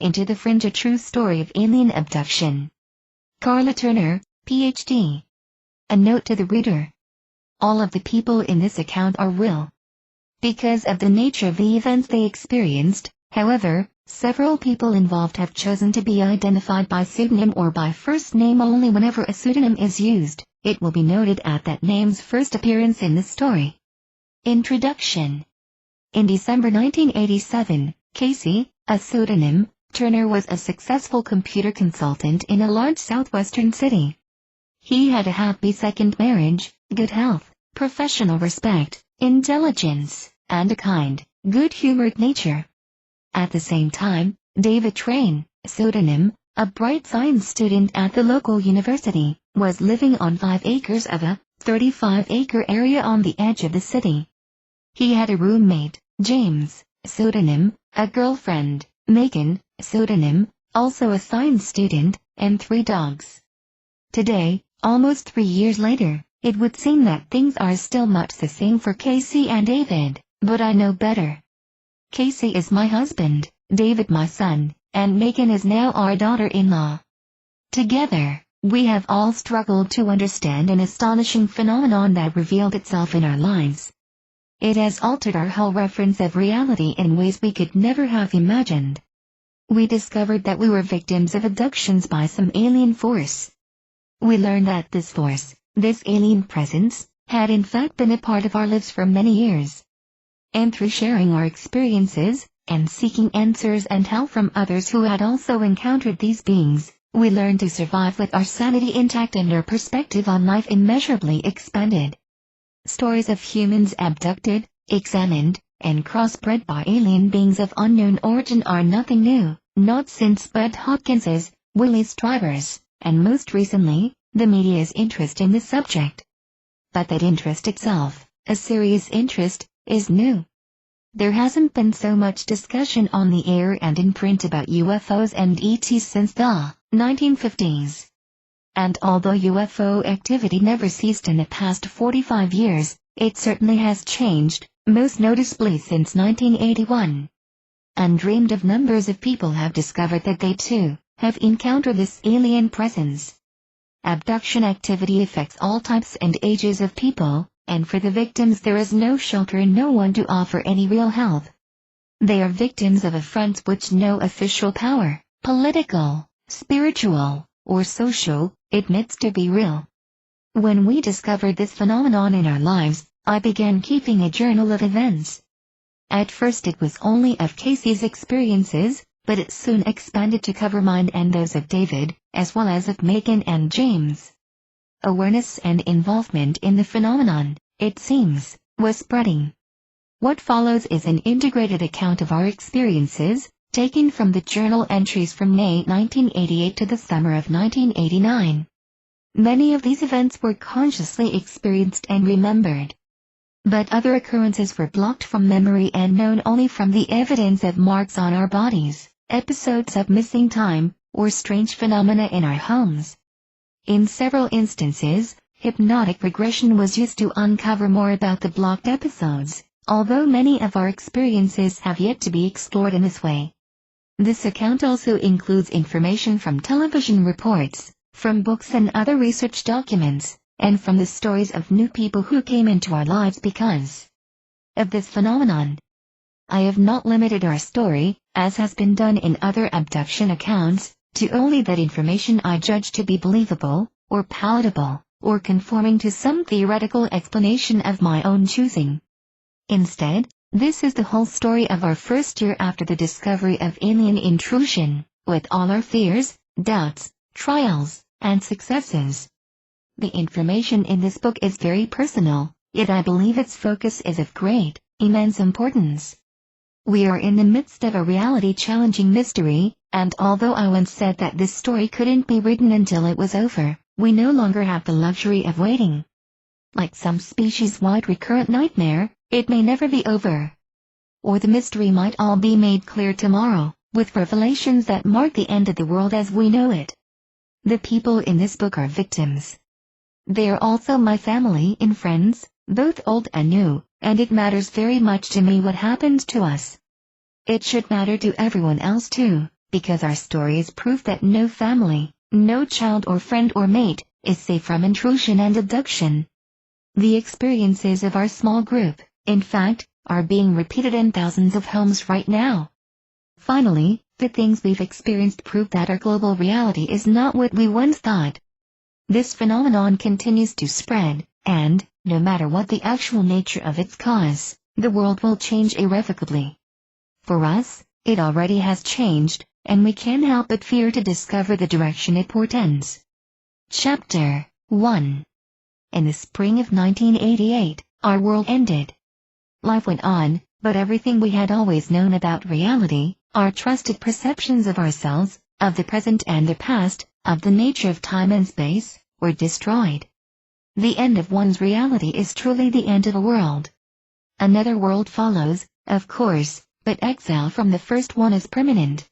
into the Fringe, a true story of alien abduction. Carla Turner, Ph.D. A note to the reader. All of the people in this account are real. Because of the nature of the events they experienced, however, several people involved have chosen to be identified by pseudonym or by first name only whenever a pseudonym is used. It will be noted at that name's first appearance in the story. Introduction. In December 1987, Casey, a pseudonym, Turner was a successful computer consultant in a large southwestern city. He had a happy second marriage, good health, professional respect, intelligence, and a kind, good-humored nature. At the same time, David Train, pseudonym, a bright science student at the local university, was living on 5 acres of a 35-acre area on the edge of the city. He had a roommate, James, pseudonym, a girlfriend, Megan, pseudonym, also a science student, and 3 dogs. Today, almost 3 years later, it would seem that things are still much the same for Casey and David, but I know better. Casey is my husband, David my son, and Megan is now our daughter-in-law. Together, we have all struggled to understand an astonishing phenomenon that revealed itself in our lives. It has altered our whole reference of reality in ways we could never have imagined. We discovered that we were victims of abductions by some alien force. We learned that this force, this alien presence, had in fact been a part of our lives for many years. And through sharing our experiences, and seeking answers and help from others who had also encountered these beings, we learned to survive with our sanity intact and our perspective on life immeasurably expanded. Stories of humans abducted, examined, and crossbred by alien beings of unknown origin are nothing new, not since Bud Hopkins's, Willie Strivers, and most recently, the media's interest in the subject. But that interest itself, a serious interest, is new. There hasn't been so much discussion on the air and in print about UFOs and ETs since the 1950s. And although UFO activity never ceased in the past 45 years, it certainly has changed, most noticeably since 1981. Undreamed of numbers of people have discovered that they too have encountered this alien presence. Abduction activity affects all types and ages of people, and for the victims there is no shelter and no one to offer any real help. They are victims of affronts which no official power, political, spiritual, or social, admits to be real. When we discovered this phenomenon in our lives, I began keeping a journal of events. At first it was only of Casey's experiences, but it soon expanded to cover mine and those of David, as well as of Megan and James. Awareness and involvement in the phenomenon, it seems, was spreading. What follows is an integrated account of our experiences, taken from the journal entries from May 1988 to the summer of 1989. Many of these events were consciously experienced and remembered. But other occurrences were blocked from memory and known only from the evidence of marks on our bodies, episodes of missing time, or strange phenomena in our homes. In several instances, hypnotic regression was used to uncover more about the blocked episodes, although many of our experiences have yet to be explored in this way. This account also includes information from television reports, from books and other research documents, and from the stories of new people who came into our lives because of this phenomenon. I have not limited our story, as has been done in other abduction accounts, to only that information I judge to be believable, or palatable, or conforming to some theoretical explanation of my own choosing. Instead, this is the whole story of our first year after the discovery of alien intrusion, with all our fears, doubts, trials, and successes. The information in this book is very personal, yet I believe its focus is of great, immense importance. We are in the midst of a reality-challenging mystery, and although I once said that this story couldn't be written until it was over, we no longer have the luxury of waiting. Like some species-wide recurrent nightmare, it may never be over. Or the mystery might all be made clear tomorrow, with revelations that mark the end of the world as we know it. The people in this book are victims. They are also my family and friends, both old and new, and it matters very much to me what happens to us. It should matter to everyone else too, because our story is proof that no family, no child or friend or mate, is safe from intrusion and abduction. The experiences of our small group, in fact, are being repeated in thousands of homes right now. Finally, the things we've experienced prove that our global reality is not what we once thought. This phenomenon continues to spread, and, no matter what the actual nature of its cause, the world will change irrevocably. For us, it already has changed, and we can't help but fear to discover the direction it portends. Chapter 1. In the spring of 1988, our world ended. Life went on, but everything we had always known about reality, our trusted perceptions of ourselves, of the present and the past, of the nature of time and space, were destroyed. The end of one's reality is truly the end of a world. Another world follows, of course, but exile from the first one is permanent.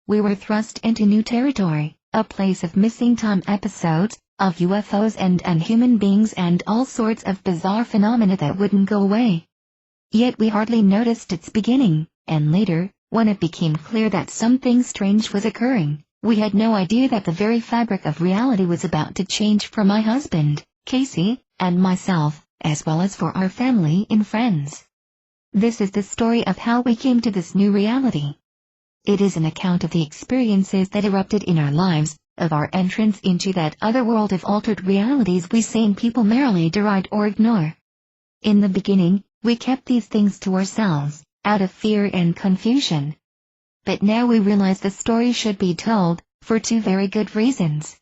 We were thrust into new territory, a place of missing time episodes, of UFOs and unhuman beings and all sorts of bizarre phenomena that wouldn't go away. Yet we hardly noticed its beginning, and later, when it became clear that something strange was occurring, we had no idea that the very fabric of reality was about to change for my husband, Casey, and myself, as well as for our family and friends. This is the story of how we came to this new reality. It is an account of the experiences that erupted in our lives, of our entrance into that other world of altered realities we sane people merely deride or ignore. In the beginning, we kept these things to ourselves, out of fear and confusion. But now we realize the story should be told, for two very good reasons.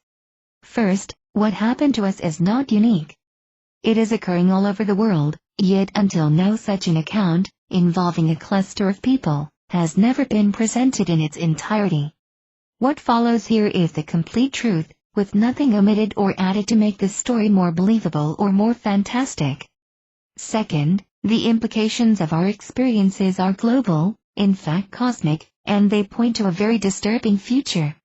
First, what happened to us is not unique. It is occurring all over the world, yet until now such an account, involving a cluster of people, has never been presented in its entirety. What follows here is the complete truth, with nothing omitted or added to make this story more believable or more fantastic. Second, the implications of our experiences are global, in fact cosmic, and they point to a very disturbing future.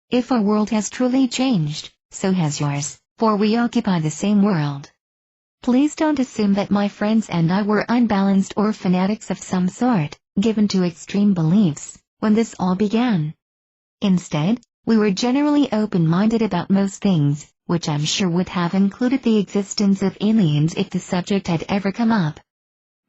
If our world has truly changed, so has yours, for we occupy the same world. Please don't assume that my friends and I were unbalanced or fanatics of some sort, given to extreme beliefs, when this all began. Instead, we were generally open-minded about most things, which I'm sure would have included the existence of aliens if the subject had ever come up.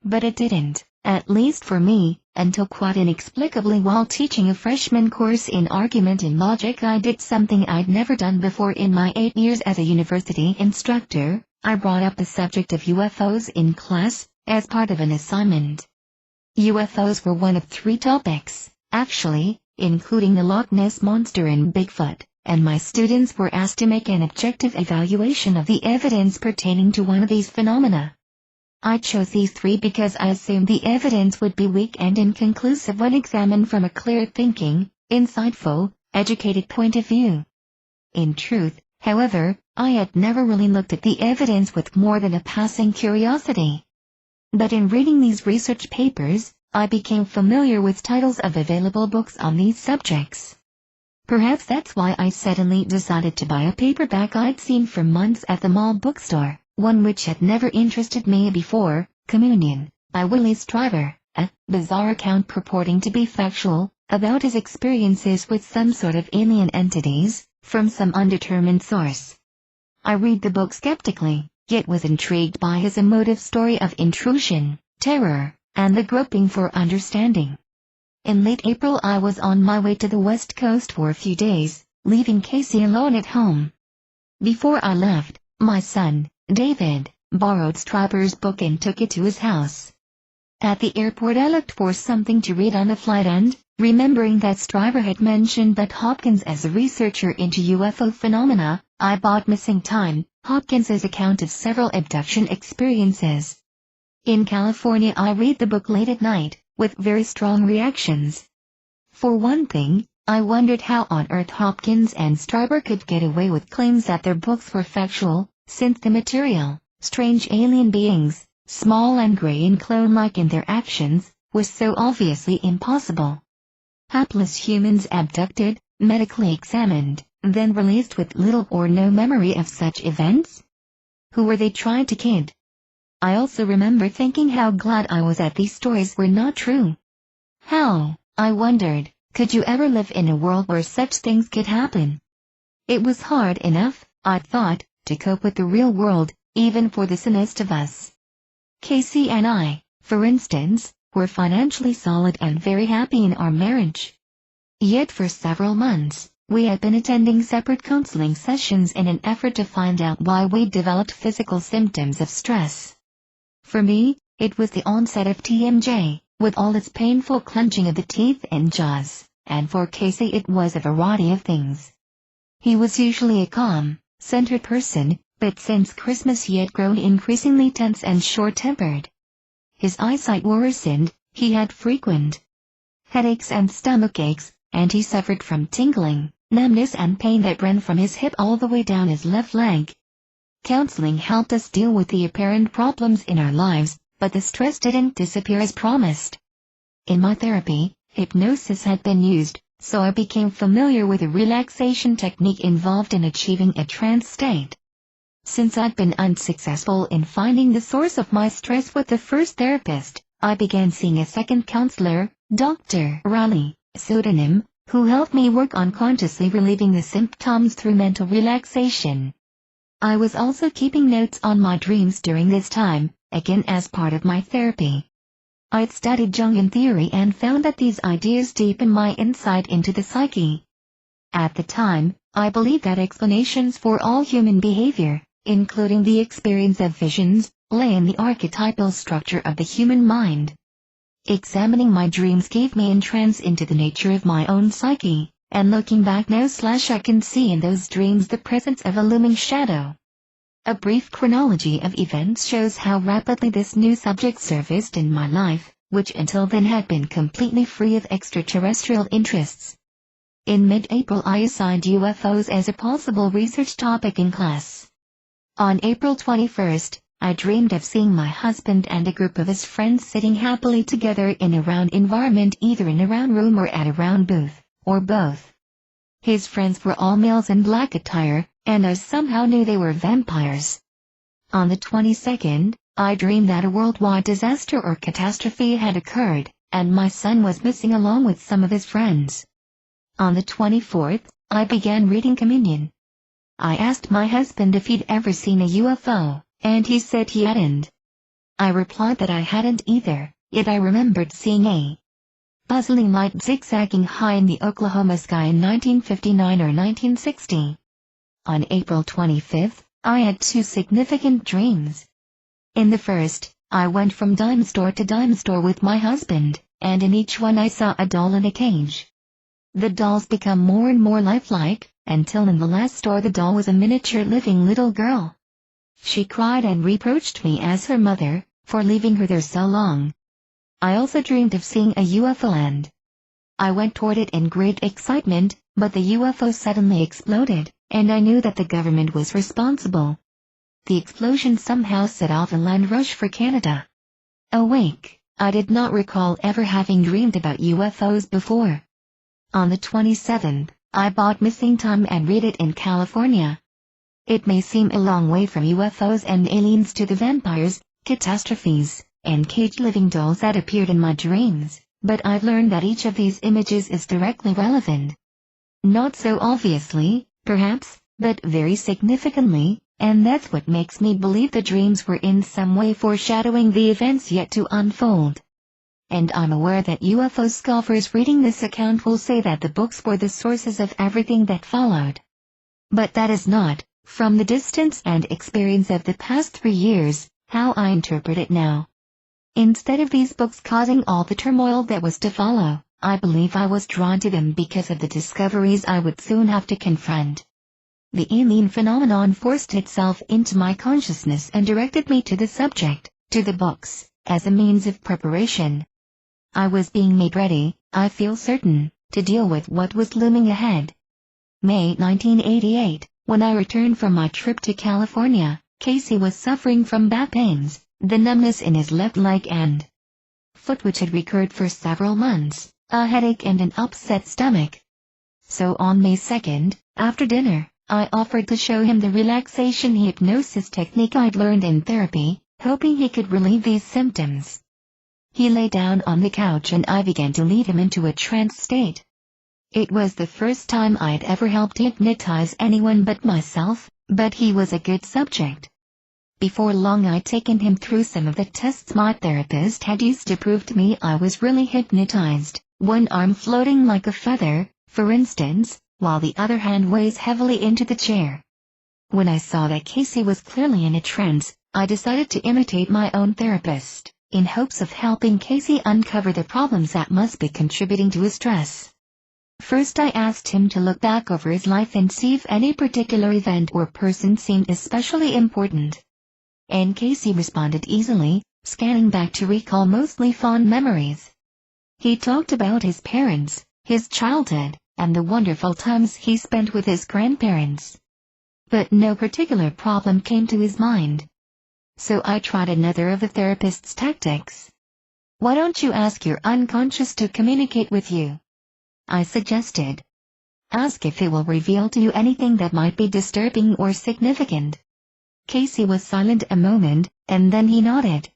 But it didn't, at least for me, until quite inexplicably while teaching a freshman course in argument and logic I did something I'd never done before in my 8 years as a university instructor. I brought up the subject of UFOs in class, as part of an assignment. UFOs were one of 3 topics, actually, including the Loch Ness Monster and Bigfoot, and my students were asked to make an objective evaluation of the evidence pertaining to one of these phenomena. I chose these 3 because I assumed the evidence would be weak and inconclusive when examined from a clear-thinking, insightful, educated point of view. In truth, however, I had never really looked at the evidence with more than a passing curiosity. But in reading these research papers, I became familiar with titles of available books on these subjects. Perhaps that's why I suddenly decided to buy a paperback I'd seen for months at the mall bookstore, one which had never interested me before, Communion, by Willie Stryver, a bizarre account purporting to be factual, about his experiences with some sort of alien entities, from some undetermined source. I read the book skeptically, yet was intrigued by his emotive story of intrusion, terror, and the groping for understanding. In late April I was on my way to the West Coast for a few days, leaving Casey alone at home. Before I left, my son, David, borrowed Stryver's book and took it to his house. At the airport I looked for something to read on the flight and, remembering that Stryver had mentioned that Hopkins as a researcher into UFO phenomena, I bought Missing Time, Hopkins's account of several abduction experiences. In California I read the book late at night, with very strong reactions. For one thing, I wondered how on earth Hopkins and Stryver could get away with claims that their books were factual, since the material, strange alien beings, small and gray and clone-like in their actions, was so obviously impossible. Hapless humans abducted, medically examined, then released with little or no memory of such events? Who were they trying to kid? I also remember thinking how glad I was that these stories were not true. How, I wondered, Could you ever live in a world where such things could happen? It was hard enough, I thought, to cope with the real world, even for the sanest of us. Casey and I, for instance, were financially solid and very happy in our marriage. Yet for several months, we had been attending separate counseling sessions in an effort to find out why we developed physical symptoms of stress. For me, it was the onset of TMJ, with all its painful clenching of the teeth and jaws, and for Casey it was a variety of things. He was usually a calm, centered person, but since Christmas he had grown increasingly tense and short-tempered. His eyesight worsened, he had frequent headaches and stomach aches, and he suffered from tingling, numbness and pain that ran from his hip all the way down his left leg. Counseling helped us deal with the apparent problems in our lives, but the stress didn't disappear as promised. In my therapy, hypnosis had been used, so I became familiar with a relaxation technique involved in achieving a trance state. Since I'd been unsuccessful in finding the source of my stress with the first therapist, I began seeing a second counselor, Dr. Raleigh, pseudonym, who helped me work on consciously relieving the symptoms through mental relaxation. I was also keeping notes on my dreams during this time, again as part of my therapy. I'd studied Jungian theory and found that these ideas deepen my insight into the psyche. At the time, I believed that explanations for all human behavior, including the experience of visions, lay in the archetypal structure of the human mind. Examining my dreams gave me entrance into the nature of my own psyche, and looking back now I can see in those dreams the presence of a looming shadow. A brief chronology of events shows how rapidly this new subject surfaced in my life, which until then had been completely free of extraterrestrial interests. In mid-April I assigned UFOs as a possible research topic in class. On April 21st, I dreamed of seeing my husband and a group of his friends sitting happily together in a round environment, either in a round room or at a round booth, or both. His friends were all males in black attire, and I somehow knew they were vampires. On the 22nd, I dreamed that a worldwide disaster or catastrophe had occurred, and my son was missing along with some of his friends. On the 24th, I began reading communion. I asked my husband if he'd ever seen a UFO, and he said he hadn't. I replied that I hadn't either, yet I remembered seeing a puzzling light zigzagging high in the Oklahoma sky in 1959 or 1960. On April 25th, I had two significant dreams. In the first, I went from dime store to dime store with my husband, and in each one I saw a doll in a cage. The dolls become more and more lifelike, until in the last store the doll was a miniature living little girl. She cried and reproached me as her mother, for leaving her there so long. I also dreamed of seeing a UFO and I went toward it in great excitement, but the UFO suddenly exploded, and I knew that the government was responsible. The explosion somehow set off a land rush for Canada. Awake, I did not recall ever having dreamed about UFOs before. On the 27th, I bought Missing Time and read it in California. It may seem a long way from UFOs and aliens to the vampires, catastrophes, and cage-living dolls that appeared in my dreams, but I've learned that each of these images is directly relevant. Not so obviously, perhaps, but very significantly, and that's what makes me believe the dreams were in some way foreshadowing the events yet to unfold. And I'm aware that UFO scoffers reading this account will say that the books were the sources of everything that followed. But that is not, from the distance and experience of the past 3 years, how I interpret it now. Instead of these books causing all the turmoil that was to follow, I believe I was drawn to them because of the discoveries I would soon have to confront. The alien phenomenon forced itself into my consciousness and directed me to the subject, to the books, as a means of preparation. I was being made ready, I feel certain, to deal with what was looming ahead. May 1988, when I returned from my trip to California, Casey was suffering from back pains, the numbness in his left leg and foot which had recurred for several months, a headache and an upset stomach. So on May 2nd, after dinner, I offered to show him the relaxation hypnosis technique I'd learned in therapy, hoping he could relieve these symptoms. He lay down on the couch and I began to lead him into a trance state. It was the first time I'd ever helped hypnotize anyone but myself, but he was a good subject. Before long I'd taken him through some of the tests my therapist had used to prove to me I was really hypnotized, one arm floating like a feather, for instance, while the other hand weighs heavily into the chair. When I saw that Casey was clearly in a trance, I decided to imitate my own therapist, in hopes of helping Casey uncover the problems that must be contributing to his stress. First I asked him to look back over his life and see if any particular event or person seemed especially important. And Casey responded easily, scanning back to recall mostly fond memories. He talked about his parents, his childhood, and the wonderful times he spent with his grandparents. But no particular problem came to his mind. So I tried another of the therapist's tactics. "Why don't you ask your unconscious to communicate with you?" I suggested. "Ask if it will reveal to you anything that might be disturbing or significant." Casey was silent a moment, and then he nodded.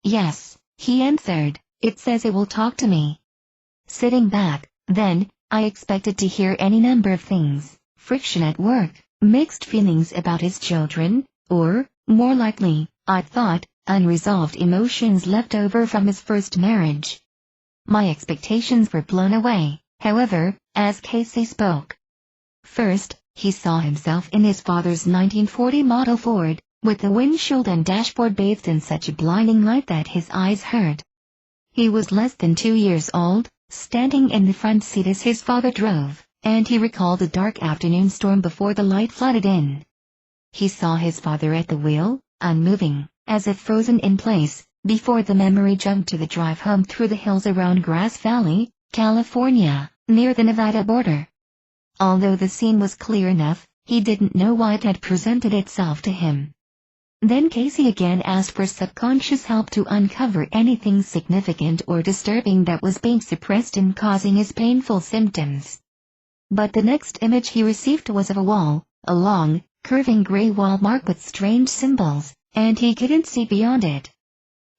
"Yes," he answered, "it says it will talk to me." Sitting back, then, I expected to hear any number of things: friction at work, mixed feelings about his children, or, more likely, I thought, unresolved emotions left over from his first marriage. My expectations were blown away, however, as Casey spoke. First, he saw himself in his father's 1940 Model Ford, with the windshield and dashboard bathed in such a blinding light that his eyes hurt. He was less than 2 years old, standing in the front seat as his father drove, and he recalled a dark afternoon storm before the light flooded in. He saw his father at the wheel, unmoving, as if frozen in place, before the memory jumped to the drive home through the hills around Grass Valley, California, near the Nevada border. Although the scene was clear enough, he didn't know why it had presented itself to him. Then Casey again asked for subconscious help to uncover anything significant or disturbing that was being suppressed and causing his painful symptoms. But the next image he received was of a wall, a long, curving gray wall marked with strange symbols, and he couldn't see beyond it.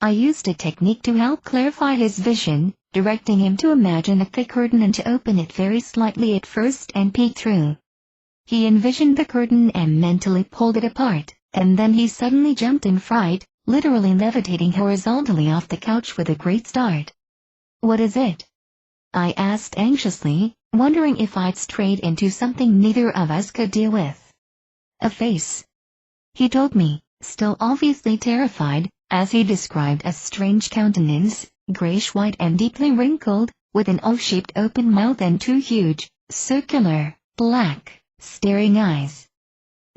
I used a technique to help clarify his vision, directing him to imagine a thick curtain and to open it very slightly at first and peek through. He envisioned the curtain and mentally pulled it apart, and then he suddenly jumped in fright, literally levitating horizontally off the couch with a great start. "What is it?" I asked anxiously, wondering if I'd strayed into something neither of us could deal with. "A face," he told me, still obviously terrified, as he described a strange countenance, grayish-white and deeply wrinkled, with an O-shaped open mouth and 2 huge, circular, black, staring eyes.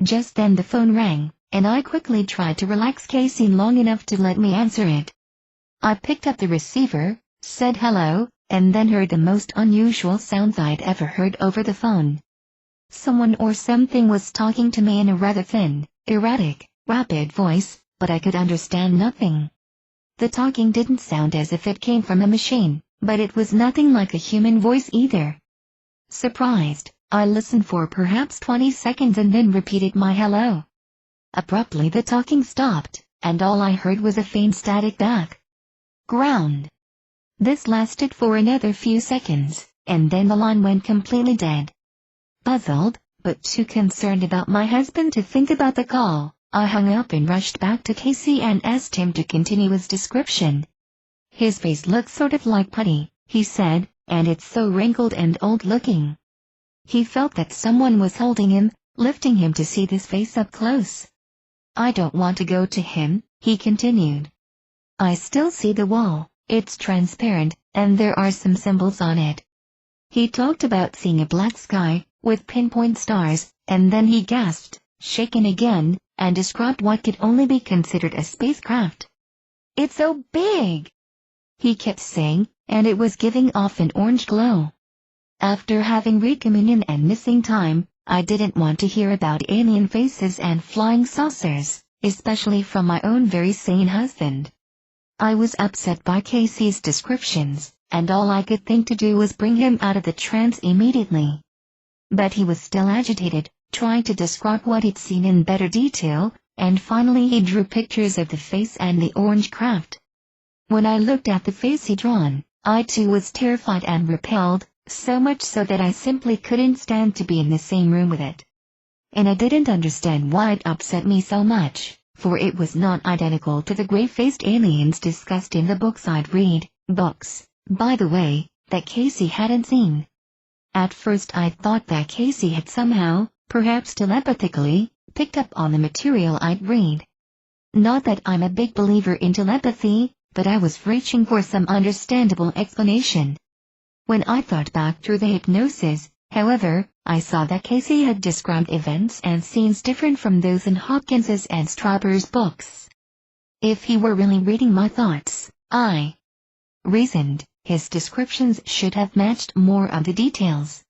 Just then the phone rang, and I quickly tried to relax Casey long enough to let me answer it. I picked up the receiver, said hello, and then heard the most unusual sounds I'd ever heard over the phone. Someone or something was talking to me in a rather thin, erratic, rapid voice, but I could understand nothing. The talking didn't sound as if it came from a machine, but it was nothing like a human voice either. Surprised, I listened for perhaps 20 seconds and then repeated my hello. Abruptly the talking stopped, and all I heard was a faint static background. This lasted for another few seconds, and then the line went completely dead. Puzzled, but too concerned about my husband to think about the call, I hung up and rushed back to Casey and asked him to continue his description. "His face looks sort of like putty," he said, "and it's so wrinkled and old-looking." He felt that someone was holding him, lifting him to see this face up close. "I don't want to go to him," he continued. "I still see the wall, it's transparent, and there are some symbols on it." He talked about seeing a black sky, with pinpoint stars, and then he gasped, shaken again, and described what could only be considered a spacecraft. "It's so big," he kept saying, and it was giving off an orange glow. After having read Communion and Missing Time, I didn't want to hear about alien faces and flying saucers, especially from my own very sane husband. I was upset by Casey's descriptions, and all I could think to do was bring him out of the trance immediately. But he was still agitated, trying to describe what he'd seen in better detail, and finally he drew pictures of the face and the orange craft. When I looked at the face he'd drawn, I too was terrified and repelled, So much so that I simply couldn't stand to be in the same room with it. And I didn't understand why it upset me so much, for it was not identical to the gray-faced aliens discussed in the books I'd read, books, by the way, that Casey hadn't seen. At first I thought that Casey had somehow, perhaps telepathically, picked up on the material I'd read. Not that I'm a big believer in telepathy, but I was reaching for some understandable explanation. When I thought back through the hypnosis, however, I saw that Casey had described events and scenes different from those in Hopkins's and Strauber's books. If he were really reading my thoughts, I reasoned, his descriptions should have matched more of the details.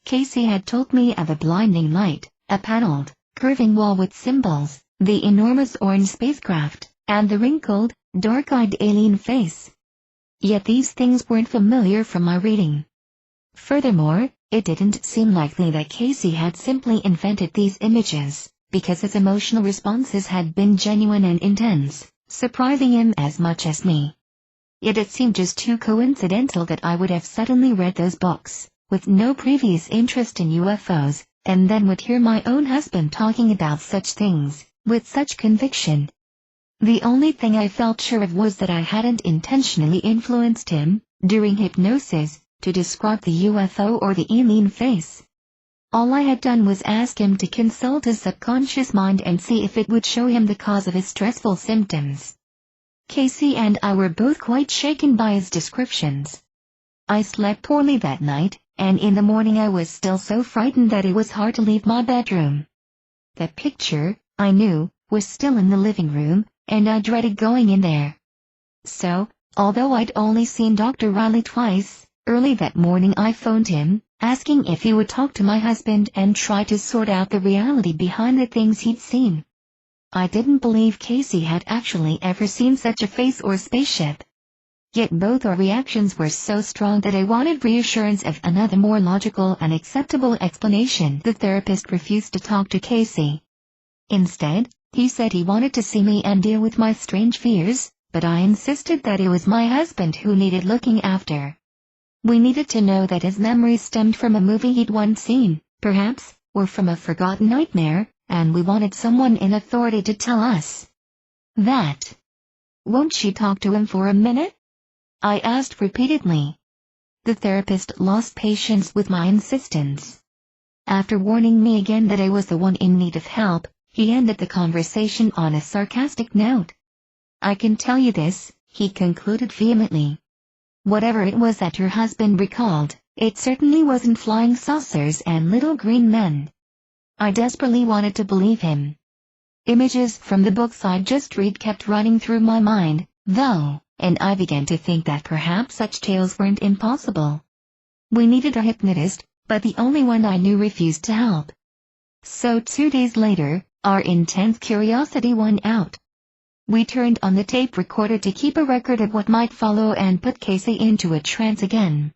Casey had told me of a blinding light, a paneled, curving wall with symbols, the enormous orange spacecraft, and the wrinkled, dark-eyed alien face. Yet these things weren't familiar from my reading. Furthermore, it didn't seem likely that Casey had simply invented these images, because his emotional responses had been genuine and intense, surprising him as much as me. Yet it seemed just too coincidental that I would have suddenly read those books, with no previous interest in UFOs, and then would hear my own husband talking about such things, with such conviction. The only thing I felt sure of was that I hadn't intentionally influenced him, during hypnosis, to describe the UFO or the alien face. All I had done was ask him to consult his subconscious mind and see if it would show him the cause of his stressful symptoms. Casey and I were both quite shaken by his descriptions. I slept poorly that night, and in the morning I was still so frightened that it was hard to leave my bedroom. The picture, I knew, was still in the living room, and I dreaded going in there. So, although I'd only seen Dr. Riley twice, early that morning I phoned him, asking if he would talk to my husband and try to sort out the reality behind the things he'd seen. I didn't believe Casey had actually ever seen such a face or spaceship. Yet both our reactions were so strong that I wanted reassurance of another more logical and acceptable explanation. The therapist refused to talk to Casey. Instead, he said he wanted to see me and deal with my strange fears, but I insisted that it was my husband who needed looking after. We needed to know that his memories stemmed from a movie he'd once seen, perhaps, or from a forgotten nightmare, and we wanted someone in authority to tell us that. "Won't she talk to him for a minute?" I asked repeatedly. The therapist lost patience with my insistence. After warning me again that I was the one in need of help, he ended the conversation on a sarcastic note. "I can tell you this," he concluded vehemently. "Whatever it was that your husband recalled, it certainly wasn't flying saucers and little green men." I desperately wanted to believe him. Images from the books I'd just read kept running through my mind, though, and I began to think that perhaps such tales weren't impossible. We needed a hypnotist, but the only one I knew refused to help. So 2 days later, our intense curiosity won out. We turned on the tape recorder to keep a record of what might follow and put Casey into a trance again.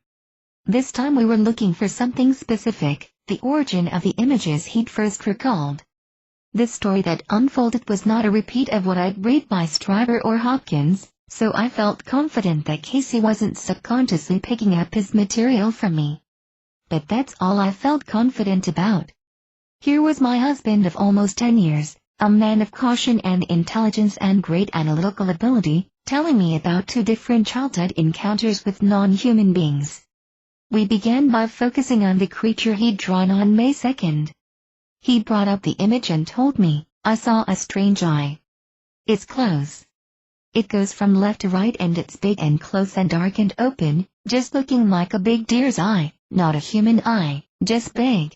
This time we were looking for something specific, the origin of the images he'd first recalled. The story that unfolded was not a repeat of what I'd read by Strauber or Hopkins, so I felt confident that Casey wasn't subconsciously picking up his material from me. But that's all I felt confident about. Here was my husband of almost 10 years, a man of caution and intelligence and great analytical ability, telling me about 2 different childhood encounters with non-human beings. We began by focusing on the creature he'd drawn on May 2nd. He brought up the image and told me, "I saw a strange eye. It's close. It goes from left to right and it's big and close and dark and open, just looking like a big deer's eye, not a human eye, just big."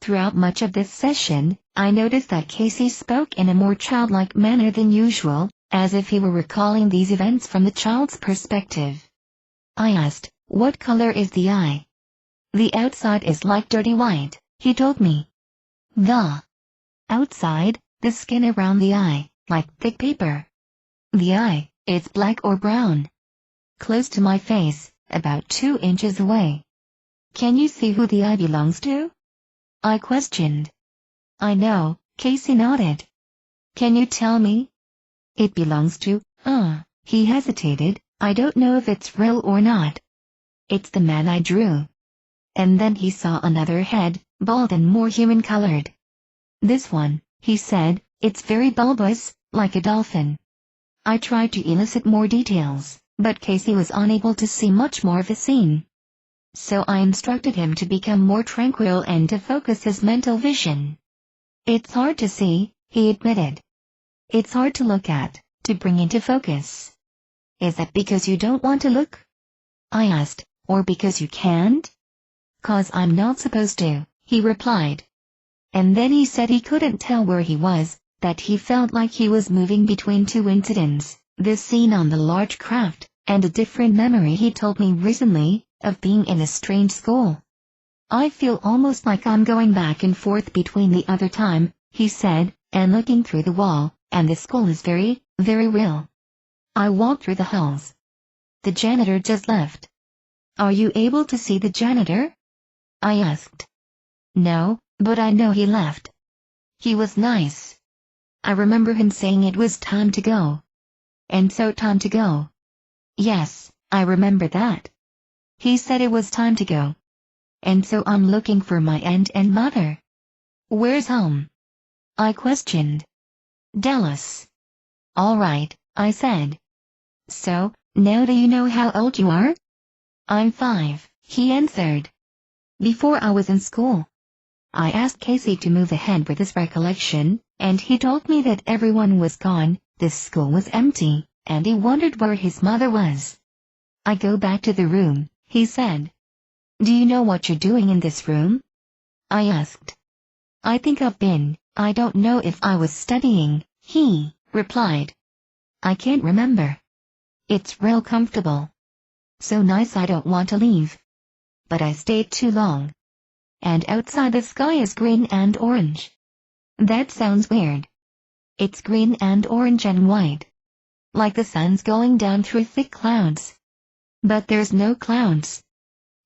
Throughout much of this session, I noticed that Casey spoke in a more childlike manner than usual, as if he were recalling these events from the child's perspective. I asked, "What color is the eye?" "The outside is like dirty white," he told me. "The outside, the skin around the eye, like thick paper." "The eye, it's black or brown." "Close to my face, about 2 inches away." "Can you see who the eye belongs to?" I questioned. "I know," Casey nodded. "Can you tell me?" "It belongs to, he hesitated, "I don't know if it's real or not." "It's the man I drew." and then he saw another head, bald and more human-colored. "This one," he said, "it's very bulbous, like a dolphin." I tried to elicit more details, but Casey was unable to see much more of the scene. So I instructed him to become more tranquil and to focus his mental vision. "It's hard to see," he admitted. "It's hard to look at, to bring into focus." "Is that because you don't want to look?" I asked, "or because you can't?" "'Cause I'm not supposed to," he replied. And then he said he couldn't tell where he was, that he felt like he was moving between two incidents, this scene on the large craft, and a different memory he told me recently, of being in a strange school. "I feel almost like I'm going back and forth between the other time," he said, "and looking through the wall, and the school is very, very real." I walked through the halls. The janitor just left. "Are you able to see the janitor?" I asked. "No, but I know he left. He was nice. I remember him saying it was time to go." "And so time to go?" "Yes, I remember that. He said it was time to go. And so I'm looking for my aunt and mother." "Where's home?" I questioned. "Dallas." "All right," I said. "So, now do you know how old you are?" "I'm 5, he answered. "Before I was in school." I asked Casey to move ahead with his recollection, and he told me that everyone was gone, this school was empty, and he wondered where his mother was. "I go back to the room," he said. "Do you know what you're doing in this room?" I asked. "I think I don't know if I was studying," he replied. "I can't remember. It's real comfortable. So nice I don't want to leave. But I stayed too long. And outside the sky is green and orange." "That sounds weird." "It's green and orange and white. Like the sun's going down through thick clouds. But there's no clouds.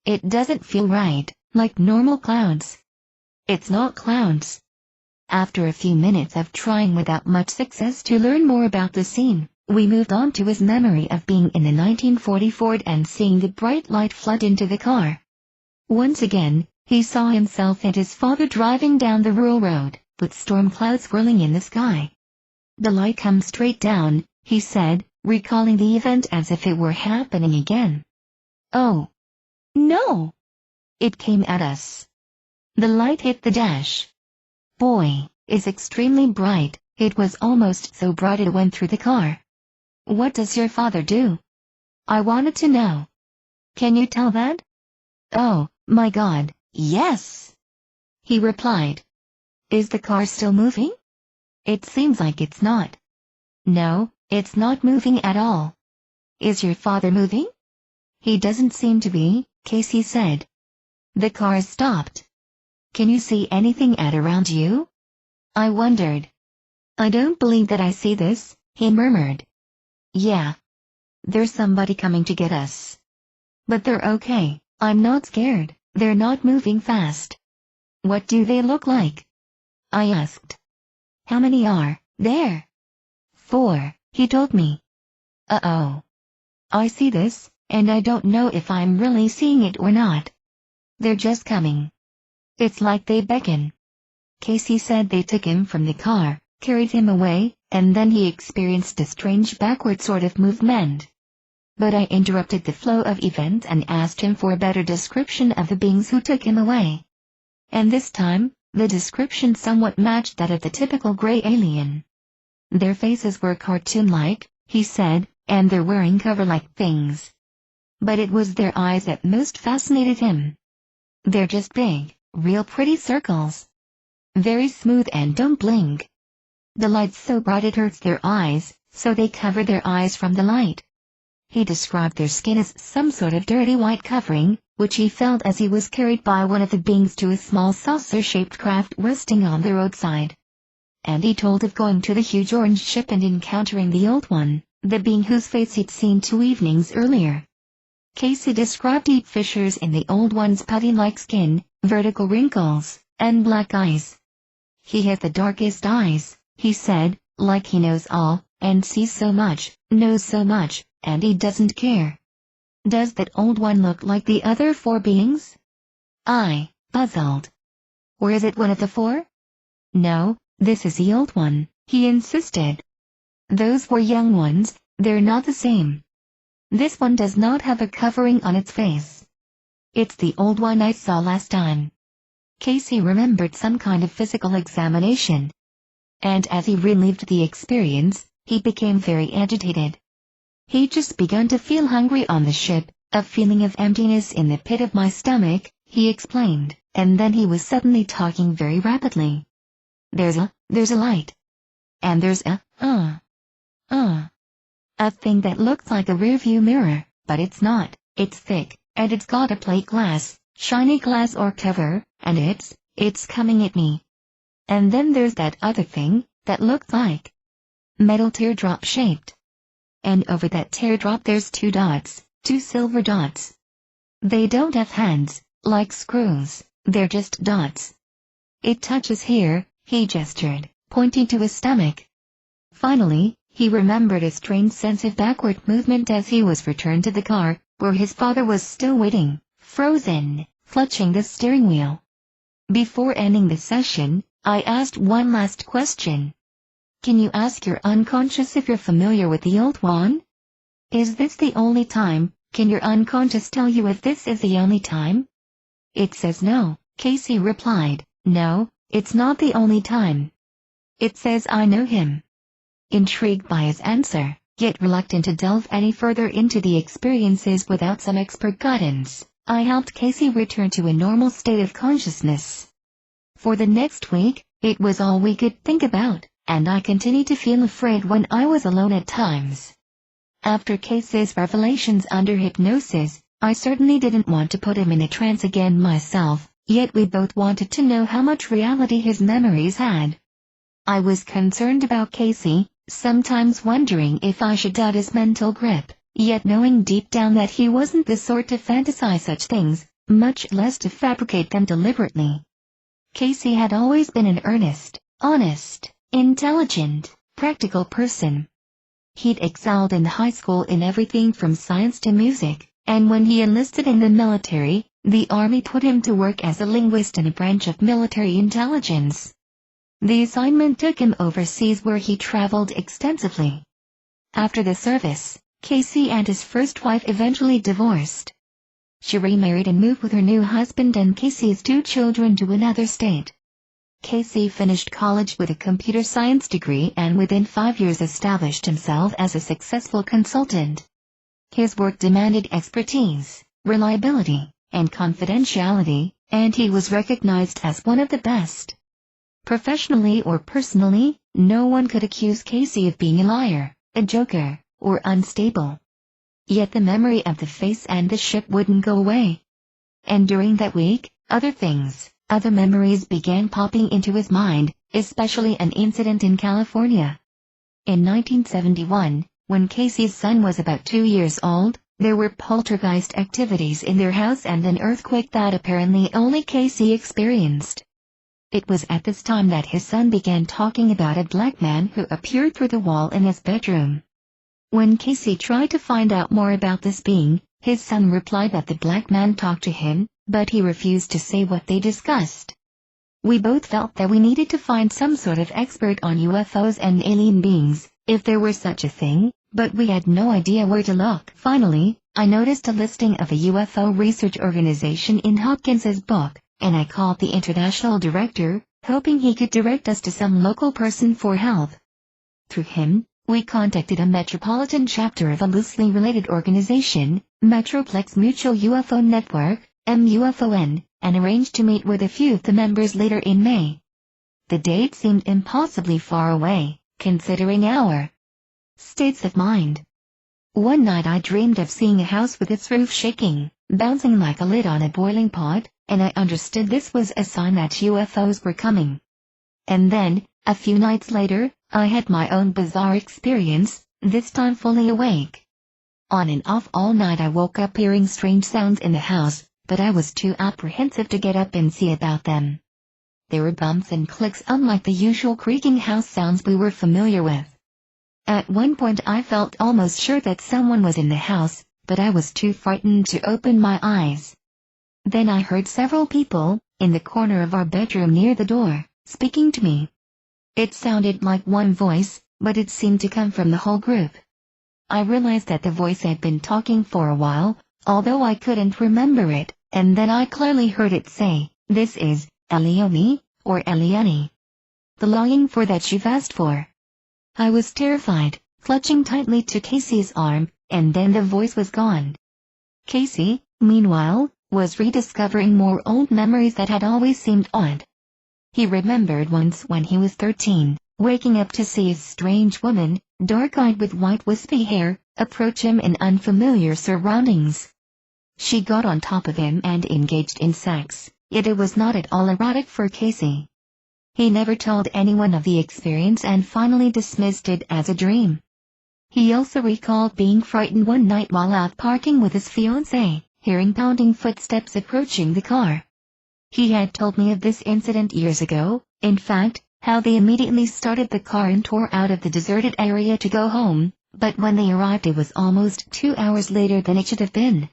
It doesn't feel right, like normal clouds. It's not clouds." After a few minutes of trying without much success to learn more about the scene, we moved on to his memory of being in the 1940 Ford and seeing the bright light flood into the car. Once again, he saw himself and his father driving down the rural road, with storm clouds swirling in the sky. "The light comes straight down," he said, recalling the event as if it were happening again. "Oh. No!" It came at us. The light hit the dash. Boy, it's extremely bright. It was almost so bright it went through the car. "What does your father do?" I wanted to know. "Can you tell that?" "Oh, my God, yes!" he replied. "Is the car still moving?" "It seems like it's not." "No, it's not moving at all." "Is your father moving?" "He doesn't seem to be," Casey said. "The car stopped." "Can you see anything at around you?" I wondered. "I don't believe that I see this," he murmured. "Yeah. There's somebody coming to get us. But they're okay, I'm not scared, they're not moving fast." "What do they look like?" I asked. "How many are there?" "4, he told me." Uh-oh. I see this, and I don't know if I'm really seeing it or not. They're just coming. It's like they beckon." Casey said they took him from the car, carried him away, and then he experienced a strange backward sort of movement. But I interrupted the flow of events and asked him for a better description of the beings who took him away. And this time, the description somewhat matched that of the typical gray alien. "Their faces were cartoon-like," he said, "and they're wearing cover-like things. But it was their eyes that most fascinated him. They're just big, real pretty circles. Very smooth and don't blink. The light's so bright it hurts their eyes, so they cover their eyes from the light." He described their skin as some sort of dirty white covering, which he felt as he was carried by one of the beings to a small saucer-shaped craft resting on the roadside. And he told of going to the huge orange ship and encountering the old one, the being whose face he'd seen 2 evenings earlier. Casey described deep fissures in the old one's putty-like skin, vertical wrinkles, and black eyes. "He has the darkest eyes," he said, "like he knows all, and sees so much, knows so much, and he doesn't care." "Does that old one look like the other 4 beings?" I, puzzled. Or is it one of the four? No, this is the old one, he insisted. Those were young ones, they're not the same. This one does not have a covering on its face. It's the old one I saw last time. Casey remembered some kind of physical examination. And as he relived the experience, he became very agitated. He'd just begun to feel hungry on the ship, a feeling of emptiness in the pit of my stomach, he explained, and then he was suddenly talking very rapidly. There's a light. And there's a thing that looks like a rearview mirror, but it's not, it's thick, and it's got a plate glass, shiny glass or cover, and it's coming at me. And then there's that other thing, that looks like metal teardrop shaped. And over that teardrop there's two dots, two silver dots. They don't have hands, like screws, they're just dots. It touches here, he gestured, pointing to his stomach. Finally, he remembered a strange sense of backward movement as he was returned to the car, where his father was still waiting, frozen, clutching the steering wheel. Before ending the session, I asked one last question. Can you ask your unconscious if you're familiar with the old one? Is this the only time? Can your unconscious tell you if this is the only time? It says no, Casey replied. No, it's not the only time. It says I know him. Intrigued by his answer, yet reluctant to delve any further into the experiences without some expert guidance, I helped Casey return to a normal state of consciousness. For the next week, it was all we could think about, and I continued to feel afraid when I was alone at times. After Casey's revelations under hypnosis, I certainly didn't want to put him in a trance again myself, yet we both wanted to know how much reality his memories had. I was concerned about Casey, sometimes wondering if I should doubt his mental grip, yet knowing deep down that he wasn't the sort to fantasize such things, much less to fabricate them deliberately. Casey had always been an earnest, honest, intelligent, practical person. He'd excelled in high school in everything from science to music, and when he enlisted in the military, the Army put him to work as a linguist in a branch of military intelligence. The assignment took him overseas where he traveled extensively. After the service, Casey and his first wife eventually divorced. She remarried and moved with her new husband and Casey's two children to another state. Casey finished college with a computer science degree and within 5 years established himself as a successful consultant. His work demanded expertise, reliability, and confidentiality, and he was recognized as one of the best. Professionally or personally, no one could accuse Casey of being a liar, a joker, or unstable. Yet the memory of the face and the ship wouldn't go away. And during that week, other memories began popping into his mind, especially an incident in California. In 1971, when Casey's son was about 2 years old, there were poltergeist activities in their house and an earthquake that apparently only Casey experienced. It was at this time that his son began talking about a black man who appeared through the wall in his bedroom. When Casey tried to find out more about this being, his son replied that the black man talked to him, but he refused to say what they discussed. We both felt that we needed to find some sort of expert on UFOs and alien beings, if there were such a thing, but we had no idea where to look. Finally, I noticed a listing of a UFO research organization in Hopkins's book, and I called the international director, hoping he could direct us to some local person for help. Through him, we contacted a metropolitan chapter of a loosely related organization, Metroplex Mutual UFO Network, MUFON, and arranged to meet with a few of the members later in May. The date seemed impossibly far away, considering our states of mind. One night I dreamed of seeing a house with its roof shaking, bouncing like a lid on a boiling pot, and I understood this was a sign that UFOs were coming. And then, a few nights later, I had my own bizarre experience, this time fully awake. On and off all night I woke up hearing strange sounds in the house, but I was too apprehensive to get up and see about them. There were bumps and clicks unlike the usual creaking house sounds we were familiar with. At one point I felt almost sure that someone was in the house, but I was too frightened to open my eyes. Then I heard several people, in the corner of our bedroom near the door, speaking to me. It sounded like one voice, but it seemed to come from the whole group. I realized that the voice had been talking for a while, although I couldn't remember it, and then I clearly heard it say, "This is Elioni, or Eliani. The longing for that you've asked for." I was terrified, clutching tightly to Casey's arm, and then the voice was gone. Casey, meanwhile, was rediscovering more old memories that had always seemed odd. He remembered once when he was 13, waking up to see a strange woman, dark-eyed with white wispy hair, approach him in unfamiliar surroundings. She got on top of him and engaged in sex, yet it was not at all erotic for Casey. He never told anyone of the experience and finally dismissed it as a dream. He also recalled being frightened one night while out parking with his fiancée, hearing pounding footsteps approaching the car. He had told me of this incident years ago, in fact, how they immediately started the car and tore out of the deserted area to go home, but when they arrived it was almost 2 hours later than it should have been.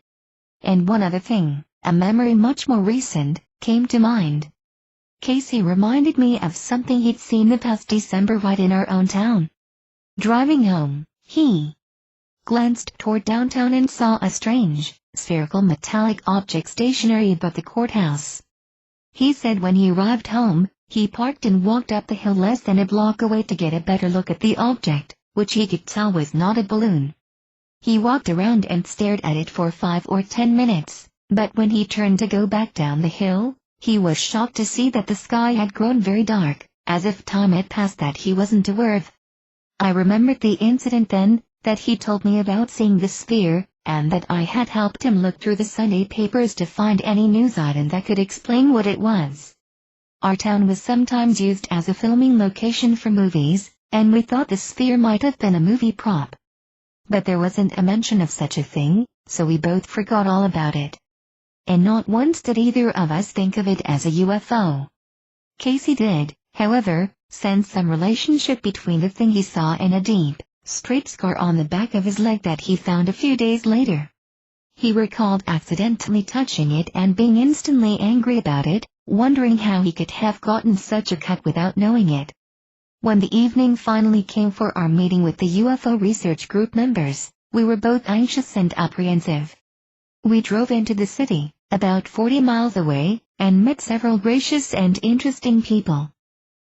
And one other thing, a memory much more recent, came to mind. Casey reminded me of something he'd seen the past December right in our own town. Driving home, he glanced toward downtown and saw a strange, spherical metallic object stationary above the courthouse. He said when he arrived home, he parked and walked up the hill less than a block away to get a better look at the object, which he could tell was not a balloon. He walked around and stared at it for 5 or 10 minutes, but when he turned to go back down the hill, he was shocked to see that the sky had grown very dark, as if time had passed that he wasn't aware of. I remembered the incident then, that he told me about seeing the sphere, and that I had helped him look through the Sunday papers to find any news item that could explain what it was. Our town was sometimes used as a filming location for movies, and we thought the sphere might have been a movie prop. But there wasn't a mention of such a thing, so we both forgot all about it. And not once did either of us think of it as a UFO. Casey did, however, sense some relationship between the thing he saw and a deep, straight scar on the back of his leg that he found a few days later. He recalled accidentally touching it and being instantly angry about it, wondering how he could have gotten such a cut without knowing it. When the evening finally came for our meeting with the UFO research group members, we were both anxious and apprehensive. We drove into the city, about 40 miles away, and met several gracious and interesting people.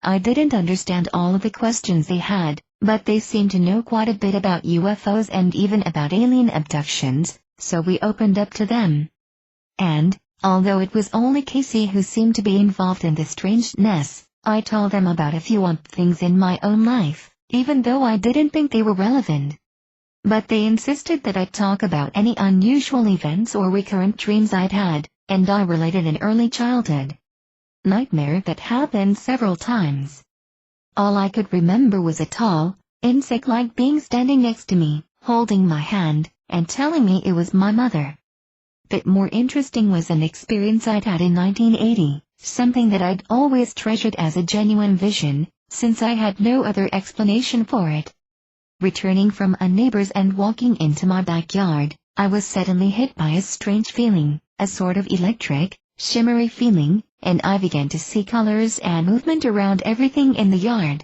I didn't understand all of the questions they had, but they seemed to know quite a bit about UFOs and even about alien abductions, so we opened up to them. And, although it was only Casey who seemed to be involved in the strangeness, I told them about a few odd things in my own life, even though I didn't think they were relevant. But they insisted that I talk about any unusual events or recurrent dreams I'd had, and I related an early childhood nightmare that happened several times. All I could remember was a tall, insect-like being standing next to me, holding my hand, and telling me it was my mother. Bit more interesting was an experience I'd had in 1980, something that I'd always treasured as a genuine vision, since I had no other explanation for it. Returning from a neighbor's and walking into my backyard, I was suddenly hit by a strange feeling, a sort of electric, shimmery feeling, and I began to see colors and movement around everything in the yard.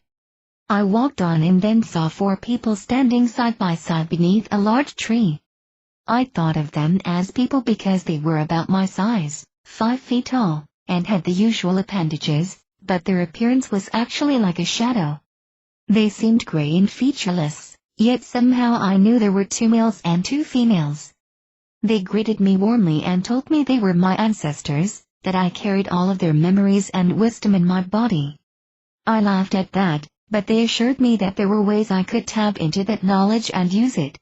I walked on and then saw 4 people standing side by side beneath a large tree. I thought of them as people because they were about my size, 5 feet tall, and had the usual appendages, but their appearance was actually like a shadow. They seemed gray and featureless, yet somehow I knew there were 2 males and 2 females. They greeted me warmly and told me they were my ancestors, that I carried all of their memories and wisdom in my body. I laughed at that, but they assured me that there were ways I could tap into that knowledge and use it.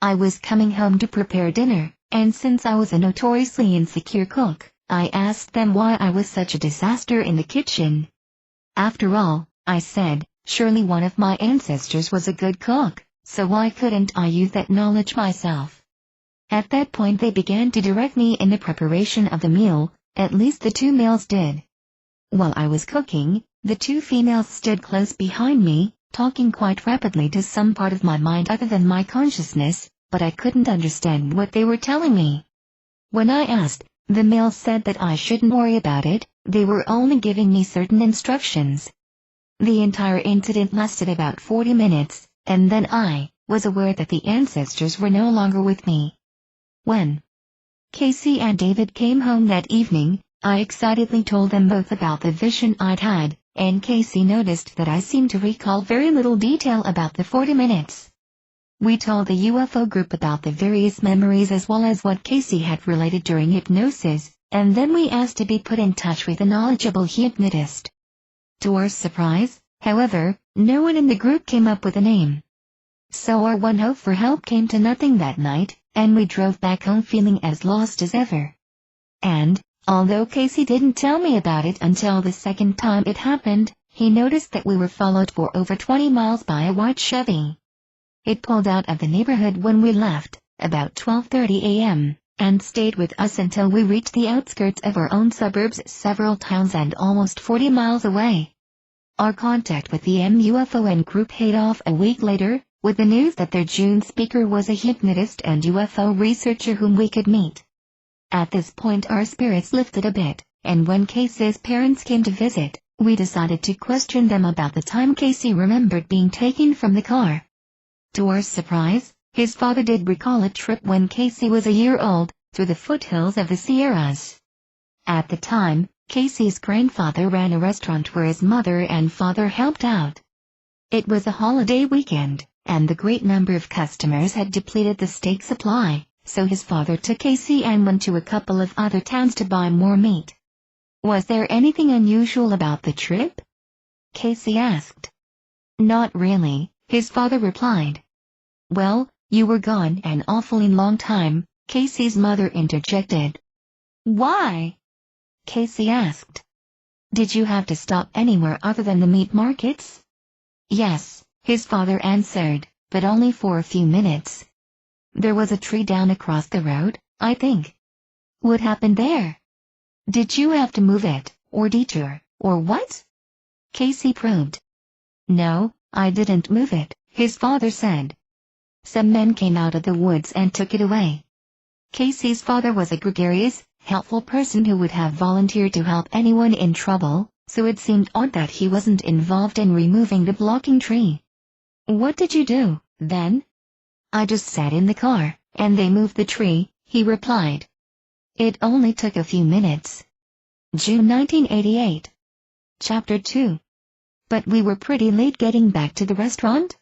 I was coming home to prepare dinner, and since I was a notoriously insecure cook, I asked them why I was such a disaster in the kitchen. After all, I said, surely one of my ancestors was a good cook, so why couldn't I use that knowledge myself? At that point they began to direct me in the preparation of the meal, at least the 2 males did. While I was cooking, the 2 females stood close behind me, talking quite rapidly to some part of my mind other than my consciousness, but I couldn't understand what they were telling me. When I asked, The mail said that I shouldn't worry about it, they were only giving me certain instructions. The entire incident lasted about 40 minutes, and then I was aware that the ancestors were no longer with me. When Casey and David came home that evening, I excitedly told them both about the vision I'd had, and Casey noticed that I seemed to recall very little detail about the 40 minutes. We told the UFO group about the various memories as well as what Casey had related during hypnosis, and then we asked to be put in touch with a knowledgeable hypnotist. To our surprise, however, no one in the group came up with a name. So our one hope for help came to nothing that night, and we drove back home feeling as lost as ever. And, although Casey didn't tell me about it until the second time it happened, he noticed that we were followed for over 20 miles by a white Chevy. It pulled out of the neighborhood when we left, about 12:30 a.m., and stayed with us until we reached the outskirts of our own suburbs several towns and almost 40 miles away. Our contact with the MUFON group paid off a week later, with the news that their June speaker was a hypnotist and UFO researcher whom we could meet. At this point our spirits lifted a bit, and when Casey's parents came to visit, we decided to question them about the time Casey remembered being taken from the car. To our surprise, his father did recall a trip when Casey was a year old, through the foothills of the Sierras. At the time, Casey's grandfather ran a restaurant where his mother and father helped out. It was a holiday weekend, and the great number of customers had depleted the steak supply, so his father took Casey and went to a couple of other towns to buy more meat. Was there anything unusual about the trip? Casey asked. Not really, his father replied. Well, you were gone an awfully long time, Casey's mother interjected. Why? Casey asked. Did you have to stop anywhere other than the meat markets? Yes, his father answered, but only for a few minutes. There was a tree down across the road, I think. What happened there? Did you have to move it, or detour, or what? Casey probed. No, I didn't move it, his father said. Some men came out of the woods and took it away. Casey's father was a gregarious, helpful person who would have volunteered to help anyone in trouble, so it seemed odd that he wasn't involved in removing the blocking tree. What did you do, then? I just sat in the car, and they moved the tree, he replied. It only took a few minutes. June 1988. Chapter 2. But we were pretty late getting back to the restaurant?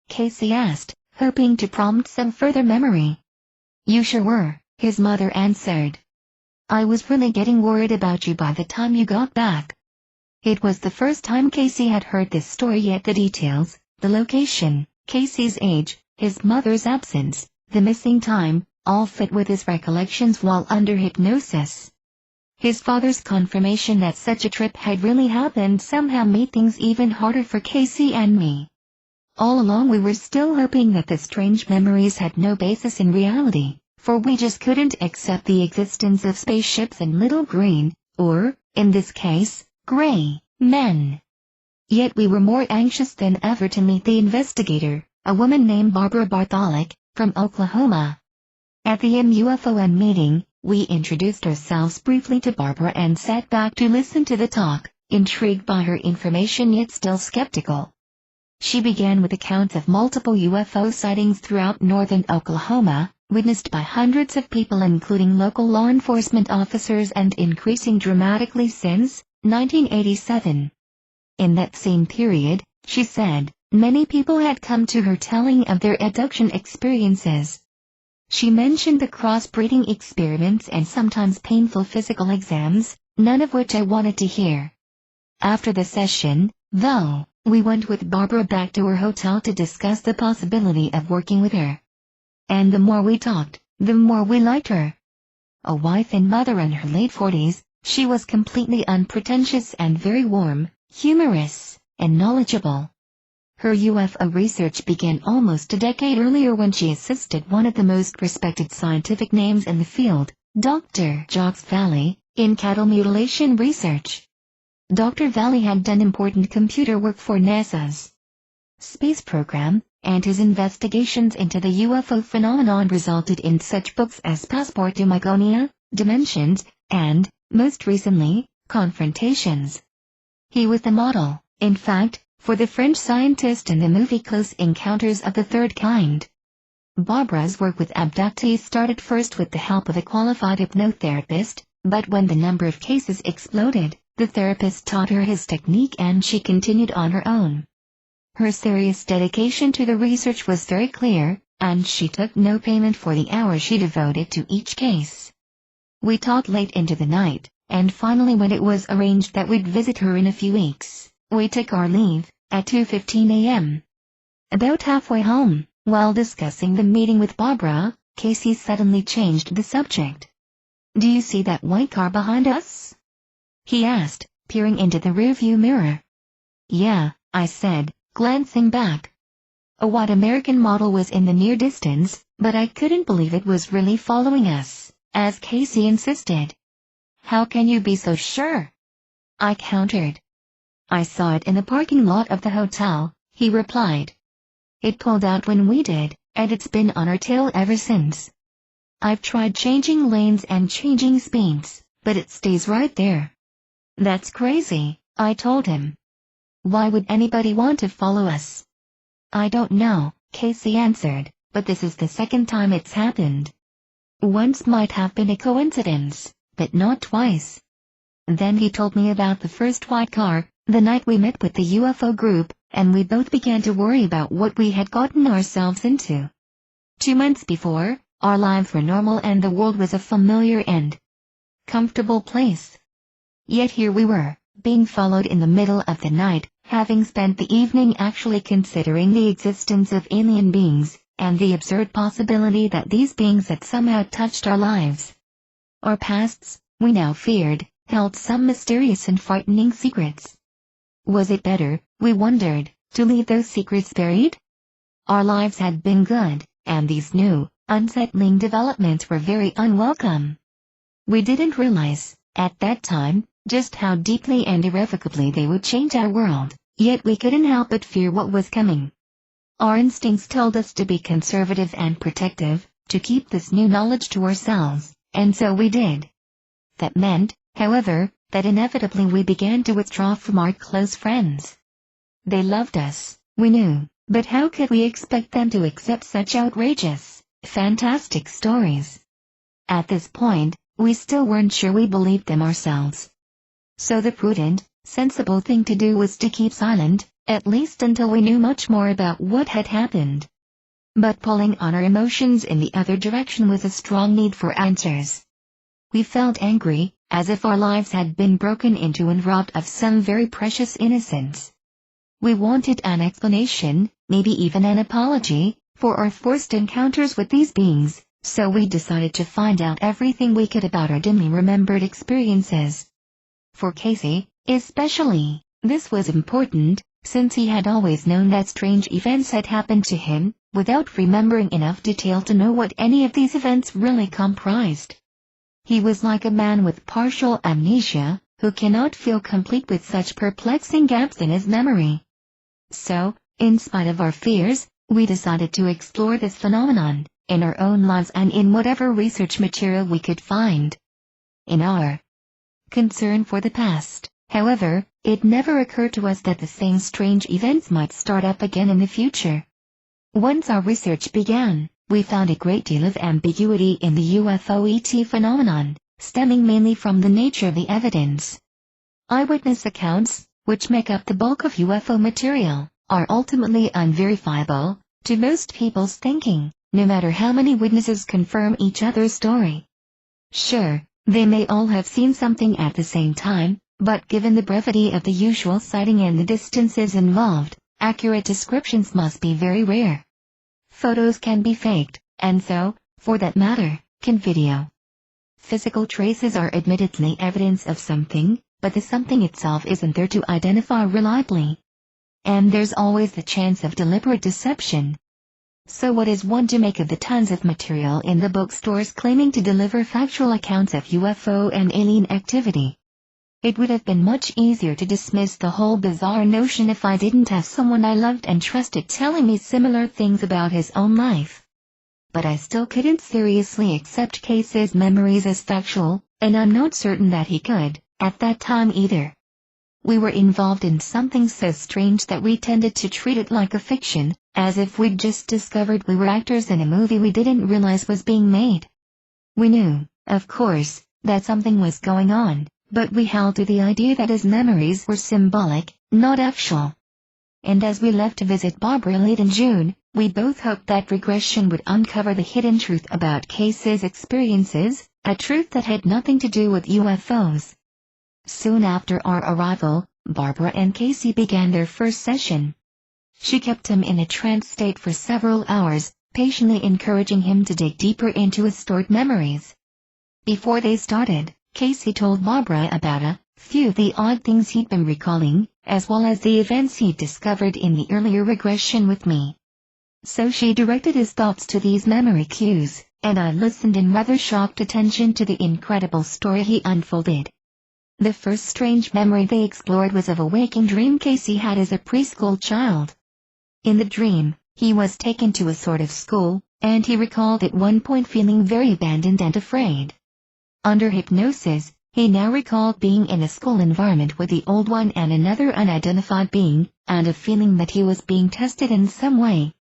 Casey asked, hoping to prompt some further memory. You sure were, his mother answered. I was really getting worried about you by the time you got back. It was the first time Casey had heard this story, yet the details, the location, Casey's age, his mother's absence, the missing time, all fit with his recollections while under hypnosis. His father's confirmation that such a trip had really happened somehow made things even harder for Casey and me. All along we were still hoping that the strange memories had no basis in reality, for we just couldn't accept the existence of spaceships and little green, or, in this case, gray, men. Yet we were more anxious than ever to meet the investigator, a woman named Barbara Bartholic, from Oklahoma. At the MUFON meeting, we introduced ourselves briefly to Barbara and sat back to listen to the talk, intrigued by her information yet still skeptical. She began with accounts of multiple UFO sightings throughout northern Oklahoma, witnessed by hundreds of people including local law enforcement officers, and increasing dramatically since 1987. In that same period, she said, many people had come to her telling of their abduction experiences. She mentioned the crossbreeding experiments and sometimes painful physical exams, none of which I wanted to hear. After the session, though, we went with Barbara back to her hotel to discuss the possibility of working with her. And the more we talked, the more we liked her. A wife and mother in her late 40s, she was completely unpretentious and very warm, humorous, and knowledgeable. Her UFO research began almost a decade earlier when she assisted one of the most respected scientific names in the field, Dr. Jacques Vallée, in cattle mutilation research. Dr. Vallée had done important computer work for NASA's space program, and his investigations into the UFO phenomenon resulted in such books as Passport to Mygonia, dimensions, and, most recently, confrontations. He was the model, in fact, for the French scientist in the movie Close Encounters of the Third Kind. Barbara's work with abductees started first with the help of a qualified hypnotherapist, but when the number of cases exploded, the therapist taught her his technique and she continued on her own. Her serious dedication to the research was very clear, and she took no payment for the hours she devoted to each case. We talked late into the night, and finally when it was arranged that we'd visit her in a few weeks, we took our leave, at 2:15 a.m. About halfway home, while discussing the meeting with Barbara, Casey suddenly changed the subject. "Do you see that white car behind us?" he asked, peering into the rearview mirror. "Yeah," I said, glancing back. A white American model was in the near distance, but I couldn't believe it was really following us, as Casey insisted. "How can you be so sure?" I countered. "I saw it in the parking lot of the hotel," he replied. "It pulled out when we did, and it's been on our tail ever since. I've tried changing lanes and changing speeds, but it stays right there." "That's crazy," I told him. "Why would anybody want to follow us?" "I don't know," Casey answered, "but this is the second time it's happened. Once might have been a coincidence, but not twice." Then he told me about the first white car, the night we met with the UFO group, and we both began to worry about what we had gotten ourselves into. 2 months before, our lives were normal and the world was a familiar and comfortable place. Yet here we were, being followed in the middle of the night, having spent the evening actually considering the existence of alien beings, and the absurd possibility that these beings had somehow touched our lives. Our pasts, we now feared, held some mysterious and frightening secrets. Was it better, we wondered, to leave those secrets buried? Our lives had been good, and these new, unsettling developments were very unwelcome. We didn't realize, at that time, just how deeply and irrevocably they would change our world, yet we couldn't help but fear what was coming. Our instincts told us to be conservative and protective, to keep this new knowledge to ourselves, and so we did. That meant, however, that inevitably we began to withdraw from our close friends. They loved us, we knew, but how could we expect them to accept such outrageous, fantastic stories? At this point, we still weren't sure we believed them ourselves. So the prudent, sensible thing to do was to keep silent, at least until we knew much more about what had happened. But pulling on our emotions in the other direction was a strong need for answers. We felt angry, as if our lives had been broken into and robbed of some very precious innocence. We wanted an explanation, maybe even an apology, for our forced encounters with these beings, so we decided to find out everything we could about our dimly remembered experiences. For Casey, especially, this was important, since he had always known that strange events had happened to him, without remembering enough detail to know what any of these events really comprised. He was like a man with partial amnesia, who cannot feel complete with such perplexing gaps in his memory. So, in spite of our fears, we decided to explore this phenomenon, in our own lives and in whatever research material we could find. In our concern for the past, however, it never occurred to us that the same strange events might start up again in the future. Once our research began, we found a great deal of ambiguity in the UFO-ET phenomenon, stemming mainly from the nature of the evidence. Eyewitness accounts, which make up the bulk of UFO material, are ultimately unverifiable, to most people's thinking, no matter how many witnesses confirm each other's story. Sure, they may all have seen something at the same time, but given the brevity of the usual sighting and the distances involved, accurate descriptions must be very rare. Photos can be faked, and so, for that matter, can video. Physical traces are admittedly evidence of something, but the something itself isn't there to identify reliably. And there's always the chance of deliberate deception. So what is one to make of the tons of material in the bookstores claiming to deliver factual accounts of UFO and alien activity? It would have been much easier to dismiss the whole bizarre notion if I didn't have someone I loved and trusted telling me similar things about his own life. but I still couldn't seriously accept Casey's memories as factual, and I'm not certain that he could, at that time either. We were involved in something so strange that we tended to treat it like a fiction, as if we'd just discovered we were actors in a movie we didn't realize was being made. We knew, of course, that something was going on, but we held to the idea that his memories were symbolic, not actual. And as we left to visit Barbara late in June, we both hoped that regression would uncover the hidden truth about Casey's experiences, a truth that had nothing to do with UFOs. Soon after our arrival, Barbara and Casey began their first session. She kept him in a trance state for several hours, patiently encouraging him to dig deeper into his stored memories. Before they started, Casey told Barbara about a few of the odd things he'd been recalling, as well as the events he'd discovered in the earlier regression with me. So she directed his thoughts to these memory cues, and I listened in rather shocked attention to the incredible story he unfolded. The first strange memory they explored was of a waking dream Casey had as a preschool child. In the dream, he was taken to a sort of school, and he recalled at one point feeling very abandoned and afraid. Under hypnosis, he now recalled being in a school environment with the old one and another unidentified being, and a feeling that he was being tested in some way.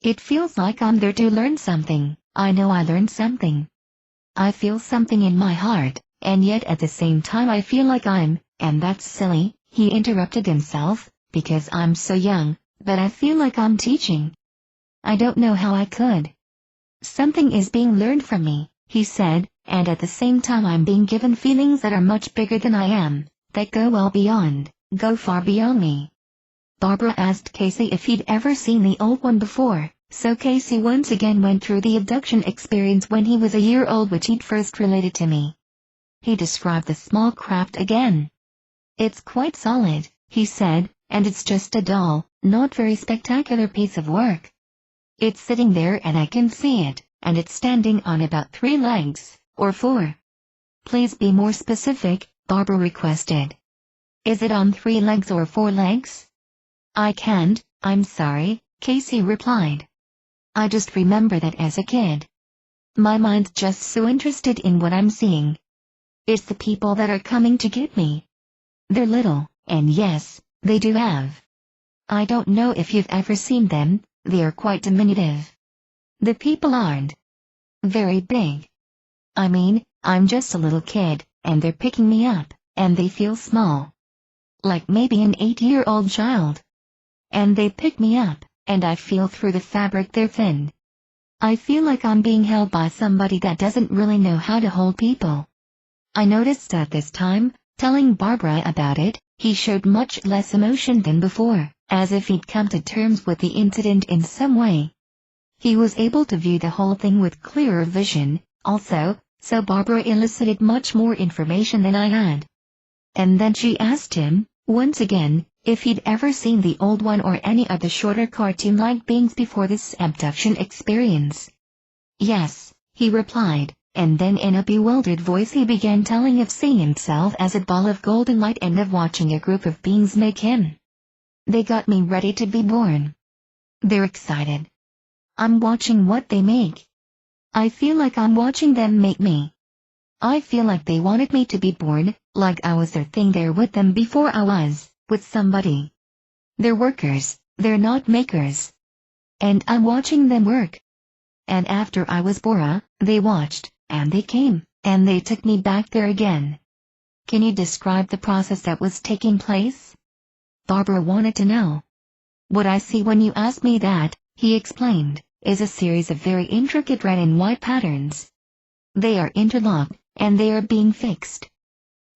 It feels like I'm there to learn something. I know I learned something. I feel something in my heart, and yet at the same time I feel like and that's silly, he interrupted himself, because I'm so young, but I feel like I'm teaching. I don't know how I could. Something is being learned from me, he said, and at the same time I'm being given feelings that are much bigger than I am, that go far beyond me. Barbara asked Casey if he'd ever seen the old one before, so Casey once again went through the abduction experience when he was a year old which he'd first related to me. He described the small craft again. It's quite solid, he said, and it's just a dull, not very spectacular piece of work. It's sitting there and I can see it, and it's standing on about 3 legs, or 4. Please be more specific, Barbara requested. Is it on 3 legs or 4 legs? I can't, I'm sorry, Casey replied. I just remember that as a kid. My mind's just so interested in what I'm seeing. It's the people that are coming to get me. They're little, and yes, they do have. I don't know if you've ever seen them, they're quite diminutive. The people aren't very big. I mean, I'm just a little kid, and they're picking me up, and they feel small. Like maybe an 8-year-old child. And they pick me up, and I feel through the fabric they're thin. I feel like I'm being held by somebody that doesn't really know how to hold people. I noticed at this time, telling Barbara about it, he showed much less emotion than before, as if he'd come to terms with the incident in some way. He was able to view the whole thing with clearer vision, also, so Barbara elicited much more information than I had. And then she asked him, once again, if he'd ever seen the old one or any of the shorter cartoon-like beings before this abduction experience. Yes, he replied, and then in a bewildered voice he began telling of seeing himself as a ball of golden light and of watching a group of beings make him. They got me ready to be born. They're excited. I'm watching what they make. I feel like I'm watching them make me. I feel like they wanted me to be born, like I was their thing there with them before I was with somebody. They're workers, they're not makers. And I'm watching them work. And after I was born, they watched, and they came, and they took me back there again. Can you describe the process that was taking place? Barbara wanted to know. What I see when you ask me that, he explained, is a series of very intricate red and white patterns. They are interlocked, and they are being fixed.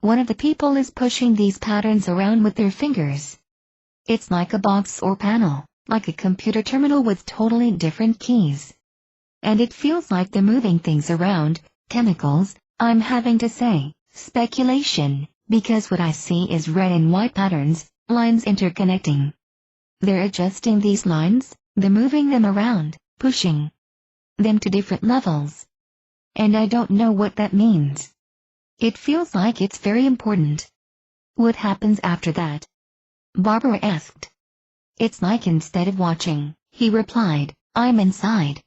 One of the people is pushing these patterns around with their fingers. It's like a box or panel, like a computer terminal with totally different keys. And it feels like they're moving things around, chemicals, I'm having to say, speculation, because what I see is red and white patterns, lines interconnecting. They're adjusting these lines, they're moving them around, pushing them to different levels. And I don't know what that means. It feels like it's very important. What happens after that? Barbara asked. It's like instead of watching, he replied, I'm inside.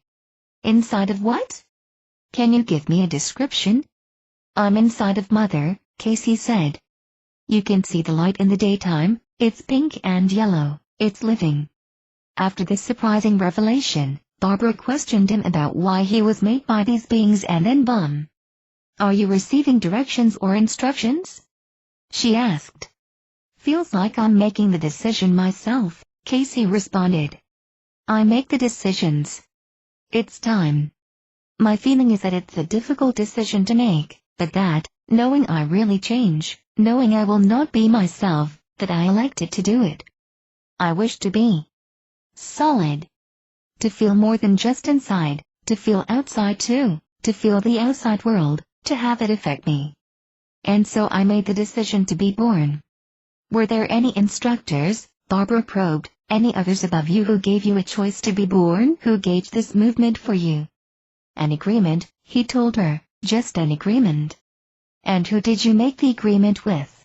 Inside of what? Can you give me a description? I'm inside of Mother, Casey said. You can see the light in the daytime, it's pink and yellow, it's living. After this surprising revelation, Barbara questioned him about why he was made by these beings and then Are you receiving directions or instructions? She asked. Feels like I'm making the decision myself, Casey responded. I make the decisions. It's time. My feeling is that it's a difficult decision to make, but that, knowing I really change, knowing I will not be myself, that I elected to do it. I wish to be solid. To feel more than just inside, to feel outside too, to feel the outside world, to have it affect me. And so I made the decision to be born. Were there any instructors, Barbara probed, any others above you who gave you a choice to be born, who gauged this movement for you? An agreement, he told her, just an agreement. And who did you make the agreement with?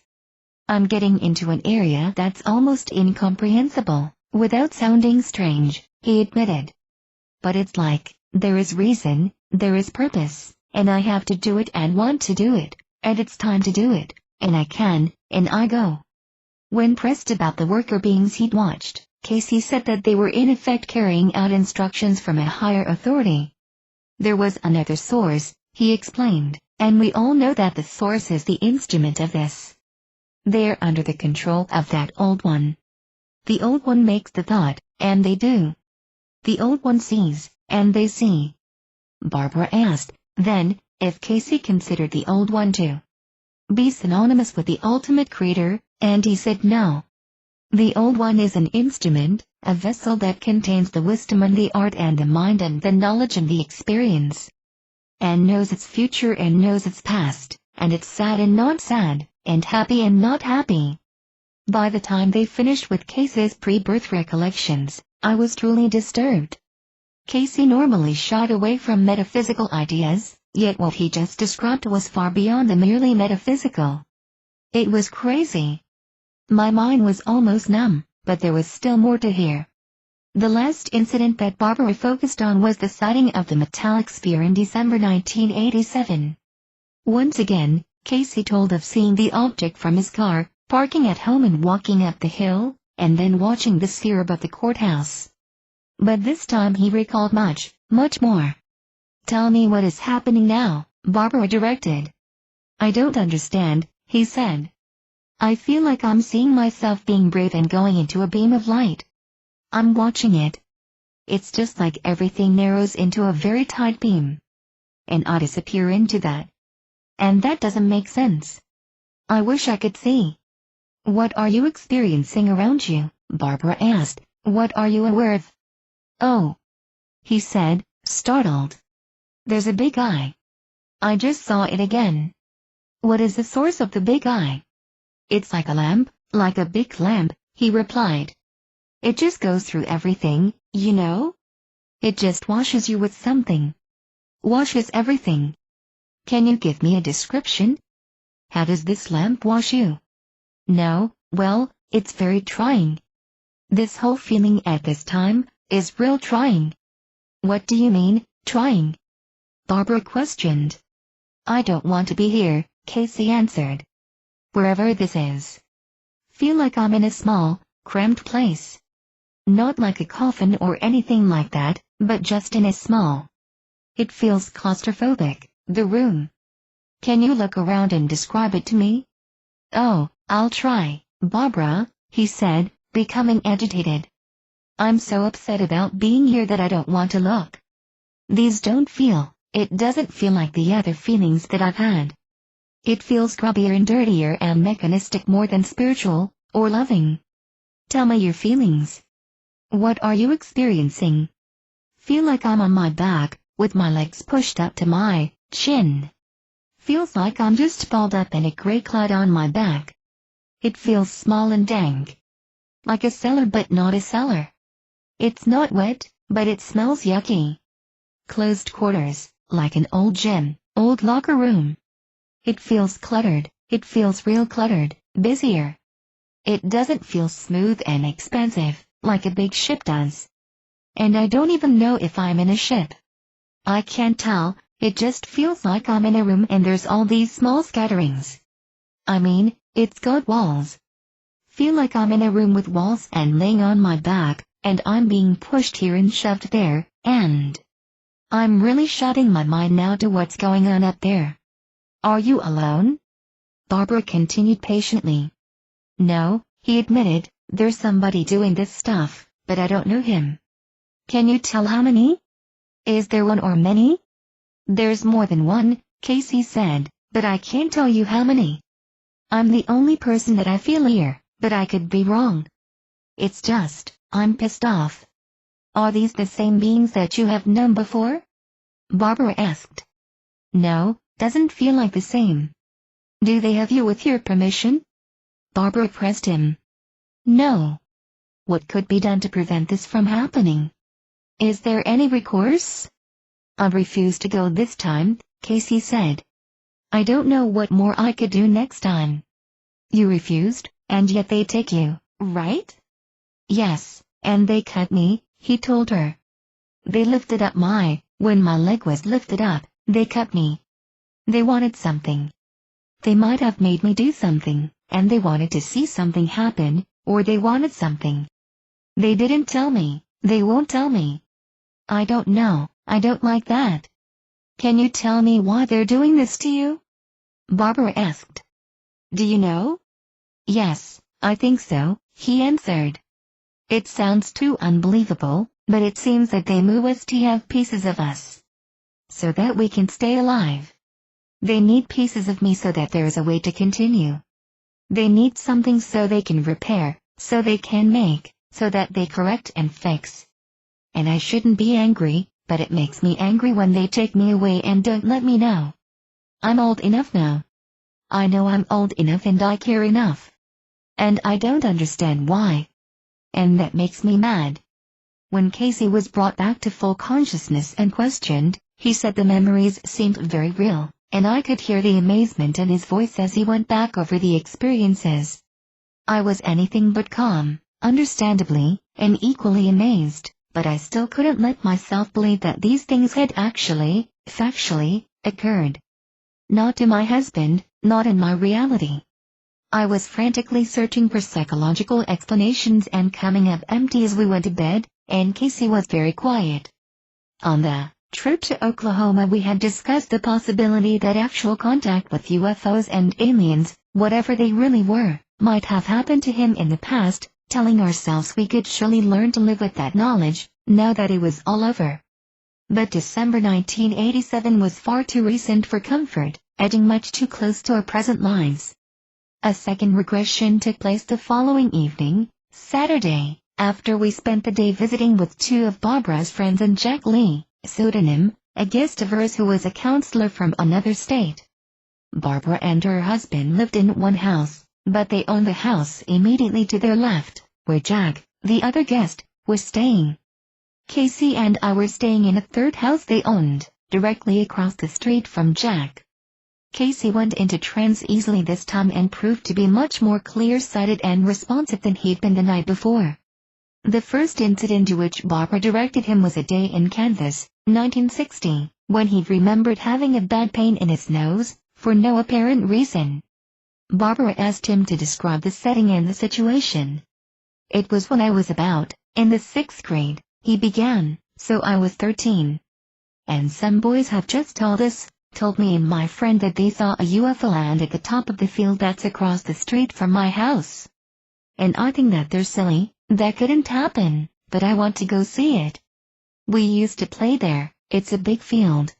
I'm getting into an area that's almost incomprehensible, without sounding strange, he admitted. But it's like, there is reason, there is purpose, and I have to do it and want to do it, and it's time to do it, and I can, and I go. When pressed about the worker beings he'd watched, Casey said that they were in effect carrying out instructions from a higher authority. There was another source, he explained, and we all know that the source is the instrument of this. They're under the control of that old one. The old one makes the thought, and they do. The old one sees, and they see. Barbara asked, then, if Casey considered the old one to be synonymous with the ultimate creator, and he said no. The old one is an instrument, a vessel that contains the wisdom and the art and the mind and the knowledge and the experience. And knows its future and knows its past, and it's sad and not sad, and happy and not happy. By the time they finished with Casey's pre-birth recollections, I was truly disturbed. Casey normally shied away from metaphysical ideas, yet what he just described was far beyond the merely metaphysical. It was crazy. My mind was almost numb, but there was still more to hear. The last incident that Barbara focused on was the sighting of the metallic sphere in December 1987. Once again, Casey told of seeing the object from his car, parking at home and walking up the hill, and then watching the sphere above the courthouse. But this time he recalled much, much more. Tell me what is happening now, Barbara directed. I don't understand, he said. I feel like I'm seeing myself being brave and going into a beam of light. I'm watching it. It's just like everything narrows into a very tight beam. And I disappear into that. And that doesn't make sense. I wish I could see. What are you experiencing around you? Barbara asked. What are you aware of? Oh, he said, startled. There's a big eye. I just saw it again. What is the source of the big eye? It's like a lamp, like a big lamp, he replied. It just goes through everything, you know? It just washes you with something. Washes everything. Can you give me a description? How does this lamp wash you? No, well, it's very trying. This whole feeling at this time is real trying. What do you mean, trying? Barbara questioned. I don't want to be here, Casey answered. Wherever this is. Feel like I'm in a small, cramped place. Not like a coffin or anything like that, but just in a small. It feels claustrophobic, the room. Can you look around and describe it to me? Oh, I'll try, Barbara, he said, becoming agitated. I'm so upset about being here that I don't want to look. It doesn't feel like the other feelings that I've had. It feels grubbier and dirtier and mechanistic more than spiritual, or loving. Tell me your feelings. What are you experiencing? Feel like I'm on my back, with my legs pushed up to my chin. Feels like I'm just balled up in a gray cloud on my back. It feels small and dank. Like a cellar but not a cellar. It's not wet, but it smells yucky. Closed quarters, like an old gym, old locker room. It feels cluttered, it feels real cluttered, busier. It doesn't feel smooth and expansive, like a big ship does. And I don't even know if I'm in a ship. I can't tell, it just feels like I'm in a room and there's all these small scatterings. I mean, it's got walls. Feel like I'm in a room with walls and laying on my back, and I'm being pushed here and shoved there, and I'm really shutting my mind now to what's going on up there. Are you alone? Barbara continued patiently. No, he admitted, there's somebody doing this stuff, but I don't know him. Can you tell how many? Is there one or many? There's more than one, Casey said, but I can't tell you how many. I'm the only person that I feel here, but I could be wrong. It's just, I'm pissed off. Are these the same beings that you have known before? Barbara asked. No, doesn't feel like the same. Do they have you with your permission? Barbara pressed him. No. What could be done to prevent this from happening? Is there any recourse? I refuse to go this time, Casey said. I don't know what more I could do next time. You refused, and yet they take you, right? Yes, and they cut me, he told her. They lifted up when my leg was lifted up, they cut me. They wanted something. They might have made me do something, and they wanted to see something happen, or they wanted something. They didn't tell me, they won't tell me. I don't know, I don't like that. Can you tell me why they're doing this to you? Barbara asked. Do you know? Yes, I think so, he answered. It sounds too unbelievable, but it seems that they move us to have pieces of us, so that we can stay alive. They need pieces of me so that there is a way to continue. They need something so they can repair, so they can make, so that they correct and fix. And I shouldn't be angry, but it makes me angry when they take me away and don't let me know. I'm old enough now. I know I'm old enough and I care enough. And I don't understand why. And that makes me mad. When Casey was brought back to full consciousness and questioned, he said the memories seemed very real, and I could hear the amazement in his voice as he went back over the experiences. I was anything but calm, understandably, and equally amazed, but I still couldn't let myself believe that these things had actually, factually, occurred. Not to my husband, not in my reality. I was frantically searching for psychological explanations and coming up empty as we went to bed, and Casey was very quiet. On the trip to Oklahoma we had discussed the possibility that actual contact with UFOs and aliens, whatever they really were, might have happened to him in the past, telling ourselves we could surely learn to live with that knowledge, now that it was all over. But December 1987 was far too recent for comfort, edging much too close to our present lives. A second regression took place the following evening, Saturday, after we spent the day visiting with two of Barbara's friends and Jack Lee, pseudonym, a guest of hers who was a counselor from another state. Barbara and her husband lived in one house, but they owned the house immediately to their left, where Jack, the other guest, was staying. Casey and I were staying in a third house they owned, directly across the street from Jack. Casey went into trance easily this time and proved to be much more clear-sighted and responsive than he'd been the night before. The first incident to which Barbara directed him was a day in Kansas, 1960, when he'd remembered having a bad pain in his nose, for no apparent reason. Barbara asked him to describe the setting and the situation. It was when I was in the 6th grade, he began, so I was 13. And some boys have just told me and my friend that they saw a UFO land at the top of the field that's across the street from my house. And I think that they're silly, that couldn't happen, but I want to go see it. We used to play there, it's a big field.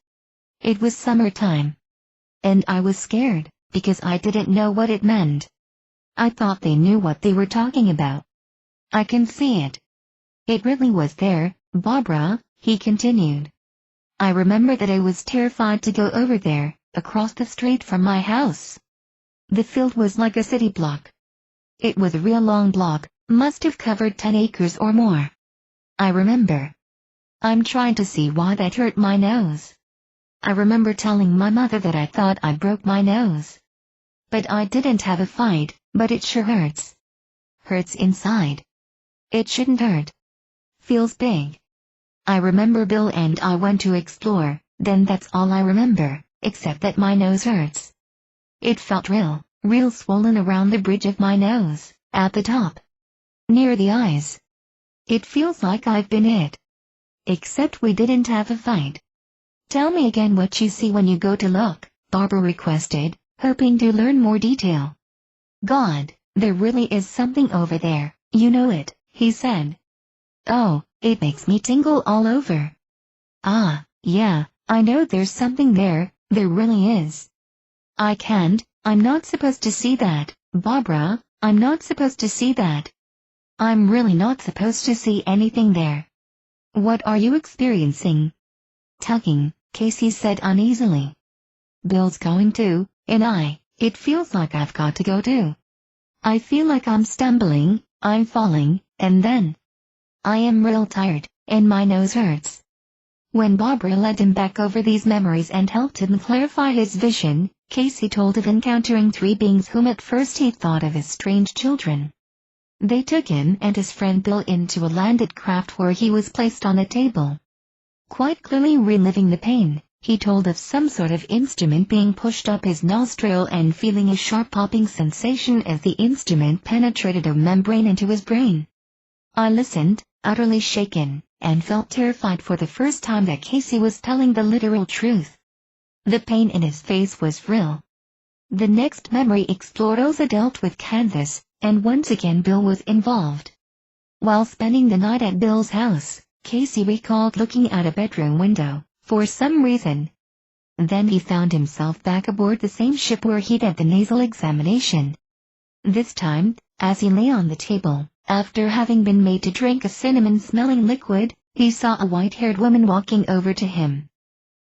It was summertime. And I was scared, because I didn't know what it meant. I thought they knew what they were talking about. I can see it. It really was there, Barbara, he continued. I remember that I was terrified to go over there, across the street from my house. The field was like a city block. It was a real long block, must have covered 10 acres or more. I remember. I'm trying to see why that hurt my nose. I remember telling my mother that I thought I broke my nose. But I didn't have a fight, but it sure hurts. Hurts inside. It shouldn't hurt. Feels big. I remember Bill and I went to explore, then that's all I remember, except that my nose hurts. It felt real swollen around the bridge of my nose, at the top. Near the eyes. It feels like I've been hit. Except we didn't have a fight. Tell me again what you see when you go to look, Barbara requested, hoping to learn more detail. God, there really is something over there, you know it, he said. Oh, it makes me tingle all over. Ah, yeah, I know there's something there really is. I'm not supposed to see that, Barbara, I'm not supposed to see that. I'm really not supposed to see anything there. What are you experiencing? Tugging, Casey said uneasily. Bill's going too, and it feels like I've got to go too. I feel like I'm stumbling, I'm falling, and then I am real tired, and my nose hurts. When Barbara led him back over these memories and helped him clarify his vision, Casey told of encountering three beings whom at first he thought of as strange children. They took him and his friend Bill into a landed craft where he was placed on a table. Quite clearly reliving the pain, he told of some sort of instrument being pushed up his nostril and feeling a sharp popping sensation as the instrument penetrated a membrane into his brain. I listened, utterly shaken, and felt terrified for the first time that Casey was telling the literal truth. The pain in his face was real. The next memory explored also dealt with Kansas, and once again Bill was involved. While spending the night at Bill's house, Casey recalled looking out a bedroom window, for some reason. Then he found himself back aboard the same ship where he'd had the nasal examination. This time, as he lay on the table, after having been made to drink a cinnamon-smelling liquid, he saw a white-haired woman walking over to him.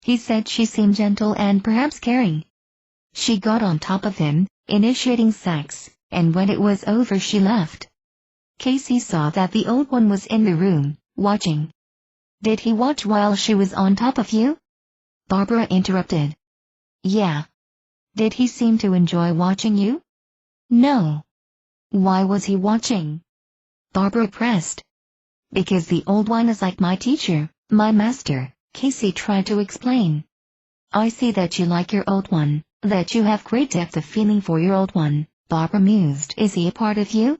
He said she seemed gentle and perhaps caring. She got on top of him, initiating sex, and when it was over she left. Casey saw that the old one was in the room, watching. Did he watch while she was on top of you? Barbara interrupted. Yeah. Did he seem to enjoy watching you? No. Why was he watching? Barbara pressed. Because the old one is like my teacher, my master, Casey tried to explain. I see that you like your old one, that you have great depth of feeling for your old one, Barbara mused. Is he a part of you?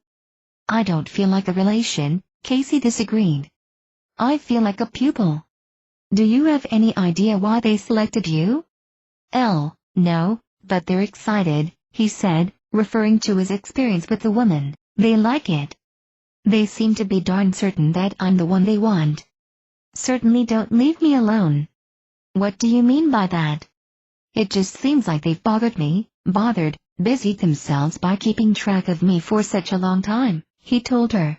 I don't feel like a relation, Casey disagreed. I feel like a pupil. Do you have any idea why they selected you? No, but they're excited, he said, referring to his experience with the woman. They like it. They seem to be darn certain that I'm the one they want. Certainly don't leave me alone. What do you mean by that? It just seems like they've busied themselves by keeping track of me for such a long time, he told her.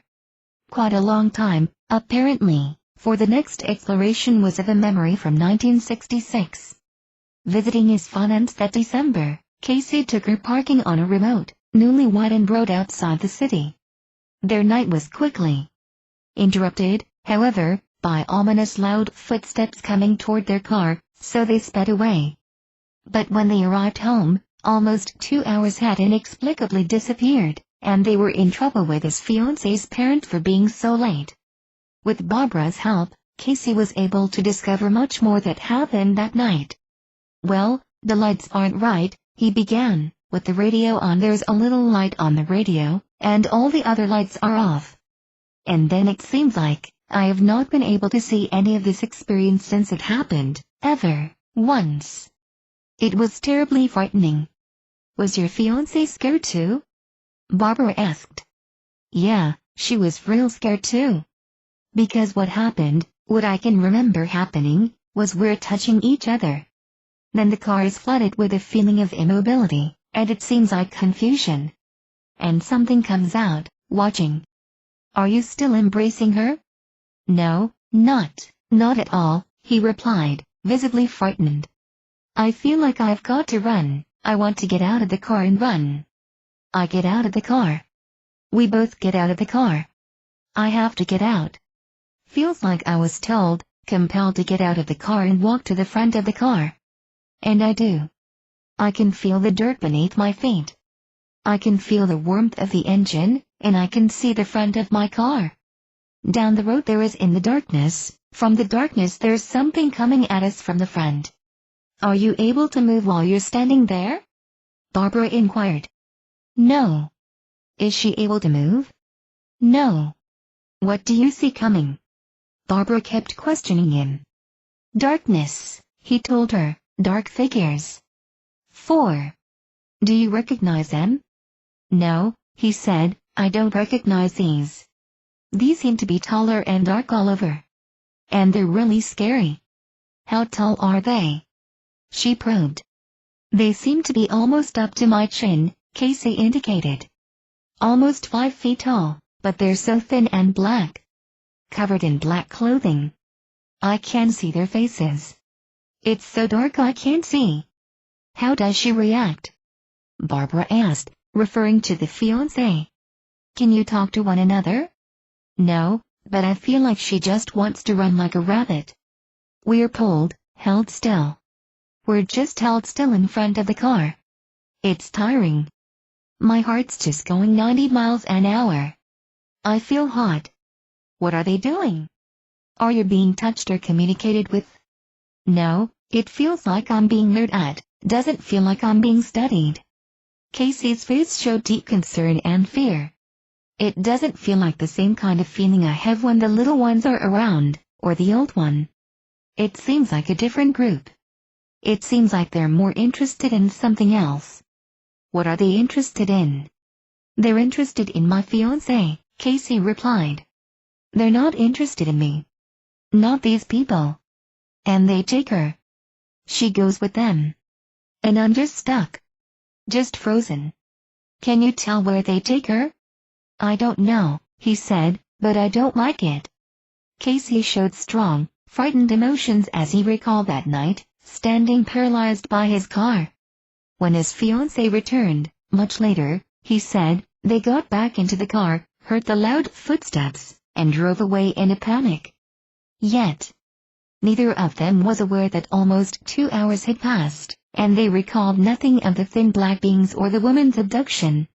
Quite a long time, apparently, for the next exploration was of a memory from 1966. Visiting his finance that December, Casey took her parking on a remote, newly-widened road outside the city. Their night was quickly interrupted, however, by ominous loud footsteps coming toward their car, so they sped away. But when they arrived home, almost 2 hours had inexplicably disappeared, and they were in trouble with his fiancé's parent for being so late. With Barbara's help, Casey was able to discover much more that happened that night. Well, the lights aren't right, he began, with the radio on. There's a little light on the radio, and all the other lights are off. And then it seems like I have not been able to see any of this experience since it happened, ever, once. It was terribly frightening. Was your fiancée scared too? Barbara asked. Yeah, she was real scared too. Because what happened, what I can remember happening, was we're touching each other. Then the car is flooded with a feeling of immobility, and it seems like confusion. And something comes out, watching. Are you still embracing her? No, not at all, he replied, visibly frightened. I feel like I've got to run. I want to get out of the car and run. I get out of the car. We both get out of the car. I have to get out. Feels like I was told, compelled to get out of the car and walk to the front of the car. And I do. I can feel the dirt beneath my feet. I can feel the warmth of the engine, and I can see the front of my car. Down the road there is in the darkness, From the darkness there's something coming at us from the front. Are you able to move while you're standing there? Barbara inquired. No. Is she able to move? No. What do you see coming? Barbara kept questioning him. Darkness, he told her, dark figures. 4. Do you recognize them? No, he said, I don't recognize these. These seem to be taller and dark all over. And they're really scary. How tall are they? She probed. They seem to be almost up to my chin, Casey indicated. Almost 5 feet tall, but they're so thin and black. Covered in black clothing. I can't see their faces. It's so dark I can't see. How does she react? Barbara asked, referring to the fiancé. Can you talk to one another? No, but I feel like she just wants to run like a rabbit. We're pulled, held still. We're just held still in front of the car. It's tiring. My heart's just going 90 miles an hour. I feel hot. What are they doing? Are you being touched or communicated with? No, it feels like I'm being leered at, doesn't feel like I'm being studied. Casey's face showed deep concern and fear. It doesn't feel like the same kind of feeling I have when the little ones are around, or the old one. It seems like a different group. It seems like they're more interested in something else. What are they interested in? They're interested in my fiancé, Casey replied. They're not interested in me. Not these people. And they take her. She goes with them. And I'm just stuck. Just frozen. Can you tell where they take her? I don't know, he said, but I don't like it. Casey showed strong, frightened emotions as he recalled that night, standing paralyzed by his car. When his fiancée returned, much later, he said, they got back into the car, heard the loud footsteps, and drove away in a panic. Yet, neither of them was aware that almost 2 hours had passed, and they recalled nothing of the thin black beings or the woman's abduction.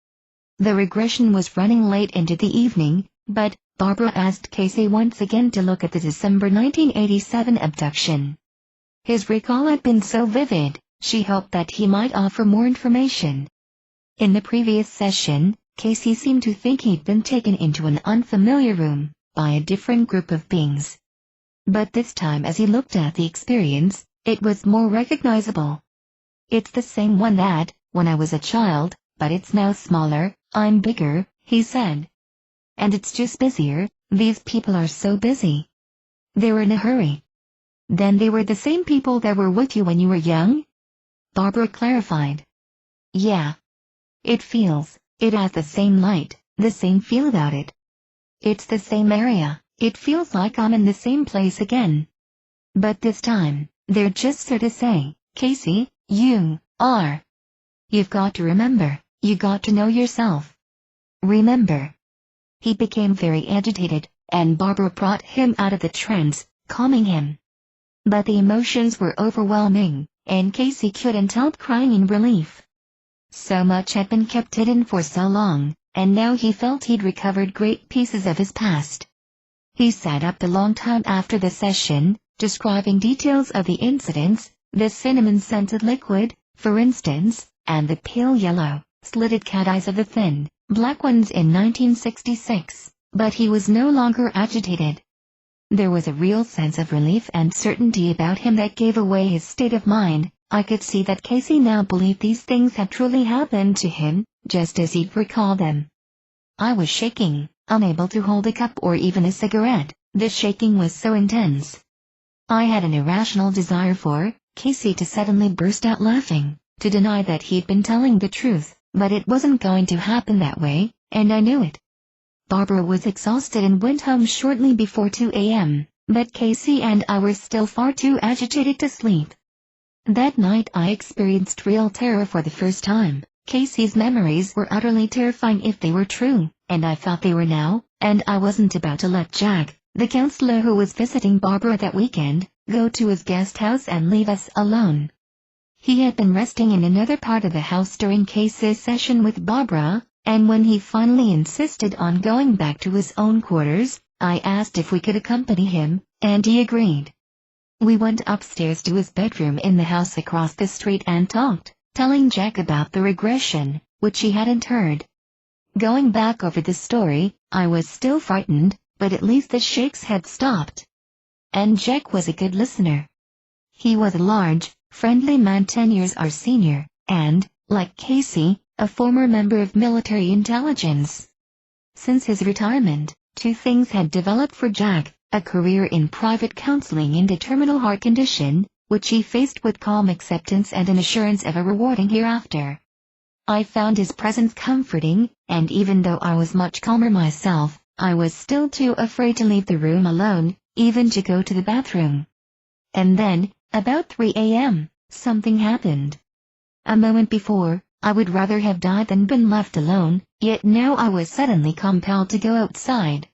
The regression was running late into the evening, but Barbara asked Casey once again to look at the December 1987 abduction. His recall had been so vivid, she hoped that he might offer more information. In the previous session, Casey seemed to think he'd been taken into an unfamiliar room by a different group of beings. But this time as he looked at the experience, it was more recognizable. It's the same one that, when I was a child, but it's now smaller, I'm bigger, he said. And it's just busier, these people are so busy. They're in a hurry. Then they were the same people that were with you when you were young? Barbara clarified. Yeah. It has the same light, the same feel about it. It's the same area, it feels like I'm in the same place again. But this time, they're just sort of saying, Casey, you've got to remember, you got to know yourself. Remember. He became very agitated, and Barbara brought him out of the trance, calming him. But the emotions were overwhelming, and Casey couldn't help crying in relief. So much had been kept hidden for so long, and now he felt he'd recovered great pieces of his past. He sat up a long time after the session, describing details of the incidents, the cinnamon-scented liquid, for instance, and the pale yellow, slitted cat eyes of the thin, black ones in 1966, but he was no longer agitated. There was a real sense of relief and certainty about him that gave away his state of mind. I could see that Casey now believed these things had truly happened to him, just as he'd recalled them. I was shaking, unable to hold a cup or even a cigarette, the shaking was so intense. I had an irrational desire for Casey to suddenly burst out laughing, to deny that he'd been telling the truth, but it wasn't going to happen that way, and I knew it. Barbara was exhausted and went home shortly before 2 a.m., but Casey and I were still far too agitated to sleep. That night I experienced real terror for the first time. Casey's memories were utterly terrifying if they were true, and I thought they were now, and I wasn't about to let Jack, the counselor who was visiting Barbara that weekend, go to his guest house and leave us alone. He had been resting in another part of the house during Casey's session with Barbara, and when he finally insisted on going back to his own quarters, I asked if we could accompany him, and he agreed. We went upstairs to his bedroom in the house across the street and talked, telling Jack about the regression, which he hadn't heard. Going back over the story, I was still frightened, but at least the shakes had stopped. And Jack was a good listener. He was a large, friendly man 10 years our senior, and, like Casey, a former member of military intelligence. Since his retirement, two things had developed for Jack: a career in private counseling into terminal heart condition, which he faced with calm acceptance, and an assurance of a rewarding hereafter. I found his presence comforting, and even though I was much calmer myself, I was still too afraid to leave the room alone, even to go to the bathroom. And then, about 3 a.m., something happened. A moment before, I would rather have died than been left alone, yet now I was suddenly compelled to go outside.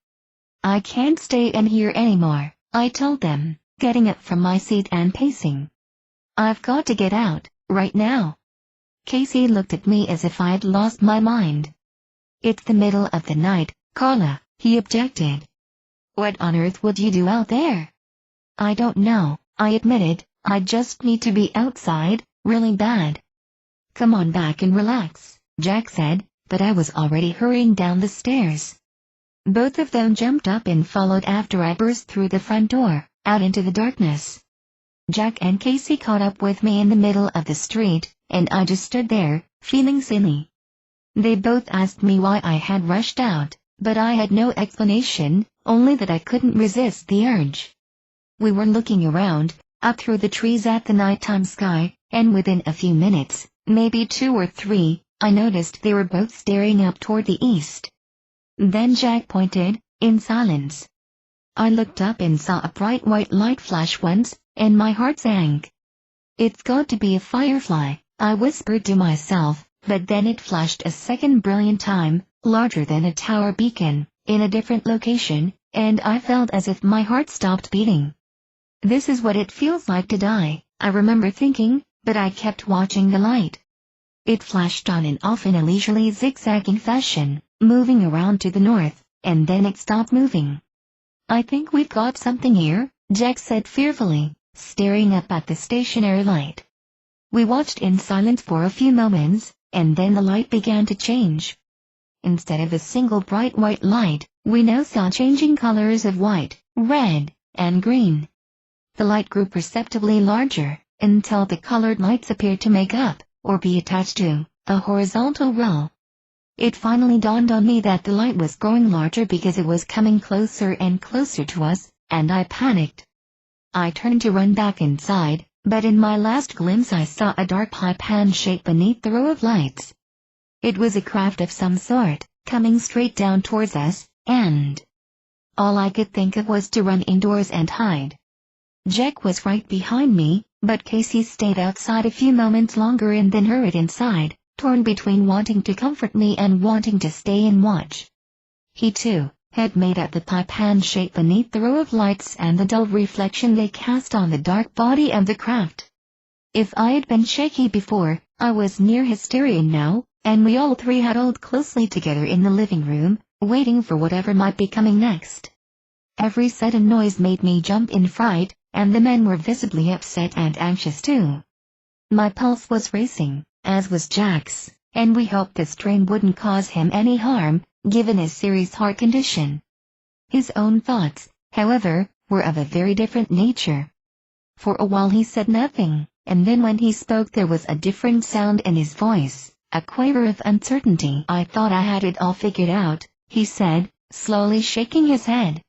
"I can't stay in here anymore," I told them, getting up from my seat and pacing. "I've got to get out, right now." Casey looked at me as if I'd lost my mind. "It's the middle of the night, Carla," he objected. "What on earth would you do out there?" "I don't know," I admitted. "I just need to be outside, really bad." "Come on back and relax," Jack said, but I was already hurrying down the stairs. Both of them jumped up and followed after I burst through the front door, out into the darkness. Jack and Casey caught up with me in the middle of the street, and I just stood there, feeling silly. They both asked me why I had rushed out, but I had no explanation, only that I couldn't resist the urge. We were looking around, up through the trees at the nighttime sky, and within a few minutes, maybe 2 or 3, I noticed they were both staring up toward the east. Then Jack pointed, in silence. I looked up and saw a bright white light flash once, and my heart sank. "It's got to be a firefly," I whispered to myself, but then it flashed a second brilliant time, larger than a tower beacon, in a different location, and I felt as if my heart stopped beating. "This is what it feels like to die," I remember thinking, but I kept watching the light. It flashed on and off in a leisurely zigzagging fashion, moving around to the north, and then it stopped moving. "I think we've got something here," Jack said fearfully, staring up at the stationary light. We watched in silence for a few moments, and then the light began to change. Instead of a single bright white light, we now saw changing colors of white, red, and green. The light grew perceptibly larger, until the colored lights appeared to make up, or be attached to, a horizontal row. It finally dawned on me that the light was growing larger because it was coming closer and closer to us, and I panicked. I turned to run back inside, but in my last glimpse I saw a dark pipe-hand shape beneath the row of lights. It was a craft of some sort, coming straight down towards us, and all I could think of was to run indoors and hide. Jack was right behind me, but Casey stayed outside a few moments longer and then hurried inside, torn between wanting to comfort me and wanting to stay and watch. He too had made out the pipe-hand shape beneath the row of lights and the dull reflection they cast on the dark body of the craft. If I had been shaky before, I was near hysteria now, and we all three huddled closely together in the living room, waiting for whatever might be coming next. Every sudden noise made me jump in fright, and the men were visibly upset and anxious too. My pulse was racing, as was Jack's, and we hoped the strain wouldn't cause him any harm, given his serious heart condition. His own thoughts, however, were of a very different nature. For a while he said nothing, and then when he spoke there was a different sound in his voice, a quaver of uncertainty. "I thought I had it all figured out," he said, slowly shaking his head.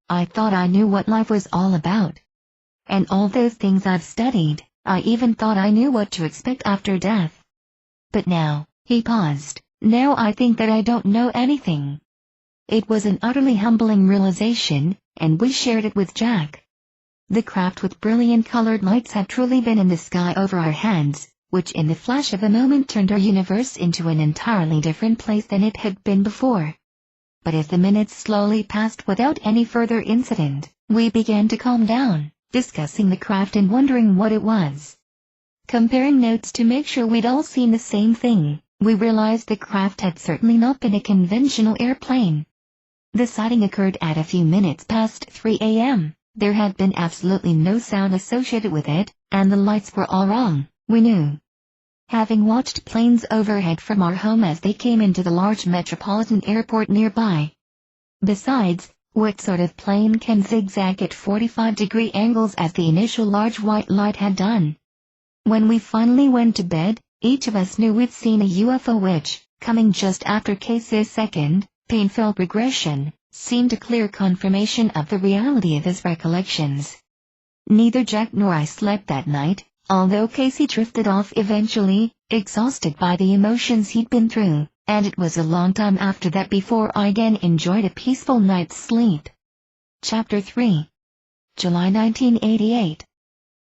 I thought I knew what life was all about. And all those things I've studied, I even thought I knew what to expect after death. But now," he paused, "now I think that I don't know anything." It was an utterly humbling realization, and we shared it with Jack. The craft with brilliant colored lights had truly been in the sky over our heads, which in the flash of a moment turned our universe into an entirely different place than it had been before. But as the minutes slowly passed without any further incident, we began to calm down, discussing the craft and wondering what it was. Comparing notes to make sure we'd all seen the same thing, we realized the craft had certainly not been a conventional airplane. The sighting occurred at a few minutes past 3 a.m. There had been absolutely no sound associated with it, and the lights were all wrong, we knew. Having watched planes overhead from our home as they came into the large metropolitan airport nearby. Besides, what sort of plane can zigzag at 45-degree angles as the initial large white light had done? When we finally went to bed, each of us knew we'd seen a UFO which, coming just after Casey's second, pain-filled regression, seemed a clear confirmation of the reality of his recollections. Neither Jack nor I slept that night, although Casey drifted off eventually, exhausted by the emotions he'd been through, and it was a long time after that before I again enjoyed a peaceful night's sleep. Chapter 3. July 1988.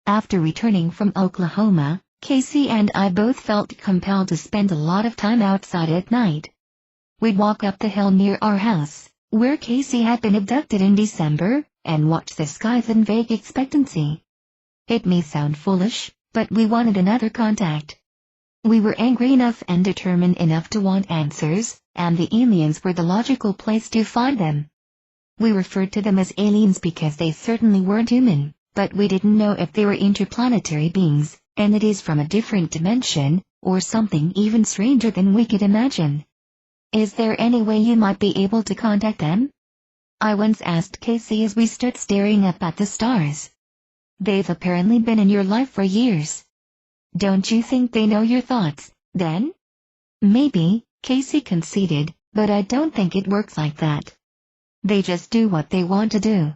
After returning from Oklahoma, Casey and I both felt compelled to spend a lot of time outside at night. We'd walk up the hill near our house, where Casey had been abducted in December, and watch the skies in vague expectancy. It may sound foolish, but we wanted another contact. We were angry enough and determined enough to want answers, and the aliens were the logical place to find them. We referred to them as aliens because they certainly weren't human, but we didn't know if they were interplanetary beings, entities from a different dimension, or something even stranger than we could imagine. Is there any way you might be able to contact them? I once asked Casey as we stood staring up at the stars. They've apparently been in your life for years. Don't you think they know your thoughts, then? Maybe, Casey conceded, but I don't think it works like that. They just do what they want to do.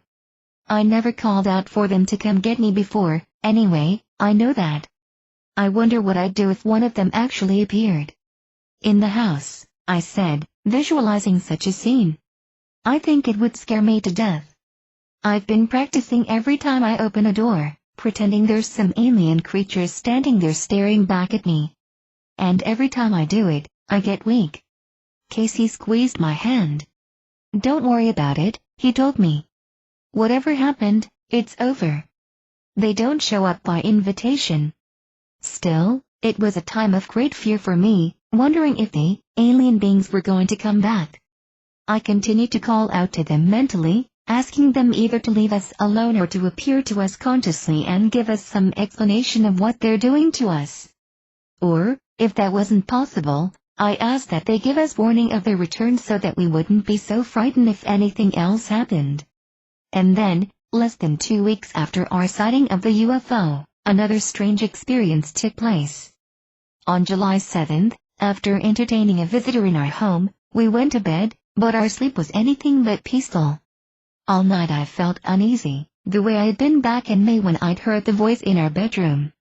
I never called out for them to come get me before, anyway, I know that. I wonder what I'd do if one of them actually appeared. In the house, I said, visualizing such a scene. I think it would scare me to death. I've been practicing every time I open a door, pretending there's some alien creature standing there staring back at me. And every time I do it, I get weak. Casey squeezed my hand. Don't worry about it, he told me. Whatever happened, it's over. They don't show up by invitation. Still, it was a time of great fear for me, wondering if the alien beings were going to come back. I continued to call out to them mentally, asking them either to leave us alone or to appear to us consciously and give us some explanation of what they're doing to us. Or, if that wasn't possible, I asked that they give us warning of their return so that we wouldn't be so frightened if anything else happened. And then, less than 2 weeks after our sighting of the UFO, another strange experience took place. On July 7th, after entertaining a visitor in our home, we went to bed, but our sleep was anything but peaceful. All night I felt uneasy, the way I had been back in May when I'd heard the voice in our bedroom.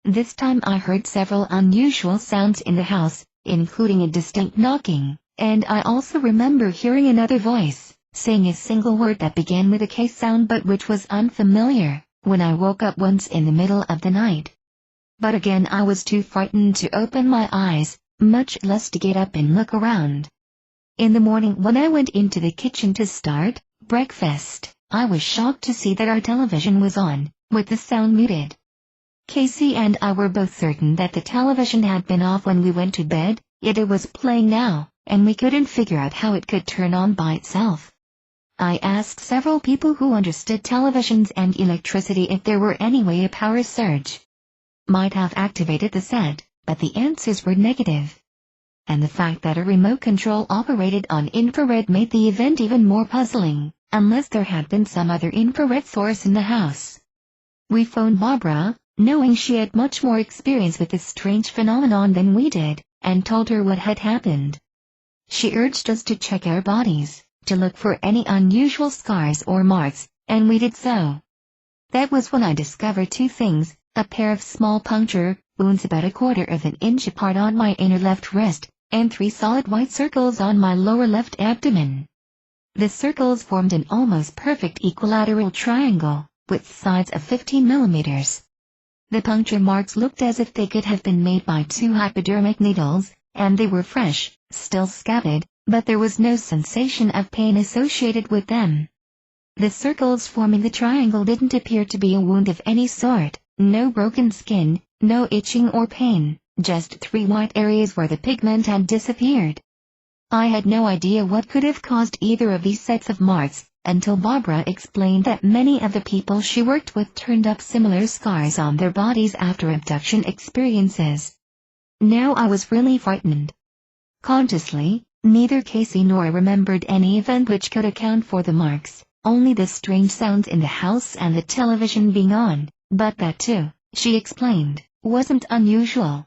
This time I heard several unusual sounds in the house, including a distinct knocking, and I also remember hearing another voice, saying a single word that began with a K sound but which was unfamiliar, when I woke up once in the middle of the night. But again I was too frightened to open my eyes, much less to get up and look around. In the morning when I went into the kitchen to start breakfast, I was shocked to see that our television was on, with the sound muted. Casey and I were both certain that the television had been off when we went to bed, yet it was playing now, and we couldn't figure out how it could turn on by itself. I asked several people who understood televisions and electricity if there were any way a power surge might have activated the set, but the answers were negative. And the fact that a remote control operated on infrared made the event even more puzzling, unless there had been some other infrared source in the house. We phoned Barbara, knowing she had much more experience with this strange phenomenon than we did, and told her what had happened. She urged us to check our bodies, to look for any unusual scars or marks, and we did so. That was when I discovered two things, a pair of small puncture wounds about 1/4 of an inch apart on my inner left wrist, and 3 solid white circles on my lower left abdomen. The circles formed an almost perfect equilateral triangle, with sides of 15 millimeters. The puncture marks looked as if they could have been made by 2 hypodermic needles, and they were fresh, still scabbed, but there was no sensation of pain associated with them. The circles forming the triangle didn't appear to be a wound of any sort, no broken skin, no itching or pain, just 3 white areas where the pigment had disappeared. I had no idea what could have caused either of these sets of marks, until Barbara explained that many of the people she worked with turned up similar scars on their bodies after abduction experiences. Now I was really frightened. Consciously, neither Casey nor I remembered any event which could account for the marks, only the strange sounds in the house and the television being on, but that too, she explained, wasn't unusual.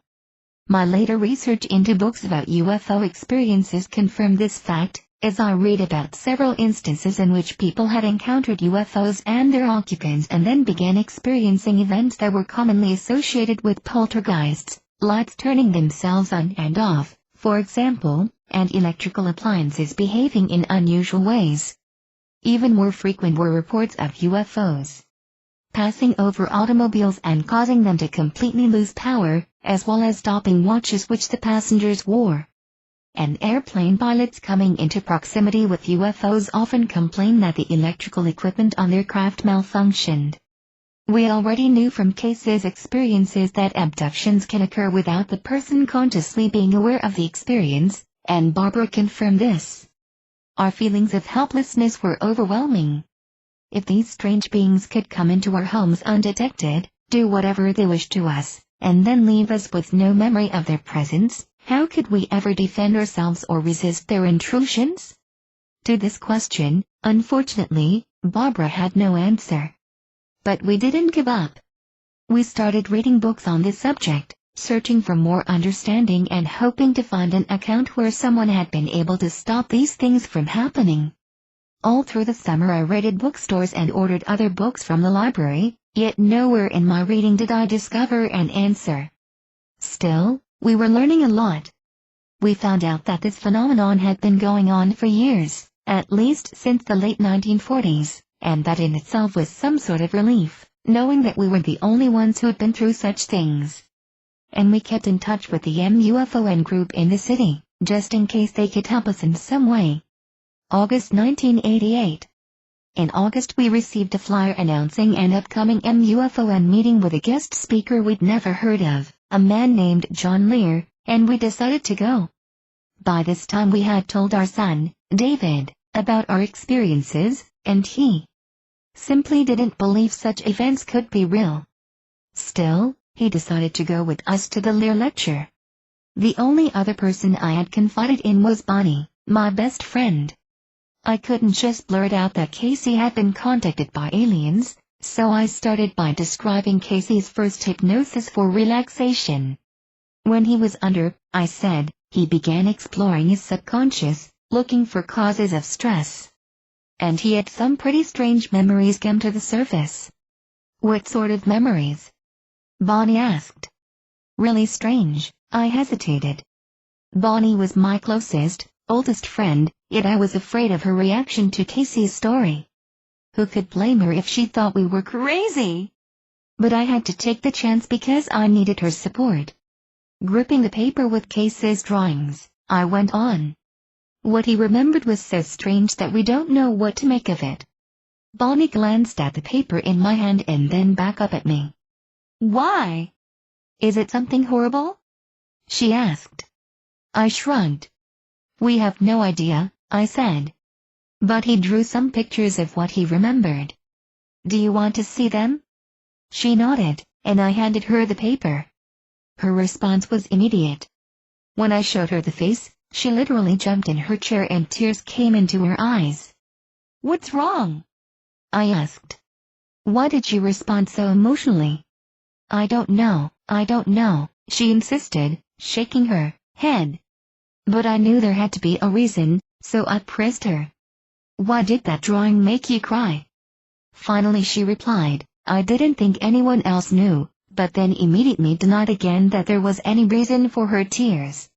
My later research into books about UFO experiences confirmed this fact, as I read about several instances in which people had encountered UFOs and their occupants and then began experiencing events that were commonly associated with poltergeists, lights turning themselves on and off, for example, and electrical appliances behaving in unusual ways. Even more frequent were reports of UFOs passing over automobiles and causing them to completely lose power, as well as stopping watches which the passengers wore. And airplane pilots coming into proximity with UFOs often complain that the electrical equipment on their craft malfunctioned. We already knew from Casey's experiences that abductions can occur without the person consciously being aware of the experience, and Barbara confirmed this. Our feelings of helplessness were overwhelming. If these strange beings could come into our homes undetected, do whatever they wish to us, and then leave us with no memory of their presence, how could we ever defend ourselves or resist their intrusions? To this question, unfortunately, Barbara had no answer. But we didn't give up. We started reading books on this subject, searching for more understanding and hoping to find an account where someone had been able to stop these things from happening. All through the summer I raided bookstores and ordered other books from the library, yet nowhere in my reading did I discover an answer. Still, we were learning a lot. We found out that this phenomenon had been going on for years, at least since the late 1940s, and that in itself was some sort of relief, knowing that we were the only ones who had been through such things. And we kept in touch with the MUFON group in the city, just in case they could help us in some way. August 1988. In August we received a flyer announcing an upcoming MUFON meeting with a guest speaker we'd never heard of, a man named John Lear, and we decided to go. By this time we had told our son, David, about our experiences, and he simply didn't believe such events could be real. Still, he decided to go with us to the Lear lecture. The only other person I had confided in was Bonnie, my best friend. I couldn't just blurt out that Casey had been contacted by aliens, so I started by describing Casey's first hypnosis for relaxation. When he was under, I said, he began exploring his subconscious, looking for causes of stress. And he had some pretty strange memories come to the surface. What sort of memories? Bonnie asked. Really strange, I hesitated. Bonnie was my closest, oldest friend, yet I was afraid of her reaction to Casey's story. Who could blame her if she thought we were crazy? But I had to take the chance because I needed her support. Gripping the paper with Casey's drawings, I went on. What he remembered was so strange that we don't know what to make of it. Bonnie glanced at the paper in my hand and then back up at me. Why? Is it something horrible? She asked. I shrugged. We have no idea, I said. But he drew some pictures of what he remembered. Do you want to see them? She nodded, and I handed her the paper. Her response was immediate. When I showed her the face, she literally jumped in her chair and tears came into her eyes. What's wrong? I asked. Why did she respond so emotionally? I don't know, she insisted, shaking her head. But I knew there had to be a reason, so I pressed her. Why did that drawing make you cry? Finally she replied, I didn't think anyone else knew, but then immediately denied again that there was any reason for her tears.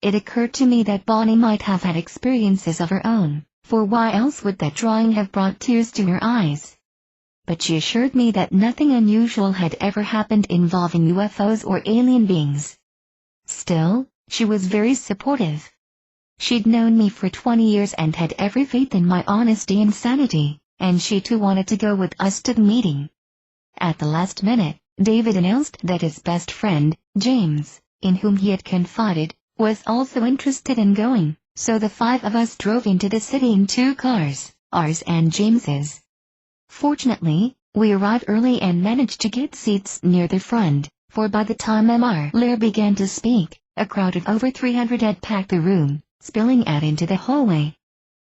It occurred to me that Bonnie might have had experiences of her own, for why else would that drawing have brought tears to her eyes? But she assured me that nothing unusual had ever happened involving UFOs or alien beings. Still, she was very supportive. She'd known me for 20 years and had every faith in my honesty and sanity, and she too wanted to go with us to the meeting. At the last minute, David announced that his best friend, James, in whom he had confided, was also interested in going, So the five of us drove into the city in two cars, ours and James's. Fortunately, we arrived early and managed to get seats near the front, for by the time Mr. Lear began to speak, a crowd of over 300 had packed the room, spilling out into the hallway.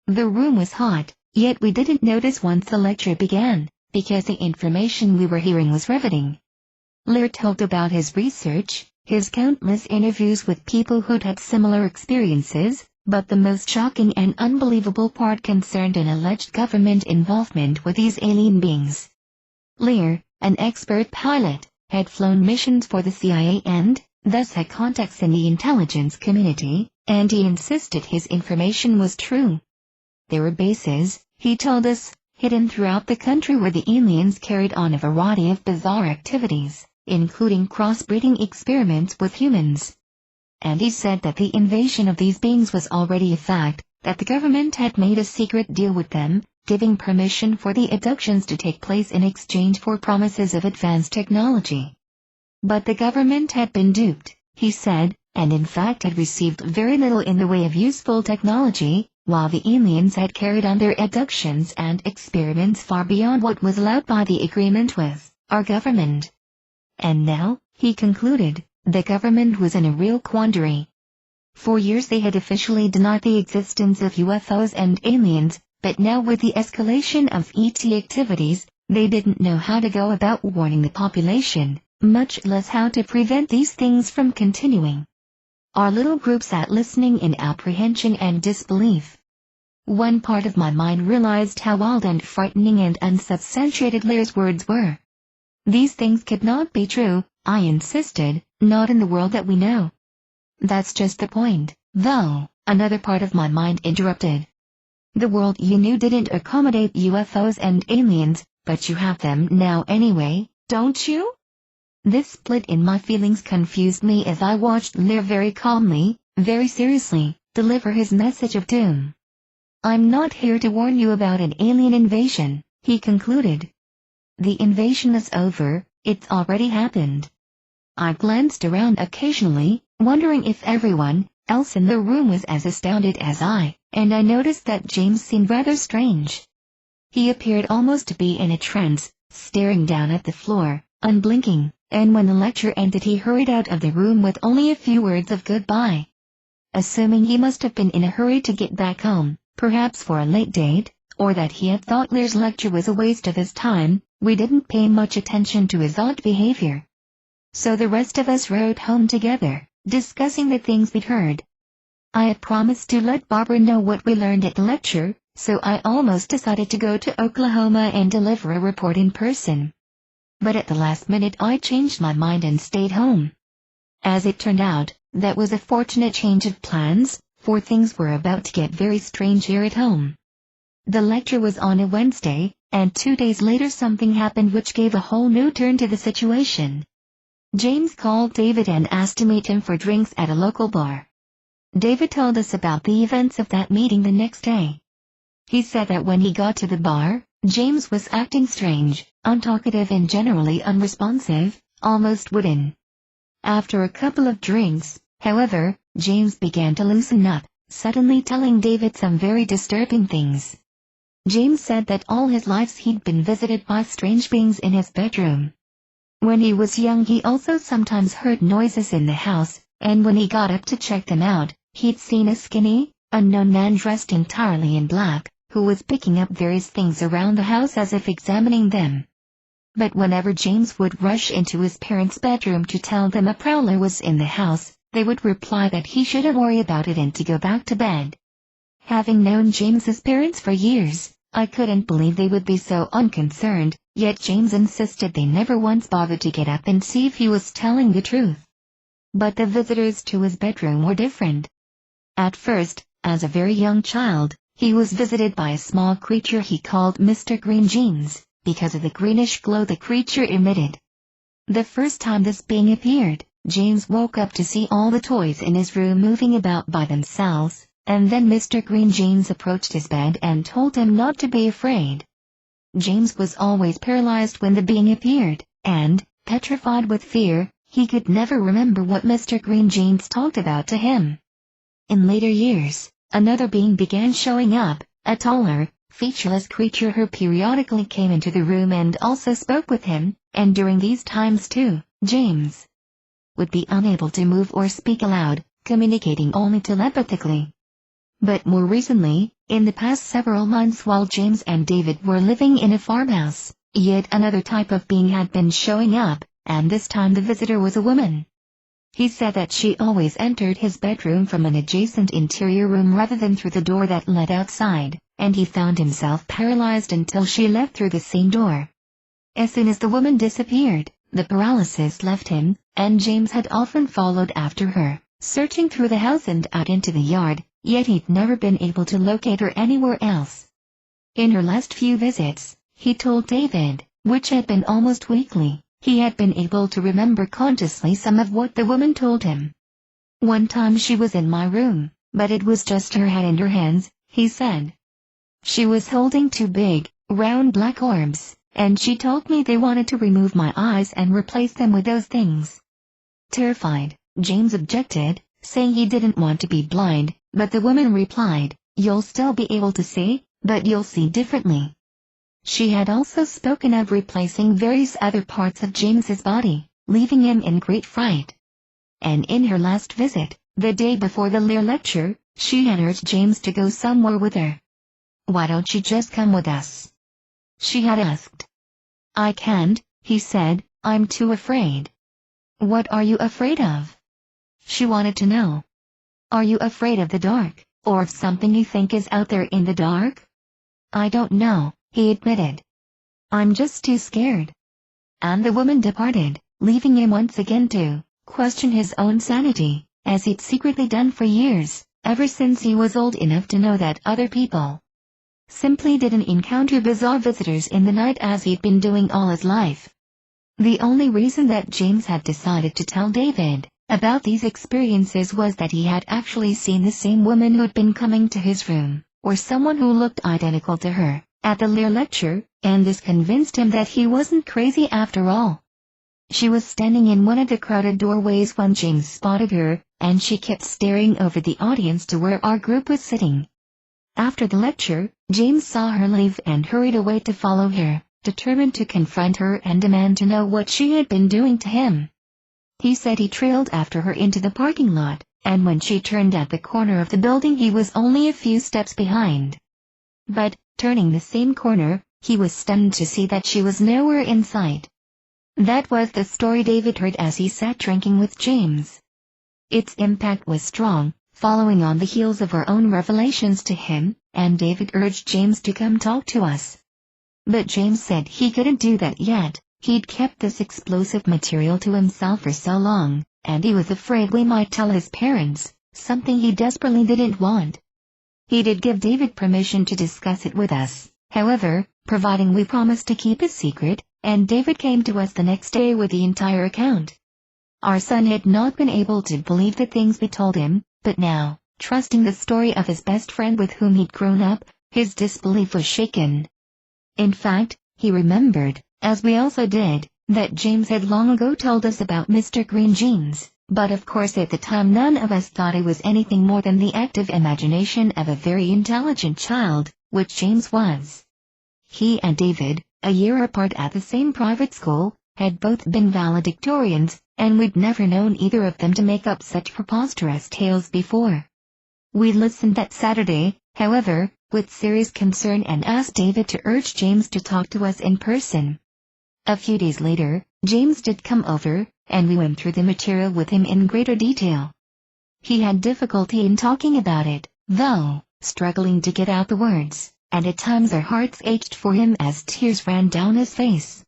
The room was hot, yet we didn't notice once the lecture began, because the information we were hearing was riveting. Lear talked about his research, his countless interviews with people who'd had similar experiences, but the most shocking and unbelievable part concerned an alleged government involvement with these alien beings. Lear, an expert pilot, had flown missions for the CIA and, thus had contacts in the intelligence community, and he insisted his information was true. There were bases, he told us, hidden throughout the country where the aliens carried on a variety of bizarre activities, including crossbreeding experiments with humans. And he said that the invasion of these beings was already a fact, that the government had made a secret deal with them, giving permission for the abductions to take place in exchange for promises of advanced technology. But the government had been duped, he said, and in fact had received very little in the way of useful technology, while the aliens had carried on their abductions and experiments far beyond what was allowed by the agreement with our government. And now, he concluded, the government was in a real quandary. For years they had officially denied the existence of UFOs and aliens, but now with the escalation of ET activities, they didn't know how to go about warning the population, much less how to prevent these things from continuing. Our little group sat listening in apprehension and disbelief. One part of my mind realized how wild and frightening and unsubstantiated Lear's words were. These things could not be true, I insisted, not in the world that we know. That's just the point, though, another part of my mind interrupted. The world you knew didn't accommodate UFOs and aliens, but you have them now anyway, don't you? This split in my feelings confused me as I watched Lear very calmly, very seriously, deliver his message of doom. I'm not here to warn you about an alien invasion, he concluded. The invasion is over, it's already happened. I glanced around occasionally, wondering if everyone else in the room was as astounded as I, and I noticed that James seemed rather strange. He appeared almost to be in a trance, staring down at the floor, unblinking, and when the lecture ended he hurried out of the room with only a few words of goodbye. Assuming he must have been in a hurry to get back home, perhaps for a late date, or that he had thought Lear's lecture was a waste of his time, we didn't pay much attention to his odd behavior. So the rest of us rode home together, discussing the things we'd heard. I had promised to let Barbara know what we learned at the lecture, so I almost decided to go to Oklahoma and deliver a report in person. But at the last minute I changed my mind and stayed home. As it turned out, that was a fortunate change of plans, for things were about to get very strange here at home. The lecture was on a Wednesday, and 2 days later something happened which gave a whole new turn to the situation. James called David and asked to meet him for drinks at a local bar. David told us about the events of that meeting the next day. He said that when he got to the bar, James was acting strange, untalkative and generally unresponsive, almost wooden. After a couple of drinks, however, James began to loosen up, suddenly telling David some very disturbing things. James said that all his life he'd been visited by strange beings in his bedroom. When he was young he also sometimes heard noises in the house, and when he got up to check them out, he'd seen a skinny, unknown man dressed entirely in black, who was picking up various things around the house as if examining them. But whenever James would rush into his parents' bedroom to tell them a prowler was in the house, they would reply that he shouldn't worry about it and to go back to bed. Having known James's parents for years, I couldn't believe they would be so unconcerned, yet James insisted they never once bothered to get up and see if he was telling the truth. But the visitors to his bedroom were different. At first, as a very young child, he was visited by a small creature he called Mr. Green Jeans, because of the greenish glow the creature emitted. The first time this being appeared, James woke up to see all the toys in his room moving about by themselves, and then Mr. Green Jeans approached his bed and told him not to be afraid. James was always paralyzed when the being appeared, and, petrified with fear, he could never remember what Mr. Green Jeans talked about to him. In later years, another being began showing up, a taller, featureless creature who periodically came into the room and also spoke with him, and during these times too, James would be unable to move or speak aloud, communicating only telepathically. But more recently, in the past several months while James and David were living in a farmhouse, yet another type of being had been showing up, and this time the visitor was a woman. He said that she always entered his bedroom from an adjacent interior room rather than through the door that led outside, and he found himself paralyzed until she left through the same door. As soon as the woman disappeared, the paralysis left him, and James had often followed after her, searching through the house and out into the yard, yet he'd never been able to locate her anywhere else. In her last few visits, he told David, which had been almost weekly, he had been able to remember consciously some of what the woman told him. One time she was in my room, but it was just her head and her hands, he said. She was holding two big, round black orbs, and she told me they wanted to remove my eyes and replace them with those things. Terrified, James objected, saying he didn't want to be blind, but the woman replied, "You'll still be able to see, but you'll see differently." She had also spoken of replacing various other parts of James's body, leaving him in great fright. And in her last visit, the day before the Lear lecture, she had urged James to go somewhere with her. "Why don't you just come with us?" she had asked. "I can't," he said, "I'm too afraid." "What are you afraid of?" she wanted to know. "Are you afraid of the dark, or of something you think is out there in the dark?" "I don't know," he admitted. "I'm just too scared." And the woman departed, leaving him once again to question his own sanity, as he'd secretly done for years, ever since he was old enough to know that other people simply didn't encounter bizarre visitors in the night as he'd been doing all his life. The only reason that James had decided to tell David about these experiences was that he had actually seen the same woman who'd been coming to his room, or someone who looked identical to her, at the Lear lecture, and this convinced him that he wasn't crazy after all. She was standing in one of the crowded doorways when James spotted her, and she kept staring over the audience to where our group was sitting. After the lecture, James saw her leave and hurried away to follow her, determined to confront her and demand to know what she had been doing to him. He said he trailed after her into the parking lot, and when she turned at the corner of the building he was only a few steps behind. But, turning the same corner, he was stunned to see that she was nowhere in sight. That was the story David heard as he sat drinking with James. Its impact was strong, following on the heels of our own revelations to him, and David urged James to come talk to us. But James said he couldn't do that yet. He'd kept this explosive material to himself for so long, and he was afraid we might tell his parents, something he desperately didn't want. He did give David permission to discuss it with us, however, providing we promised to keep it secret, and David came to us the next day with the entire account. Our son had not been able to believe the things we told him, but now, trusting the story of his best friend with whom he'd grown up, his disbelief was shaken. In fact, he remembered, as we also did, that James had long ago told us about Mr. Green Jeans, but of course at the time none of us thought it was anything more than the active imagination of a very intelligent child, which James was. He and David, a year apart at the same private school, had both been valedictorians, and we'd never known either of them to make up such preposterous tales before. We listened that Saturday, however, with serious concern and asked David to urge James to talk to us in person. A few days later, James did come over, and we went through the material with him in greater detail. He had difficulty in talking about it, though, struggling to get out the words, and at times our hearts ached for him as tears ran down his face.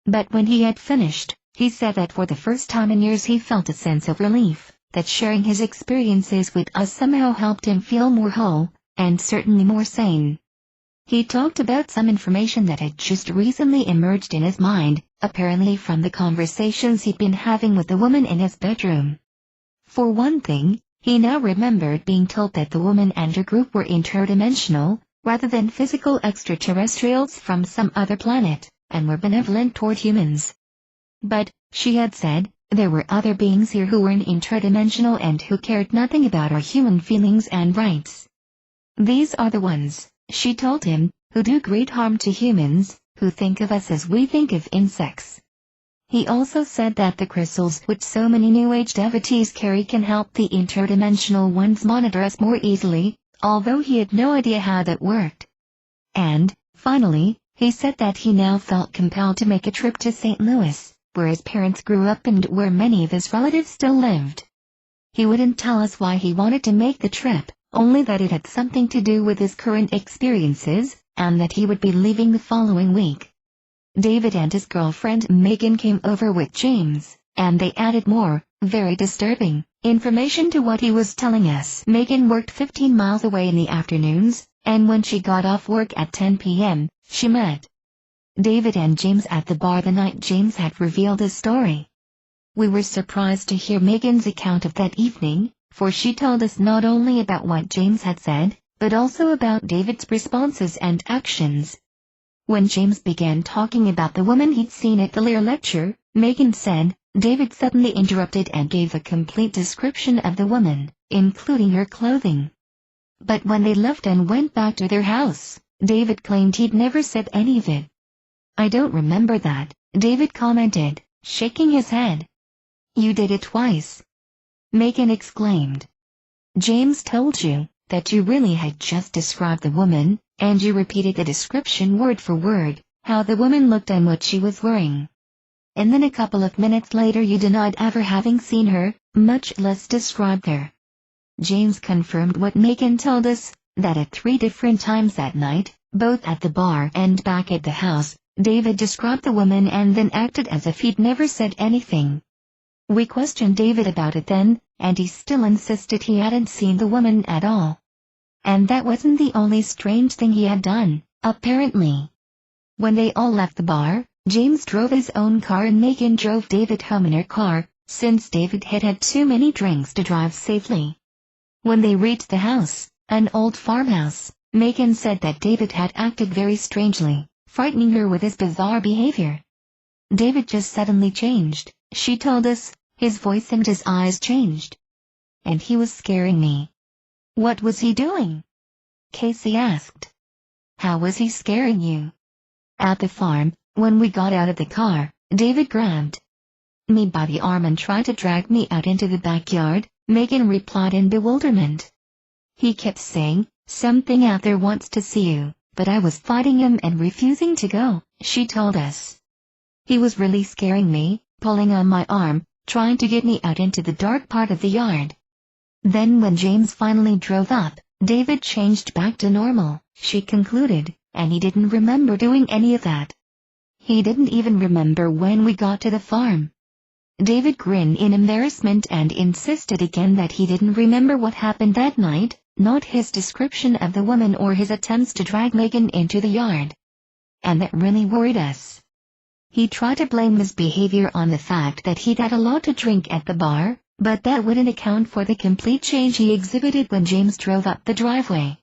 But when he had finished, he said that for the first time in years he felt a sense of relief, that sharing his experiences with us somehow helped him feel more whole, and certainly more sane. He talked about some information that had just recently emerged in his mind, apparently from the conversations he'd been having with the woman in his bedroom. For one thing, he now remembered being told that the woman and her group were interdimensional, rather than physical extraterrestrials from some other planet, and were benevolent toward humans. But, she had said, there were other beings here who weren't interdimensional and who cared nothing about our human feelings and rights, These are the ones, she told him, who do great harm to humans, who think of us as we think of insects. He also said that the crystals which so many New Age devotees carry can help the interdimensional ones monitor us more easily, although he had no idea how that worked. And, finally, he said that he now felt compelled to make a trip to St. Louis, where his parents grew up and where many of his relatives still lived. He wouldn't tell us why he wanted to make the trip, only that it had something to do with his current experiences, and that he would be leaving the following week. David and his girlfriend Megan came over with James, and they added more, very disturbing, information to what he was telling us. Megan worked 15 miles away in the afternoons, and when she got off work at 10 p.m., she met David and James at the bar the night James had revealed his story. We were surprised to hear Megan's account of that evening, for she told us not only about what James had said, but also about David's responses and actions. When James began talking about the woman he'd seen at the Lear lecture, Megan said, David suddenly interrupted and gave a complete description of the woman, including her clothing. But when they left and went back to their house, David claimed he'd never said any of it. I don't remember that, David commented, shaking his head. You did it twice, Megan exclaimed. James told you that you really had just described the woman, and you repeated the description word for word, how the woman looked and what she was wearing. And then a couple of minutes later you denied ever having seen her, much less described her. James confirmed what Megan told us, that at 3 different times that night, both at the bar and back at the house, David described the woman and then acted as if he'd never said anything. We questioned David about it then, and he still insisted he hadn't seen the woman at all. And that wasn't the only strange thing he had done, apparently. When they all left the bar, James drove his own car and Megan drove David home in her car, since David had had too many drinks to drive safely. When they reached the house, an old farmhouse, Megan said that David had acted very strangely, frightening her with his bizarre behavior. David just suddenly changed, she told us, his voice and his eyes changed. And he was scaring me. What was he doing? Casey asked. How was he scaring you? At the farm, when we got out of the car, David grabbed me by the arm and tried to drag me out into the backyard, Megan replied in bewilderment. He kept saying, something out there wants to see you, but I was fighting him and refusing to go, she told us. He was really scaring me, pulling on my arm, trying to get me out into the dark part of the yard. Then when James finally drove up, David changed back to normal, she concluded, and he didn't remember doing any of that. He didn't even remember when we got to the farm. David grinned in embarrassment and insisted again that he didn't remember what happened that night, not his description of the woman or his attempts to drag Megan into the yard. And that really worried us. He tried to blame his behavior on the fact that he'd had a lot to drink at the bar, but that wouldn't account for the complete change he exhibited when James drove up the driveway.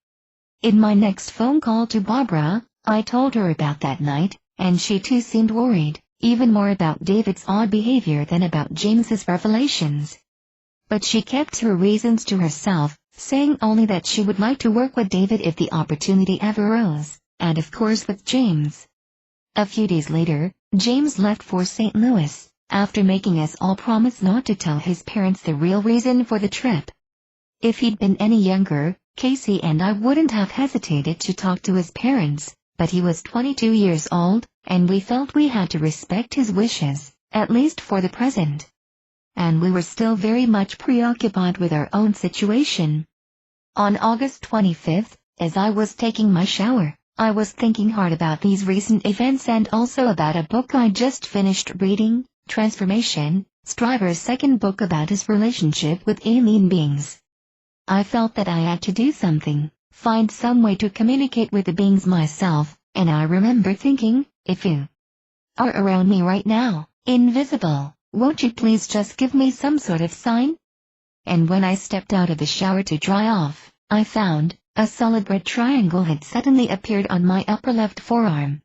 In my next phone call to Barbara, I told her about that night, and she too seemed worried, even more about David's odd behavior than about James's revelations. But she kept her reasons to herself, saying only that she would like to work with David if the opportunity ever arose, and of course with James. A few days later, James left for St. Louis, after making us all promise not to tell his parents the real reason for the trip. If he'd been any younger, Casey and I wouldn't have hesitated to talk to his parents, but he was 22 years old, and we felt we had to respect his wishes, at least for the present. And we were still very much preoccupied with our own situation. On August 25th, as I was taking my shower, I was thinking hard about these recent events and also about a book I just finished reading, Transformation, Stryver's second book about his relationship with alien beings. I felt that I had to do something, find some way to communicate with the beings myself, and I remember thinking, if you are around me right now, invisible, won't you please just give me some sort of sign? And when I stepped out of the shower to dry off, I found a solid red triangle had suddenly appeared on my upper left forearm.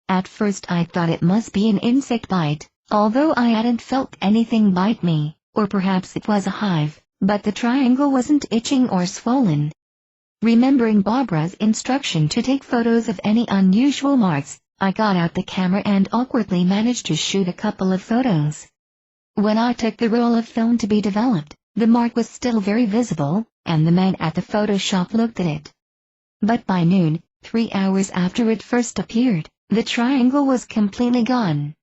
At first I thought it must be an insect bite, although I hadn't felt anything bite me, or perhaps it was a hive, but the triangle wasn't itching or swollen. Remembering Barbara's instruction to take photos of any unusual marks, I got out the camera and awkwardly managed to shoot a couple of photos. When I took the roll of film to be developed, the mark was still very visible, and the man at the photo shop looked at it. But by noon, 3 hours after it first appeared, the triangle was completely gone.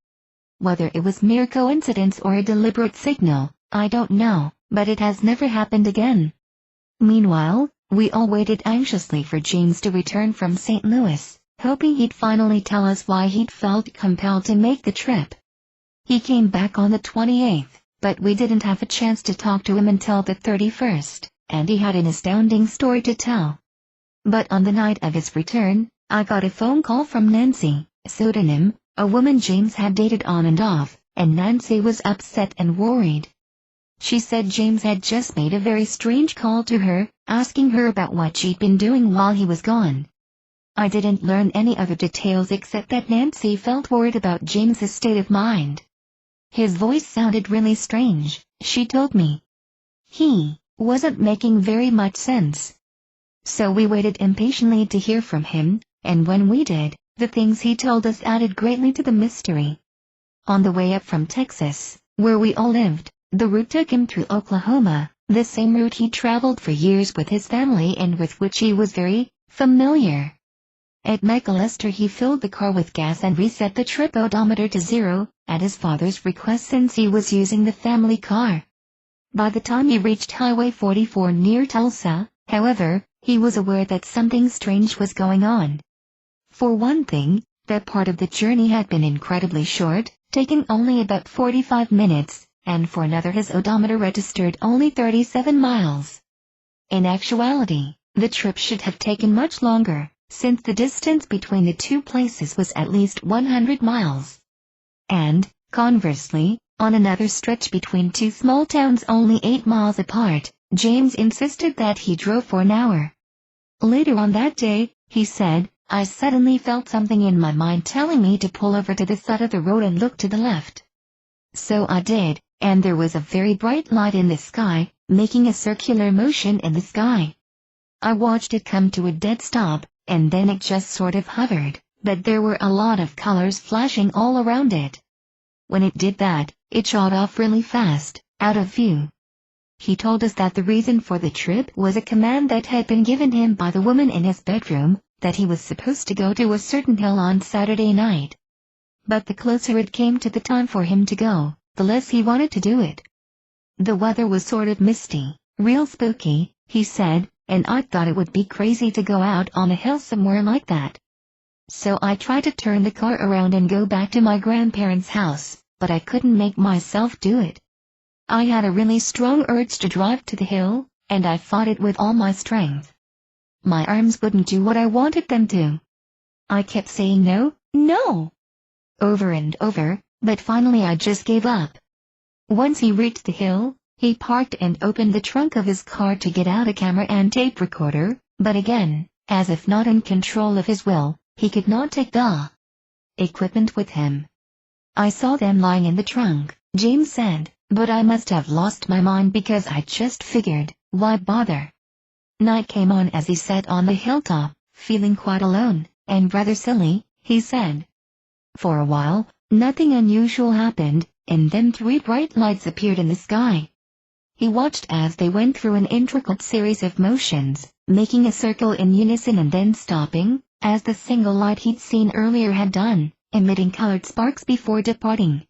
Whether it was mere coincidence or a deliberate signal, I don't know, but it has never happened again. Meanwhile, we all waited anxiously for James to return from St. Louis, hoping he'd finally tell us why he'd felt compelled to make the trip. He came back on the 28th, but we didn't have a chance to talk to him until the 31st, and he had an astounding story to tell. But on the night of his return, I got a phone call from Nancy, pseudonym, a woman James had dated on and off, and Nancy was upset and worried. She said James had just made a very strange call to her, asking her about what she'd been doing while he was gone. I didn't learn any other details except that Nancy felt worried about James's state of mind. His voice sounded really strange, she told me. He wasn't making very much sense. So we waited impatiently to hear from him, and when we did, the things he told us added greatly to the mystery. On the way up from Texas, where we all lived, the route took him through Oklahoma, the same route he traveled for years with his family and with which he was very familiar. At McAllister he filled the car with gas and reset the trip odometer to 0, at his father's request since he was using the family car. By the time he reached Highway 44 near Tulsa, however, he was aware that something strange was going on. For one thing, that part of the journey had been incredibly short, taking only about 45 minutes, and for another his odometer registered only 37 miles. In actuality, the trip should have taken much longer, since the distance between the two places was at least 100 miles. And, conversely, on another stretch between two small towns only 8 miles apart, James insisted that he drove for an hour. Later on that day, he said, I suddenly felt something in my mind telling me to pull over to the side of the road and look to the left. So I did, and there was a very bright light in the sky, making a circular motion in the sky. I watched it come to a dead stop, and then it just sort of hovered, but there were a lot of colors flashing all around it. When it did that, it shot off really fast, out of view. He told us that the reason for the trip was a command that had been given him by the woman in his bedroom, that he was supposed to go to a certain hill on Saturday night. But the closer it came to the time for him to go, the less he wanted to do it. The weather was sort of misty, real spooky, he said, and I thought it would be crazy to go out on a hill somewhere like that. So I tried to turn the car around and go back to my grandparents' house, but I couldn't make myself do it. I had a really strong urge to drive to the hill, and I fought it with all my strength. My arms wouldn't do what I wanted them to. I kept saying no, no, over and over, but finally I just gave up. Once he reached the hill, he parked and opened the trunk of his car to get out a camera and tape recorder, but again, as if not in control of his will, he could not take the equipment with him. I saw them lying in the trunk, James said, but I must have lost my mind because I just figured, why bother? Night came on as he sat on the hilltop, feeling quite alone, and rather silly, he said. For a while, nothing unusual happened, and then 3 bright lights appeared in the sky. He watched as they went through an intricate series of motions, making a circle in unison and then stopping, as the single light he'd seen earlier had done, emitting colored sparks before departing.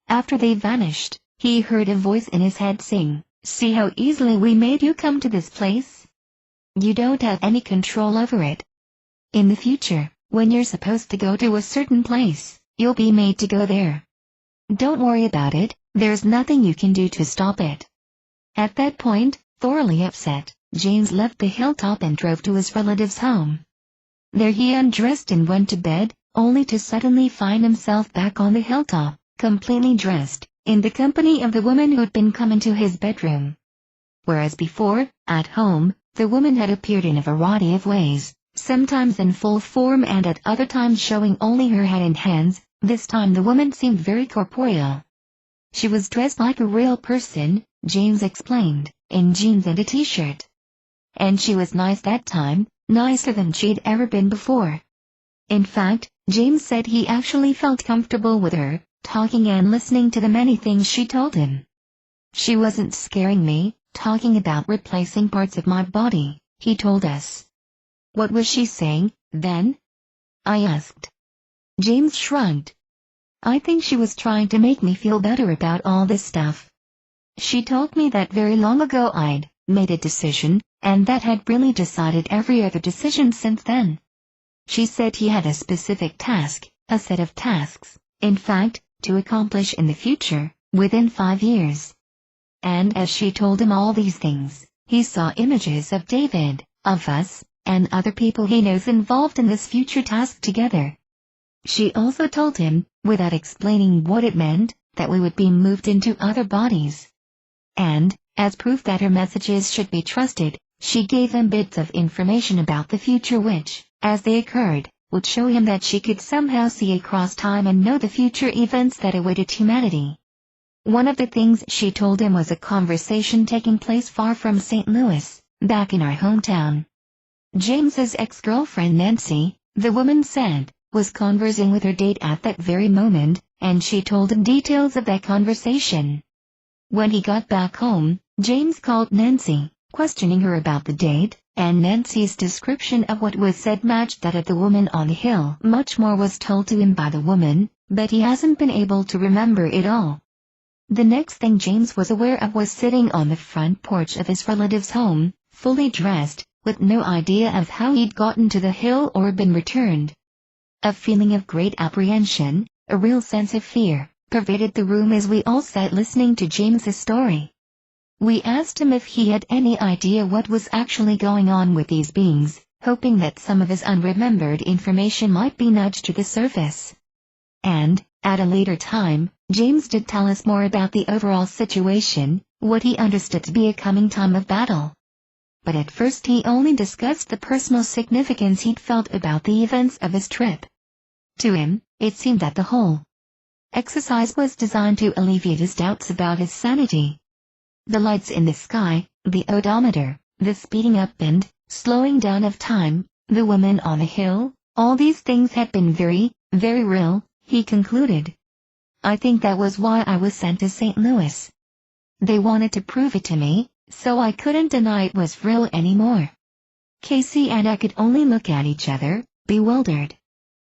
After they vanished, he heard a voice in his head sing, "See how easily we made you come to this place? You don't have any control over it. In the future, when you're supposed to go to a certain place, you'll be made to go there. Don't worry about it, there's nothing you can do to stop it." At that point, thoroughly upset, James left the hilltop and drove to his relative's home. There he undressed and went to bed, only to suddenly find himself back on the hilltop, completely dressed, in the company of the woman who'd been coming to his bedroom. Whereas before, at home, the woman had appeared in a variety of ways, sometimes in full form and at other times showing only her head and hands, this time the woman seemed very corporeal. She was dressed like a real person, James explained, in jeans and a t-shirt. and she was nice that time, nicer than she'd ever been before. In fact, James said he actually felt comfortable with her, talking and listening to the many things she told him. She wasn't scaring me, talking about replacing parts of my body, he told us. What was she saying, then? I asked. James shrugged. I think she was trying to make me feel better about all this stuff. She told me that very long ago I'd made a decision, and that had really decided every other decision since then. She said he had a specific task, a set of tasks, in fact, to accomplish in the future, within 5 years. And as she told him all these things, he saw images of David, of us, and other people he knows involved in this future task together. She also told him, without explaining what it meant, that we would be moved into other bodies. And, as proof that her messages should be trusted, she gave him bits of information about the future which, as they occurred, would show him that she could somehow see across time and know the future events that awaited humanity. One of the things she told him was a conversation taking place far from St. Louis, back in our hometown. James's ex-girlfriend Nancy, the woman said, was conversing with her date at that very moment, and she told him details of that conversation. When he got back home, James called Nancy, questioning her about the date, and Nancy's description of what was said matched that of the woman on the hill. Much more was told to him by the woman, but he hasn't been able to remember it all. The next thing James was aware of was sitting on the front porch of his relative's home, fully dressed, with no idea of how he'd gotten to the hill or been returned. A feeling of great apprehension, a real sense of fear, pervaded the room as we all sat listening to James's story. We asked him if he had any idea what was actually going on with these beings, hoping that some of his unremembered information might be nudged to the surface. And, at a later time, James did tell us more about the overall situation, what he understood to be a coming time of battle. But at first he only discussed the personal significance he'd felt about the events of his trip. To him, it seemed that the whole exercise was designed to alleviate his doubts about his sanity. The lights in the sky, the odometer, the speeding up and slowing down of time, the woman on the hill, all these things had been very, very real, he concluded. I think that was why I was sent to St. Louis. They wanted to prove it to me, so I couldn't deny it was real anymore. Casey and I could only look at each other, bewildered.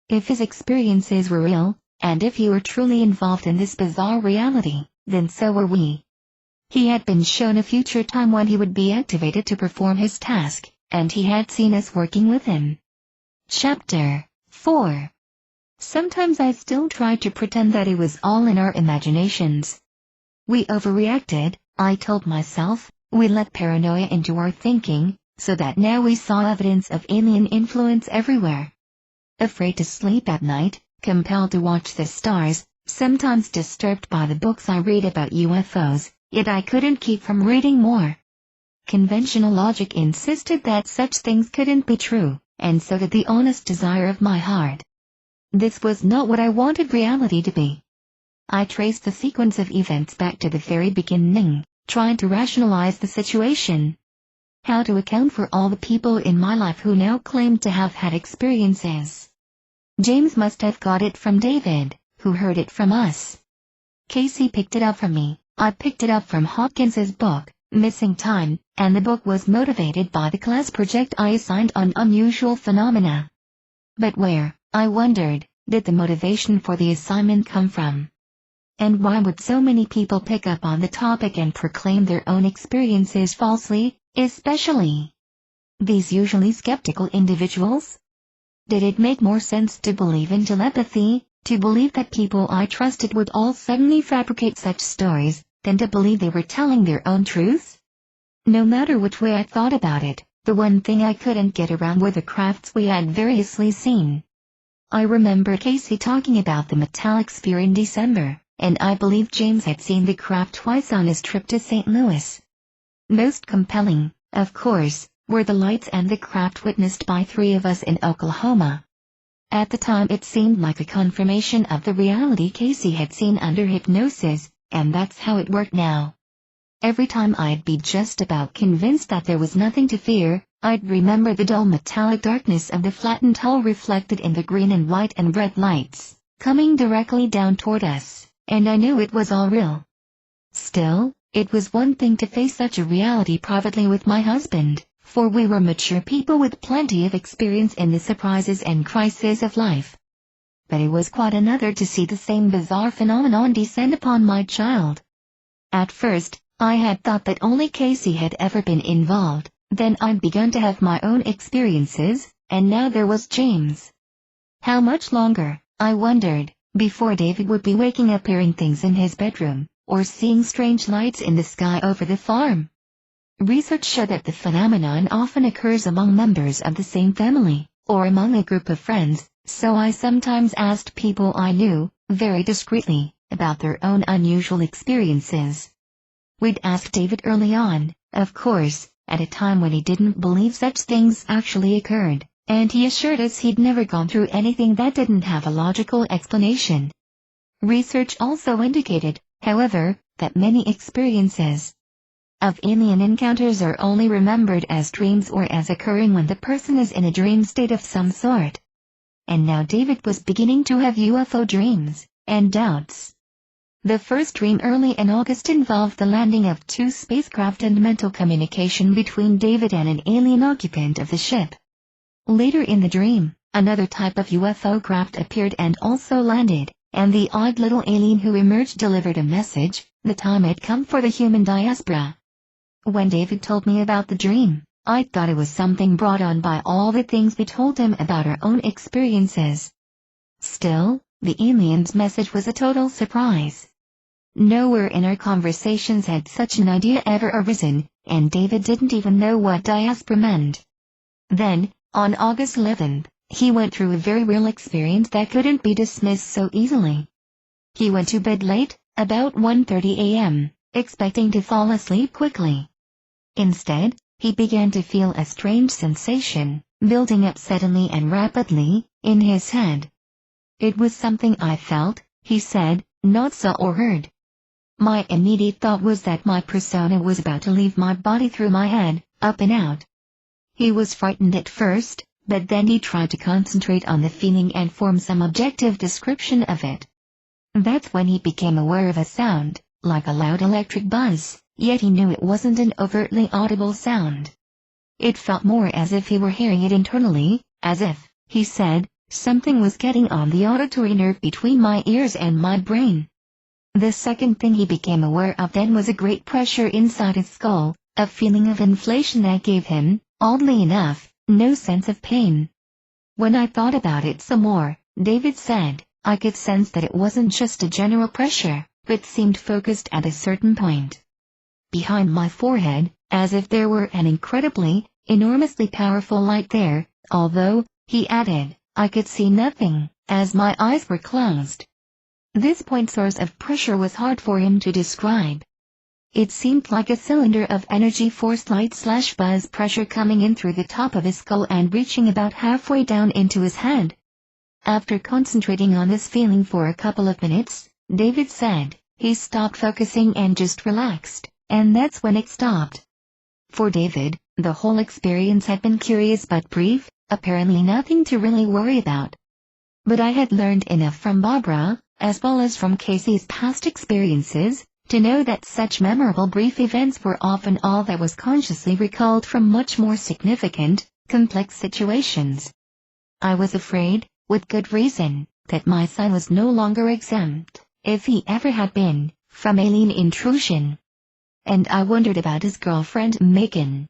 If his experiences were real, and if he were truly involved in this bizarre reality, then so were we. He had been shown a future time when he would be activated to perform his task, and he had seen us working with him. Chapter 4. Sometimes I still tried to pretend that it was all in our imaginations. We overreacted, I told myself, we let paranoia into our thinking, so that now we saw evidence of alien influence everywhere. Afraid to sleep at night, compelled to watch the stars, sometimes disturbed by the books I read about UFOs, yet I couldn't keep from reading more. Conventional logic insisted that such things couldn't be true, and so did the honest desire of my heart. This was not what I wanted reality to be. I traced the sequence of events back to the very beginning, trying to rationalize the situation. How to account for all the people in my life who now claimed to have had experiences. James must have got it from David, who heard it from us. Casey picked it up from me, I picked it up from Hopkins's book, Missing Time, and the book was motivated by the class project I assigned on unusual phenomena. But where, I wondered, did the motivation for the assignment come from? And why would so many people pick up on the topic and proclaim their own experiences falsely, especially these usually skeptical individuals? Did it make more sense to believe in telepathy, to believe that people I trusted would all suddenly fabricate such stories, than to believe they were telling their own truths? No matter which way I thought about it, the one thing I couldn't get around were the crafts we had variously seen. I remember Casey talking about the metallic sphere in December, and I believe James had seen the craft twice on his trip to St. Louis. Most compelling, of course, were the lights and the craft witnessed by 3 of us in Oklahoma. At the time it seemed like a confirmation of the reality Casey had seen under hypnosis, and that's how it worked now. Every time I'd be just about convinced that there was nothing to fear, I'd remember the dull metallic darkness of the flattened hull reflected in the green and white and red lights, coming directly down toward us, and I knew it was all real. Still, it was one thing to face such a reality privately with my husband, for we were mature people with plenty of experience in the surprises and crises of life. But it was quite another to see the same bizarre phenomenon descend upon my child. At first, I had thought that only Casey had ever been involved, then I'd begun to have my own experiences, and now there was James. How much longer, I wondered, before David would be waking up hearing things in his bedroom, or seeing strange lights in the sky over the farm? Research showed that the phenomenon often occurs among members of the same family, or among a group of friends, so I sometimes asked people I knew, very discreetly, about their own unusual experiences. We'd asked David early on, of course, at a time when he didn't believe such things actually occurred, and he assured us he'd never gone through anything that didn't have a logical explanation. Research also indicated, however, that many experiences of alien encounters are only remembered as dreams or as occurring when the person is in a dream state of some sort. And now David was beginning to have UFO dreams, and doubts. The first dream early in August involved the landing of 2 spacecraft and mental communication between David and an alien occupant of the ship. Later in the dream, another type of UFO craft appeared and also landed, and the odd little alien who emerged delivered a message: the time had come for the human diaspora. When David told me about the dream, I thought it was something brought on by all the things we told him about our own experiences. Still, the alien's message was a total surprise. Nowhere in our conversations had such an idea ever arisen, and David didn't even know what diaspora meant. Then, on August 11th, he went through a very real experience that couldn't be dismissed so easily. He went to bed late, about 1:30 a.m., expecting to fall asleep quickly. Instead, he began to feel a strange sensation, building up suddenly and rapidly, in his head. It was something I felt, he said, not saw or heard. My immediate thought was that my persona was about to leave my body through my head, up and out. He was frightened at first, but then he tried to concentrate on the feeling and form some objective description of it. That's when he became aware of a sound, like a loud electric buzz, yet he knew it wasn't an overtly audible sound. It felt more as if he were hearing it internally, as if, he said, something was getting on the auditory nerve between my ears and my brain. The second thing he became aware of then was a great pressure inside his skull, a feeling of inflation that gave him, oddly enough, no sense of pain. When I thought about it some more, David said, I could sense that it wasn't just a general pressure, but seemed focused at a certain point behind my forehead, as if there were an incredibly, enormously powerful light there, although, he added, I could see nothing, as my eyes were closed. This point source of pressure was hard for him to describe. It seemed like a cylinder of energy force light/buzz pressure coming in through the top of his skull and reaching about halfway down into his head. After concentrating on this feeling for a couple of minutes, David said, he stopped focusing and just relaxed, and that's when it stopped. For David, the whole experience had been curious but brief, apparently nothing to really worry about. But I had learned enough from Barbara, as well as from Casey's past experiences, to know that such memorable brief events were often all that was consciously recalled from much more significant, complex situations. I was afraid, with good reason, that my son was no longer exempt, if he ever had been, from alien intrusion. And I wondered about his girlfriend Megan.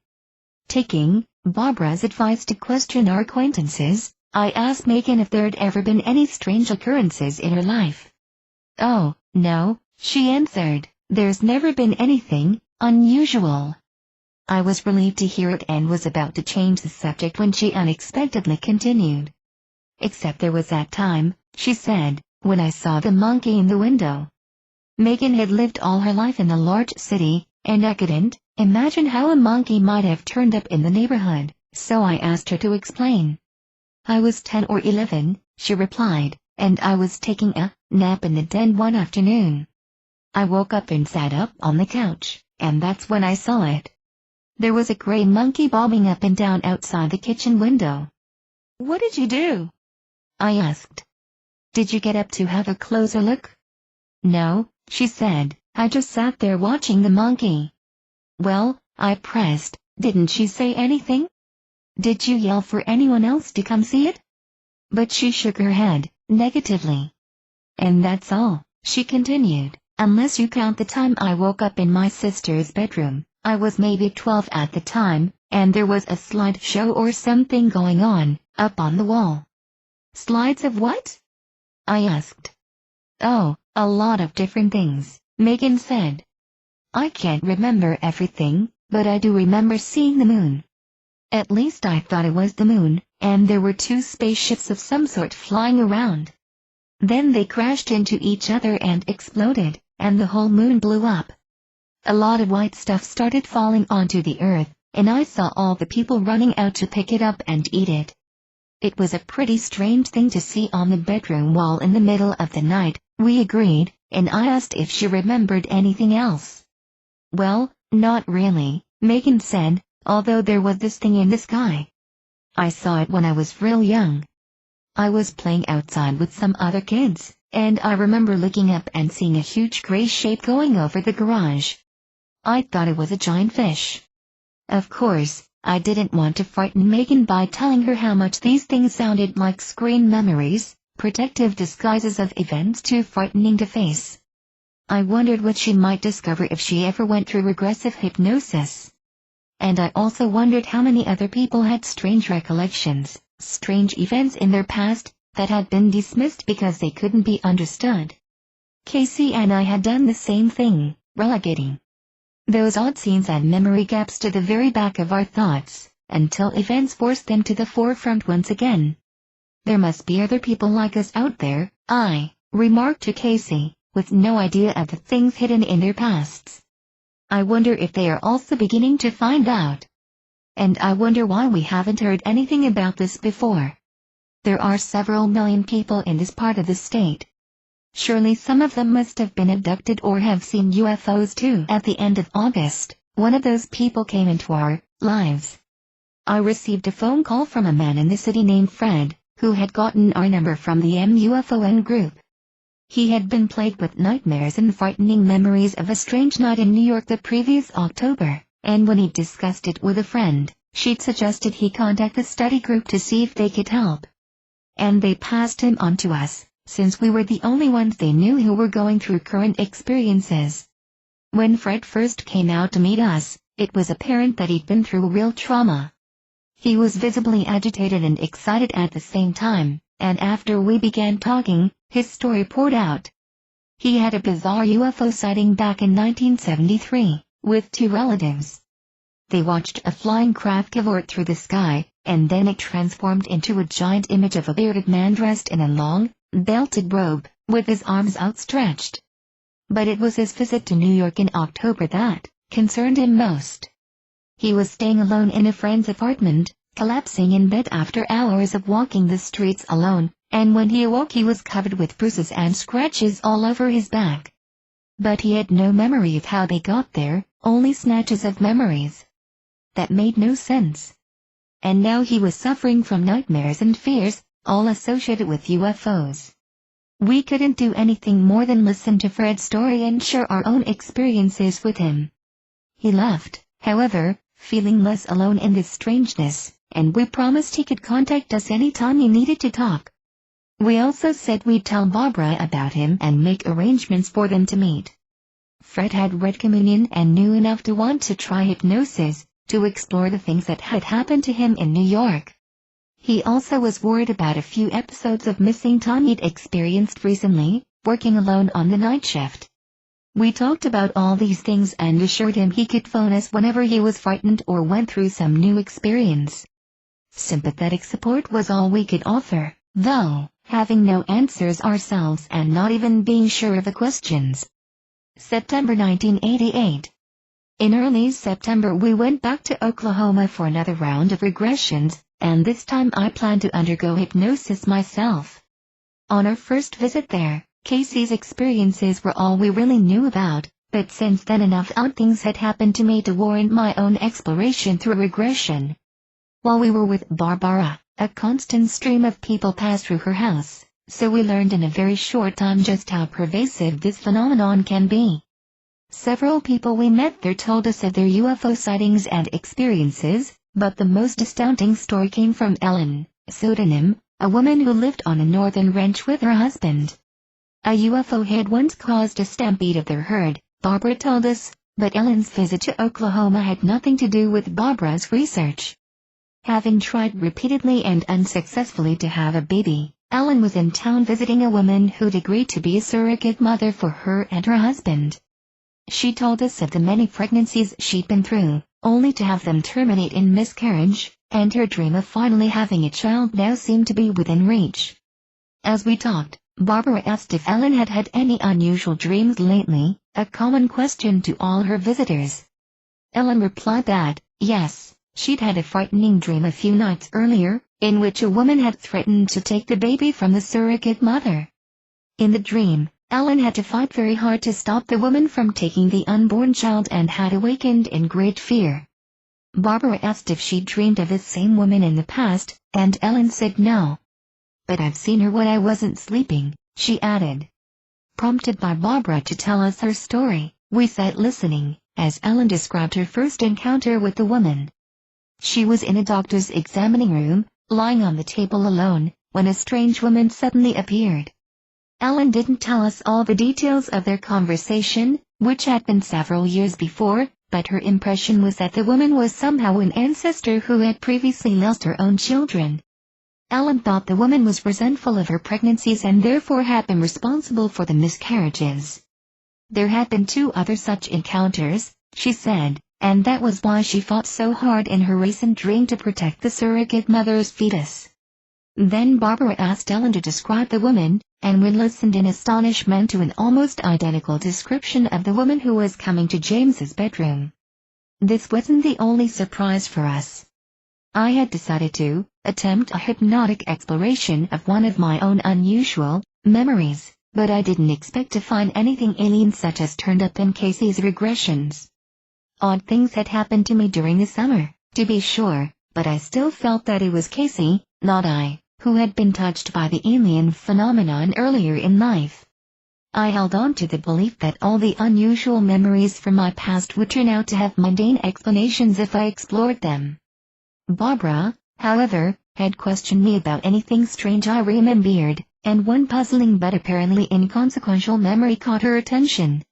Taking Barbara's advice to question our acquaintances, I asked Megan if there had ever been any strange occurrences in her life. Oh, no, she answered, there's never been anything unusual. I was relieved to hear it and was about to change the subject when she unexpectedly continued. Except there was that time, she said, when I saw the monkey in the window. Megan had lived all her life in a large city, and I couldn't imagine how a monkey might have turned up in the neighborhood, so I asked her to explain. I was 10 or 11, she replied, and I was taking a nap in the den one afternoon. I woke up and sat up on the couch, and that's when I saw it. There was a gray monkey bobbing up and down outside the kitchen window. "What did you do?" I asked. "Did you get up to have a closer look?" "No," she said, "I just sat there watching the monkey." "Well," I pressed, "didn't she say anything? Did you yell for anyone else to come see it?" But she shook her head, negatively. "And that's all," she continued, "unless you count the time I woke up in my sister's bedroom. I was maybe 12 at the time, and there was a slideshow or something going on, up on the wall." "Slides of what?" I asked. "Oh, a lot of different things," Megan said. "I can't remember everything, but I do remember seeing the moon. At least I thought it was the moon, and there were 2 spaceships of some sort flying around. Then they crashed into each other and exploded, and the whole moon blew up. A lot of white stuff started falling onto the earth, and I saw all the people running out to pick it up and eat it. It was a pretty strange thing to see on the bedroom wall in the middle of the night," we agreed, and I asked if she remembered anything else. "Well, not really," Megan said, "although there was this thing in the sky. I saw it when I was real young. I was playing outside with some other kids, and I remember looking up and seeing a huge gray shape going over the garage. I thought it was a giant fish." Of course, I didn't want to frighten Megan by telling her how much these things sounded like screen memories, protective disguises of events too frightening to face. I wondered what she might discover if she ever went through regressive hypnosis. And I also wondered how many other people had strange recollections, strange events in their past, that had been dismissed because they couldn't be understood. Casey and I had done the same thing, relegating those odd scenes and memory gaps to the very back of our thoughts, until events forced them to the forefront once again. "There must be other people like us out there," I remarked to Casey, with no idea of the things hidden in their pasts. "I wonder if they are also beginning to find out. And I wonder why we haven't heard anything about this before. There are several million people in this part of the state. Surely some of them must have been abducted or have seen UFOs too." At the end of August, one of those people came into our lives. I received a phone call from a man in the city named Fred, who had gotten our number from the MUFON group. He had been plagued with nightmares and frightening memories of a strange night in New York the previous October, and when he discussed it with a friend, she'd suggested he contact the study group to see if they could help. And they passed him on to us, since we were the only ones they knew who were going through current experiences. When Fred first came out to meet us, it was apparent that he'd been through real trauma. He was visibly agitated and excited at the same time, and after we began talking, his story poured out. He had a bizarre UFO sighting back in 1973, with 2 relatives. They watched a flying craft cavort through the sky, and then it transformed into a giant image of a bearded man dressed in a long, belted robe, with his arms outstretched. But it was his visit to New York in October that concerned him most. He was staying alone in a friend's apartment, collapsing in bed after hours of walking the streets alone, and when he awoke he was covered with bruises and scratches all over his back. But he had no memory of how they got there, only snatches of memories that made no sense. And now he was suffering from nightmares and fears, all associated with UFOs. We couldn't do anything more than listen to Fred's story and share our own experiences with him. He left, however, feeling less alone in this strangeness, and we promised he could contact us anytime he needed to talk. We also said we'd tell Barbara about him and make arrangements for them to meet. Fred had read Communion and knew enough to want to try hypnosis, to explore the things that had happened to him in New York. He also was worried about a few episodes of missing time he'd experienced recently, working alone on the night shift. We talked about all these things and assured him he could phone us whenever he was frightened or went through some new experience. Sympathetic support was all we could offer, though, having no answers ourselves and not even being sure of the questions. September 1988. In early September we went back to Oklahoma for another round of regressions, and this time I planned to undergo hypnosis myself. On our first visit there, Casey's experiences were all we really knew about, but since then enough odd things had happened to me to warrant my own exploration through regression. While we were with Barbara, a constant stream of people passed through her house, so we learned in a very short time just how pervasive this phenomenon can be. Several people we met there told us of their UFO sightings and experiences, but the most astounding story came from Ellen, pseudonym, a woman who lived on a northern ranch with her husband. A UFO had once caused a stampede of their herd, Barbara told us, but Ellen's visit to Oklahoma had nothing to do with Barbara's research. Having tried repeatedly and unsuccessfully to have a baby, Ellen was in town visiting a woman who'd agreed to be a surrogate mother for her and her husband. She told us of the many pregnancies she'd been through, only to have them terminate in miscarriage, and her dream of finally having a child now seemed to be within reach. As we talked, Barbara asked if Ellen had had any unusual dreams lately, a common question to all her visitors. Ellen replied that, yes, she'd had a frightening dream a few nights earlier, in which a woman had threatened to take the baby from the surrogate mother. In the dream, Ellen had to fight very hard to stop the woman from taking the unborn child and had awakened in great fear. Barbara asked if she'd dreamed of this same woman in the past, and Ellen said no. But I've seen her when I wasn't sleeping, she added. Prompted by Barbara to tell us her story, we sat listening, as Ellen described her first encounter with the woman. She was in a doctor's examining room, lying on the table alone, when a strange woman suddenly appeared. Ellen didn't tell us all the details of their conversation, which had been several years before, but her impression was that the woman was somehow an ancestor who had previously lost her own children. Ellen thought the woman was resentful of her pregnancies and therefore had been responsible for the miscarriages. There had been 2 other such encounters, she said, and that was why she fought so hard in her recent dream to protect the surrogate mother's fetus. Then Barbara asked Ellen to describe the woman, and we listened in astonishment to an almost identical description of the woman who was coming to James's bedroom. This wasn't the only surprise for us. I had decided to attempt a hypnotic exploration of one of my own unusual memories, but I didn't expect to find anything alien such as turned up in Casey's regressions. Odd things had happened to me during the summer, to be sure, but I still felt that it was Casey, not I, who had been touched by the alien phenomenon earlier in life. I held on to the belief that all the unusual memories from my past would turn out to have mundane explanations if I explored them. Barbara, however, had questioned me about anything strange I remembered, and one puzzling but apparently inconsequential memory caught her attention.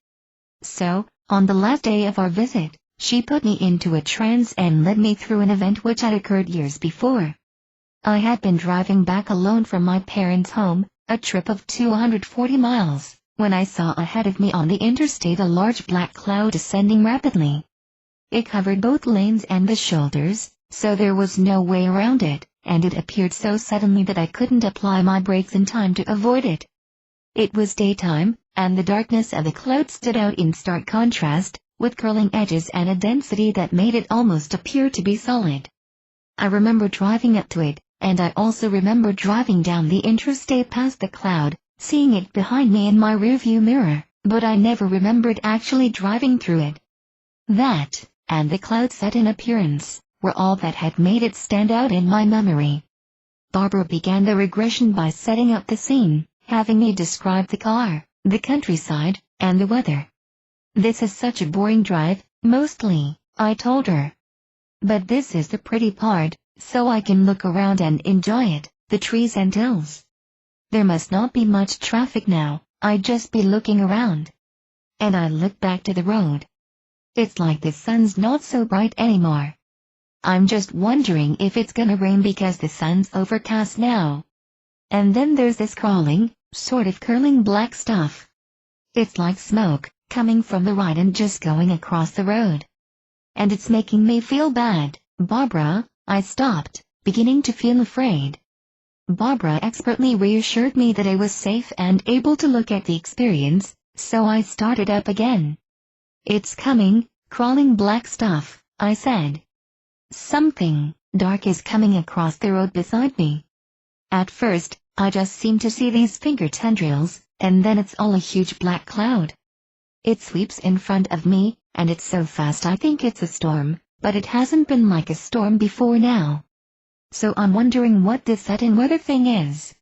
So, on the last day of our visit, she put me into a trance and led me through an event which had occurred years before. I had been driving back alone from my parents' home, a trip of 240 miles, when I saw ahead of me on the interstate a large black cloud descending rapidly. It covered both lanes and the shoulders, so there was no way around it, and it appeared so suddenly that I couldn't apply my brakes in time to avoid it. It was daytime, and the darkness of the cloud stood out in stark contrast, with curling edges and a density that made it almost appear to be solid. I remember driving up to it, and I also remember driving down the interstate past the cloud, seeing it behind me in my rearview mirror, but I never remembered actually driving through it. That, and the cloud's sudden appearance, were all that had made it stand out in my memory. Barbara began the regression by setting up the scene, having me describe the car, the countryside, and the weather. This is such a boring drive, mostly, I told her. But this is the pretty part, so I can look around and enjoy it, the trees and hills. There must not be much traffic now, I'd just be looking around. And I looked back to the road. It's like the sun's not so bright anymore. I'm just wondering if it's gonna rain because the sun's overcast now. And then there's this crawling, sort of curling black stuff. It's like smoke, coming from the right and just going across the road. And it's making me feel bad, Barbara. I stopped, beginning to feel afraid. Barbara expertly reassured me that I was safe and able to look at the experience, so I started up again. It's coming, crawling black stuff, I said. Something dark is coming across the road beside me. At first, I just seem to see these finger tendrils, and then it's all a huge black cloud. It sweeps in front of me, and it's so fast I think it's a storm, but it hasn't been like a storm before now. So I'm wondering what this sudden weather thing is.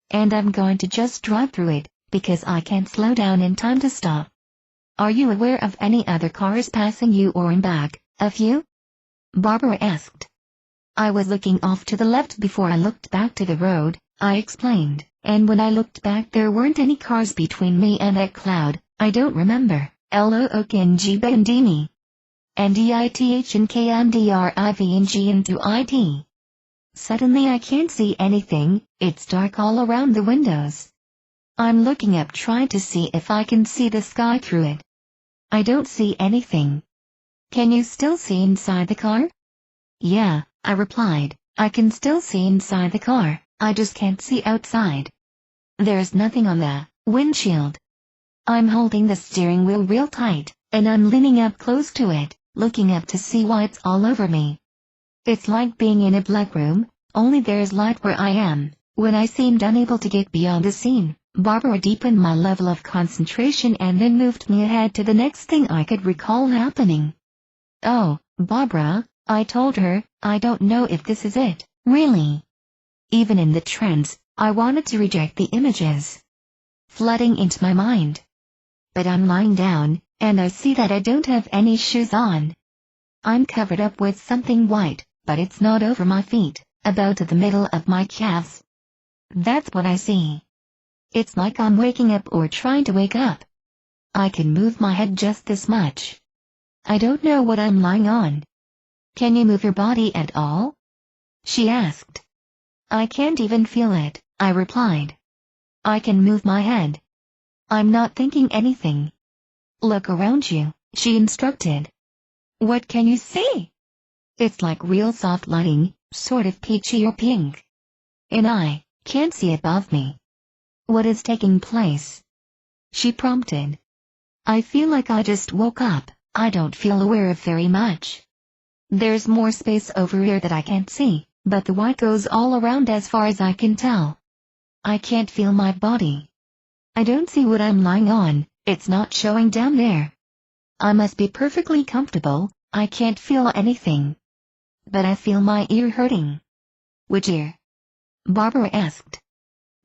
And I'm going to just drive through it, because I can't slow down in time to stop. Are you aware of any other cars passing you or in back of you? Barbara asked. I was looking off to the left before I looked back to the road, I explained, and when I looked back there weren't any cars between me and that cloud. I don't remember. L-O-O-K-N-G-B-N-D-M-E. N-D-I-T-H-N-K-M-D-R-I-V-N-G-N-T-I-T. Suddenly I can't see anything, it's dark all around the windows. I'm looking up trying to see if I can see the sky through it. I don't see anything. Can you still see inside the car? Yeah, I replied, I can still see inside the car, I just can't see outside. There's nothing on the windshield. I'm holding the steering wheel real tight, and I'm leaning up close to it, looking up to see why it's all over me. It's like being in a black room, only there's light where I am. When I seemed unable to get beyond the scene, Barbara deepened my level of concentration and then moved me ahead to the next thing I could recall happening. Oh, Barbara, I told her, I don't know if this is it, really. Even in the trance, I wanted to reject the images flooding into my mind. But I'm lying down, and I see that I don't have any shoes on. I'm covered up with something white, but it's not over my feet, about to the middle of my calves. That's what I see. It's like I'm waking up or trying to wake up. I can move my head just this much. I don't know what I'm lying on. Can you move your body at all? She asked. I can't even feel it, I replied. I can move my head. I'm not thinking anything. Look around you, she instructed. What can you see? It's like real soft lighting, sort of peachy or pink. And I can't see above me. What is taking place? She prompted. I feel like I just woke up, I don't feel aware of very much. There's more space over here that I can't see, but the white goes all around as far as I can tell. I can't feel my body. I don't see what I'm lying on, it's not showing down there. I must be perfectly comfortable, I can't feel anything. But I feel my ear hurting. Which ear? Barbara asked.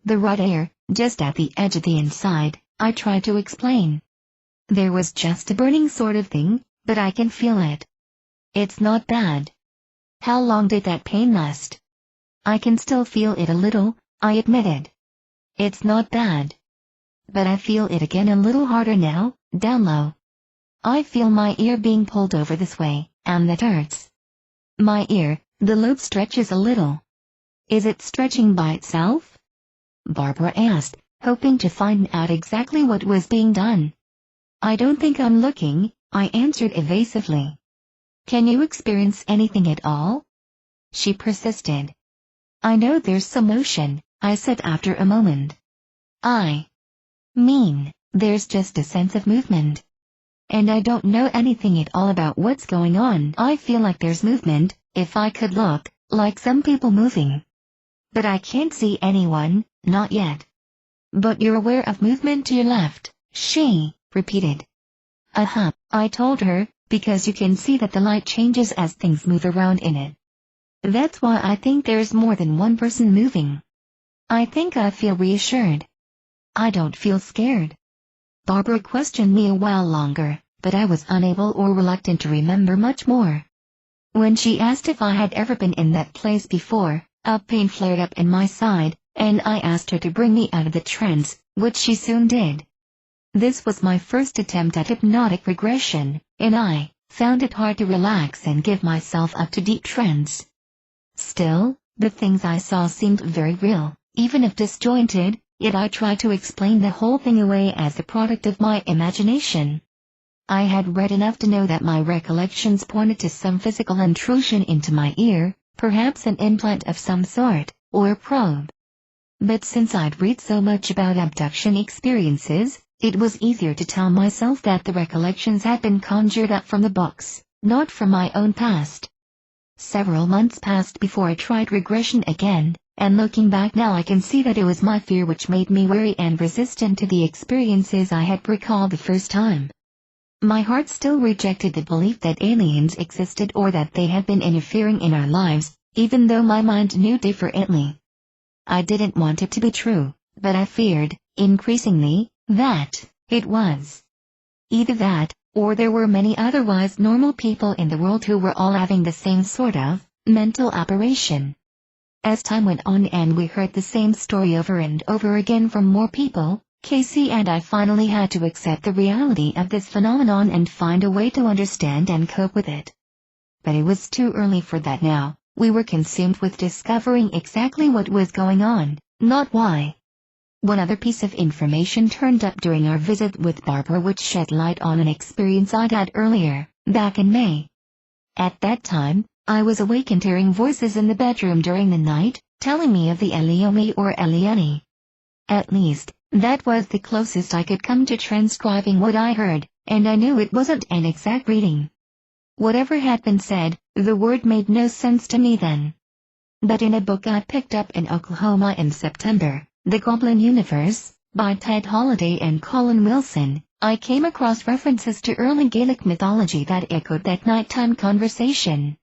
The right ear, just at the edge of the inside, I tried to explain. There was just a burning sort of thing, but I can feel it. It's not bad. How long did that pain last? I can still feel it a little, I admitted. It's not bad. But I feel it again a little harder now, down low. I feel my ear being pulled over this way, and that hurts. My ear, the lobe stretches a little. Is it stretching by itself? Barbara asked, hoping to find out exactly what was being done. I don't think I'm looking, I answered evasively. Can you experience anything at all? She persisted. I know there's some motion, I said after a moment. I mean, there's just a sense of movement. And I don't know anything at all about what's going on. I feel like there's movement, if I could look, like some people moving. But I can't see anyone, not yet. But you're aware of movement to your left, she repeated. I told her, because you can see that the light changes as things move around in it. That's why I think there's more than one person moving. I think I feel reassured. I don't feel scared. Barbara questioned me a while longer, but I was unable or reluctant to remember much more. When she asked if I had ever been in that place before, a pain flared up in my side, and I asked her to bring me out of the trance, which she soon did. This was my first attempt at hypnotic regression, and I found it hard to relax and give myself up to deep trance. Still, the things I saw seemed very real, even if disjointed, yet I tried to explain the whole thing away as the product of my imagination. I had read enough to know that my recollections pointed to some physical intrusion into my ear, perhaps an implant of some sort, or a probe. But since I'd read so much about abduction experiences, it was easier to tell myself that the recollections had been conjured up from the books, not from my own past. Several months passed before I tried regression again, and looking back now I can see that it was my fear which made me wary and resistant to the experiences I had recalled the first time. My heart still rejected the belief that aliens existed or that they had been interfering in our lives, even though my mind knew differently. I didn't want it to be true, but I feared, increasingly, that it was. Either that, or there were many otherwise normal people in the world who were all having the same sort of mental aberration. As time went on and we heard the same story over and over again from more people, Casey and I finally had to accept the reality of this phenomenon and find a way to understand and cope with it. But it was too early for that now. We were consumed with discovering exactly what was going on, not why. One other piece of information turned up during our visit with Barbara which shed light on an experience I'd had earlier, back in May. At that time, I was awakened hearing voices in the bedroom during the night, telling me of the Eliomi or Eliani. At least, that was the closest I could come to transcribing what I heard, and I knew it wasn't an exact reading. Whatever had been said, the word made no sense to me then. But in a book I picked up in Oklahoma in September, The Goblin Universe, by Ted Holliday and Colin Wilson, I came across references to early Gaelic mythology that echoed that nighttime conversation.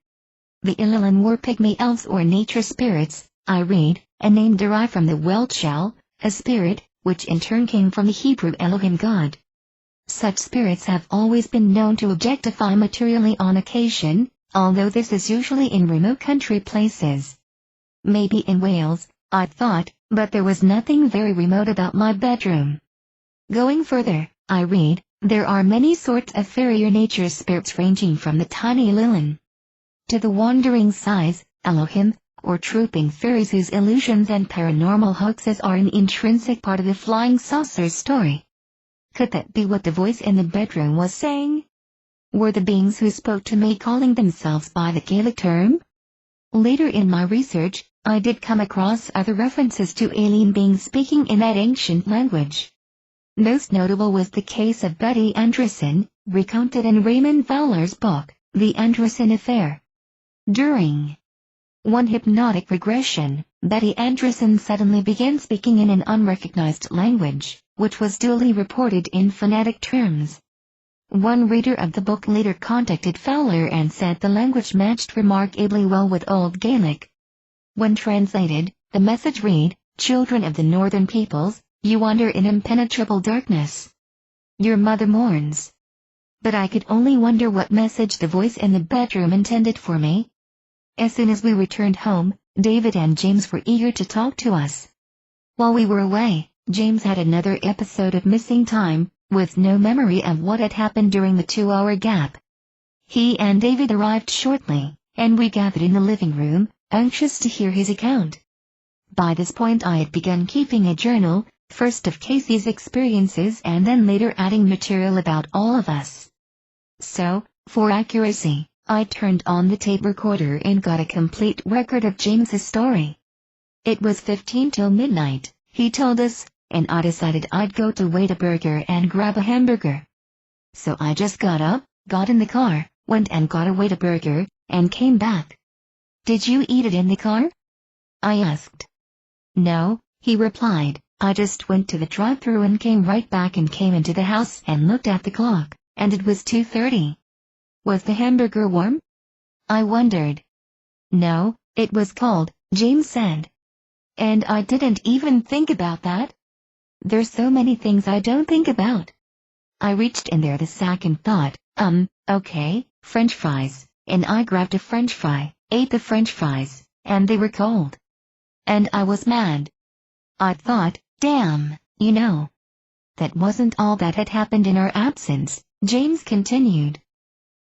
The Ililan were pygmy elves or nature spirits, I read, a name derived from the Welsh El, a spirit, which in turn came from the Hebrew Elohim God. Such spirits have always been known to objectify materially on occasion, although this is usually in remote country places. Maybe in Wales, I thought, but there was nothing very remote about my bedroom. Going further, I read, there are many sorts of fairy or nature spirits ranging from the tiny Lilin to the wandering size, Elohim, or trooping fairies whose illusions and paranormal hoaxes are an intrinsic part of the flying saucers story. Could that be what the voice in the bedroom was saying? Were the beings who spoke to me calling themselves by the Gaelic term? Later in my research, I did come across other references to alien beings speaking in that ancient language. Most notable was the case of Betty Anderson, recounted in Raymond Fowler's book, The Anderson Affair. During one hypnotic regression, Betty Anderson suddenly began speaking in an unrecognized language, which was duly reported in phonetic terms. One reader of the book later contacted Fowler and said the language matched remarkably well with Old Gaelic. When translated, the message read, "Children of the northern peoples, you wander in impenetrable darkness. Your mother mourns." But I could only wonder what message the voice in the bedroom intended for me. As soon as we returned home, David and James were eager to talk to us. While we were away, James had another episode of missing time, with no memory of what had happened during the 2-hour gap. He and David arrived shortly, and we gathered in the living room, anxious to hear his account. By this point I had begun keeping a journal, first of Casey's experiences and then later adding material about all of us. So, for accuracy, I turned on the tape recorder and got a complete record of James's story. It was 15 till midnight, he told us, and I decided I'd go to Whataburger and grab a hamburger. So I just got up, got in the car, went and got a Whataburger, and came back. "Did you eat it in the car?" I asked. "No," he replied, "I just went to the drive-thru and came right back and came into the house and looked at the clock, and it was 2:30. Was the hamburger warm?" I wondered. "No, it was cold," James said. And I didn't even think about that. There's so many things I don't think about. I reached in there the second thought, okay, French fries, and I grabbed a French fry, ate the French fries, and they were cold. And I was mad. I thought, damn, that wasn't all that had happened in our absence, James continued.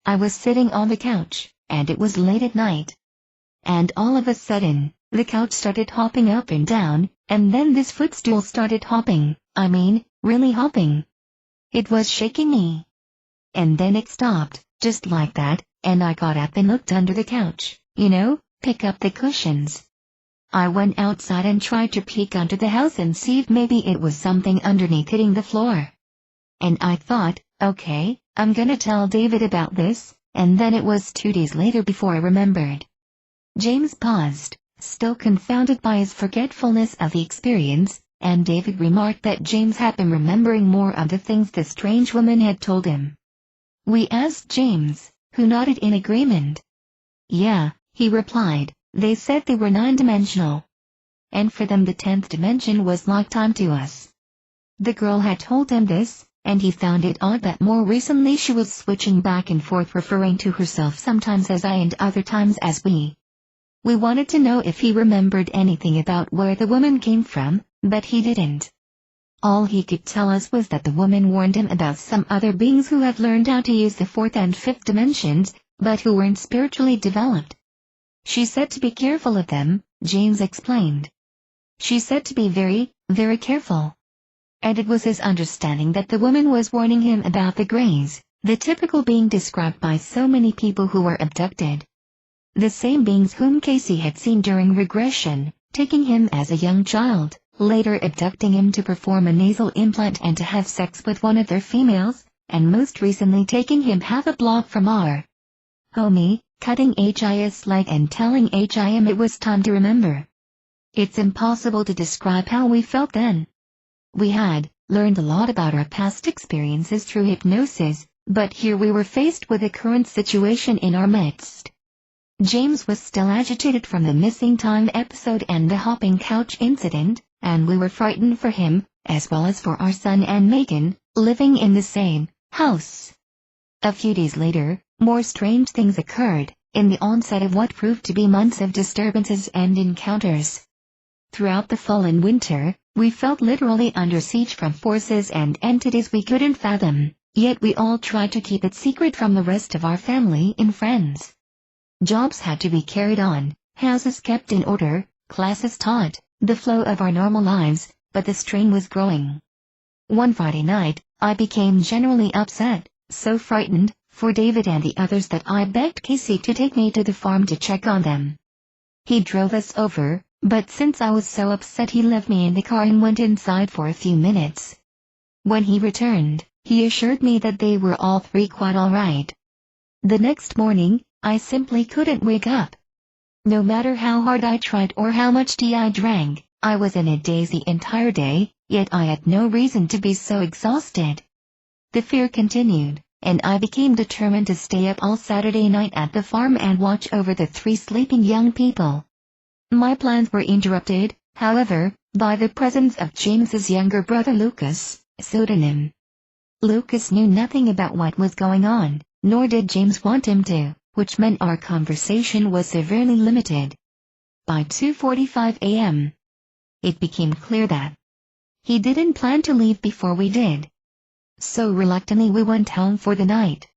I was sitting on the couch, and it was late at night. And all of a sudden, the couch started hopping up and down, and then this footstool started hopping, really hopping. It was shaking me. And then it stopped, just like that, and I got up and looked under the couch, pick up the cushions. I went outside and tried to peek under the house and see if maybe it was something underneath hitting the floor. And I thought, okay, I'm gonna tell David about this, and then it was 2 days later before I remembered. James paused, still confounded by his forgetfulness of the experience, and David remarked that James had been remembering more of the things the strange woman had told him. We asked James, who nodded in agreement. Yeah, he replied, they said they were 9-dimensional. And for them the 10th dimension was like time to us. The girl had told him this, and he found it odd that more recently she was switching back and forth, referring to herself sometimes as I and other times as we. We wanted to know if he remembered anything about where the woman came from, but he didn't. All he could tell us was that the woman warned him about some other beings who had learned how to use the 4th and 5th dimensions, but who weren't spiritually developed. She said to be careful of them, James explained. She said to be very, very careful. And it was his understanding that the woman was warning him about the Greys, the typical being described by so many people who were abducted. The same beings whom Casey had seen during regression, taking him as a young child, later abducting him to perform a nasal implant and to have sex with one of their females, and most recently taking him half a block from our homie, cutting his leg and telling him it was time to remember. It's impossible to describe how we felt then. We had learned a lot about our past experiences through hypnosis, but here we were faced with a current situation in our midst. James was still agitated from the missing time episode and the hopping couch incident, and we were frightened for him, as well as for our son and Megan, living in the same house. A few days later, more strange things occurred, in the onset of what proved to be months of disturbances and encounters. Throughout the fall and winter, we felt literally under siege from forces and entities we couldn't fathom, yet we all tried to keep it secret from the rest of our family and friends. Jobs had to be carried on, houses kept in order, classes taught, the flow of our normal lives, but the strain was growing. One Friday night, I became genuinely upset, so frightened, for David and the others that I begged Casey to take me to the farm to check on them. He drove us over, but since I was so upset he left me in the car and went inside for a few minutes. When he returned, he assured me that they were all three quite all right. The next morning, I simply couldn't wake up. No matter how hard I tried or how much tea I drank, I was in a daze the entire day, yet I had no reason to be so exhausted. The fear continued, and I became determined to stay up all Saturday night at the farm and watch over the 3 sleeping young people. My plans were interrupted, however, by the presence of James's younger brother Lucas, pseudonym. Lucas knew nothing about what was going on, nor did James want him to, which meant our conversation was severely limited. By 2:45 a.m., it became clear that he didn't plan to leave before we did. So reluctantly we went home for the night.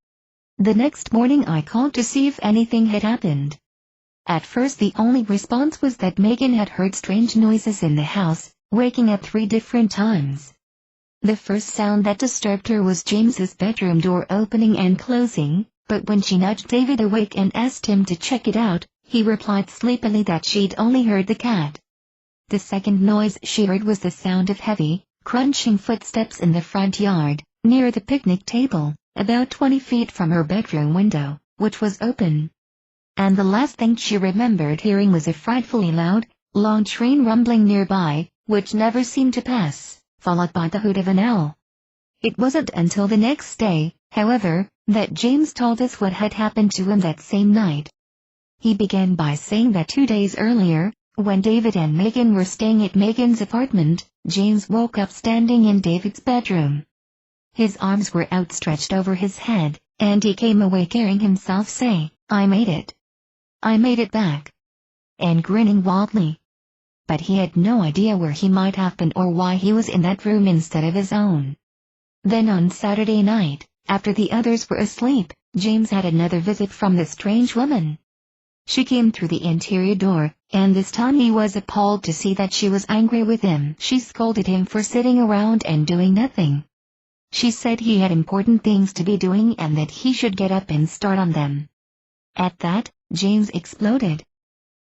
The next morning I called to see if anything had happened. At first the only response was that Megan had heard strange noises in the house, waking at 3 different times. The first sound that disturbed her was James's bedroom door opening and closing, but when she nudged David awake and asked him to check it out, he replied sleepily that she'd only heard the cat. The second noise she heard was the sound of heavy, crunching footsteps in the front yard, near the picnic table, about 20 feet from her bedroom window, which was open. And the last thing she remembered hearing was a frightfully loud, long train rumbling nearby, which never seemed to pass, followed by the hoot of an owl. It wasn't until the next day, however, that James told us what had happened to him that same night. He began by saying that 2 days earlier, when David and Megan were staying at Megan's apartment, James woke up standing in David's bedroom. His arms were outstretched over his head, and he came awake hearing himself say, "I made it. I made it back," and grinning wildly. But he had no idea where he might have been or why he was in that room instead of his own. Then on Saturday night, after the others were asleep, James had another visit from the strange woman. She came through the interior door, and this time he was appalled to see that she was angry with him. She scolded him for sitting around and doing nothing. She said he had important things to be doing and that he should get up and start on them. At that, James exploded.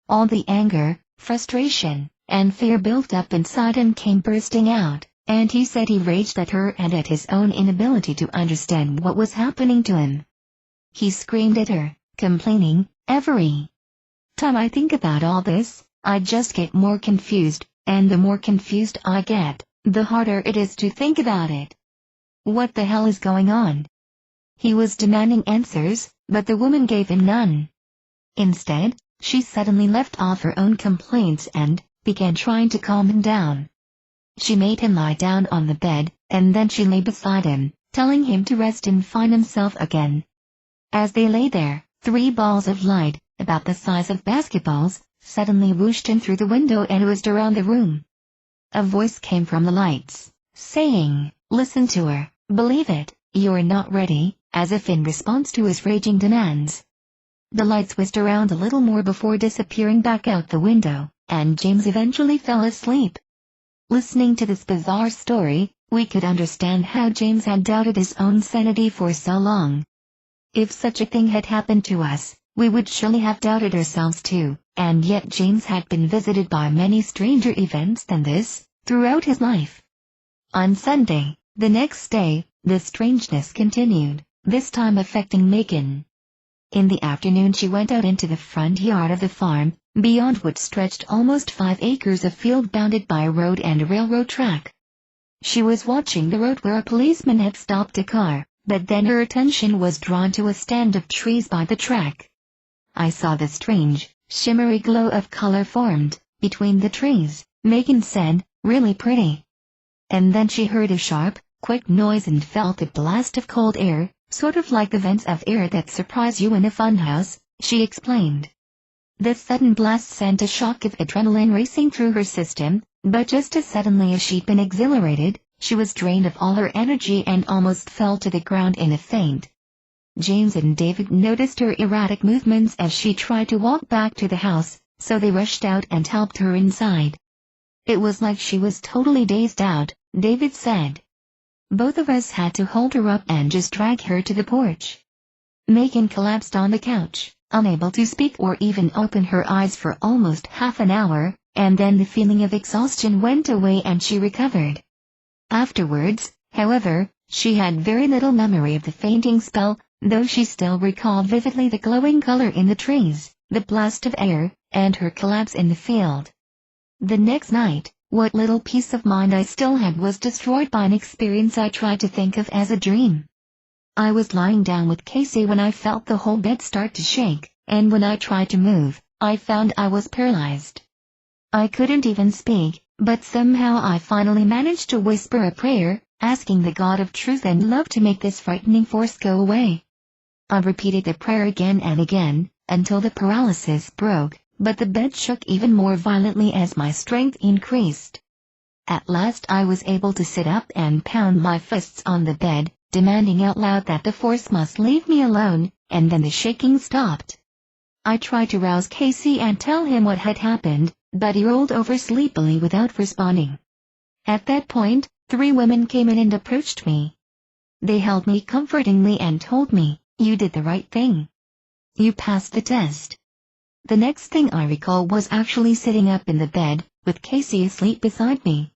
All the anger, frustration, and fear built up inside him came bursting out, and he said he raged at her and at his own inability to understand what was happening to him. He screamed at her, complaining, "Every time I think about all this, I just get more confused, and the more confused I get, the harder it is to think about it. What the hell is going on? He was demanding answers, but the woman gave him none. Instead, she suddenly left off her own complaints and began trying to calm him down. She made him lie down on the bed, and then she lay beside him, telling him to rest and find himself again. As they lay there, 3 balls of light, about the size of basketballs, suddenly whooshed in through the window and whizzed around the room. A voice came from the lights, saying, "Listen to her, believe it, you're not ready," as if in response to his raging demands. The lights whizzed around a little more before disappearing back out the window, and James eventually fell asleep. Listening to this bizarre story, we could understand how James had doubted his own sanity for so long. If such a thing had happened to us, we would surely have doubted ourselves too, and yet James had been visited by many stranger events than this, throughout his life. On Sunday, the next day, the strangeness continued, this time affecting Megan. In the afternoon she went out into the front yard of the farm, beyond which stretched almost 5 acres of field bounded by a road and a railroad track. She was watching the road where a policeman had stopped a car, but then her attention was drawn to a stand of trees by the track. I saw the strange, shimmery glow of color formed between the trees, Megan said, really pretty. And then she heard a sharp, quick noise and felt a blast of cold air, sort of like the vents of air that surprise you in a funhouse, she explained. This sudden blast sent a shock of adrenaline racing through her system, but just as suddenly as she'd been exhilarated, she was drained of all her energy and almost fell to the ground in a faint. James and David noticed her erratic movements as she tried to walk back to the house, so they rushed out and helped her inside. It was like she was totally dazed out, David said. Both of us had to hold her up and just drag her to the porch. Megan collapsed on the couch, unable to speak or even open her eyes for almost half an hour, and then the feeling of exhaustion went away and she recovered. Afterwards, however, she had very little memory of the fainting spell, though she still recalled vividly the glowing color in the trees, the blast of air, and her collapse in the field. The next night, what little peace of mind I still had was destroyed by an experience I tried to think of as a dream. I was lying down with Casey when I felt the whole bed start to shake, and when I tried to move, I found I was paralyzed. I couldn't even speak, but somehow I finally managed to whisper a prayer, asking the God of truth and love to make this frightening force go away. I repeated the prayer again and again, until the paralysis broke, but the bed shook even more violently as my strength increased. At last I was able to sit up and pound my fists on the bed, demanding out loud that the force must leave me alone, and then the shaking stopped. I tried to rouse Casey and tell him what had happened, but he rolled over sleepily without responding. At that point, 3 women came in and approached me. They held me comfortingly and told me, "You did the right thing. You passed the test." The next thing I recall was actually sitting up in the bed, with Casey asleep beside me.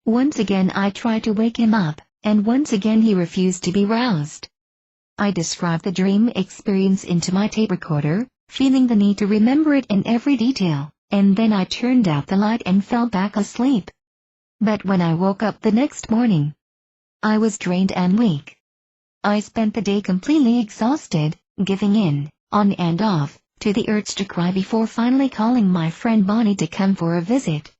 Once again I tried to wake him up, and once again he refused to be roused. I described the dream experience into my tape recorder, feeling the need to remember it in every detail, and then I turned out the light and fell back asleep. But when I woke up the next morning, I was drained and weak. I spent the day completely exhausted, giving in, on and off, to the urge to cry before finally calling my friend Bonnie to come for a visit.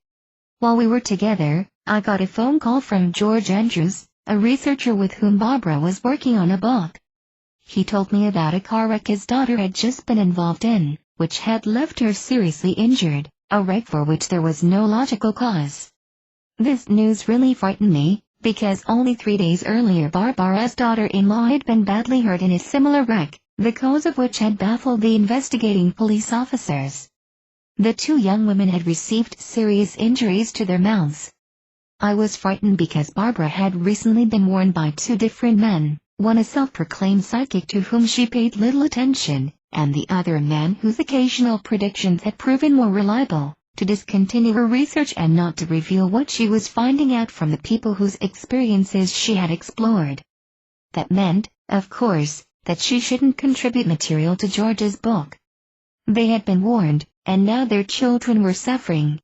While we were together, I got a phone call from George Andrews, a researcher with whom Barbara was working on a book. He told me about a car wreck his daughter had just been involved in, which had left her seriously injured, a wreck for which there was no logical cause. This news really frightened me, because only 3 days earlier Barbara's daughter-in-law had been badly hurt in a similar wreck, the cause of which had baffled the investigating police officers. The 2 young women had received serious injuries to their mouths. I was frightened because Barbara had recently been warned by 2 different men, one a self-proclaimed psychic to whom she paid little attention, and the other a man whose occasional predictions had proven more reliable, to discontinue her research and not to reveal what she was finding out from the people whose experiences she had explored. That meant, of course, that she shouldn't contribute material to George's book. They had been warned, and now their children were suffering.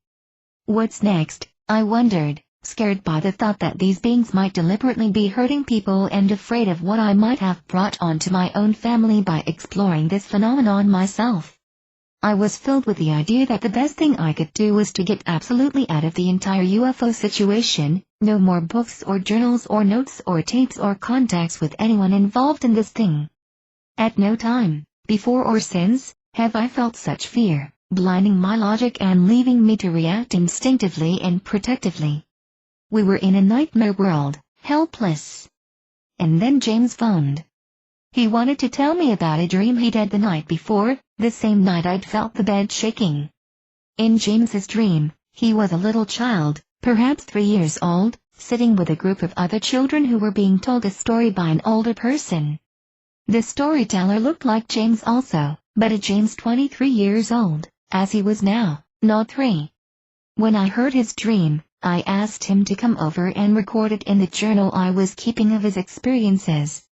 What's next, I wondered, scared by the thought that these beings might deliberately be hurting people and afraid of what I might have brought onto my own family by exploring this phenomenon myself. I was filled with the idea that the best thing I could do was to get absolutely out of the entire UFO situation, no more books or journals or notes or tapes or contacts with anyone involved in this thing. At no time, before or since, have I felt such fear, blinding my logic and leaving me to react instinctively and protectively. We were in a nightmare world, helpless. And then James phoned. He wanted to tell me about a dream he'd had the night before, the same night I'd felt the bed shaking. In James's dream, he was a little child, perhaps 3 years old, sitting with a group of other children who were being told a story by an older person. The storyteller looked like James also, but a James 23 years old, as he was now, not 3. When I heard his dream, I asked him to come over and record it in the journal I was keeping of his experiences.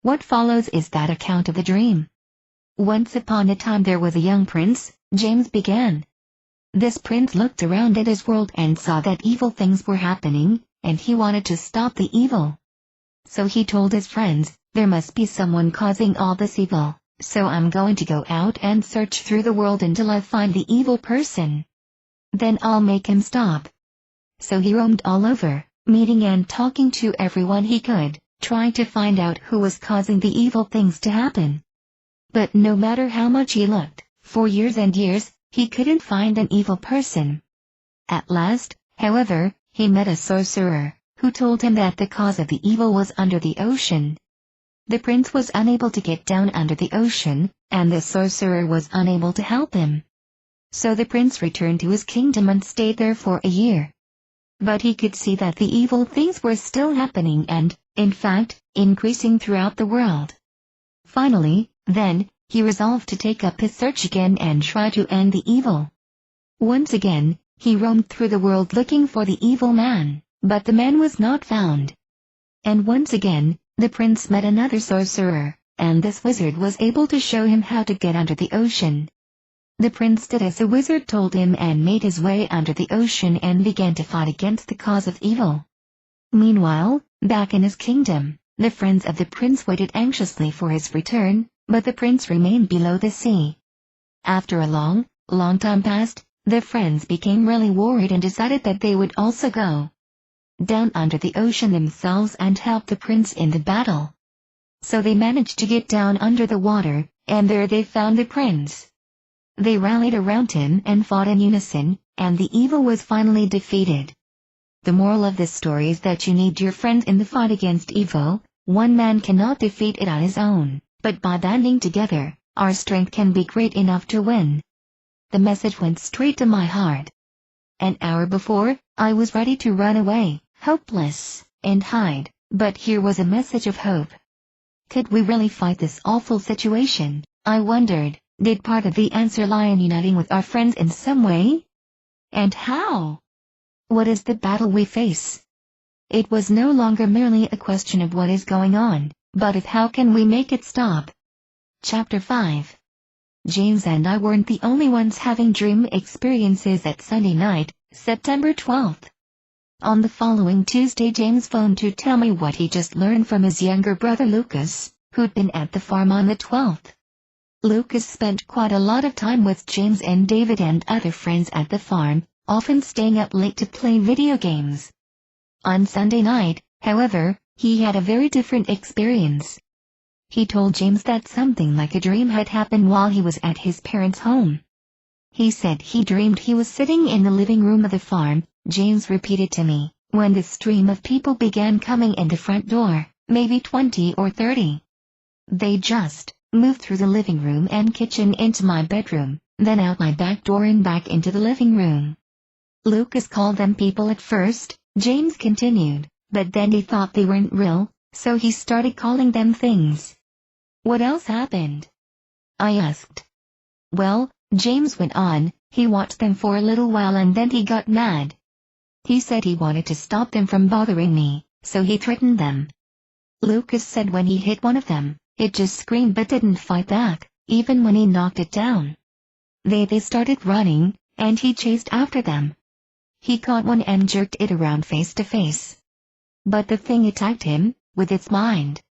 What follows is that account of the dream. Once upon a time there was a young prince, James began. This prince looked around at his world and saw that evil things were happening, and he wanted to stop the evil. So he told his friends, there must be someone causing all this evil, so I'm going to go out and search through the world until I find the evil person. Then I'll make him stop. So he roamed all over, meeting and talking to everyone he could, trying to find out who was causing the evil things to happen. But no matter how much he looked, for years and years, he couldn't find an evil person. At last, however, he met a sorcerer, who told him that the cause of the evil was under the ocean. The prince was unable to get down under the ocean, and the sorcerer was unable to help him. So the prince returned to his kingdom and stayed there for a year. But he could see that the evil things were still happening and, in fact, increasing throughout the world. Finally, then, he resolved to take up his search again and try to end the evil. Once again, he roamed through the world looking for the evil man, but the man was not found. And once again, the prince met another sorcerer, and this wizard was able to show him how to get under the ocean. The prince did as the wizard told him and made his way under the ocean and began to fight against the cause of evil. Meanwhile, back in his kingdom, the friends of the prince waited anxiously for his return, but the prince remained below the sea. After a long, long time passed, the friends became really worried and decided that they would also go down under the ocean themselves and help the prince in the battle. So they managed to get down under the water, and there they found the prince. They rallied around him and fought in unison, and the evil was finally defeated. The moral of this story is that you need your friends in the fight against evil. One man cannot defeat it on his own, but by banding together, our strength can be great enough to win. The message went straight to my heart. An hour before, I was ready to run away, hopeless, and hide, but here was a message of hope. Could we really fight this awful situation? I wondered. Did part of the answer lie in uniting with our friends in some way? And how? What is the battle we face? It was no longer merely a question of what is going on, but of how can we make it stop. Chapter 5. James and I weren't the only ones having dream experiences that Sunday night, September 12th. On the following Tuesday James phoned to tell me what he just learned from his younger brother Lucas, who'd been at the farm on the 12th. Lucas spent quite a lot of time with James and David and other friends at the farm, often staying up late to play video games. On Sunday night, however, he had a very different experience. He told James that something like a dream had happened while he was at his parents' home. He said he dreamed he was sitting in the living room of the farm, James repeated to me, when the stream of people began coming in the front door, maybe 20 or 30. They just moved through the living room and kitchen into my bedroom, then out my back door and back into the living room. Lucas called them people at first, James continued, but then he thought they weren't real, so he started calling them things. What else happened? I asked. Well, James went on, he watched them for a little while and then he got mad. He said he wanted to stop them from bothering me, so he threatened them. Lucas said when he hit one of them, it just screamed but didn't fight back, even when he knocked it down. They started running, and he chased after them. He caught one and jerked it around face to face. But the thing attacked him, with its mind.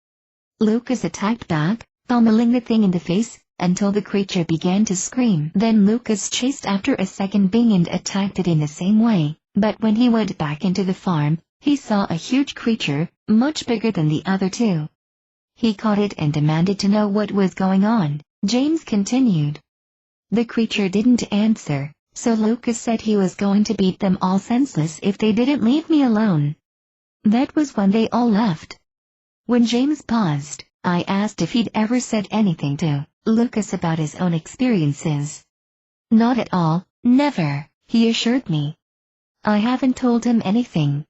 Lucas attacked back, pummeling the thing in the face, until the creature began to scream. Then Lucas chased after a second being and attacked it in the same way, but when he went back into the farm, he saw a huge creature, much bigger than the other two. He caught it and demanded to know what was going on. James continued. The creature didn't answer, so Lucas said he was going to beat them all senseless if they didn't leave me alone. That was when they all left. When James paused, I asked if he'd ever said anything to Lucas about his own experiences. Not at all, never, he assured me. I haven't told him anything.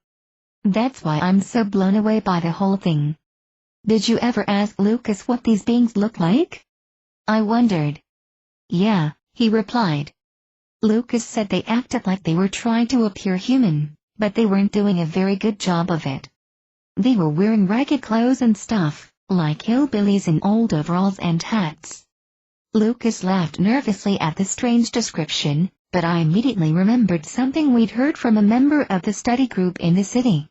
That's why I'm so blown away by the whole thing. Did you ever ask Lucas what these beings look like? I wondered. Yeah, he replied. Lucas said they acted like they were trying to appear human, but they weren't doing a very good job of it. They were wearing ragged clothes and stuff, like hillbillies in old overalls and hats. Lucas laughed nervously at the strange description, but I immediately remembered something we'd heard from a member of the study group in the city.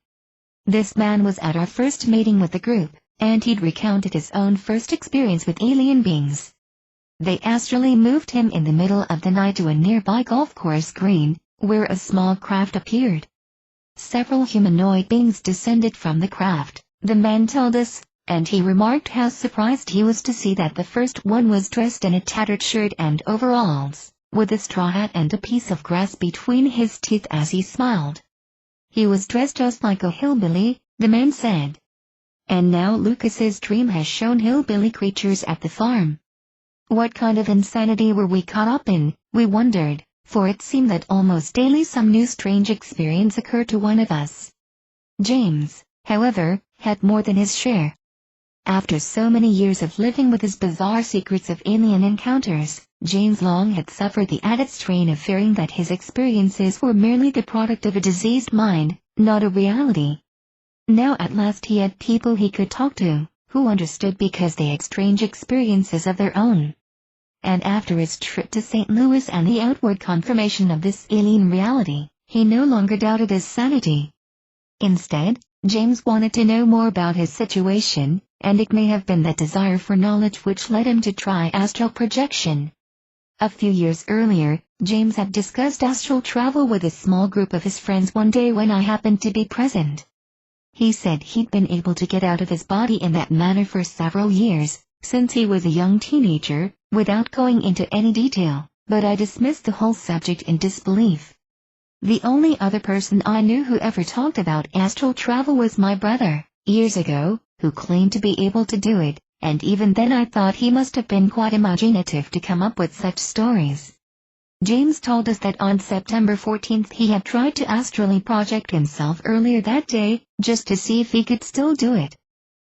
This man was at our first meeting with the group, and he'd recounted his own first experience with alien beings. They astrally moved him in the middle of the night to a nearby golf course green, where a small craft appeared. Several humanoid beings descended from the craft, the man told us, and he remarked how surprised he was to see that the first one was dressed in a tattered shirt and overalls, with a straw hat and a piece of grass between his teeth as he smiled. He was dressed just like a hillbilly, the man said. And now Lucas's dream has shown hillbilly creatures at the farm. What kind of insanity were we caught up in, we wondered, for it seemed that almost daily some new strange experience occurred to one of us. James, however, had more than his share. After so many years of living with his bizarre secrets of alien encounters, James long had suffered the added strain of fearing that his experiences were merely the product of a diseased mind, not a reality. Now at last he had people he could talk to, who understood because they had strange experiences of their own. And after his trip to St. Louis and the outward confirmation of this alien reality, he no longer doubted his sanity. Instead, James wanted to know more about his situation, and it may have been that desire for knowledge which led him to try astral projection. A few years earlier, James had discussed astral travel with a small group of his friends one day when I happened to be present. He said he'd been able to get out of his body in that manner for several years, since he was a young teenager, without going into any detail, but I dismissed the whole subject in disbelief. The only other person I knew who ever talked about astral travel was my brother, years ago, who claimed to be able to do it, and even then I thought he must have been quite imaginative to come up with such stories. James told us that on September 14th he had tried to astrally project himself earlier that day, just to see if he could still do it.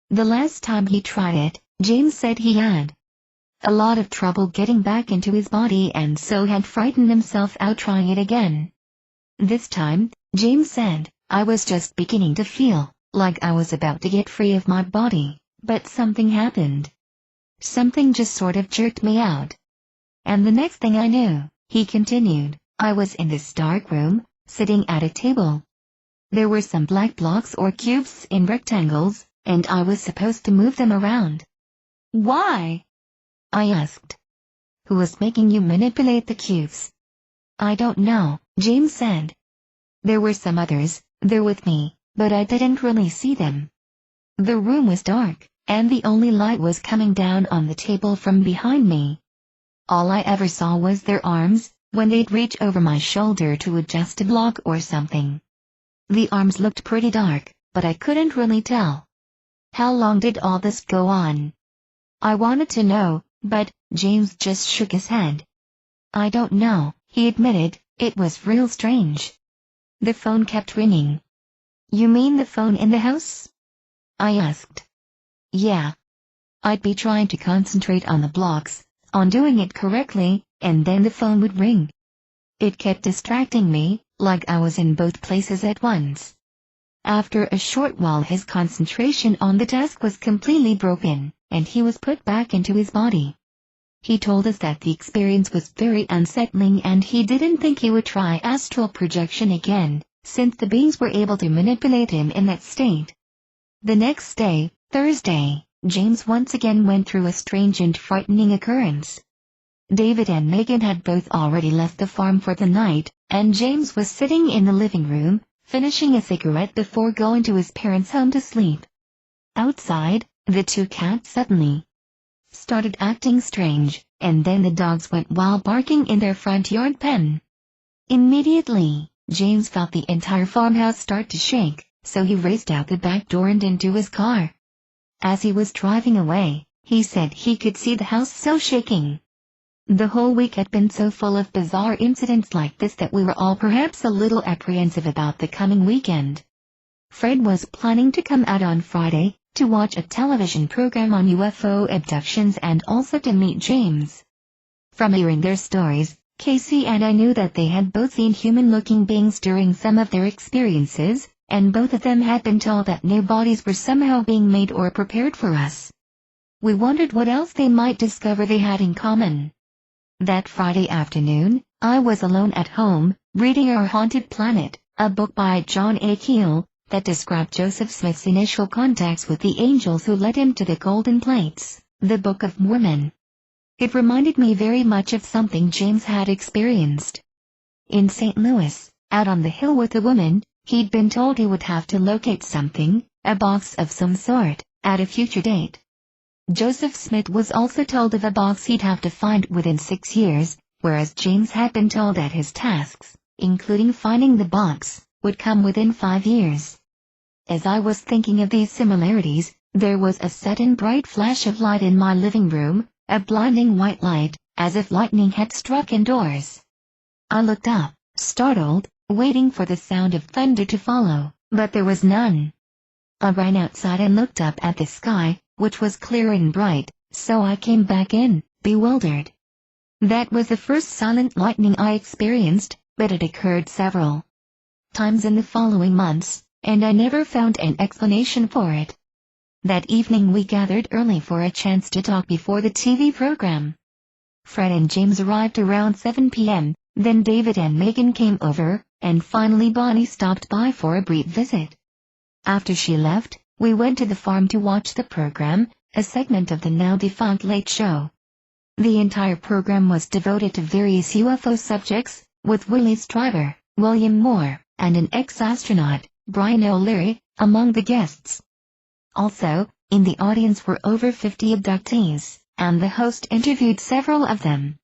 The last time he tried it, James said he had a lot of trouble getting back into his body and so had frightened himself out trying it again. This time, James said, I was just beginning to feel like I was about to get free of my body, but something happened. Something just sort of jerked me out. And the next thing I knew, he continued, I was in this dark room, sitting at a table. There were some black blocks or cubes in rectangles, and I was supposed to move them around. Why? I asked. Who was making you manipulate the cubes? I don't know, James said. There were some others, there with me, but I didn't really see them. The room was dark, and the only light was coming down on the table from behind me. All I ever saw was their arms, when they'd reach over my shoulder to adjust a block or something. The arms looked pretty dark, but I couldn't really tell. How long did all this go on? I wanted to know, but James just shook his head. I don't know, he admitted, it was real strange. The phone kept ringing. You mean the phone in the house? I asked. Yeah. I'd be trying to concentrate on the blocks, on doing it correctly, and then the phone would ring. It kept distracting me, like I was in both places at once. After a short while his concentration on the task was completely broken, and he was put back into his body. He told us that the experience was very unsettling and he didn't think he would try astral projection again, since the beings were able to manipulate him in that state. The next day, Thursday, James once again went through a strange and frightening occurrence. David and Megan had both already left the farm for the night, and James was sitting in the living room, finishing a cigarette before going to his parents' home to sleep. Outside, the two cats suddenly started acting strange, and then the dogs went wild, barking in their front yard pen. Immediately, James felt the entire farmhouse start to shake, so he raced out the back door and into his car. As he was driving away, he said he could see the house so shaking. The whole week had been so full of bizarre incidents like this that we were all perhaps a little apprehensive about the coming weekend. Fred was planning to come out on Friday, to watch a television program on UFO abductions and also to meet James. From hearing their stories, Casey and I knew that they had both seen human-looking beings during some of their experiences, and both of them had been told that their bodies were somehow being made or prepared for us. We wondered what else they might discover they had in common. That Friday afternoon, I was alone at home, reading Our Haunted Planet, a book by John A. Keel, that described Joseph Smith's initial contacts with the angels who led him to the Golden Plates, the Book of Mormon. It reminded me very much of something James had experienced. In St. Louis, out on the hill with a woman, he'd been told he would have to locate something, a box of some sort, at a future date. Joseph Smith was also told of a box he'd have to find within 6 years, whereas James had been told that his tasks, including finding the box, would come within 5 years. As I was thinking of these similarities, there was a sudden bright flash of light in my living room, a blinding white light, as if lightning had struck indoors. I looked up, startled, waiting for the sound of thunder to follow, but there was none. I ran outside and looked up at the sky, which was clear and bright, so I came back in, bewildered. That was the first silent lightning I experienced, but it occurred several times in the following months, and I never found an explanation for it. That evening we gathered early for a chance to talk before the TV program. Fred and James arrived around 7 p.m., then David and Megan came over, and finally Bonnie stopped by for a brief visit. After she left, we went to the farm to watch the program, a segment of the now-defunct Late Show. The entire program was devoted to various UFO subjects, with Willie Stryver, William Moore, and an ex-astronaut, Brian O'Leary, among the guests. Also, in the audience were over 50 abductees, and the host interviewed several of them.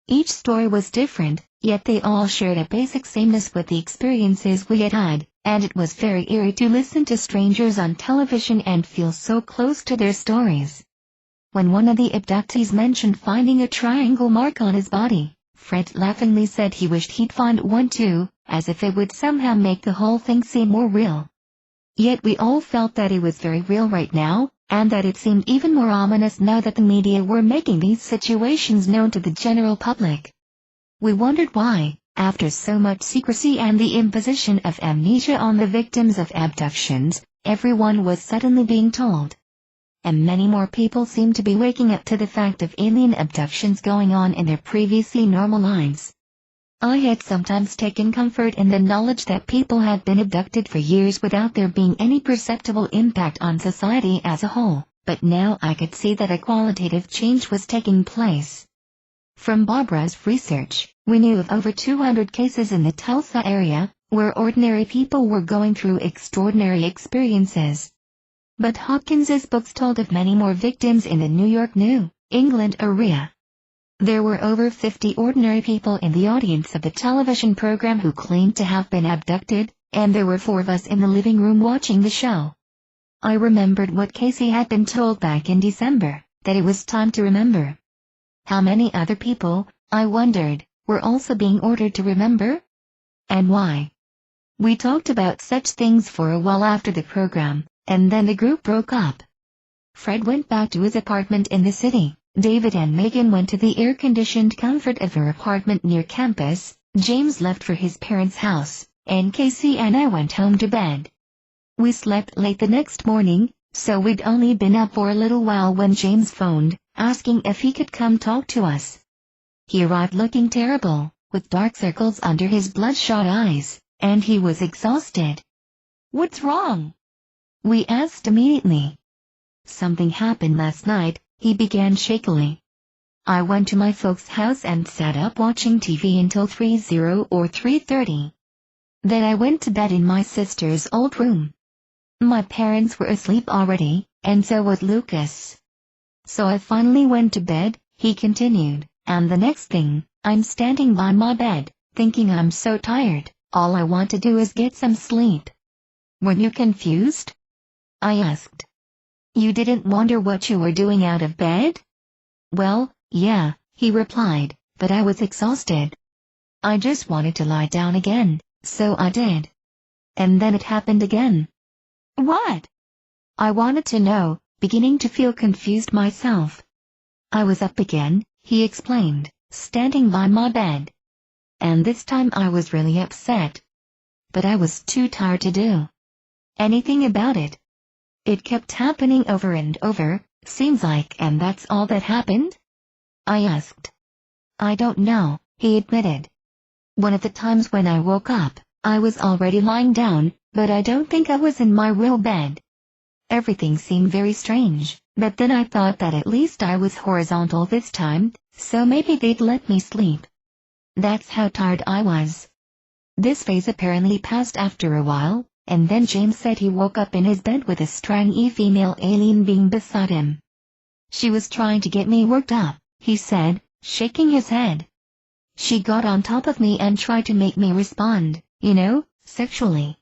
Each story was different, yet they all shared a basic sameness with the experiences we had had, and it was very eerie to listen to strangers on television and feel so close to their stories. When one of the abductees mentioned finding a triangle mark on his body, Fred laughingly said he wished he'd find one too, as if it would somehow make the whole thing seem more real. Yet we all felt that it was very real right now, and that it seemed even more ominous now that the media were making these situations known to the general public. We wondered why, after so much secrecy and the imposition of amnesia on the victims of abductions, everyone was suddenly being told. And many more people seemed to be waking up to the fact of alien abductions going on in their previously normal lives. I had sometimes taken comfort in the knowledge that people had been abducted for years without there being any perceptible impact on society as a whole, but now I could see that a qualitative change was taking place. From Barbara's research, we knew of over 200 cases in the Tulsa area, where ordinary people were going through extraordinary experiences. But Hopkins's books told of many more victims in the New York, New England area. There were over 50 ordinary people in the audience of the television program who claimed to have been abducted, and there were 4 of us in the living room watching the show. I remembered what Casey had been told back in December, that it was time to remember. How many other people, I wondered, were also being ordered to remember? And why? We talked about such things for a while after the program, and then the group broke up. Fred went back to his apartment in the city. David and Megan went to the air-conditioned comfort of their apartment near campus, James left for his parents' house, and Casey and I went home to bed. We slept late the next morning, So we'd only been up for a little while when James phoned, asking if he could come talk to us. He arrived looking terrible, with dark circles under his bloodshot eyes, and he was exhausted. "What's wrong?" we asked immediately. "Something happened last night," he began shakily. "I went to my folks' house and sat up watching TV until 3:00 or 3:30. Then I went to bed in my sister's old room. My parents were asleep already, and so was Lucas. So I finally went to bed," he continued, "and the next thing, I'm standing by my bed, thinking I'm so tired, all I want to do is get some sleep." "Were you confused?" I asked. "You didn't wonder what you were doing out of bed?" "Well, yeah," he replied, "but I was exhausted. I just wanted to lie down again, so I did. And then it happened again." "What?" I wanted to know, beginning to feel confused myself. "I was up again," he explained, "standing by my bed. And this time I was really upset. But I was too tired to do anything about it. It kept happening over and over, seems like, and that's all that happened?" I asked. "I don't know," he admitted. "One of the times when I woke up, I was already lying down, but I don't think I was in my real bed. Everything seemed very strange, but then I thought that at least I was horizontal this time, so maybe they'd let me sleep. That's how tired I was." This phase apparently passed after a while, and then James said he woke up in his bed with a strange female alien being beside him. "She was trying to get me worked up," he said, shaking his head. "She got on top of me and tried to make me respond, sexually.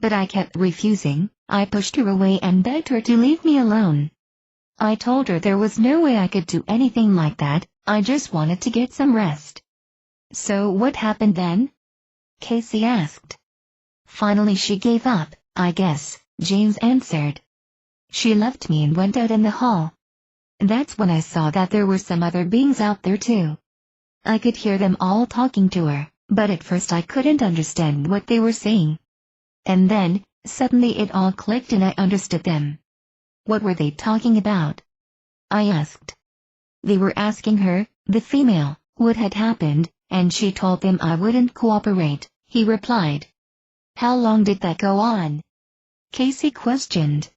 But I kept refusing. I pushed her away and begged her to leave me alone. I told her there was no way I could do anything like that, I just wanted to get some rest." "So what happened then?" Casey asked. "Finally she gave up, I guess," James answered. "She left me and went out in the hall. That's when I saw that there were some other beings out there too. I could hear them all talking to her, but at first I couldn't understand what they were saying. And then, suddenly it all clicked and I understood them." "What were they talking about?" I asked. "They were asking her, the female, what had happened, and she told them I wouldn't cooperate," he replied. "How long did that go on?" Casey questioned.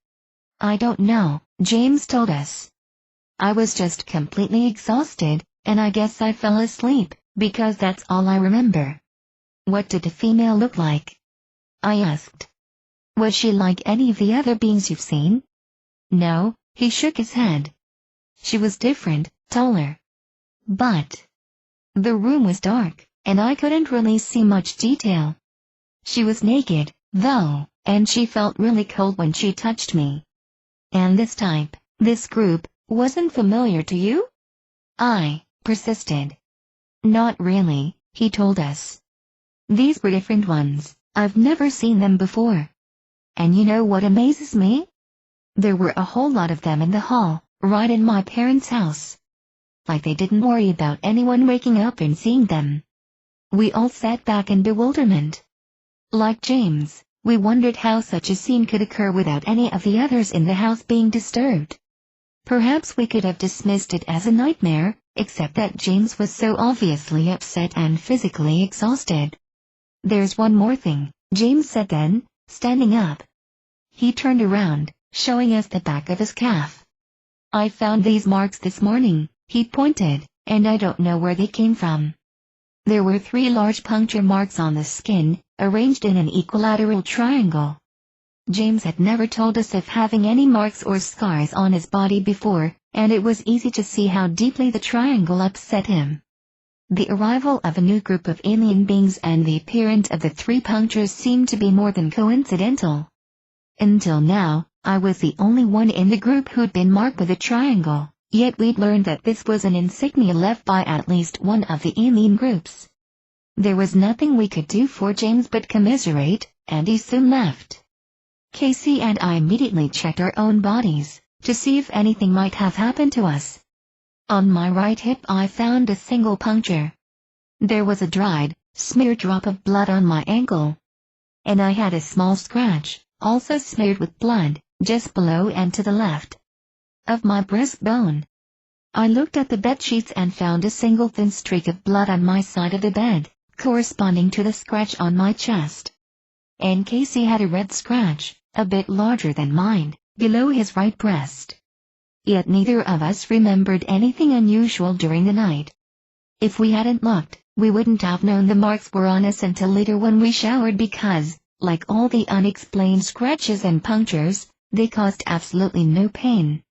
"I don't know," James told us. "I was just completely exhausted, and I guess I fell asleep, because that's all I remember." "What did the female look like?" I asked. "Was she like any of the other beings you've seen?" "No," he shook his head. "She was different, taller. But the room was dark, and I couldn't really see much detail. She was naked, though, and she felt really cold when she touched me." "And this type, this group, wasn't familiar to you?" I persisted. "Not really," he told us. "These were different ones. I've never seen them before. And you know what amazes me? There were a whole lot of them in the hall, right in my parents' house. Like they didn't worry about anyone waking up and seeing them." We all sat back in bewilderment. Like James, we wondered how such a scene could occur without any of the others in the house being disturbed. Perhaps we could have dismissed it as a nightmare, except that James was so obviously upset and physically exhausted. "There's one more thing," James said then, standing up. He turned around, showing us the back of his calf. "I found these marks this morning," he pointed, "and I don't know where they came from." There were 3 large puncture marks on the skin, arranged in an equilateral triangle. James had never told us of having any marks or scars on his body before, and it was easy to see how deeply the triangle upset him. The arrival of a new group of alien beings and the appearance of the 3 punctures seemed to be more than coincidental. Until now, I was the only one in the group who'd been marked with a triangle, yet we'd learned that this was an insignia left by at least one of the alien groups. There was nothing we could do for James but commiserate, and he soon left. Casey and I immediately checked our own bodies, to see if anything might have happened to us. On my right hip I found a single puncture. There was a dried, smeared drop of blood on my ankle. And I had a small scratch, also smeared with blood, just below and to the left of my breastbone. I looked at the bed sheets and found a single thin streak of blood on my side of the bed, corresponding to the scratch on my chest. And Casey had a red scratch, a bit larger than mine, below his right breast. Yet neither of us remembered anything unusual during the night. If we hadn't looked, we wouldn't have known the marks were on us until later when we showered because, like all the unexplained scratches and punctures, they caused absolutely no pain.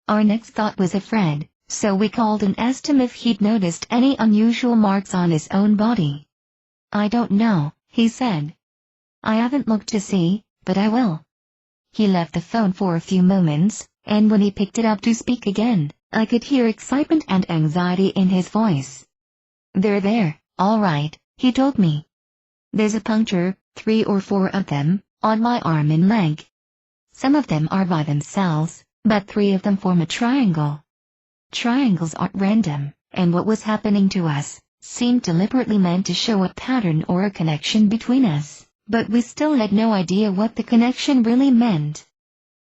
Our next thought was of Fred, so we called and asked him if he'd noticed any unusual marks on his own body. "I don't know," he said. "I haven't looked to see, but I will." He left the phone for a few moments, and when he picked it up to speak again, I could hear excitement and anxiety in his voice. "They're there, all right," he told me. "There's a puncture, 3 or 4 of them, on my arm and leg. Some of them are by themselves, but 3 of them form a triangle. Triangles aren't random, and what was happening to us seemed deliberately meant to show a pattern or a connection between us, but we still had no idea what the connection really meant.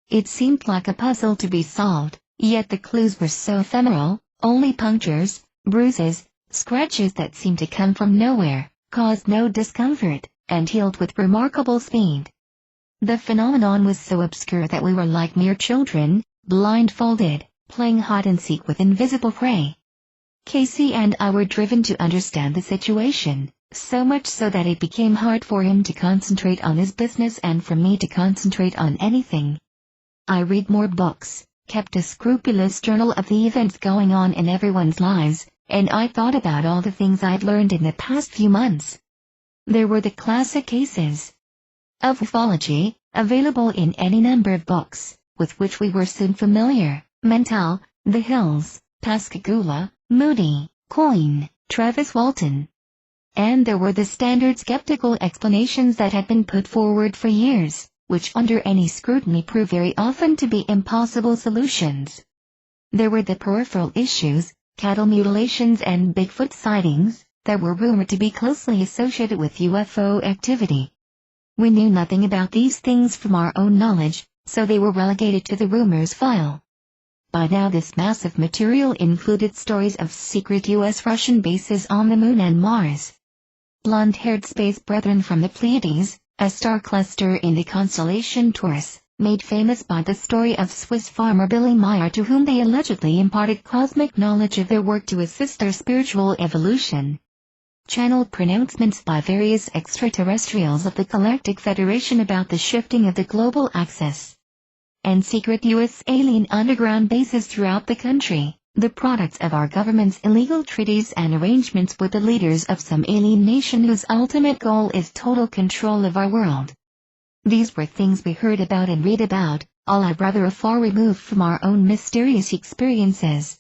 It seemed like a puzzle to be solved, yet the clues were so ephemeral, only punctures, bruises, scratches that seemed to come from nowhere, caused no discomfort, and healed with remarkable speed. The phenomenon was so obscure that we were like mere children, blindfolded, playing hide-and-seek with invisible prey. Casey and I were driven to understand the situation, so much so that it became hard for him to concentrate on his business and for me to concentrate on anything. I read more books, kept a scrupulous journal of the events going on in everyone's lives, and I thought about all the things I'd learned in the past few months. There were the classic cases of ufology, available in any number of books, with which we were soon familiar: Mental, The Hills, Pascagoula, Moody, Coyne, Travis Walton. And there were the standard skeptical explanations that had been put forward for years, which under any scrutiny prove very often to be impossible solutions. There were the peripheral issues, cattle mutilations and Bigfoot sightings, that were rumored to be closely associated with UFO activity. We knew nothing about these things from our own knowledge, so they were relegated to the rumors file. By now this massive material included stories of secret US-Russian bases on the Moon and Mars. Blonde-haired space brethren from the Pleiades, a star cluster in the constellation Taurus, made famous by the story of Swiss farmer Billy Meyer, to whom they allegedly imparted cosmic knowledge of their work to assist their spiritual evolution. Channeled pronouncements by various extraterrestrials of the Galactic Federation about the shifting of the global axis. And secret U.S. alien underground bases throughout the country, the products of our government's illegal treaties and arrangements with the leaders of some alien nation whose ultimate goal is total control of our world. These were things we heard about and read about, all rather far removed from our own mysterious experiences.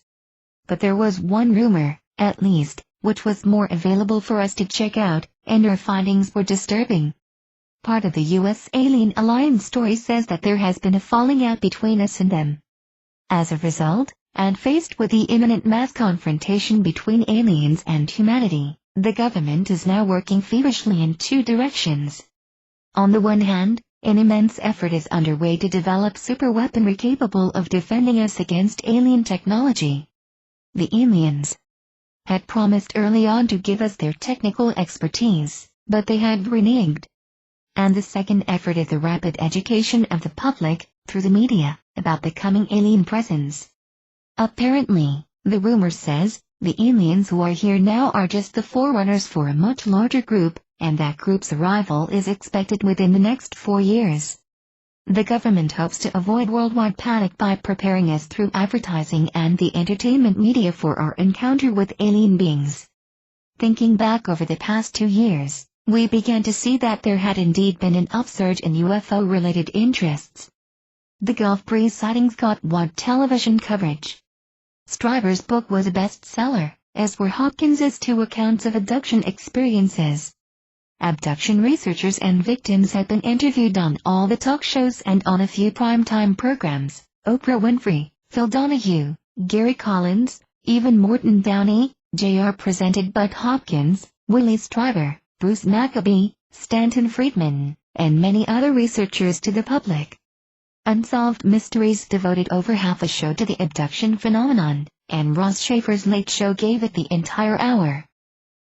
But there was one rumor, at least, which was more available for us to check out, and our findings were disturbing. Part of the U.S. Alien Alliance story says that there has been a falling out between us and them. As a result, and faced with the imminent mass confrontation between aliens and humanity, the government is now working feverishly in 2 directions. On the one hand, an immense effort is underway to develop superweaponry capable of defending us against alien technology. The aliens had promised early on to give us their technical expertise, but they had reneged. And the second effort is the rapid education of the public, through the media, about the coming alien presence. Apparently, the rumor says, the aliens who are here now are just the forerunners for a much larger group, and that group's arrival is expected within the next 4 years. The government hopes to avoid worldwide panic by preparing us through advertising and the entertainment media for our encounter with alien beings. Thinking back over the past 2 years, we began to see that there had indeed been an upsurge in UFO-related interests. The Gulf Breeze sightings got wide television coverage. Stryver's book was a bestseller, as were Hopkins's 2 accounts of abduction experiences. Abduction researchers and victims had been interviewed on all the talk shows and on a few primetime programs: Oprah Winfrey, Phil Donahue, Gary Collins, even Morton Downey, Jr. presented Bud Hopkins, Willie Stryver, Bruce Maccabee, Stanton Friedman, and many other researchers to the public. Unsolved Mysteries devoted over half a show to the abduction phenomenon, and Ross Schaefer's Late Show gave it the entire hour.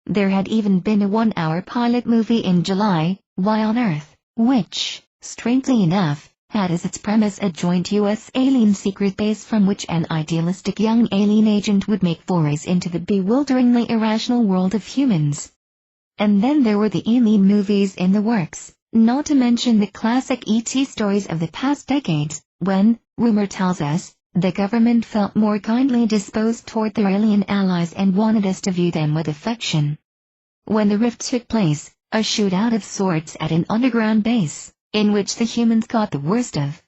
There had even been a 1-hour pilot movie in July, Why on Earth, which, strangely enough, had as its premise a joint U.S. alien secret base from which an idealistic young alien agent would make forays into the bewilderingly irrational world of humans. And then there were the alien movies in the works, not to mention the classic E.T. stories of the past decades, when, rumor tells us, the government felt more kindly disposed toward their alien allies and wanted us to view them with affection. When the rift took place, a shootout of sorts at an underground base, in which the humans got the worst of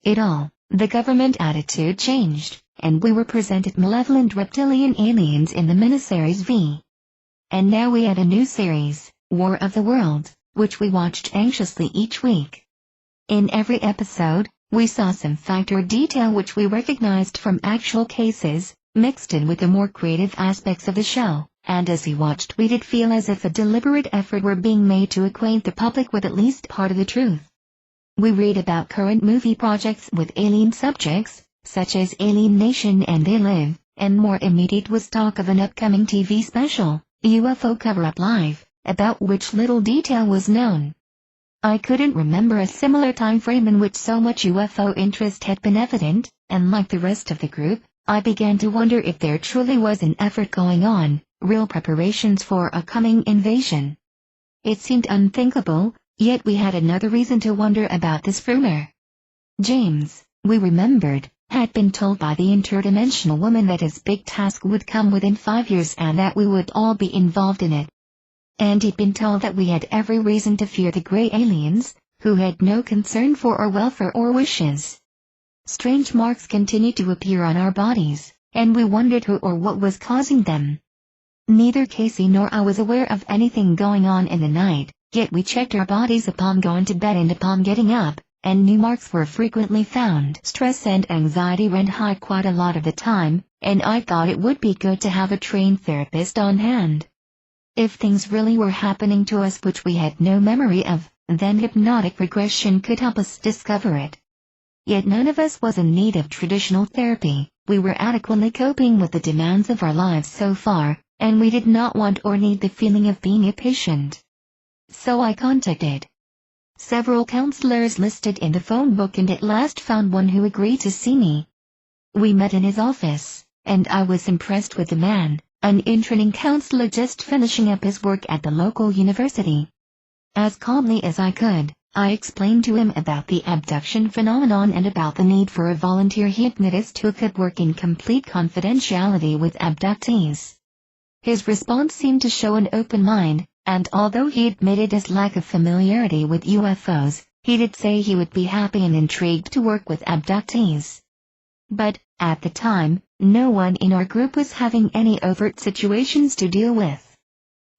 it all, the government attitude changed, and we were presented malevolent reptilian aliens in the miniseries V. And now we had a new series, War of the World, which we watched anxiously each week. In every episode, we saw some fact or detail which we recognized from actual cases, mixed in with the more creative aspects of the show, and as we watched we did feel as if a deliberate effort were being made to acquaint the public with at least part of the truth. We read about current movie projects with alien subjects, such as Alien Nation and They Live, and more immediate was talk of an upcoming TV special, UFO Cover-Up Live, about which little detail was known. I couldn't remember a similar time frame in which so much UFO interest had been evident, and like the rest of the group, I began to wonder if there truly was an effort going on, real preparations for a coming invasion. It seemed unthinkable, yet we had another reason to wonder about this rumor. James, we remembered, had been told by the interdimensional woman that his big task would come within 5 years and that we would all be involved in it. And he'd been told that we had every reason to fear the gray aliens, who had no concern for our welfare or wishes. Strange marks continued to appear on our bodies, and we wondered who or what was causing them. Neither Casey nor I was aware of anything going on in the night, yet we checked our bodies upon going to bed and upon getting up, and new marks were frequently found. Stress and anxiety ran high quite a lot of the time, and I thought it would be good to have a trained therapist on hand. If things really were happening to us which we had no memory of, then hypnotic regression could help us discover it. Yet none of us was in need of traditional therapy, we were adequately coping with the demands of our lives so far, and we did not want or need the feeling of being a patient. So I contacted several counselors listed in the phone book and at last found one who agreed to see me. We met in his office, and I was impressed with the man, an interning counselor just finishing up his work at the local university. As calmly as I could, I explained to him about the abduction phenomenon and about the need for a volunteer hypnotist who could work in complete confidentiality with abductees. His response seemed to show an open mind, and although he admitted his lack of familiarity with UFOs, he did say he would be happy and intrigued to work with abductees. But, at the time, no one in our group was having any overt situations to deal with.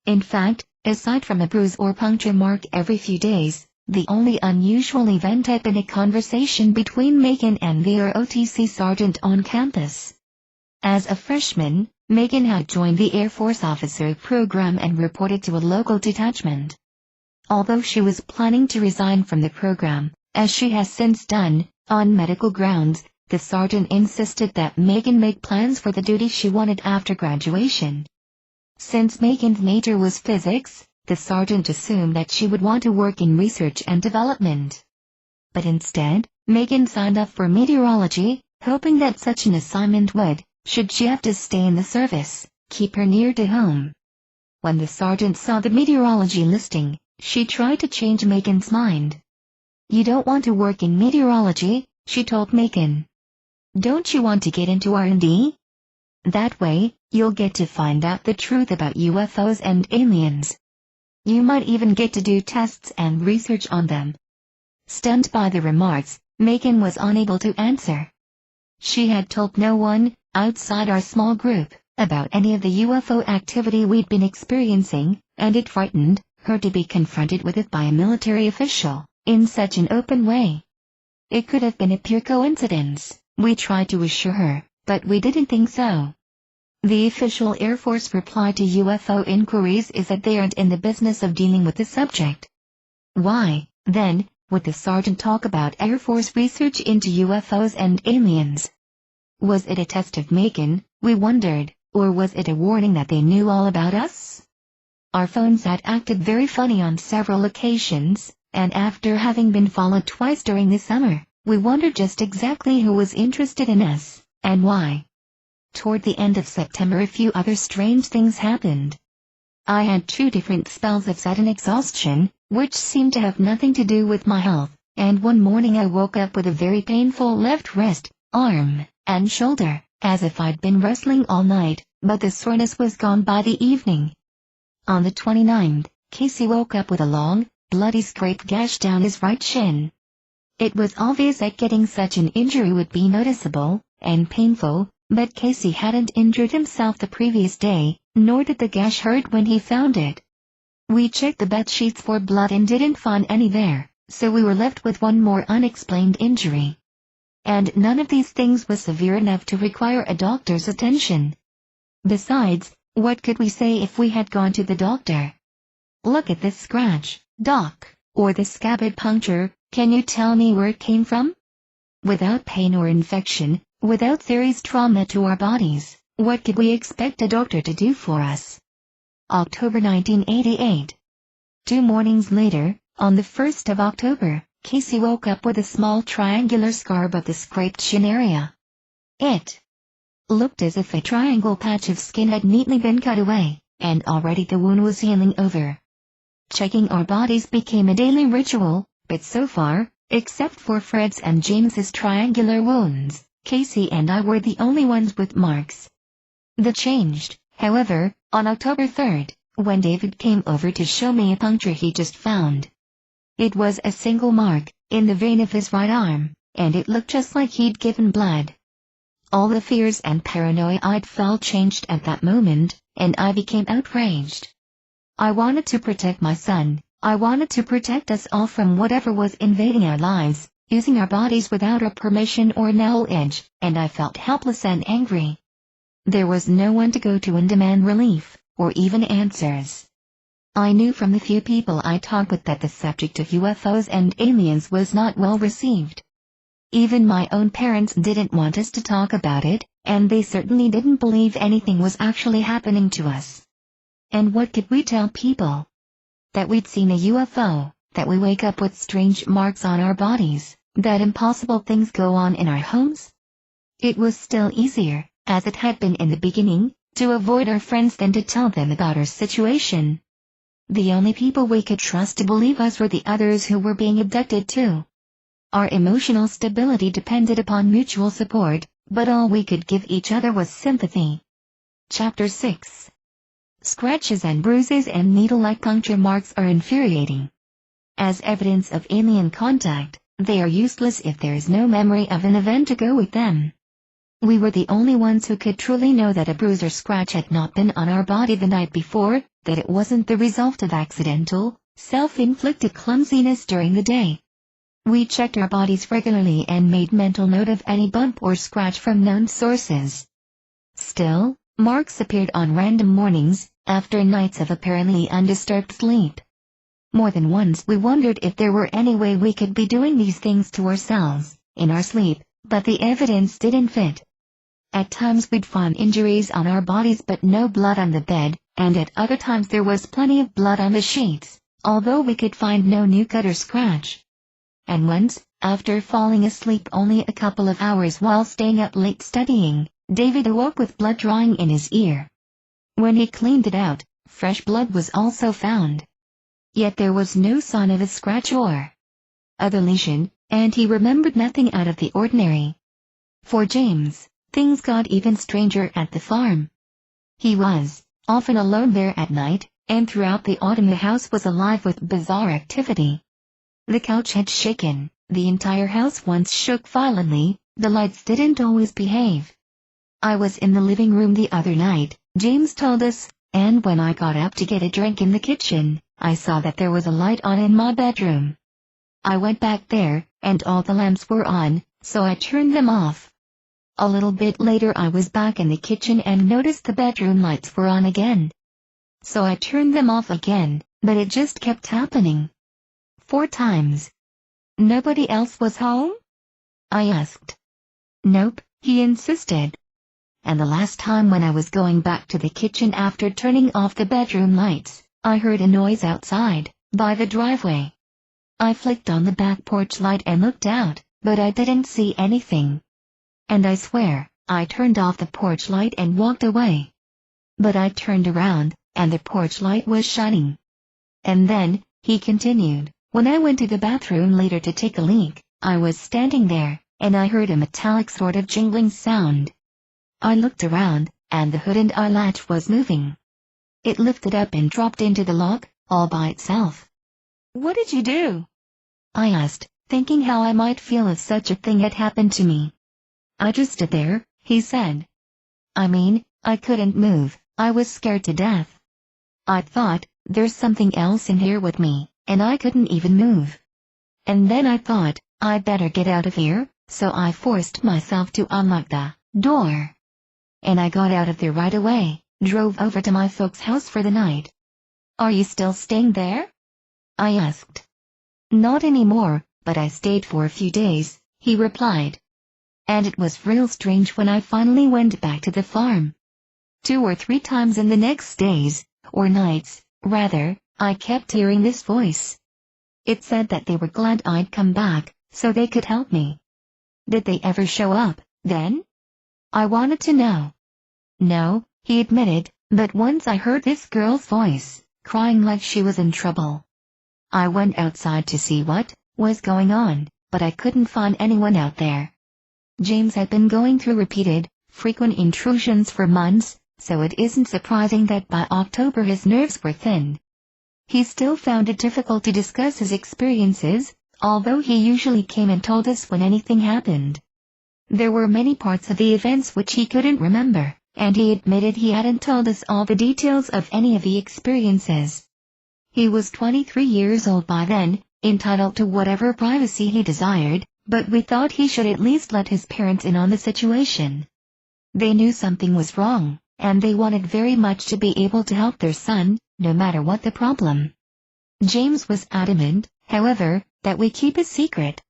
In fact, aside from a bruise or puncture mark every few days, the only unusual event had been a conversation between Megan and the ROTC sergeant on campus. As a freshman, Megan had joined the Air Force officer program and reported to a local detachment. Although she was planning to resign from the program, as she has since done, on medical grounds, the sergeant insisted that Megan make plans for the duty she wanted after graduation. Since Megan's major was physics, the sergeant assumed that she would want to work in research and development. But instead, Megan signed up for meteorology, hoping that such an assignment would, should she have to stay in the service, keep her near to home. When the sergeant saw the meteorology listing, she tried to change Megan's mind. "You don't want to work in meteorology," she told Megan. "Don't you want to get into R&D? That way, you'll get to find out the truth about UFOs and aliens. You might even get to do tests and research on them." Stunned by the remarks, Megan was unable to answer. She had told no one, outside our small group, about any of the UFO activity we'd been experiencing, and it frightened her to be confronted with it by a military official, in such an open way. It could have been a pure coincidence, we tried to assure her, but we didn't think so. The official Air Force reply to UFO inquiries is that they aren't in the business of dealing with the subject. Why, then, Would the sergeant talk about Air Force research into UFOs and aliens? Was it a test of Macon, we wondered, or was it a warning that they knew all about us? Our phones had acted very funny on several occasions, and after having been followed twice during the summer, we wondered just exactly who was interested in us, and why. Toward the end of September a few other strange things happened. I had 2 different spells of sudden exhaustion, which seemed to have nothing to do with my health, and one morning I woke up with a very painful left wrist, arm, and shoulder, as if I'd been wrestling all night, but the soreness was gone by the evening. On the 29th, Casey woke up with a long, bloody scraped gash down his right shin. It was obvious that getting such an injury would be noticeable and painful, but Casey hadn't injured himself the previous day, nor did the gash hurt when he found it. We checked the bed sheets for blood and didn't find any there, so we were left with one more unexplained injury. And none of these things was severe enough to require a doctor's attention. Besides, what could we say if we had gone to the doctor? Look at this scratch, doc, or this scabbard puncture, can you tell me where it came from? Without pain or infection, without serious trauma to our bodies, what could we expect a doctor to do for us? October 1988. 2 mornings later, on the 1st of October, Casey woke up with a small triangular scar above the scraped shin area. It looked as if a triangle patch of skin had neatly been cut away, and already the wound was healing over. Checking our bodies became a daily ritual, but so far, except for Fred's and James's triangular wounds, Casey and I were the only ones with marks. That changed, however, on October 3rd, when David came over to show me a puncture he just found. It was a single mark, in the vein of his right arm, and it looked just like he'd given blood. All the fears and paranoia I'd felt changed at that moment, and I became outraged. I wanted to protect my son, I wanted to protect us all from whatever was invading our lives, using our bodies without our permission or knowledge, and I felt helpless and angry. There was no one to go to and demand relief, or even answers. I knew from the few people I talked with that the subject of UFOs and aliens was not well received. Even my own parents didn't want us to talk about it, and they certainly didn't believe anything was actually happening to us. And what could we tell people? That we'd seen a UFO, that we wake up with strange marks on our bodies, that impossible things go on in our homes? It was still easier, as it had been in the beginning, to avoid our friends than to tell them about our situation. The only people we could trust to believe us were the others who were being abducted too. Our emotional stability depended upon mutual support, but all we could give each other was sympathy. Chapter 6. Scratches and bruises and needle-like puncture marks are infuriating. As evidence of alien contact, they are useless if there is no memory of an event to go with them. We were the only ones who could truly know that a bruise or scratch had not been on our body the night before, that it wasn't the result of accidental, self-inflicted clumsiness during the day. We checked our bodies regularly and made mental note of any bump or scratch from known sources. Still, marks appeared on random mornings, after nights of apparently undisturbed sleep. More than once we wondered if there were any way we could be doing these things to ourselves, in our sleep, but the evidence didn't fit. At times we'd find injuries on our bodies but no blood on the bed, and at other times there was plenty of blood on the sheets, although we could find no new cut or scratch. And once, after falling asleep only a couple of hours while staying up late studying, David awoke with blood drawing in his ear. When he cleaned it out, fresh blood was also found. Yet there was no sign of a scratch or other lesion, and he remembered nothing out of the ordinary. For James, things got even stranger at the farm. He was often alone there at night, and throughout the autumn the house was alive with bizarre activity. The couch had shaken, the entire house once shook violently, the lights didn't always behave. I was in the living room the other night, James told us, and when I got up to get a drink in the kitchen, I saw that there was a light on in my bedroom. I went back there, and all the lamps were on, so I turned them off. A little bit later I was back in the kitchen and noticed the bedroom lights were on again. So I turned them off again, but it just kept happening. 4 times. Nobody else was home? I asked. Nope, he insisted. And the last time when I was going back to the kitchen after turning off the bedroom lights, I heard a noise outside, by the driveway. I flicked on the back porch light and looked out, but I didn't see anything. And I swear, I turned off the porch light and walked away. But I turned around, and the porch light was shining. And then, he continued, when I went to the bathroom later to take a leak, I was standing there, and I heard a metallic sort of jingling sound. I looked around, and the hood and eye latch was moving. It lifted up and dropped into the lock, all by itself. What did you do? I asked, thinking how I might feel if such a thing had happened to me. I just stood there, he said. I mean, I couldn't move, I was scared to death. I thought, there's something else in here with me, and I couldn't even move. And then I thought, I'd better get out of here, so I forced myself to unlock the door. And I got out of there right away, drove over to my folks' house for the night. Are you still staying there? I asked. Not anymore, but I stayed for a few days, he replied. And it was real strange when I finally went back to the farm. 2 or 3 times in the next days, or nights, rather, I kept hearing this voice. It said that they were glad I'd come back, so they could help me. Did they ever show up, then? I wanted to know. No, he admitted, but once I heard this girl's voice, crying like she was in trouble. I went outside to see what was going on, but I couldn't find anyone out there. James had been going through repeated, frequent intrusions for months, so it isn't surprising that by October his nerves were thin. He still found it difficult to discuss his experiences, although he usually came and told us when anything happened. There were many parts of the events which he couldn't remember, and he admitted he hadn't told us all the details of any of the experiences. He was 23 years old by then, entitled to whatever privacy he desired, but we thought he should at least let his parents in on the situation. They knew something was wrong, and they wanted very much to be able to help their son, no matter what the problem. James was adamant, however, that we keep it secret.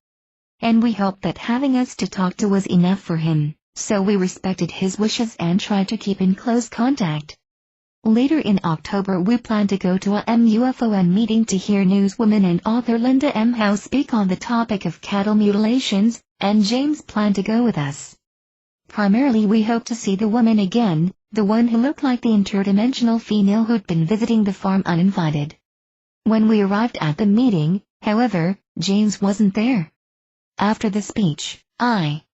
And we hoped that having us to talk to was enough for him, so we respected his wishes and tried to keep in close contact. Later in October we planned to go to a MUFON meeting to hear newswoman and author Linda M. Howe speak on the topic of cattle mutilations, and James planned to go with us. Primarily we hoped to see the woman again, the one who looked like the interdimensional female who'd been visiting the farm uninvited. When we arrived at the meeting, however, James wasn't there. After the speech, I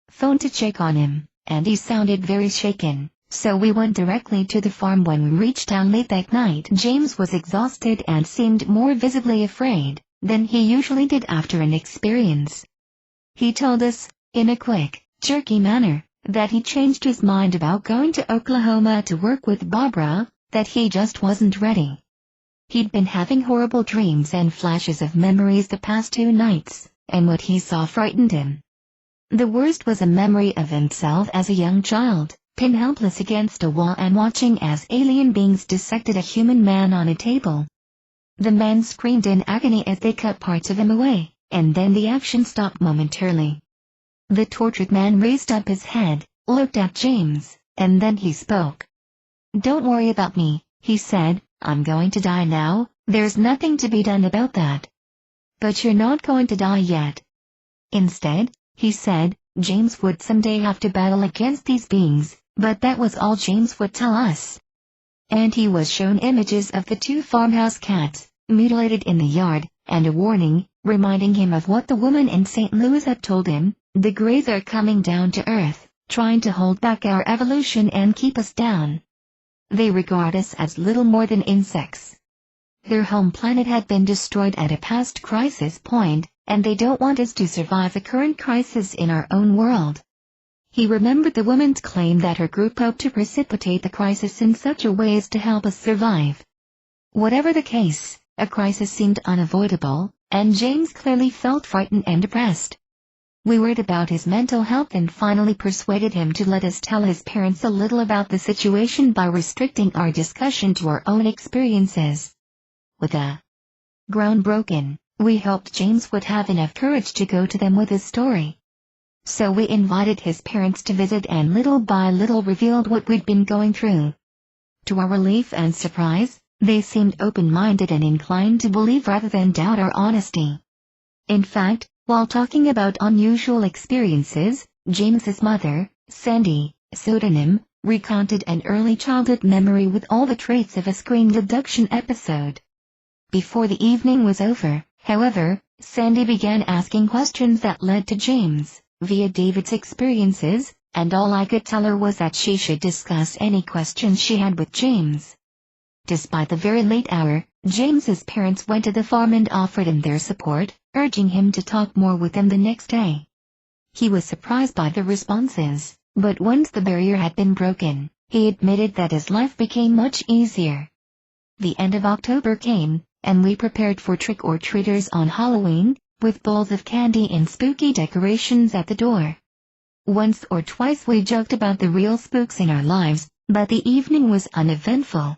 phoned to check on him, and he sounded very shaken, so we went directly to the farm. When we reached town late that night, James was exhausted and seemed more visibly afraid than he usually did after an experience. He told us, in a quick, jerky manner, that he changed his mind about going to Oklahoma to work with Barbara, that he just wasn't ready. He'd been having horrible dreams and flashes of memories the past 2 nights, and what he saw frightened him. The worst was a memory of himself as a young child, pinned helpless against a wall and watching as alien beings dissected a human man on a table. The man screamed in agony as they cut parts of him away, and then the action stopped momentarily. The tortured man raised up his head, looked at James, and then he spoke. "Don't worry about me," he said, "I'm going to die now, there's nothing to be done about that." "But you're not going to die yet." Instead, he said, James would someday have to battle against these beings, but that was all James would tell us. And he was shown images of the 2 farmhouse cats, mutilated in the yard, and a warning, reminding him of what the woman in St. Louis had told him: the Greys are coming down to Earth, trying to hold back our evolution and keep us down. They regard us as little more than insects. Their home planet had been destroyed at a past crisis point, and they don't want us to survive the current crisis in our own world. He remembered the woman's claim that her group hoped to precipitate the crisis in such a way as to help us survive. Whatever the case, a crisis seemed unavoidable, and James clearly felt frightened and depressed. We worried about his mental health and finally persuaded him to let us tell his parents a little about the situation by restricting our discussion to our own experiences. With a groundbreaking, We hoped James would have enough courage to go to them with his story. So we invited his parents to visit and little by little revealed what we'd been going through. To our relief and surprise, they seemed open-minded and inclined to believe rather than doubt our honesty. In fact, while talking about unusual experiences, James's mother, Sandy, pseudonym, recounted an early childhood memory with all the traits of a screened abduction episode. Before the evening was over, however, Sandy began asking questions that led to James, via David's experiences, and all I could tell her was that she should discuss any questions she had with James. Despite the very late hour, James's parents went to the farm and offered him their support, urging him to talk more with them the next day. He was surprised by the responses, but once the barrier had been broken, he admitted that his life became much easier. The end of October came, and we prepared for trick-or-treaters on Halloween, with bowls of candy and spooky decorations at the door. Once or twice we joked about the real spooks in our lives, but the evening was uneventful.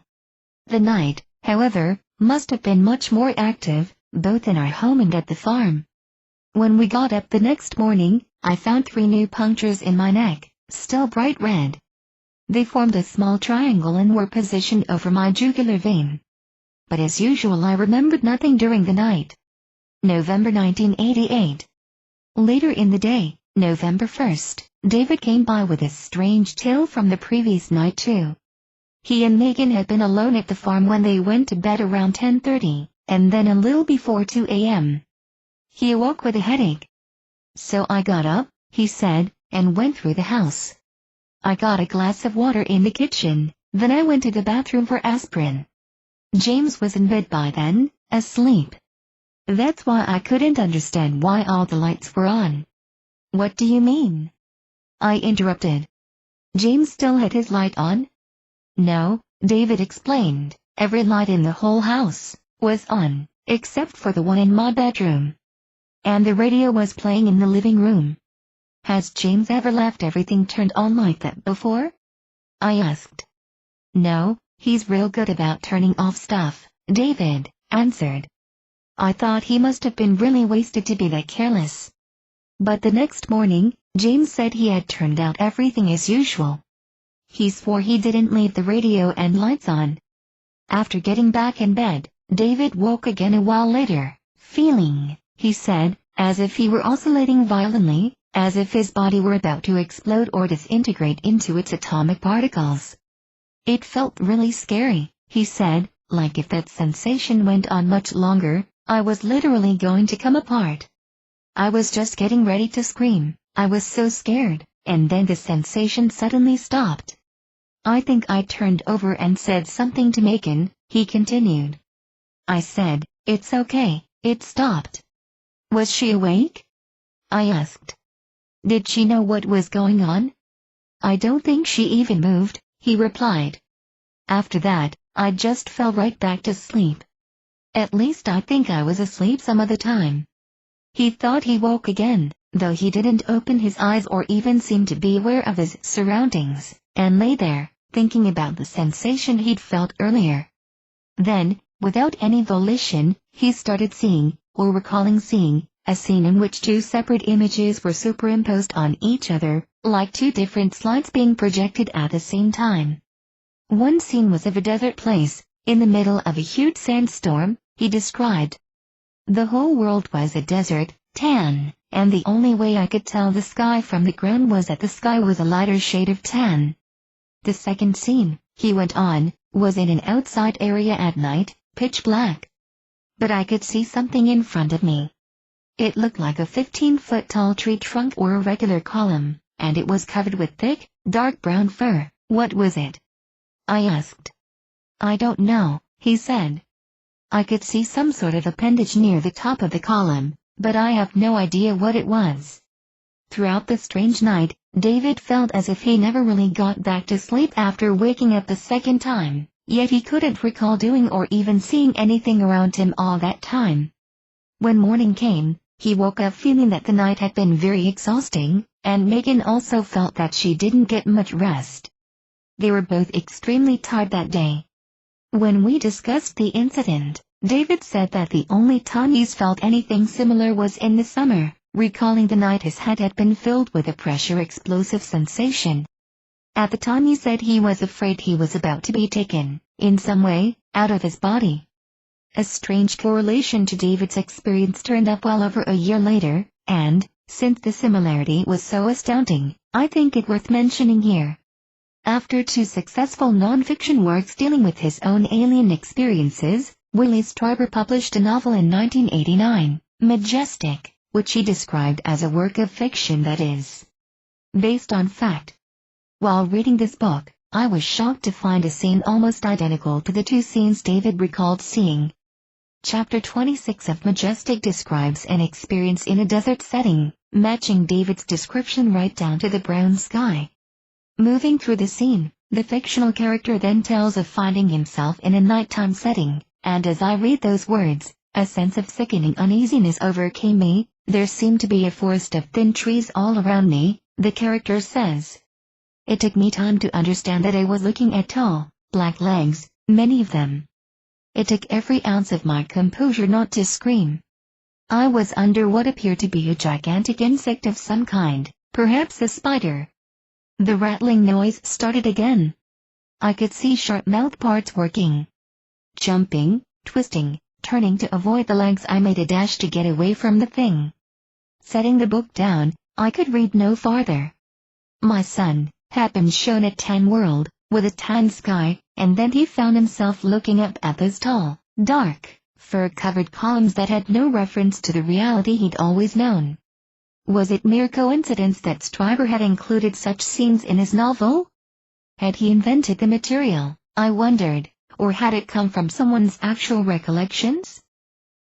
The night, however, must have been much more active, both in our home and at the farm. When we got up the next morning, I found 3 new punctures in my neck, still bright red. They formed a small triangle and were positioned over my jugular vein. But as usual I remembered nothing during the night. November 1988. Later in the day, November 1st, David came by with a strange tale from the previous night too. He and Megan had been alone at the farm when they went to bed around 10:30, and then a little before 2 a.m. He awoke with a headache. So I got up, he said, and went through the house. I got a glass of water in the kitchen, then I went to the bathroom for aspirin. James was in bed by then, asleep. That's why I couldn't understand why all the lights were on. What do you mean? I interrupted. James still had his light on? No, David explained, every light in the whole house was on, except for the one in my bedroom. And the radio was playing in the living room. Has James ever left everything turned on like that before? I asked. No, he's real good about turning off stuff, David answered. I thought he must have been really wasted to be that careless. But the next morning, James said he had turned out everything as usual. He swore he didn't leave the radio and lights on. After getting back in bed, David woke again a while later, feeling, he said, as if he were oscillating violently, as if his body were about to explode or disintegrate into its atomic particles. It felt really scary, he said, like if that sensation went on much longer, I was literally going to come apart. I was just getting ready to scream, I was so scared, and then the sensation suddenly stopped. I think I turned over and said something to Megan, he continued. I said, it's okay, it stopped. Was she awake? I asked. Did she know what was going on? I don't think she even moved, he replied. After that, I just fell right back to sleep. At least I think I was asleep some of the time. He thought he woke again, though he didn't open his eyes or even seem to be aware of his surroundings, and lay there, thinking about the sensation he'd felt earlier. Then, without any volition, he started seeing, or recalling seeing, a scene in which 2 separate images were superimposed on each other, like 2 different slides being projected at the same time. One scene was of a desert place, in the middle of a huge sandstorm, he described. The whole world was a desert, tan, and the only way I could tell the sky from the ground was that the sky was a lighter shade of tan. The second scene, he went on, was in an outside area at night, pitch black. But I could see something in front of me. It looked like a 15-foot tall tree trunk or a regular column, and it was covered with thick, dark brown fur. What was it? I asked. I don't know, he said. I could see some sort of appendage near the top of the column, but I have no idea what it was. Throughout the strange night, David felt as if he never really got back to sleep after waking up the second time, yet he couldn't recall doing or even seeing anything around him all that time. When morning came, he woke up feeling that the night had been very exhausting, and Megan also felt that she didn't get much rest. They were both extremely tired that day. When we discussed the incident, David said that the only time he's felt anything similar was in the summer, recalling the night his head had been filled with a pressure explosive sensation. At the time he said he was afraid he was about to be taken, in some way, out of his body. A strange correlation to David's experience turned up well over a year later, and, since the similarity was so astounding, I think it worth mentioning here. After 2 successful non-fiction works dealing with his own alien experiences, Willie Stryber published a novel in 1989, Majestic, which he described as a work of fiction that is based on fact. While reading this book, I was shocked to find a scene almost identical to the 2 scenes David recalled seeing. Chapter 26 of Majestic describes an experience in a desert setting, matching David's description right down to the brown sky. Moving through the scene, the fictional character then tells of finding himself in a nighttime setting, and as I read those words, a sense of sickening uneasiness overcame me. There seemed to be a forest of thin trees all around me, the character says. It took me time to understand that I was looking at tall, black legs, many of them. It took every ounce of my composure not to scream. I was under what appeared to be a gigantic insect of some kind, perhaps a spider. The rattling noise started again. I could see sharp mouth parts working. Jumping, twisting, turning to avoid the legs, I made a dash to get away from the thing. Setting the book down, I could read no farther. My son had been shown a tan world, with a tan sky, and then he found himself looking up at those tall, dark, fur-covered columns that had no reference to the reality he'd always known. Was it mere coincidence that Stryber had included such scenes in his novel? Had he invented the material, I wondered, or had it come from someone's actual recollections?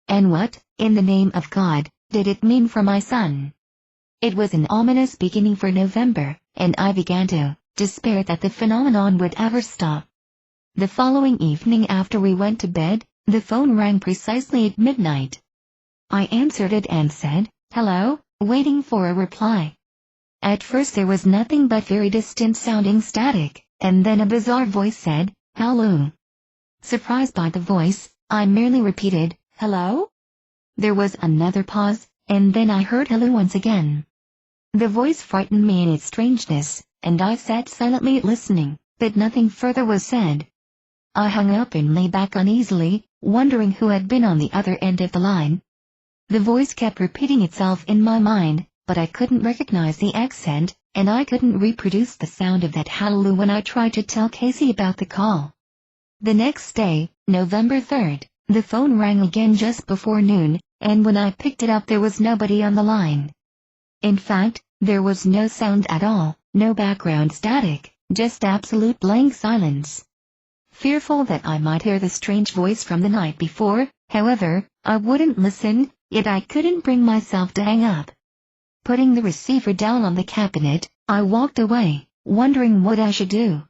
And what, in the name of God, did it mean for my son? It was an ominous beginning for November, and I began to despair that the phenomenon would ever stop. The following evening after we went to bed, the phone rang precisely at midnight. I answered it and said, "Hello," waiting for a reply. At first there was nothing but very distant-sounding static, and then a bizarre voice said, "Hello." Surprised by the voice, I merely repeated, "Hello?" There was another pause, and then I heard hello once again. The voice frightened me in its strangeness, and I sat silently listening, but nothing further was said. I hung up and lay back uneasily, wondering who had been on the other end of the line. The voice kept repeating itself in my mind, but I couldn't recognize the accent, and I couldn't reproduce the sound of that hallelujah when I tried to tell Casey about the call. The next day, November 3rd, the phone rang again just before noon, and when I picked it up there was nobody on the line. In fact, there was no sound at all, no background static, just absolute blank silence. Fearful that I might hear the strange voice from the night before, however, I wouldn't listen, yet I couldn't bring myself to hang up. Putting the receiver down on the cabinet, I walked away, wondering what I should do.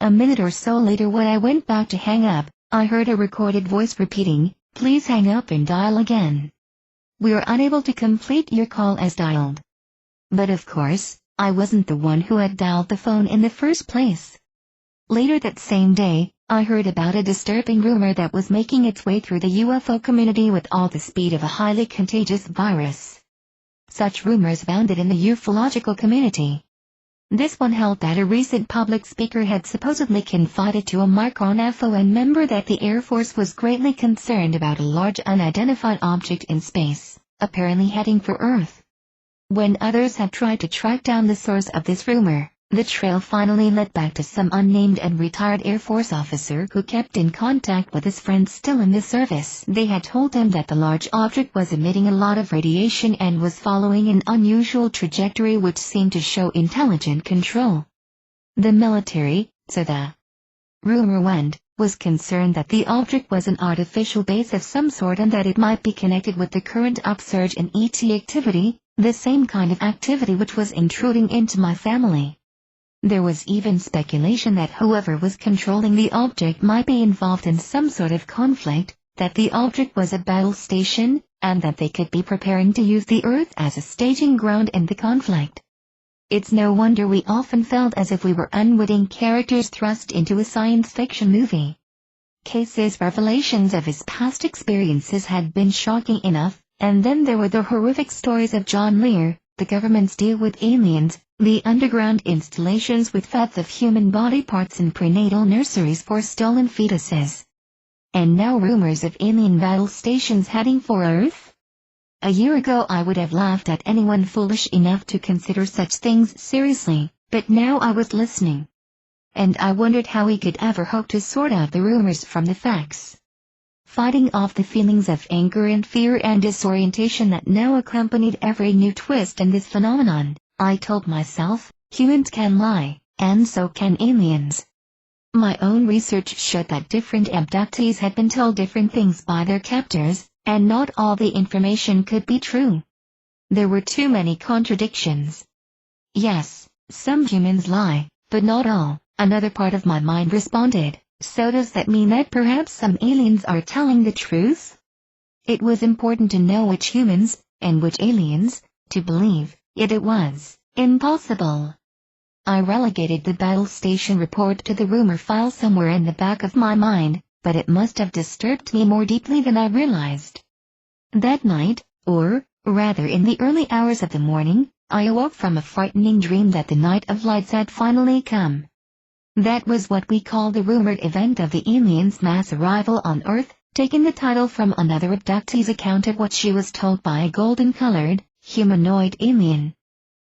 A minute or so later when I went back to hang up, I heard a recorded voice repeating, "Please hang up and dial again. We are unable to complete your call as dialed." But of course, I wasn't the one who had dialed the phone in the first place. Later that same day, I heard about a disturbing rumor that was making its way through the UFO community with all the speed of a highly contagious virus. Such rumors abounded in the ufological community. This one held that a recent public speaker had supposedly confided to a Micron FON member that the Air Force was greatly concerned about a large unidentified object in space, apparently heading for Earth. When others had tried to track down the source of this rumor, the trail finally led back to some unnamed and retired Air Force officer who kept in contact with his friends still in the service. They had told him that the large object was emitting a lot of radiation and was following an unusual trajectory which seemed to show intelligent control. The military, so the rumor went, was concerned that the object was an artificial base of some sort and that it might be connected with the current upsurge in ET activity, the same kind of activity which was intruding into my family. There was even speculation that whoever was controlling the object might be involved in some sort of conflict, that the object was a battle station, and that they could be preparing to use the Earth as a staging ground in the conflict. It's no wonder we often felt as if we were unwitting characters thrust into a science fiction movie. Casey's revelations of his past experiences had been shocking enough, and then there were the horrific stories of John Lear, the government's deal with aliens, the underground installations with thefts of human body parts and prenatal nurseries for stolen fetuses. And now rumors of alien battle stations heading for Earth? A year ago I would have laughed at anyone foolish enough to consider such things seriously, but now I was listening. And I wondered how he could ever hope to sort out the rumors from the facts. Fighting off the feelings of anger and fear and disorientation that now accompanied every new twist in this phenomenon, I told myself, humans can lie, and so can aliens. My own research showed that different abductees had been told different things by their captors, and not all the information could be true. There were too many contradictions. Yes, some humans lie, but not all. Another part of my mind responded, so does that mean that perhaps some aliens are telling the truth? It was important to know which humans, and which aliens, to believe, yet it was impossible. I relegated the battle station report to the rumor file somewhere in the back of my mind, but it must have disturbed me more deeply than I realized. That night, or, rather in the early hours of the morning, I awoke from a frightening dream that the night of lights had finally come. That was what we call the rumored event of the aliens' mass arrival on Earth, taking the title from another abductee's account of what she was told by a golden-colored, humanoid alien.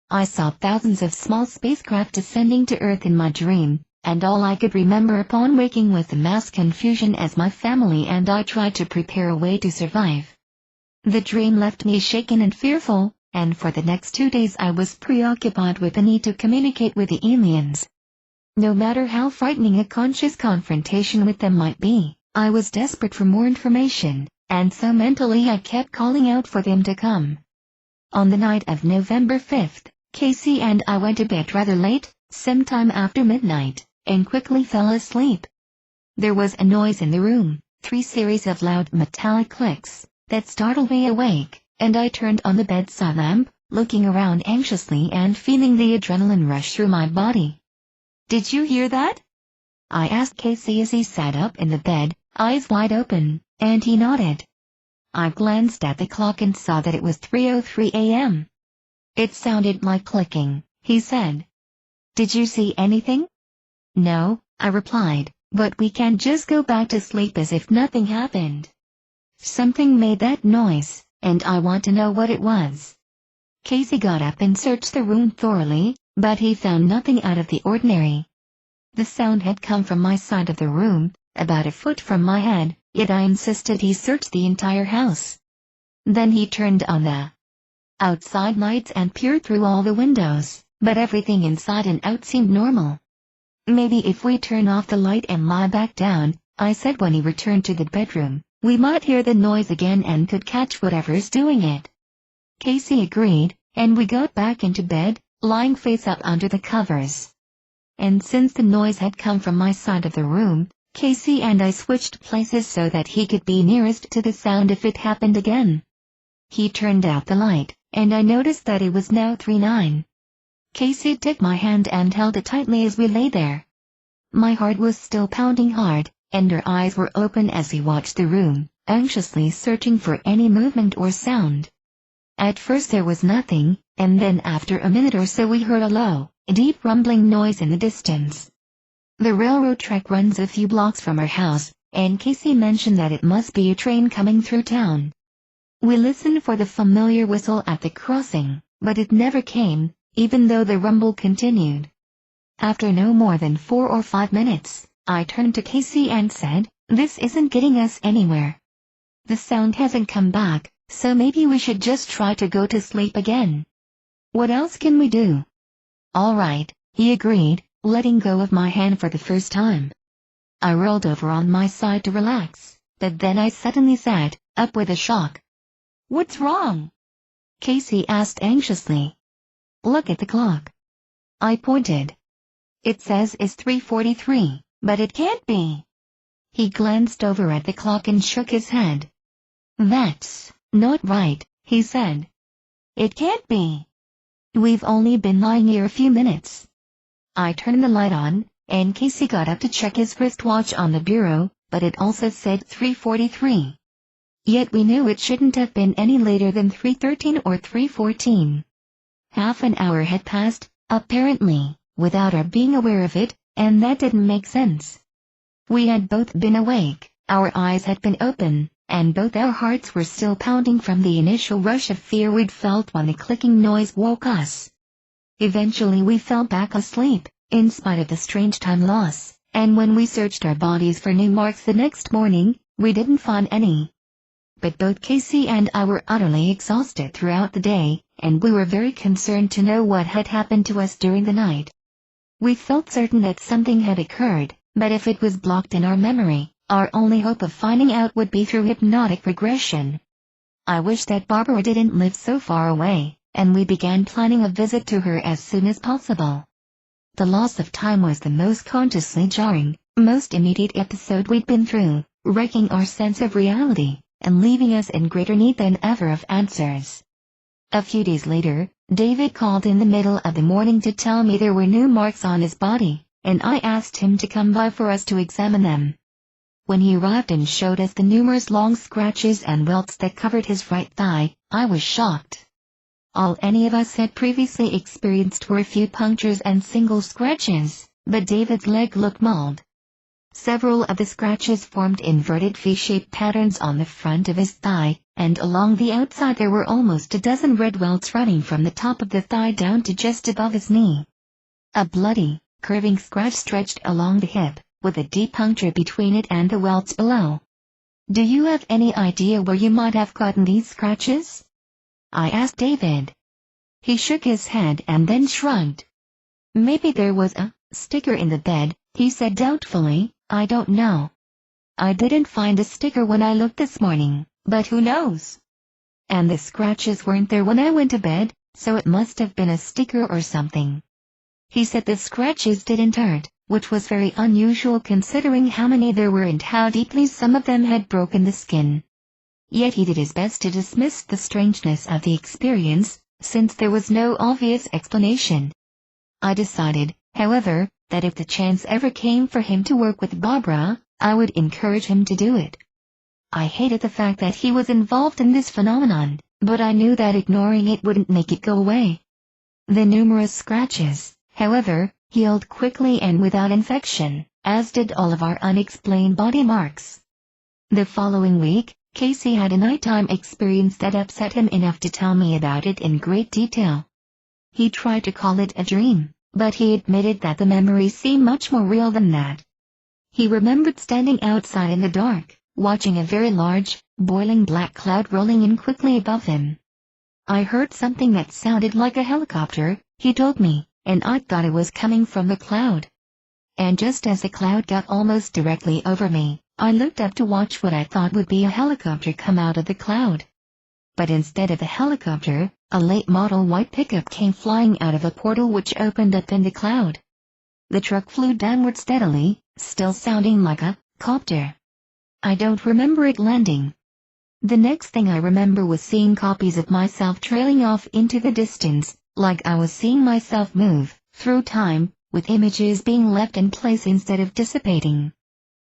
I saw thousands of small spacecraft descending to Earth in my dream, and all I could remember upon waking was the mass confusion as my family and I tried to prepare a way to survive. The dream left me shaken and fearful, and for the next 2 days I was preoccupied with the need to communicate with the aliens. No matter how frightening a conscious confrontation with them might be, I was desperate for more information, and so mentally I kept calling out for them to come. On the night of November 5th, Casey and I went to bed rather late, sometime after midnight, and quickly fell asleep. There was a noise in the room, 3 series of loud metallic clicks, that startled me awake, and I turned on the bedside lamp, looking around anxiously and feeling the adrenaline rush through my body. "Did you hear that?" I asked Casey as he sat up in the bed, eyes wide open, and he nodded. I glanced at the clock and saw that it was 3:03 a.m. "It sounded like clicking," he said. "Did you see anything?" "No," I replied, "but we can't just go back to sleep as if nothing happened. Something made that noise, and I want to know what it was." Casey got up and searched the room thoroughly, but he found nothing out of the ordinary. The sound had come from my side of the room, about a foot from my head, yet I insisted he search the entire house. Then he turned on the outside lights and peered through all the windows, but everything inside and out seemed normal. "Maybe if we turn off the light and lie back down," I said when he returned to the bedroom, "we might hear the noise again and could catch whatever's doing it." Casey agreed, and we got back into bed, lying face up under the covers. And since the noise had come from my side of the room, Casey and I switched places so that he could be nearest to the sound if it happened again. He turned out the light, and I noticed that it was now 3:09. Casey took my hand and held it tightly as we lay there. My heart was still pounding hard, and our eyes were open as he watched the room, anxiously searching for any movement or sound. At first there was nothing, and then after a minute or so we heard a low, deep rumbling noise in the distance. The railroad track runs a few blocks from our house, and Casey mentioned that it must be a train coming through town. We listened for the familiar whistle at the crossing, but it never came, even though the rumble continued. After no more than 4 or 5 minutes, I turned to Casey and said, "This isn't getting us anywhere. The sound hasn't come back, so maybe we should just try to go to sleep again. What else can we do?" "All right," he agreed, letting go of my hand for the first time. I rolled over on my side to relax, but then I suddenly sat up with a shock. "What's wrong?" Casey asked anxiously. "Look at the clock." I pointed. "It says it's 3:43, but it can't be." He glanced over at the clock and shook his head. "That's not right," he said. "It can't be. We've only been lying here a few minutes." I turned the light on, and Casey got up to check his wristwatch on the bureau, but it also said 3:43. Yet we knew it shouldn't have been any later than 3:13 or 3:14. Half an hour had passed, apparently, without our being aware of it, and that didn't make sense. We had both been awake, our eyes had been open, and both our hearts were still pounding from the initial rush of fear we'd felt when the clicking noise woke us. Eventually we fell back asleep, in spite of the strange time loss, and when we searched our bodies for new marks the next morning, we didn't find any. But both Casey and I were utterly exhausted throughout the day, and we were very concerned to know what had happened to us during the night. We felt certain that something had occurred, but if it was blocked in our memory, our only hope of finding out would be through hypnotic regression. I wish that Barbara didn't live so far away, and we began planning a visit to her as soon as possible. The loss of time was the most consciously jarring, most immediate episode we'd been through, wrecking our sense of reality, and leaving us in greater need than ever of answers. A few days later, David called in the middle of the morning to tell me there were new marks on his body, and I asked him to come by for us to examine them. When he arrived and showed us the numerous long scratches and welts that covered his right thigh, I was shocked. All any of us had previously experienced were a few punctures and single scratches, but David's leg looked mauled. Several of the scratches formed inverted V-shaped patterns on the front of his thigh, and along the outside there were almost a dozen red welts running from the top of the thigh down to just above his knee. A bloody, curving scratch stretched along the hip, with a deep puncture between it and the welts below. "Do you have any idea where you might have gotten these scratches?" I asked David. He shook his head and then shrugged. "Maybe there was a sticker in the bed," he said doubtfully. "I don't know. I didn't find a sticker when I looked this morning, but who knows? And the scratches weren't there when I went to bed, so it must have been a sticker or something." He said the scratches didn't hurt, which was very unusual considering how many there were and how deeply some of them had broken the skin. Yet he did his best to dismiss the strangeness of the experience, since there was no obvious explanation. I decided, however, that if the chance ever came for him to work with Barbara, I would encourage him to do it. I hated the fact that he was involved in this phenomenon, but I knew that ignoring it wouldn't make it go away. The numerous scratches, however, healed quickly and without infection, as did all of our unexplained body marks. The following week, Casey had a nighttime experience that upset him enough to tell me about it in great detail. He tried to call it a dream, but he admitted that the memories seemed much more real than that. He remembered standing outside in the dark, watching a very large, boiling black cloud rolling in quickly above him. "I heard something that sounded like a helicopter," he told me, "and I thought it was coming from the cloud. And just as the cloud got almost directly over me, I looked up to watch what I thought would be a helicopter come out of the cloud. But instead of a helicopter, a late-model white pickup came flying out of a portal which opened up in the cloud. The truck flew downward steadily, still sounding like a copter. I don't remember it landing. The next thing I remember was seeing copies of myself trailing off into the distance, like I was seeing myself move through time, with images being left in place instead of dissipating.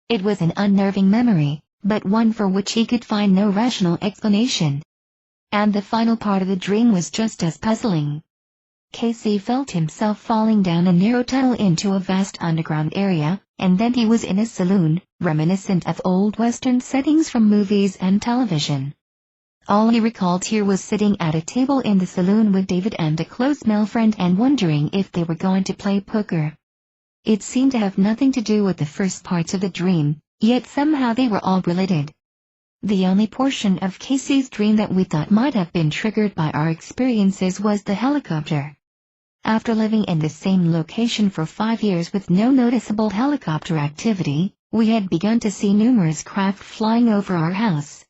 It was an unnerving memory, but one for which he could find no rational explanation. And the final part of the dream was just as puzzling. Casey felt himself falling down a narrow tunnel into a vast underground area, and then he was in a saloon, reminiscent of old Western settings from movies and television. All he recalled here was sitting at a table in the saloon with David and a close male friend and wondering if they were going to play poker. It seemed to have nothing to do with the first parts of the dream, yet somehow they were all related. The only portion of Casey's dream that we thought might have been triggered by our experiences was the helicopter. After living in the same location for 5 years with no noticeable helicopter activity, we had begun to see numerous craft flying over our house.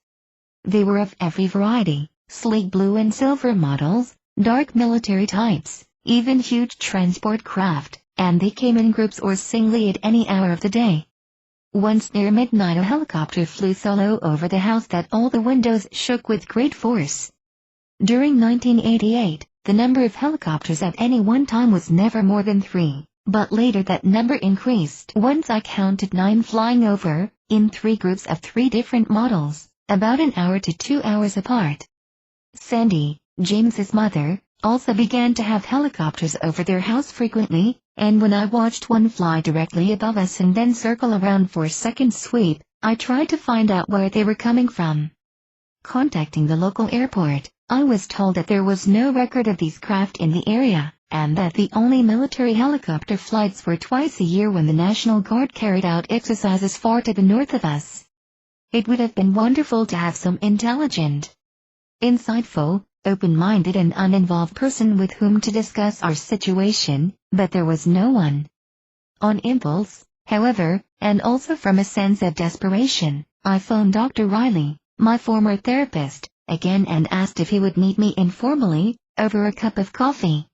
They were of every variety, sleek blue and silver models, dark military types, even huge transport craft, and they came in groups or singly at any hour of the day. Once near midnight a helicopter flew solo over the house that all the windows shook with great force. During 1988, the number of helicopters at any one time was never more than 3, but later that number increased once I counted 9 flying over, in 3 groups of 3 different models, about an hour to 2 hours apart. Sandy, James's mother, also began to have helicopters over their house frequently, and when I watched one fly directly above us and then circle around for a second sweep, I tried to find out where they were coming from. Contacting the local airport, I was told that there was no record of these craft in the area, and that the only military helicopter flights were twice a year when the National Guard carried out exercises far to the north of us. It would have been wonderful to have some intelligent, insightful, open-minded and uninvolved person with whom to discuss our situation, but there was no one. On impulse, however, and also from a sense of desperation, I phoned Dr. Riley, my former therapist, again and asked if he would meet me informally, over a cup of coffee.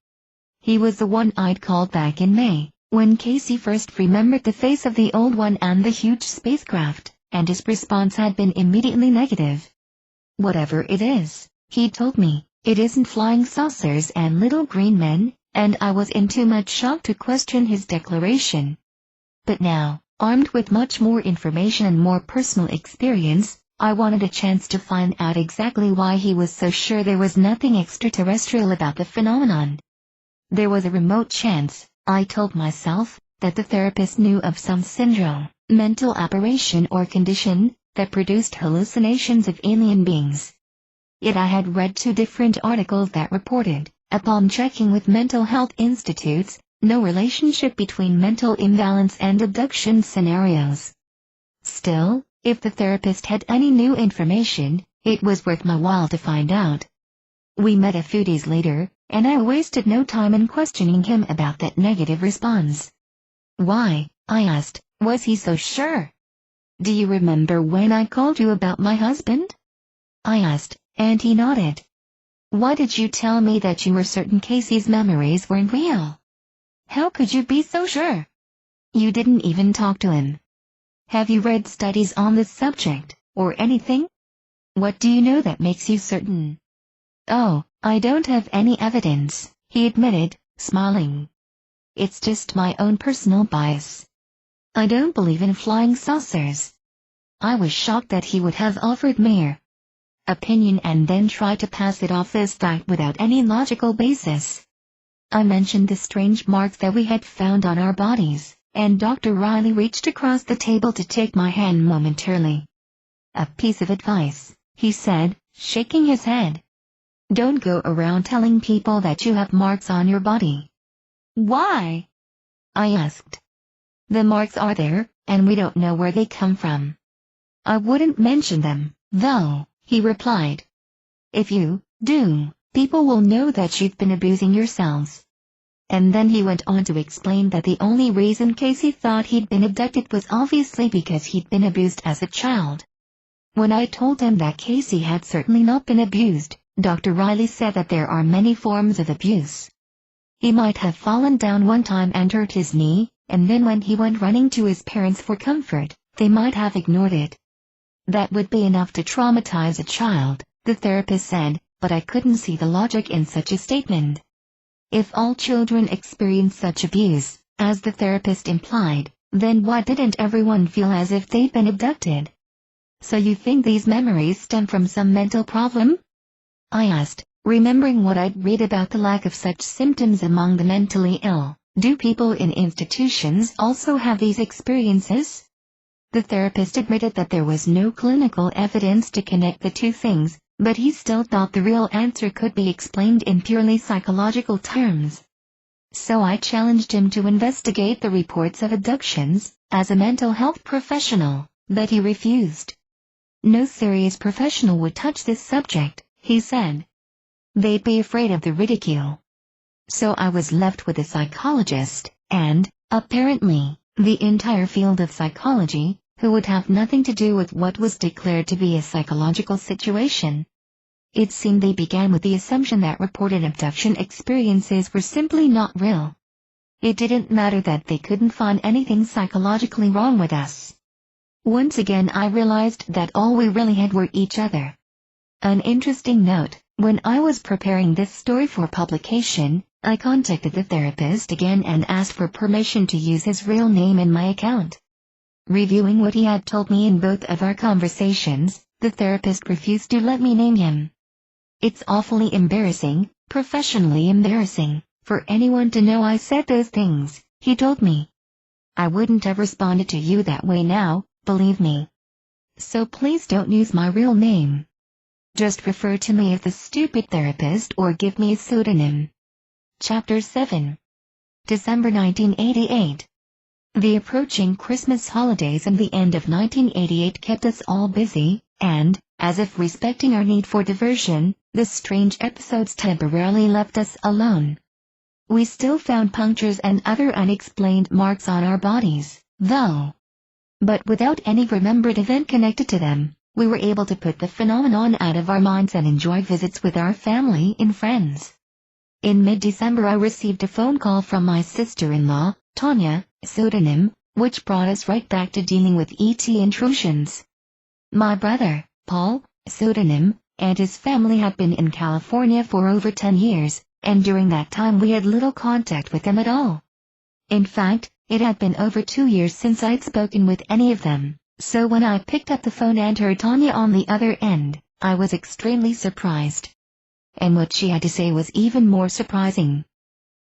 He was the one I'd called back in May, when Casey first remembered the face of the old one and the huge spacecraft, and his response had been immediately negative. Whatever it is, he told me, it isn't flying saucers and little green men, and I was in too much shock to question his declaration. But now, armed with much more information and more personal experience, I wanted a chance to find out exactly why he was so sure there was nothing extraterrestrial about the phenomenon. There was a remote chance, I told myself, that the therapist knew of some syndrome, mental aberration or condition, that produced hallucinations of alien beings. Yet I had read 2 different articles that reported, upon checking with mental health institutes, no relationship between mental imbalance and abduction scenarios. Still, if the therapist had any new information, it was worth my while to find out. We met a few days later, and I wasted no time in questioning him about that negative response. Why, I asked, was he so sure? Do you remember when I called you about my husband? I asked, and he nodded. Why did you tell me that you were certain Casey's memories weren't real? How could you be so sure? You didn't even talk to him. Have you read studies on this subject, or anything? What do you know that makes you certain? Oh, I don't have any evidence, he admitted, smiling. It's just my own personal bias. I don't believe in flying saucers. I was shocked that he would have offered mere opinion and then tried to pass it off as fact without any logical basis. I mentioned the strange marks that we had found on our bodies, and Dr. Riley reached across the table to take my hand momentarily. A piece of advice, he said, shaking his head. Don't go around telling people that you have marks on your body. Why? I asked. The marks are there, and we don't know where they come from. I wouldn't mention them, though, he replied. If you do, people will know that you've been abusing yourselves. And then he went on to explain that the only reason Casey thought he'd been abducted was obviously because he'd been abused as a child. When I told him that Casey had certainly not been abused, Dr. Riley said that there are many forms of abuse. He might have fallen down one time and hurt his knee, and then when he went running to his parents for comfort, they might have ignored it. That would be enough to traumatize a child, the therapist said, but I couldn't see the logic in such a statement. If all children experience such abuse, as the therapist implied, then why didn't everyone feel as if they'd been abducted? So you think these memories stem from some mental problem? I asked, remembering what I'd read about the lack of such symptoms among the mentally ill. Do people in institutions also have these experiences? The therapist admitted that there was no clinical evidence to connect the 2 things, but he still thought the real answer could be explained in purely psychological terms. So I challenged him to investigate the reports of abductions, as a mental health professional, but he refused. No serious professional would touch this subject, he said. They'd be afraid of the ridicule. So I was left with a psychologist, and, apparently, the entire field of psychology, who would have nothing to do with what was declared to be a psychological situation. It seemed they began with the assumption that reported abduction experiences were simply not real. It didn't matter that they couldn't find anything psychologically wrong with us. Once again I realized that all we really had were each other. An interesting note, when I was preparing this story for publication, I contacted the therapist again and asked for permission to use his real name in my account. Reviewing what he had told me in both of our conversations, the therapist refused to let me name him. It's awfully embarrassing, professionally embarrassing, for anyone to know I said those things, he told me. I wouldn't have responded to you that way now, believe me. So please don't use my real name. Just refer to me as the stupid therapist or give me a pseudonym. Chapter 7. December 1988. The approaching Christmas holidays and the end of 1988 kept us all busy, and, as if respecting our need for diversion, the strange episodes temporarily left us alone. We still found punctures and other unexplained marks on our bodies, though. But without any remembered event connected to them, we were able to put the phenomenon out of our minds and enjoy visits with our family and friends. In mid-December I received a phone call from my sister-in-law, Tanya, pseudonym, which brought us right back to dealing with ET intrusions. My brother, Paul, pseudonym, and his family had been in California for over 10 years, and during that time we had little contact with them at all. In fact, it had been over 2 years since I'd spoken with any of them, so when I picked up the phone and heard Tanya on the other end, I was extremely surprised. And what she had to say was even more surprising.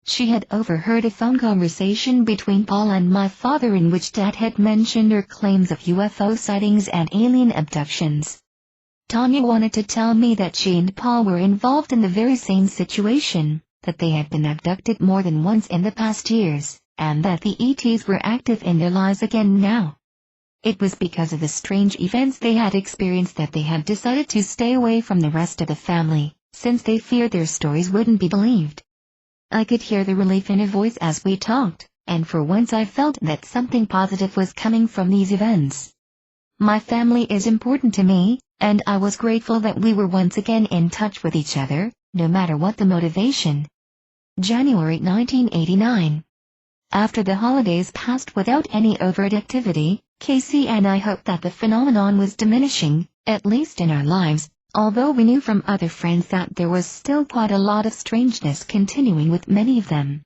She had overheard a phone conversation between Paul and my father in which Dad had mentioned her claims of UFO sightings and alien abductions. Tanya wanted to tell me that she and Paul were involved in the very same situation, that they had been abducted more than once in the past years, and that the ETs were active in their lives again now. It was because of the strange events they had experienced that they had decided to stay away from the rest of the family, since they feared their stories wouldn't be believed. I could hear the relief in her voice as we talked, and for once I felt that something positive was coming from these events. My family is important to me, and I was grateful that we were once again in touch with each other, no matter what the motivation. January 1989. After the holidays passed without any overt activity, Casey and I hoped that the phenomenon was diminishing, at least in our lives, although we knew from other friends that there was still quite a lot of strangeness continuing with many of them.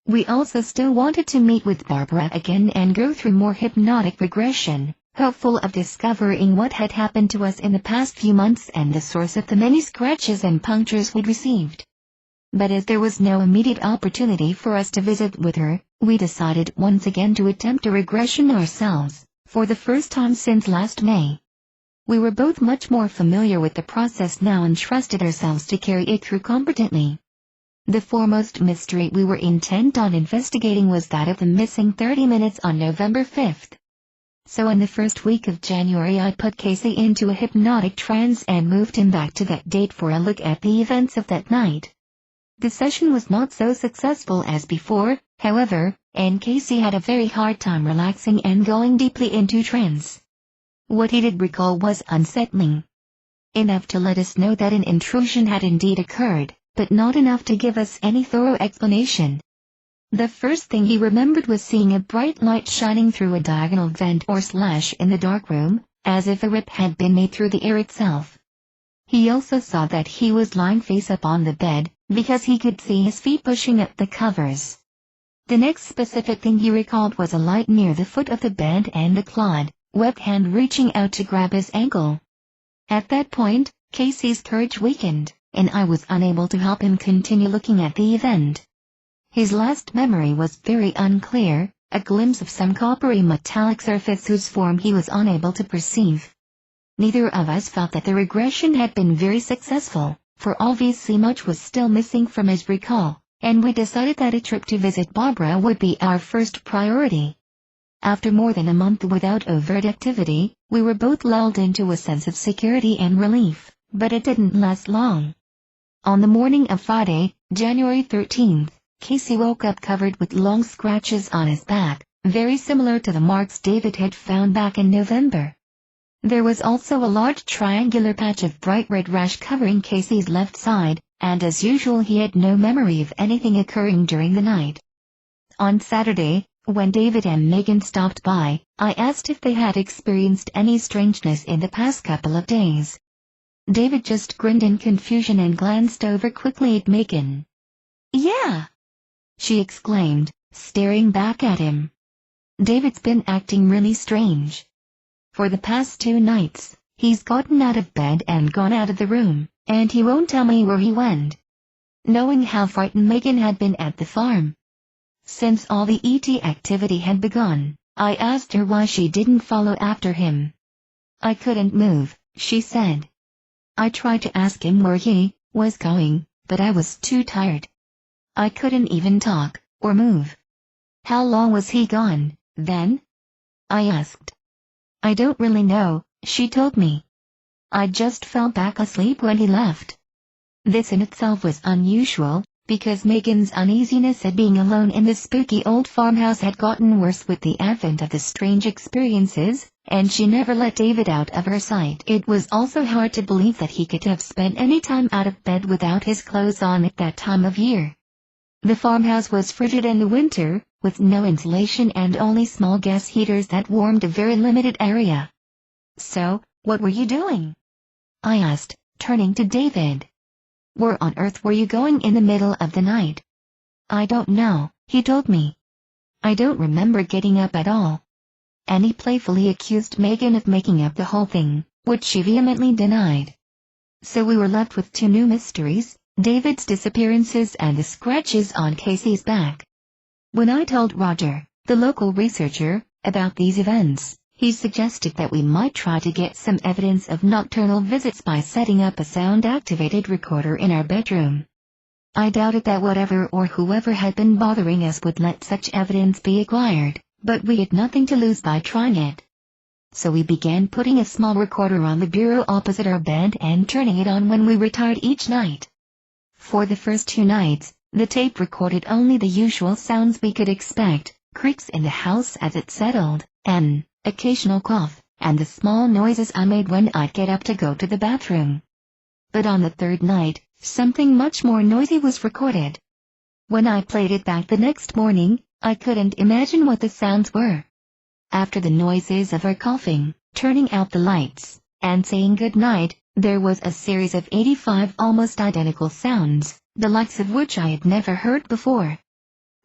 We also still wanted to meet with Barbara again and go through more hypnotic regression, hopeful of discovering what had happened to us in the past few months and the source of the many scratches and punctures we'd received. But as there was no immediate opportunity for us to visit with her, we decided once again to attempt a regression ourselves, for the first time since last May. We were both much more familiar with the process now and trusted ourselves to carry it through competently. The foremost mystery we were intent on investigating was that of the missing 30 minutes on November 5th. So in the first week of January I put Casey into a hypnotic trance and moved him back to that date for a look at the events of that night. The session was not so successful as before, however, and Casey had a very hard time relaxing and going deeply into trance. What he did recall was unsettling. Enough to let us know that an intrusion had indeed occurred, but not enough to give us any thorough explanation. The first thing he remembered was seeing a bright light shining through a diagonal vent or slash in the dark room, as if a rip had been made through the air itself. He also saw that he was lying face up on the bed, because he could see his feet pushing at the covers. The next specific thing he recalled was a light near the foot of the bed and a clawed, webbed hand reaching out to grab his ankle. At that point, Casey's courage weakened, and I was unable to help him continue looking at the event. His last memory was very unclear, a glimpse of some coppery metallic surface whose form he was unable to perceive. Neither of us felt that the regression had been very successful, for obviously much was still missing from his recall, and we decided that a trip to visit Barbara would be our first priority. After more than a month without overt activity, we were both lulled into a sense of security and relief, but it didn't last long. On the morning of Friday, January 13th, Casey woke up covered with long scratches on his back, very similar to the marks David had found back in November. There was also a large triangular patch of bright red rash covering Casey's left side, and as usual he had no memory of anything occurring during the night. On Saturday, when David and Megan stopped by, I asked if they had experienced any strangeness in the past couple of days. David just grinned in confusion and glanced over quickly at Megan. "Yeah!" she exclaimed, staring back at him. David's been acting really strange. For the past 2 nights, he's gotten out of bed and gone out of the room, and he won't tell me where he went. Knowing how frightened Megan had been at the farm since all the ET activity had begun, I asked her why she didn't follow after him. "I couldn't move," she said. "I tried to ask him where he was going, but I was too tired. I couldn't even talk or move." "How long was he gone, then?" I asked. "I don't really know," she told me. "I just fell back asleep when he left." This in itself was unusual, because Megan's uneasiness at being alone in the spooky old farmhouse had gotten worse with the advent of the strange experiences, and she never let David out of her sight. It was also hard to believe that he could have spent any time out of bed without his clothes on at that time of year. The farmhouse was frigid in the winter, with no insulation and only small gas heaters that warmed a very limited area. "So, what were you doing?" I asked, turning to David. "Where on earth were you going in the middle of the night?" "I don't know," he told me. "I don't remember getting up at all." And he playfully accused Megan of making up the whole thing, which she vehemently denied. So we were left with 2 new mysteries, David's disappearances and the scratches on Casey's back. When I told Roger, the local researcher, about these events, he suggested that we might try to get some evidence of nocturnal visits by setting up a sound-activated recorder in our bedroom. I doubted that whatever or whoever had been bothering us would let such evidence be acquired, but we had nothing to lose by trying it. So we began putting a small recorder on the bureau opposite our bed and turning it on when we retired each night. For the first 2 nights, the tape recorded only the usual sounds we could expect, creaks in the house as it settled, an occasional cough, and the small noises I made when I'd get up to go to the bathroom. But on the 3rd night, something much more noisy was recorded. When I played it back the next morning, I couldn't imagine what the sounds were. After the noises of our coughing, turning out the lights, and saying good night, there was a series of 85 almost identical sounds, the likes of which I had never heard before.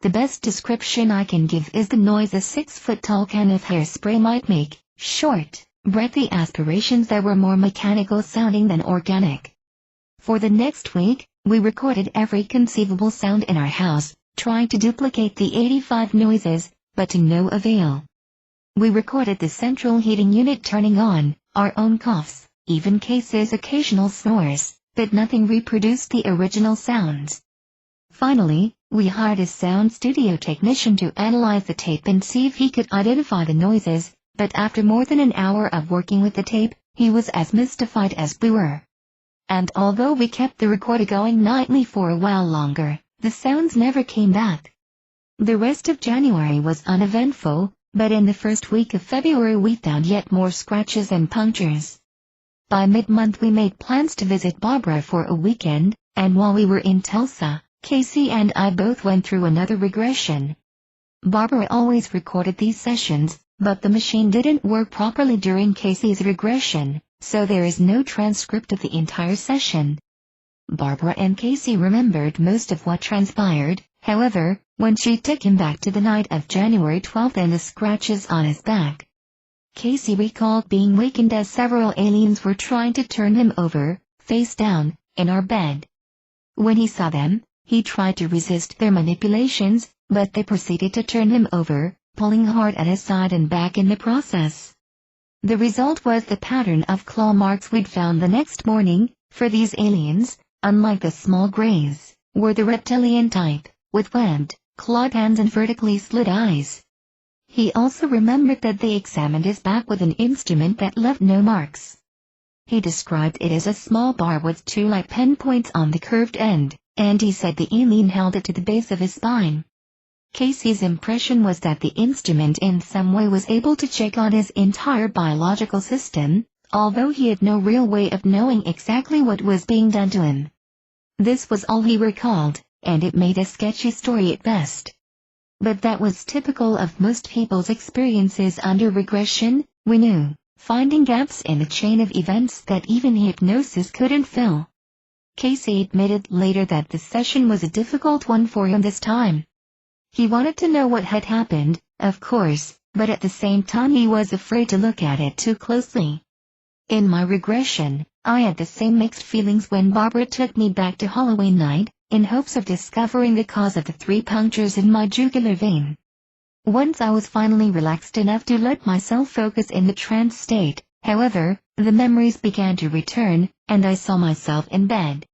The best description I can give is the noise a 6-foot-tall can of hairspray might make, short, breathy aspirations that were more mechanical sounding than organic. For the next week, we recorded every conceivable sound in our house, trying to duplicate the 85 noises, but to no avail. We recorded the central heating unit turning on, our own coughs, even Casey's occasional snores, but nothing reproduced the original sounds. Finally, we hired a sound studio technician to analyze the tape and see if he could identify the noises, but after more than an hour of working with the tape, he was as mystified as we were. And although we kept the recorder going nightly for a while longer, the sounds never came back. The rest of January was uneventful, but in the first week of February we found yet more scratches and punctures. By mid-month we made plans to visit Barbara for a weekend, and while we were in Tulsa, Casey and I both went through another regression. Barbara always recorded these sessions, but the machine didn't work properly during Casey's regression, so there is no transcript of the entire session. Barbara and Casey remembered most of what transpired, however, when she took him back to the night of January 12th and the scratches on his back. Casey recalled being wakened as several aliens were trying to turn him over, face down, in our bed. When he saw them, he tried to resist their manipulations, but they proceeded to turn him over, pulling hard at his side and back in the process. The result was the pattern of claw marks we'd found the next morning, for these aliens, unlike the small greys, were the reptilian type, with webbed, clawed hands and vertically slit eyes. He also remembered that they examined his back with an instrument that left no marks. He described it as a small bar with 2 light pen points on the curved end, and he said the alien held it to the base of his spine. Casey's impression was that the instrument in some way was able to check on his entire biological system, although he had no real way of knowing exactly what was being done to him. This was all he recalled, and it made a sketchy story at best. But that was typical of most people's experiences under regression, we knew, finding gaps in the chain of events that even hypnosis couldn't fill. Casey admitted later that the session was a difficult one for him this time. He wanted to know what had happened, Of course, but at the same time he was afraid to look at it too closely. In my regression, I had the same mixed feelings when Barbara took me back to Halloween night, in hopes of discovering the cause of the 3 punctures in my jugular vein. Once I was finally relaxed enough to let myself focus in the trance state, however, the memories began to return, and I saw myself in bed.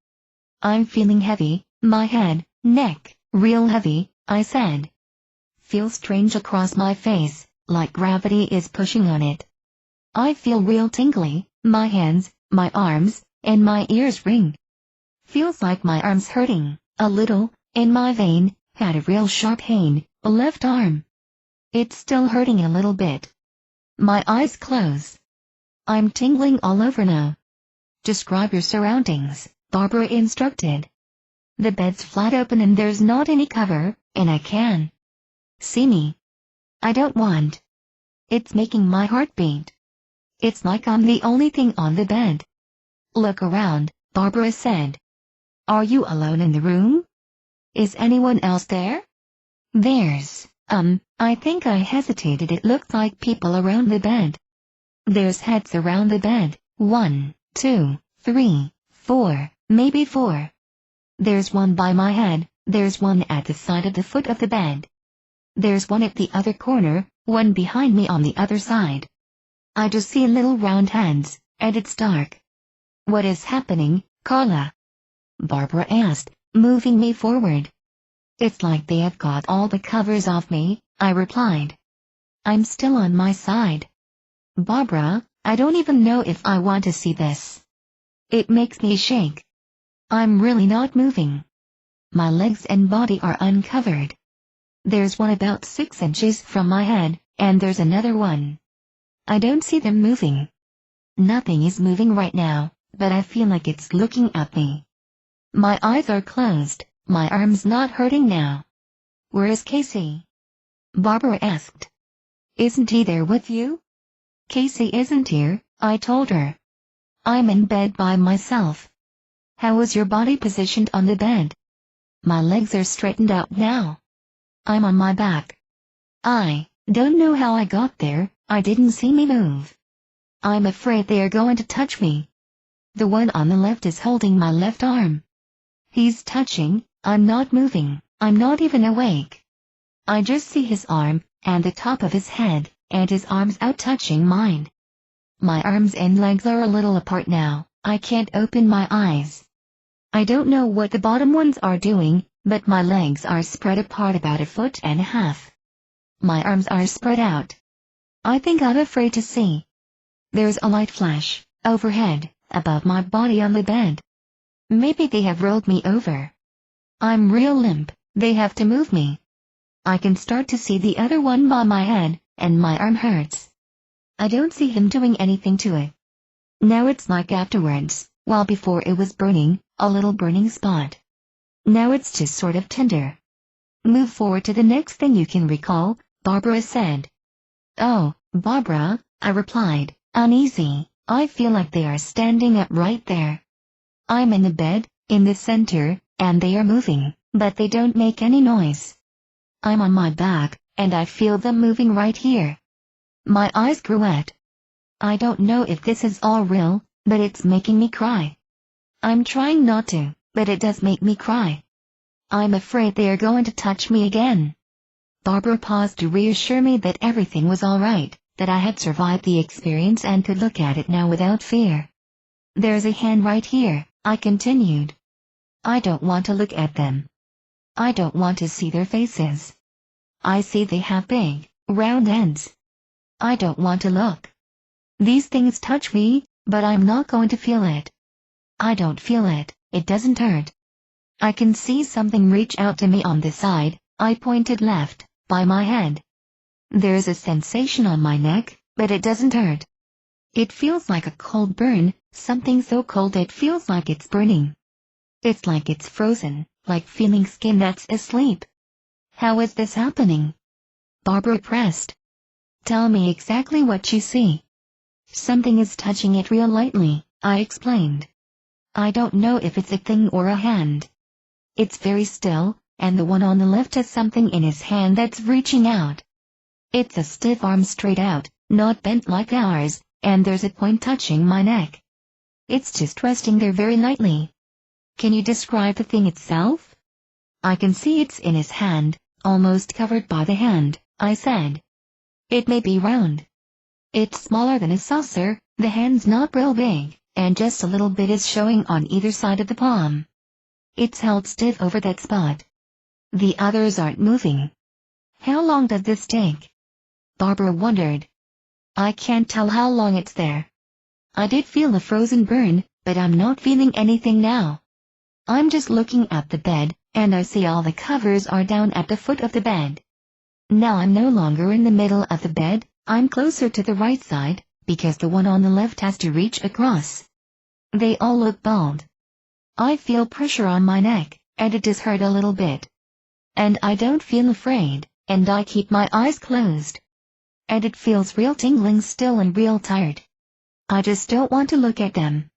I'm feeling heavy, my head, neck, real heavy, I said. Feel strange across my face, like gravity is pushing on it. I feel real tingly, my hands, my arms, and my ears ring. Feels like my arm's hurting, a little, in my vein, had a real sharp pain, a left arm. It's still hurting a little bit. My eyes close. I'm tingling all over now. Describe your surroundings, Barbara instructed. The bed's flat open and there's not any cover, and I can see me. I don't want. It's making my heart beat. It's like I'm the only thing on the bed. Look around, Barbara said. Are you alone in the room? Is anyone else there? There's, I think I hesitated. It looked like people around the bed. There's heads around the bed, 1, 2, 3, 4, maybe 4. There's one by my head, there's one at the side of the foot of the bed. There's one at the other corner, one behind me on the other side. I just see little round heads, and it's dark. What is happening, Carla? Barbara asked, moving me forward. It's like they have got all the covers off me, I replied. I'm still on my side. Barbara, I don't even know if I want to see this. It makes me shake. I'm really not moving. My legs and body are uncovered. There's one about 6 inches from my head, and there's another one. I don't see them moving. Nothing is moving right now, but I feel like it's looking at me. My eyes are closed, my arm's not hurting now. Where is Casey? Barbara asked. Isn't he there with you? Casey isn't here, I told her. I'm in bed by myself. How is your body positioned on the bed? My legs are straightened out now. I'm on my back. I don't know how I got there, I didn't see me move. I'm afraid they are going to touch me. The one on the left is holding my left arm. He's touching, I'm not moving, I'm not even awake. I just see his arm, and the top of his head, and his arms out touching mine. My arms and legs are a little apart now, I can't open my eyes. I don't know what the bottom ones are doing, but my legs are spread apart about 1.5 feet. My arms are spread out. I think I'm afraid to see. There's a light flash, overhead, above my body on the bed. Maybe they have rolled me over. I'm real limp, they have to move me. I can start to see the other one by my head, and my arm hurts. I don't see him doing anything to it. Now it's like afterwards, while before it was burning, a little burning spot. Now it's just sort of tender. Move forward to the next thing you can recall, Barbara said. Oh, Barbara, I replied, uneasy, I feel like they are standing up right there. I'm in the bed, in the center, and they are moving, but they don't make any noise. I'm on my back, and I feel them moving right here. My eyes grew wet. I don't know if this is all real, but it's making me cry. I'm trying not to, but it does make me cry. I'm afraid they are going to touch me again. Barbara paused to reassure me that everything was all right, that I had survived the experience and could look at it now without fear. There's a hand right here, I continued. I don't want to look at them. I don't want to see their faces. I see they have big, round heads. I don't want to look. These things touch me, but I'm not going to feel it. I don't feel it, it doesn't hurt. I can see something reach out to me on the side, I pointed left, by my head. There's a sensation on my neck, but it doesn't hurt. It feels like a cold burn, something so cold it feels like it's burning. It's like it's frozen, like feeling skin that's asleep. How is this happening? Barbara pressed. Tell me exactly what you see. Something is touching it real lightly, I explained. I don't know if it's a thing or a hand. It's very still, and the one on the left has something in his hand that's reaching out. It's a stiff arm straight out, not bent like ours, and there's a point touching my neck. It's just resting there very lightly. Can you describe the thing itself? I can see it's in his hand, almost covered by the hand, I said. It may be round. It's smaller than a saucer, the hand's not real big, and just a little bit is showing on either side of the palm. It's held stiff over that spot. The others aren't moving. How long does this take? Barbara wondered. I can't tell how long it's there. I did feel a frozen burn, but I'm not feeling anything now. I'm just looking at the bed, and I see all the covers are down at the foot of the bed. Now I'm no longer in the middle of the bed, I'm closer to the right side, because the one on the left has to reach across. They all look bald. I feel pressure on my neck, and it does hurt a little bit. And I don't feel afraid, and I keep my eyes closed. And it feels real tingling still and real tired. I just don't want to look at them.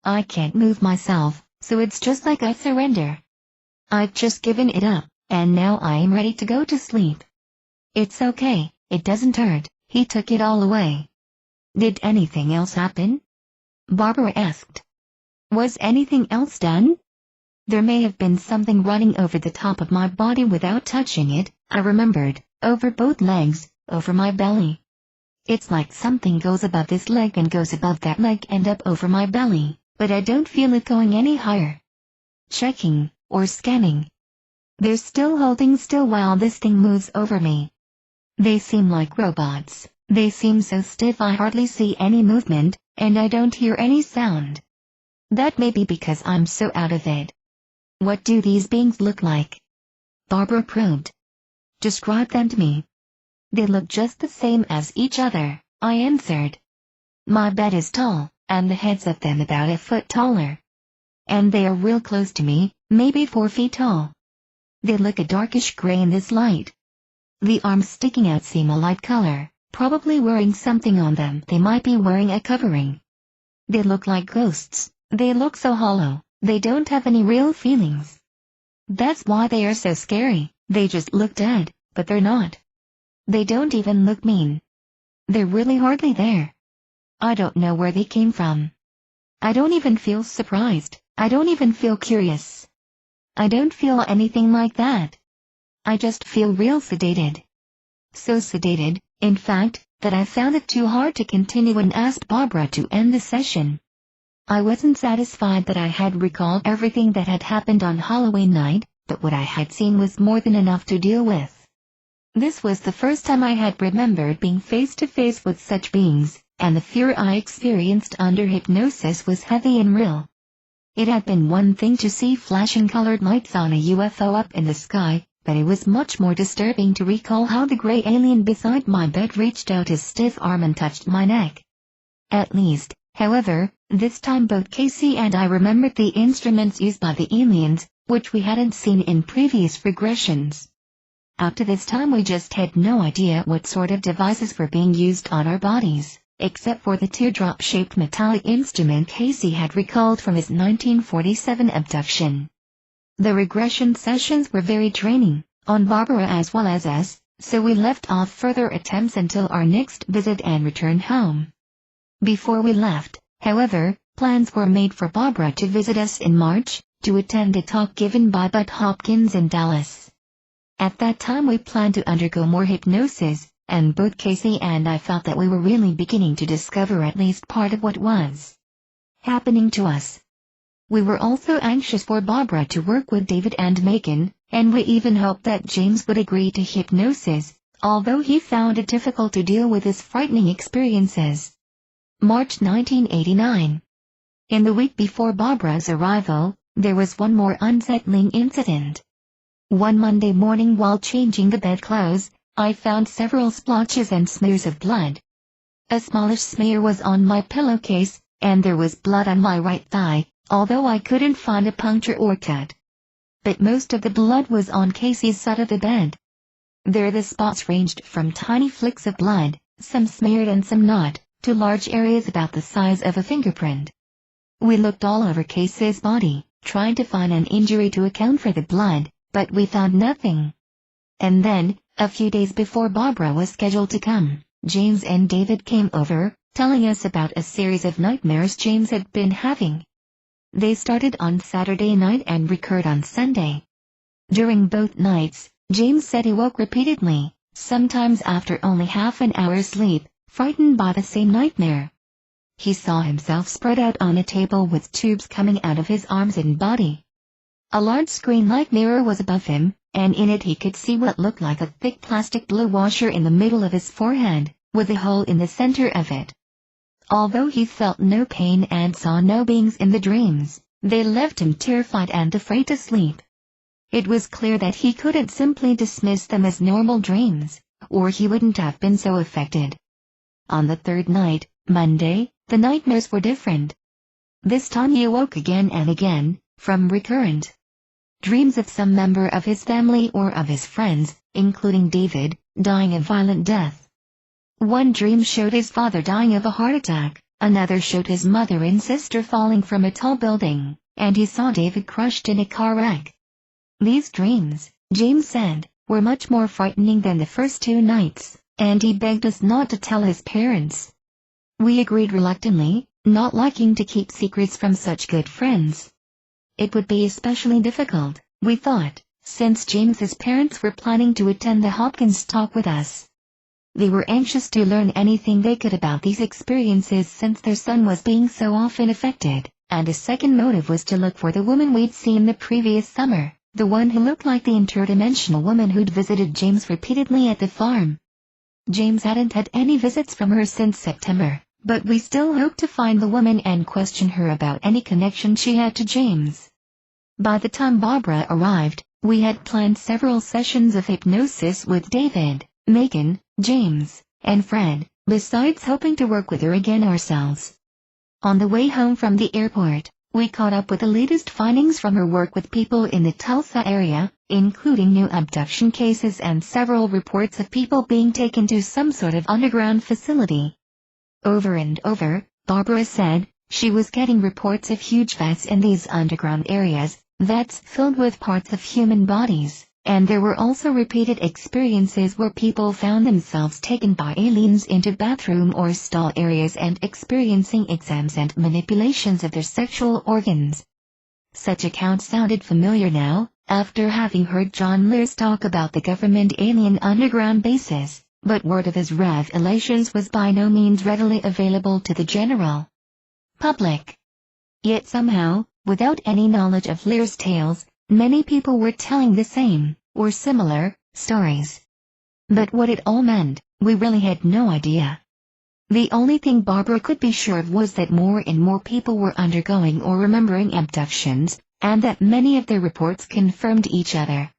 I can't move myself, so it's just like I surrender. I've just given it up, and now I am ready to go to sleep. It's okay, it doesn't hurt, he took it all away. Did anything else happen? Barbara asked. Was anything else done? There may have been something running over the top of my body without touching it, I remembered, over both legs, over my belly. It's like something goes above this leg and goes above that leg and up over my belly, but I don't feel it going any higher. Checking, or scanning. They're still holding still while this thing moves over me. They seem like robots, they seem so stiff I hardly see any movement, and I don't hear any sound. That may be because I'm so out of it. What do these beings look like? Barbara probed. Describe them to me. They look just the same as each other, I answered. My bed is tall, and the heads of them about a foot taller. And they are real close to me, maybe 4 feet tall. They look a darkish gray in this light. The arms sticking out seem a light color, probably wearing something on them. They might be wearing a covering. They look like ghosts, they look so hollow, they don't have any real feelings. That's why they are so scary, they just look dead, but they're not. They don't even look mean. They're really hardly there. I don't know where they came from. I don't even feel surprised, I don't even feel curious. I don't feel anything like that. I just feel real sedated. So sedated, in fact, that I found it too hard to continue and asked Barbara to end the session. I wasn't satisfied that I had recalled everything that had happened on Halloween night, but what I had seen was more than enough to deal with. This was the first time I had remembered being face to face with such beings, and the fear I experienced under hypnosis was heavy and real. It had been one thing to see flashing colored lights on a UFO up in the sky, but it was much more disturbing to recall how the gray alien beside my bed reached out his stiff arm and touched my neck. At least, however, this time both Casey and I remembered the instruments used by the aliens, which we hadn't seen in previous regressions. Up to this time we just had no idea what sort of devices were being used on our bodies, except for the teardrop-shaped metallic instrument Casey had recalled from his 1947 abduction. The regression sessions were very draining, on Barbara as well as us, so we left off further attempts until our next visit and returned home. Before we left, however, plans were made for Barbara to visit us in March, to attend a talk given by Bud Hopkins in Dallas. At that time we planned to undergo more hypnosis, and both Casey and I felt that we were really beginning to discover at least part of what was happening to us. We were also anxious for Barbara to work with David and Megan, and we even hoped that James would agree to hypnosis, although he found it difficult to deal with his frightening experiences. March 1989. In the week before Barbara's arrival, there was one more unsettling incident. One Monday morning while changing the bedclothes, I found several splotches and smears of blood. A smallish smear was on my pillowcase, and there was blood on my right thigh, although I couldn't find a puncture or cut. But most of the blood was on Casey's side of the bed. There the spots ranged from tiny flicks of blood, some smeared and some not, to large areas about the size of a fingerprint. We looked all over Casey's body, trying to find an injury to account for the blood, but we found nothing. And then, A few days before Barbara was scheduled to come, James and David came over, telling us about a series of nightmares James had been having. They started on Saturday night and recurred on Sunday. During both nights, James said he woke repeatedly, sometimes after only half an hour's sleep, frightened by the same nightmare. He saw himself spread out on a table with tubes coming out of his arms and body. A large screen-like mirror was above him, and in it he could see what looked like a thick plastic blue washer in the middle of his forehead, with a hole in the center of it. Although he felt no pain and saw no beings in the dreams, they left him terrified and afraid to sleep. It was clear that he couldn't simply dismiss them as normal dreams, or he wouldn't have been so affected. On the third night, Monday, the nightmares were different. This time he awoke again and again, from recurrent dreams of some member of his family or of his friends, including David, dying a violent death. One dream showed his father dying of a heart attack, another showed his mother and sister falling from a tall building, and he saw David crushed in a car wreck. These dreams, James said, were much more frightening than the first 2 nights, and he begged us not to tell his parents. We agreed reluctantly, not liking to keep secrets from such good friends. It would be especially difficult, we thought, since James's parents were planning to attend the Hopkins talk with us. They were anxious to learn anything they could about these experiences since their son was being so often affected, and a second motive was to look for the woman we'd seen the previous summer, the one who looked like the interdimensional woman who'd visited James repeatedly at the farm. James hadn't had any visits from her since September, but we still hoped to find the woman and question her about any connection she had to James. By the time Barbara arrived, we had planned several sessions of hypnosis with David, Megan, James, and Fred, besides hoping to work with her again ourselves. On the way home from the airport, we caught up with the latest findings from her work with people in the Tulsa area, including new abduction cases and several reports of people being taken to some sort of underground facility. Over and over, Barbara said, she was getting reports of huge vats in these underground areas, vats filled with parts of human bodies, and there were also repeated experiences where people found themselves taken by aliens into bathroom or stall areas and experiencing exams and manipulations of their sexual organs. Such accounts sounded familiar now, after having heard John Lears talk about the government alien underground bases, but word of his revelations was by no means readily available to the general public. Yet somehow, without any knowledge of Lear's tales, many people were telling the same, or similar, stories. But what it all meant, we really had no idea. The only thing Barbara could be sure of was that more and more people were undergoing or remembering abductions, and that many of their reports confirmed each other.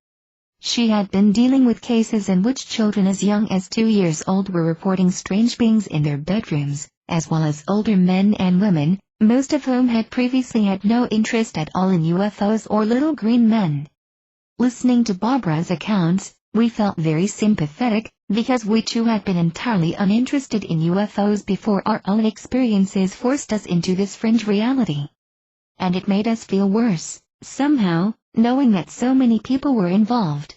She had been dealing with cases in which children as young as 2 years old were reporting strange beings in their bedrooms, as well as older men and women, most of whom had previously had no interest at all in UFOs or little green men. Listening to Barbara's accounts, we felt very sympathetic, because we too had been entirely uninterested in UFOs before our own experiences forced us into this fringe reality. And it made us feel worse, somehow, knowing that so many people were involved.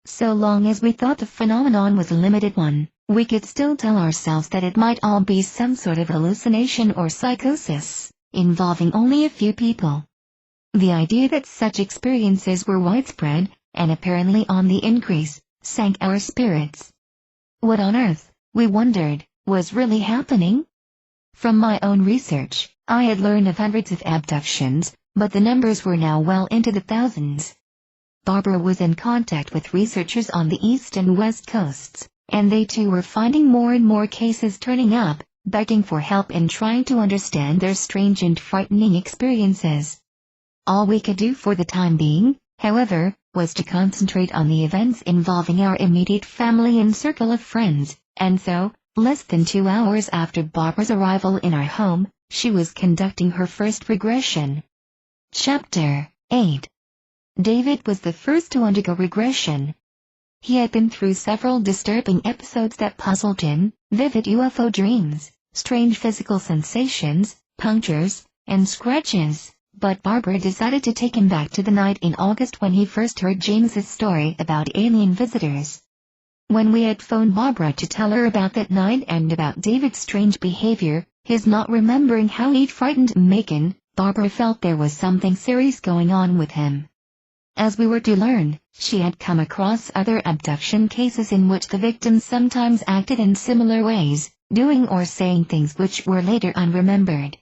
So long as we thought the phenomenon was a limited one, we could still tell ourselves that it might all be some sort of hallucination or psychosis, involving only a few people. The idea that such experiences were widespread, and apparently on the increase, sank our spirits. What on earth, we wondered, was really happening? From my own research, I had learned of hundreds of abductions, but the numbers were now well into the thousands. Barbara was in contact with researchers on the east and west coasts, and they too were finding more and more cases turning up, begging for help in trying to understand their strange and frightening experiences. All we could do for the time being, however, was to concentrate on the events involving our immediate family and circle of friends, and so, less than 2 hours after Barbara's arrival in our home, she was conducting her first regression. Chapter 8. David was the first to undergo regression. He had been through several disturbing episodes that puzzled him, vivid UFO dreams, strange physical sensations, punctures, and scratches, but Barbara decided to take him back to the night in August when he first heard James's story about alien visitors. When we had phoned Barbara to tell her about that night and about David's strange behavior, his not remembering how he'd frightened Megan, Barbara felt there was something serious going on with him. As we were to learn, she had come across other abduction cases in which the victims sometimes acted in similar ways, doing or saying things which were later unremembered.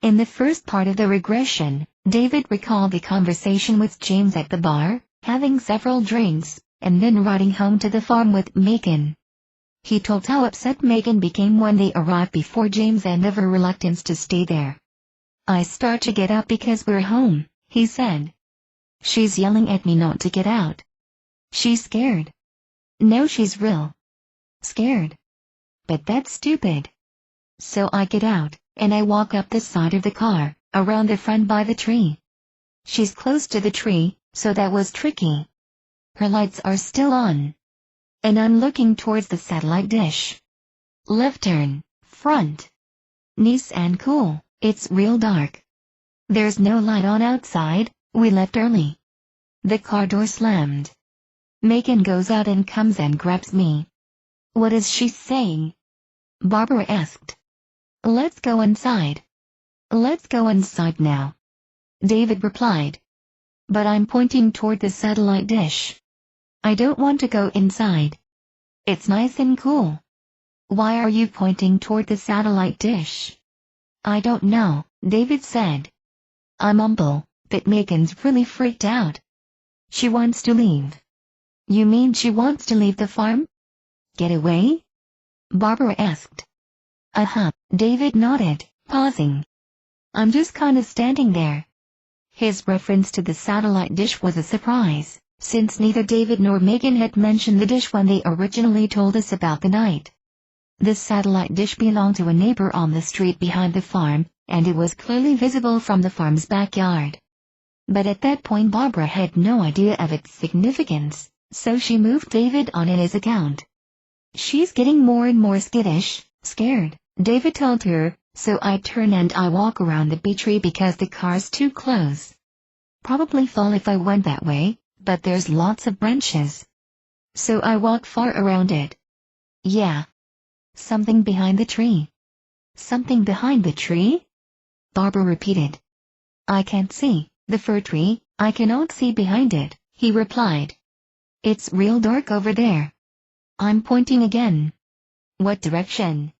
In the first part of the regression, David recalled the conversation with James at the bar, having several drinks, and then riding home to the farm with Megan. He told how upset Megan became when they arrived before James and of her reluctance to stay there. "I start to get up because we're home," he said. "She's yelling at me not to get out. She's scared." "No, she's real scared." "But that's stupid." So I get out, and I walk up the side of the car, around the front by the tree. She's close to the tree, so that was tricky. Her lights are still on. And I'm looking towards the satellite dish. Left turn, front. Nice and cool, it's real dark. There's no light on outside, we left early. The car door slammed. Megan goes out and comes and grabs me. "What is she saying?" Barbara asked. "Let's go inside." "Let's go inside now," David replied. "But I'm pointing toward the satellite dish. I don't want to go inside. It's nice and cool." "Why are you pointing toward the satellite dish?" "I don't know," David said. I mumble, but Megan's really freaked out. She wants to leave. "You mean she wants to leave the farm? Get away?" Barbara asked. "Uh-huh," David nodded, pausing. "I'm just kinda standing there." His reference to the satellite dish was a surprise, since neither David nor Megan had mentioned the dish when they originally told us about the night. The satellite dish belonged to a neighbor on the street behind the farm, and it was clearly visible from the farm's backyard. But at that point Barbara had no idea of its significance, so she moved David on in his account. "She's getting more and more skittish, scared," David told her, "so I turn and I walk around the bee tree because the car's too close. Probably fall if I went that way, but there's lots of branches. So I walk far around it." "Yeah. Something behind the tree." "Something behind the tree?" Barbara repeated. "I can't see the fir tree, I cannot see behind it," he replied. "It's real dark over there." I'm pointing again. "What direction?"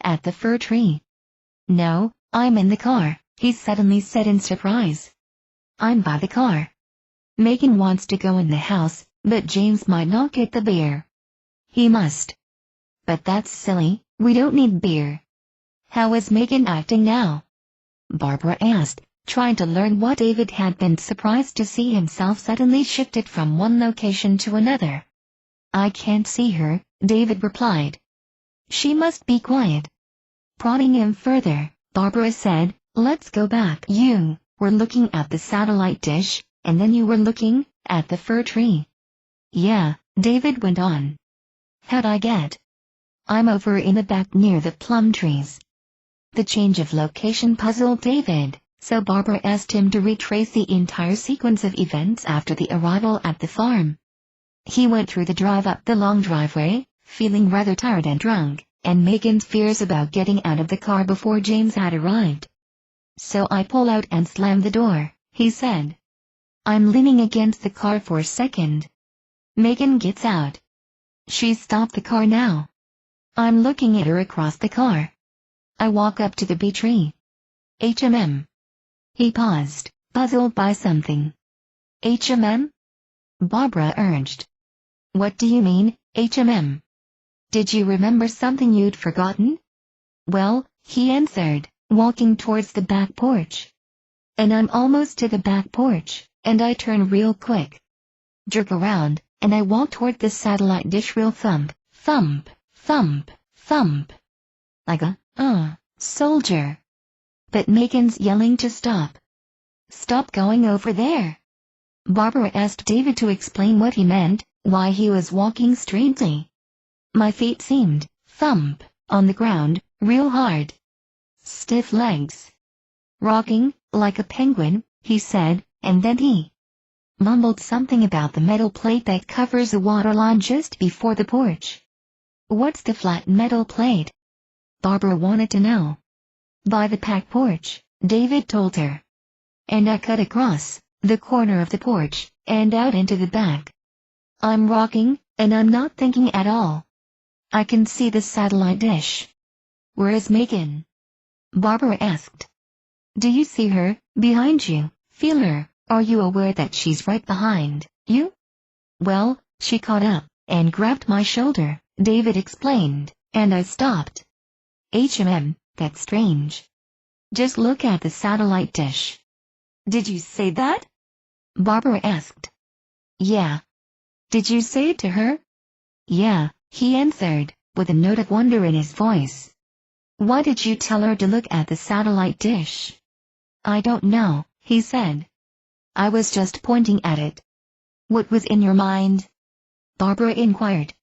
"At the fir tree." "No, I'm in the car," he suddenly said in surprise. "I'm by the car. Megan wants to go in the house, but James might not get the beer." "He must." "But that's silly, we don't need beer." "How is Megan acting now?" Barbara asked, trying to learn what David had been surprised to see himself suddenly shifted from one location to another. "I can't see her," David replied. "She must be quiet." Prodding him further, Barbara said, "Let's go back. You were looking at the satellite dish, and then you were looking at the fir tree." "Yeah," David went on. "How'd I get?" "I'm over in the back near the plum trees." The change of location puzzled David, so Barbara asked him to retrace the entire sequence of events after the arrival at the farm. He went through the drive up the long driveway, feeling rather tired and drunk, and Megan's fears about getting out of the car before James had arrived. "So I pull out and slam the door," he said. I'm leaning against the car for a second. Megan gets out. She's stopped the car now. I'm looking at her across the car. I walk up to the bee tree. HMM. He paused, puzzled by something. HMM? Barbara urged. What do you mean, HMM? Did you remember something you'd forgotten? Well, he answered, walking towards the back porch. And I'm almost to the back porch, and I turn real quick. Jerk around, and I walk toward the satellite dish real thump, thump, thump, thump. Like a, soldier. But Megan's yelling to stop. Stop going over there. Barbara asked David to explain what he meant, why he was walking strangely. My feet seemed, thump, on the ground, real hard. Stiff legs. Rocking, like a penguin, he said, and then he mumbled something about the metal plate that covers the water line just before the porch. What's the flat metal plate? Barbara wanted to know. By the back porch, David told her. And I cut across the corner of the porch, and out into the back. I'm rocking, and I'm not thinking at all. I can see the satellite dish. Where is Megan? Barbara asked. Do you see her, behind you, feel her? Are you aware that she's right behind you? Well, she caught up, and grabbed my shoulder, David explained, and I stopped. That's strange. Just look at the satellite dish. Did you say that? Barbara asked. Yeah. Did you say it to her? Yeah, he answered, with a note of wonder in his voice. Why did you tell her to look at the satellite dish? I don't know, he said. I was just pointing at it. What was in your mind? Barbara inquired.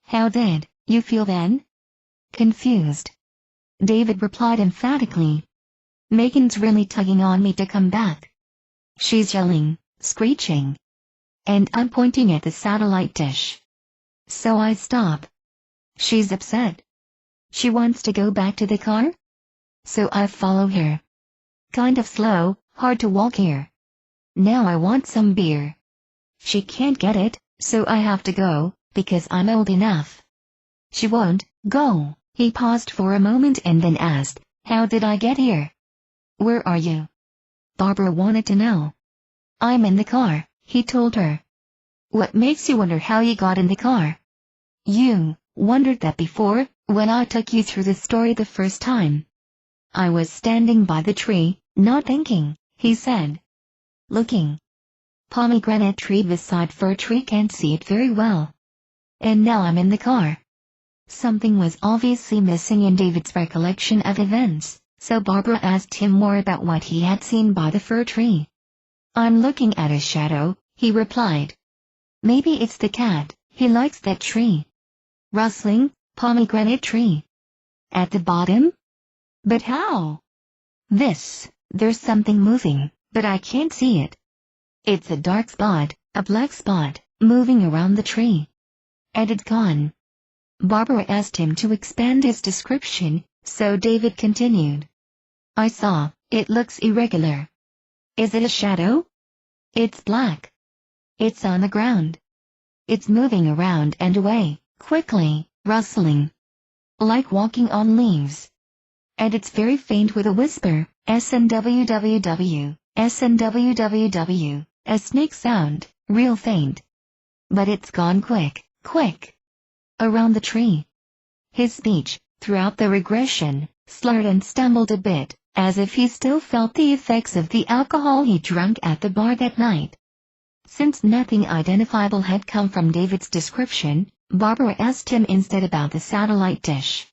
How did you feel then? Confused. David replied emphatically. Megan's really tugging on me to come back. She's yelling, screeching. And I'm pointing at the satellite dish. So I stop. She's upset. She wants to go back to the car? So I follow her. Kind of slow, hard to walk here. Now I want some beer. She can't get it, so I have to go, because I'm old enough. She won't go. He paused for a moment and then asked, how did I get here? Where are you? Barbara wanted to know. I'm in the car, he told her. What makes you wonder how you got in the car? You wondered that before, when I took you through the story the first time. I was standing by the tree, not thinking, he said. Looking. Pomegranate tree beside fir tree, can't see it very well. And now I'm in the car. Something was obviously missing in David's recollection of events, so Barbara asked him more about what he had seen by the fir tree. I'm looking at a shadow, he replied. Maybe it's the cat, he likes that tree. Rustling, pomegranate tree. At the bottom? But how? There's something moving, but I can't see it. It's a dark spot, a black spot, moving around the tree. And it's gone. Barbara asked him to expand his description, so David continued. I saw, it looks irregular. Is it a shadow? It's black. It's on the ground. It's moving around and away, quickly, rustling. Like walking on leaves. And it's very faint with a whisper, SNWWW, SNWWW, a snake sound, real faint. But it's gone quick, quick. Around the tree. His speech, throughout the regression, slurred and stumbled a bit, as if he still felt the effects of the alcohol he drank at the bar that night. Since nothing identifiable had come from David's description, Barbara asked him instead about the satellite dish.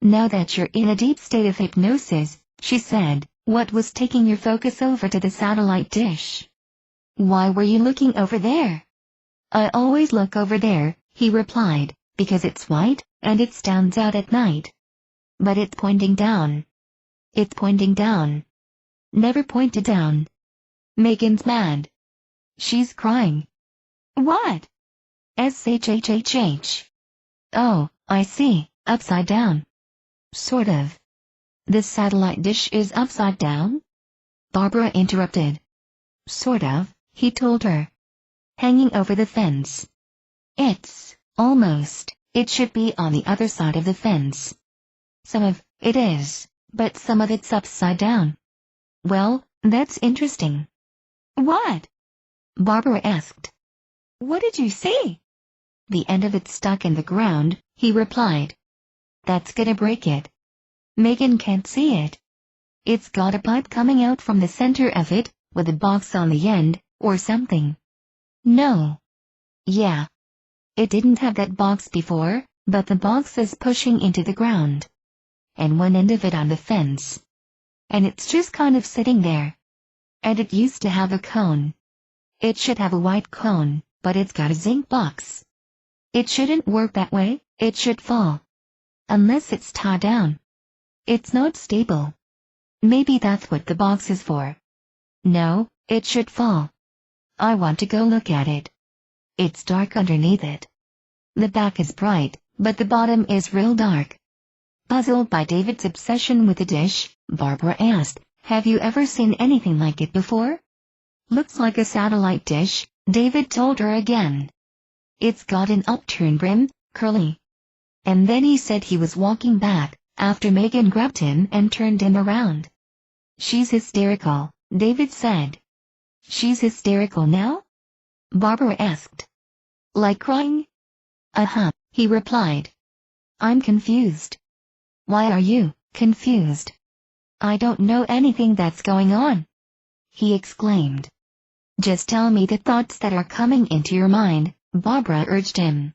Now that you're in a deep state of hypnosis, she said, what was taking your focus over to the satellite dish? Why were you looking over there? I always look over there, he replied, because it's white, and it stands out at night. But it's pointing down. It's pointing down. Never pointed down. Megan's mad. She's crying. What? SHHHH. Oh, I see, upside down. Sort of. The satellite dish is upside down? Barbara interrupted. Sort of, he told her. Hanging over the fence. It should be on the other side of the fence. Some of it is, but some of it's upside down. Well, that's interesting. What? Barbara asked. What did you see? The end of it stuck in the ground, he replied. That's gonna break it. Megan can't see it. It's got a pipe coming out from the center of it, with a box on the end, or something. No. Yeah. It didn't have that box before, but the box is pushing into the ground. And one end of it on the fence. And it's just kind of sitting there. And it used to have a cone. It should have a white cone, but it's got a zinc box. It shouldn't work that way, it should fall. Unless it's tied down. It's not stable. Maybe that's what the box is for. No, it should fall. I want to go look at it. It's dark underneath it. The back is bright, but the bottom is real dark. Puzzled by David's obsession with the dish, Barbara asked, "Have you ever seen anything like it before?" "Looks like a satellite dish," David told her again. "It's got an upturned brim, curly." And then he said he was walking back, after Megan grabbed him and turned him around. "She's hysterical," David said. "She's hysterical now?" Barbara asked. "Like crying?" "Uh-huh," he replied. "I'm confused." "Why are you confused?" "I don't know anything that's going on," he exclaimed. "Just tell me the thoughts that are coming into your mind," Barbara urged him.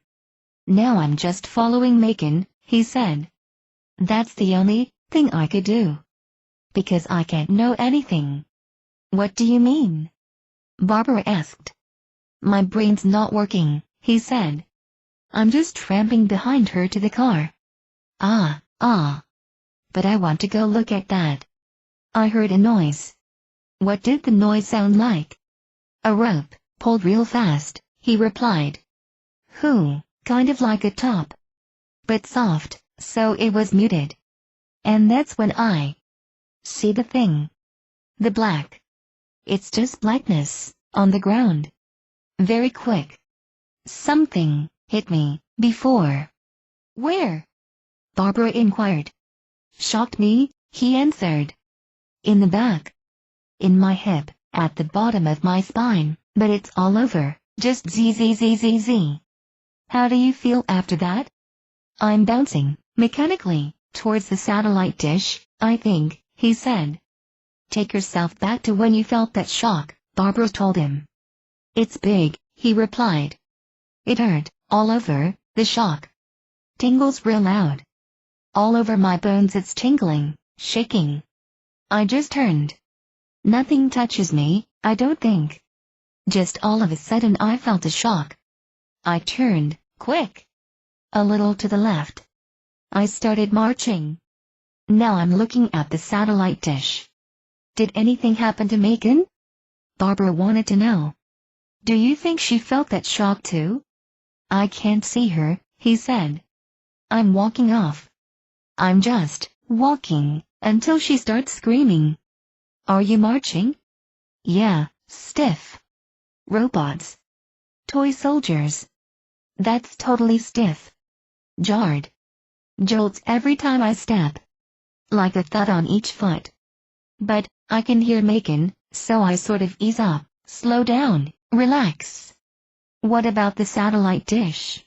"Now I'm just following Megan," he said. "That's the only thing I could do. Because I can't know anything." "What do you mean?" Barbara asked. "My brain's not working," he said. "I'm just tramping behind her to the car." Ah. But I want to go look at that." "I heard a noise." "What did the noise sound like?" "A rope, pulled real fast," he replied. Kind of like a top. But soft, so it was muted. And that's when I see the thing. The black. It's just blackness, on the ground. Very quick. Something hit me, before." "Where?" Barbara inquired. "Shocked me," he answered. "In the back. In my hip, at the bottom of my spine, but it's all over, just zzzzz. How do you feel after that?" "I'm bouncing, mechanically, towards the satellite dish, I think," he said. "Take yourself back to when you felt that shock," Barbara told him. "It's big," he replied. "It hurt, all over, the shock. Tingles real loud. All over my bones it's tingling, shaking. I just turned. Nothing touches me, I don't think. Just all of a sudden I felt a shock. I turned, quick. A little to the left. I started marching. Now I'm looking at the satellite dish." "Did anything happen to Megan?" Barbara wanted to know. "Do you think she felt that shock too?" "I can't see her," he said. "I'm walking off. I'm just walking until she starts screaming." "Are you marching?" "Yeah, stiff. Robots. Toy soldiers. That's totally stiff. Jarred. Jolts every time I step. Like a thud on each foot. But I can hear Megan, so I sort of ease up, slow down, relax." "What about the satellite dish?"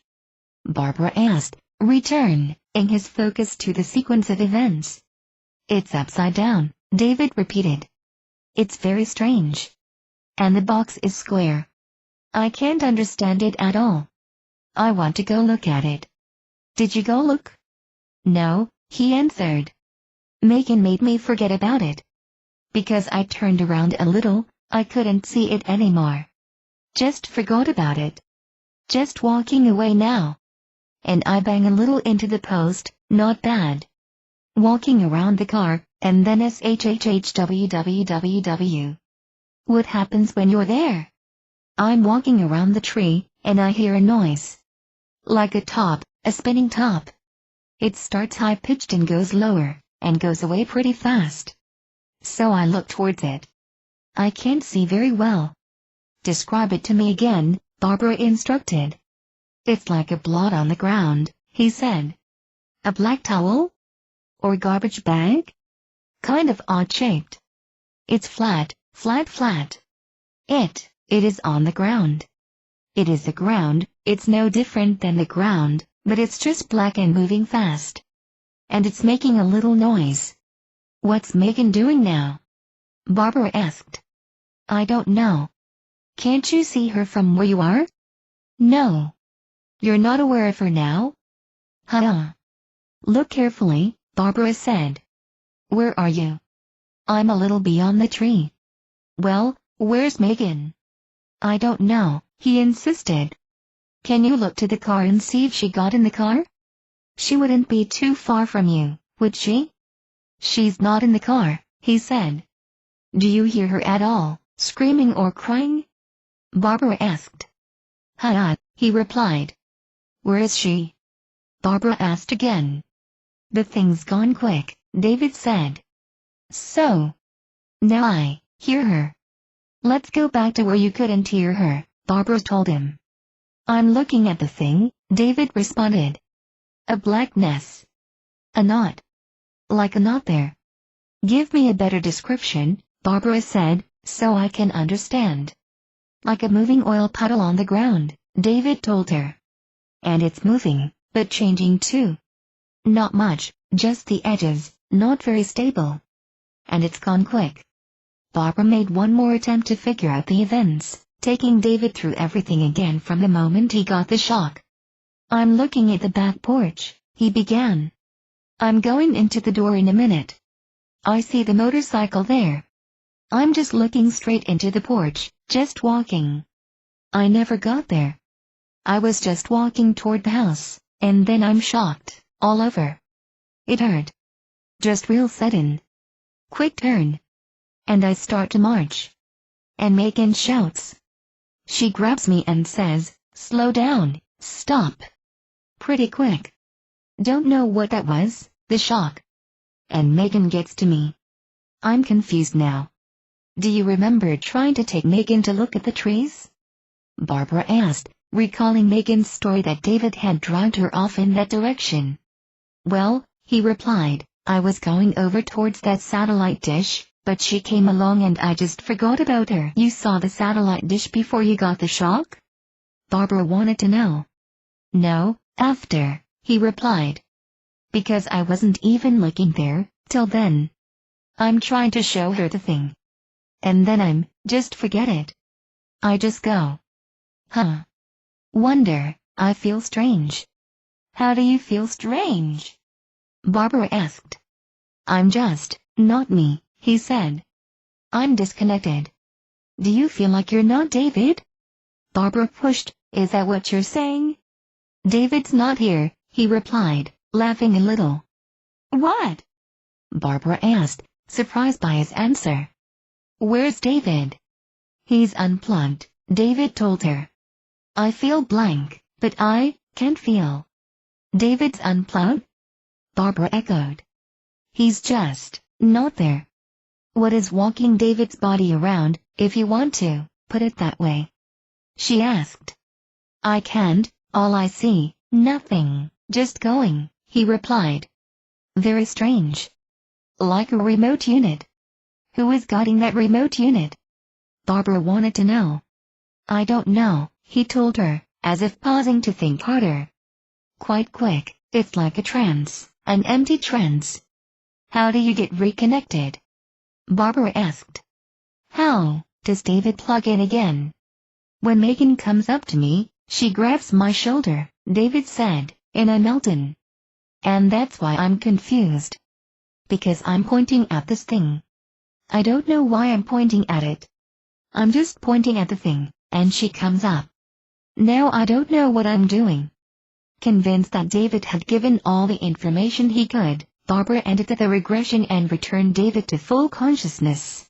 Barbara asked, returning his focus to the sequence of events. "It's upside down," David repeated. "It's very strange. And the box is square. I can't understand it at all. I want to go look at it." "Did you go look?" "No," he answered. "Megan made me forget about it. Because I turned around a little, I couldn't see it anymore. Just forgot about it. Just walking away now. And I bang a little into the post, not bad. Walking around the car, and then shhhwwww. What happens when you're there?" "I'm walking around the tree, and I hear a noise. Like a top, a spinning top. It starts high-pitched and goes lower, and goes away pretty fast. So I look towards it. I can't see very well." "Describe it to me again," Barbara instructed. "It's like a blot on the ground," he said. "A black towel? Or garbage bag? Kind of odd-shaped. It's flat. It is on the ground. It is the ground, it's no different than the ground, but it's just black and moving fast. And it's making a little noise." "What's Megan doing now?" Barbara asked. "I don't know." "Can't you see her from where you are?" "No." "You're not aware of her now?" "Huh." "Look carefully," Barbara said. "Where are you?" "I'm a little beyond the tree." "Well, where's Megan?" "I don't know," he insisted. "Can you look to the car and see if she got in the car? She wouldn't be too far from you, would she?" "She's not in the car," he said. "Do you hear her at all, screaming or crying?" Barbara asked. Hi, he replied. Where is she? Barbara asked again. The thing's gone quick, David said. So? Now I hear her. Let's go back to where you couldn't hear her, Barbara told him. I'm looking at the thing, David responded. A blackness. A knot. Like a knot there. Give me a better description, Barbara said, so I can understand. Like a moving oil puddle on the ground, David told her. And it's moving, but changing too. Not much, just the edges, not very stable. And it's gone quick. Barbara made one more attempt to figure out the events, taking David through everything again from the moment he got the shock. I'm looking at the back porch, he began. I'm going into the door in a minute. I see the motorcycle there. I'm just looking straight into the porch, just walking. I never got there. I was just walking toward the house, and then I'm shocked, all over. It hurt. Just real sudden. Quick turn. And I start to march. And Megan shouts. She grabs me and says, slow down, stop. Pretty quick. Don't know what that was, the shock. And Megan gets to me. I'm confused now. Do you remember trying to take Megan to look at the trees? Barbara asked, recalling Megan's story that David had dragged her off in that direction. Well, he replied, I was going over towards that satellite dish, but she came along and I just forgot about her. You saw the satellite dish before you got the shock? Barbara wanted to know. No, after, he replied. Because I wasn't even looking there, till then. I'm trying to show her the thing. And then just forget it. I just go. Huh. Wonder, I feel strange. How do you feel strange? Barbara asked. I'm just, not me, he said. I'm disconnected. Do you feel like you're not David? Barbara pushed, is that what you're saying? David's not here, he replied, laughing a little. What? Barbara asked, surprised by his answer. Where's David? He's unplugged, David told her. I feel blank, but I can't feel. David's unplugged? Barbara echoed. He's just not there. What is walking David's body around, if you want to put it that way? She asked. I can't, all I see, nothing, just going, he replied. Very strange. Like a remote unit. Who is guiding that remote unit? Barbara wanted to know. I don't know, he told her, as if pausing to think harder. Quite quick, it's like a trance, an empty trance. How do you get reconnected? Barbara asked. How does David plug in again? When Megan comes up to me, she grabs my shoulder, David said, and I melt in. And that's why I'm confused. Because I'm pointing at this thing. I don't know why I'm pointing at it. I'm just pointing at the thing, and she comes up. Now I don't know what I'm doing. Convinced that David had given all the information he could, Barbara ended the regression and returned David to full consciousness.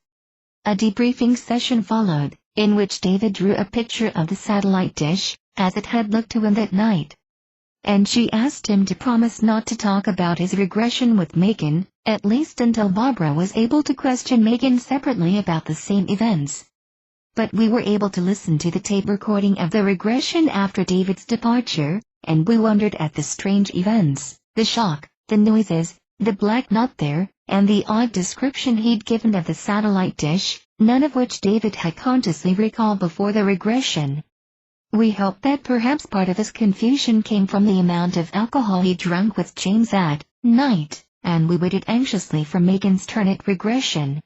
A debriefing session followed, in which David drew a picture of the satellite dish, as it had looked to him that night. And she asked him to promise not to talk about his regression with Megan, at least until Barbara was able to question Megan separately about the same events. But we were able to listen to the tape recording of the regression after David's departure, and we wondered at the strange events, the shock, the noises, the black knot there, and the odd description he'd given of the satellite dish, none of which David had consciously recalled before the regression. We hoped that perhaps part of his confusion came from the amount of alcohol he drank with James that night, and we waited anxiously for Megan's turn at regression.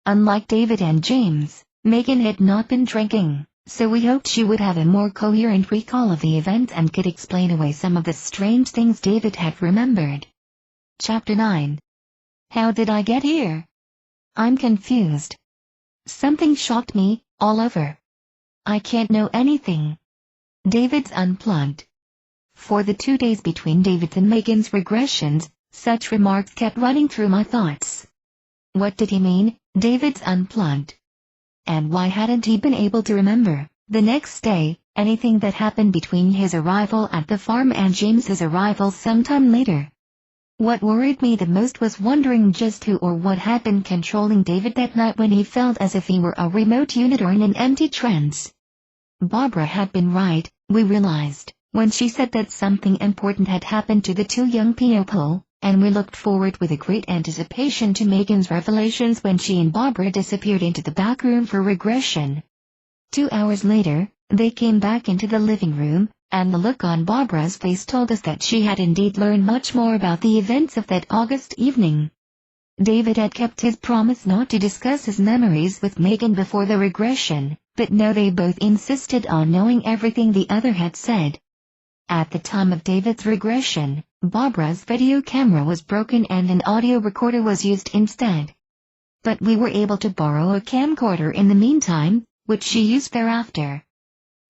Unlike David and James, Megan had not been drinking, so we hoped she would have a more coherent recall of the event and could explain away some of the strange things David had remembered. Chapter 9. How did I get here? I'm confused. Something shocked me, all over. I can't know anything. David's unplugged. For the 2 days between David's and Megan's regressions, such remarks kept running through my thoughts. What did he mean, David's unplugged? And why hadn't he been able to remember, The next day, anything that happened between his arrival at the farm and James's arrival sometime later. What worried me the most was wondering just who or what had been controlling David that night when he felt as if he were a remote unit or in an empty trance. Barbara had been right, we realized, when she said that something important had happened to the two young people, and we looked forward with a great anticipation to Megan's revelations when she and Barbara disappeared into the back room for regression. 2 hours later, they came back into the living room, and the look on Barbara's face told us that she had indeed learned much more about the events of that August evening. David had kept his promise not to discuss his memories with Megan before the regression, but now they both insisted on knowing everything the other had said. At the time of David's regression, Barbara's video camera was broken and an audio recorder was used instead. But we were able to borrow a camcorder in the meantime, which she used thereafter.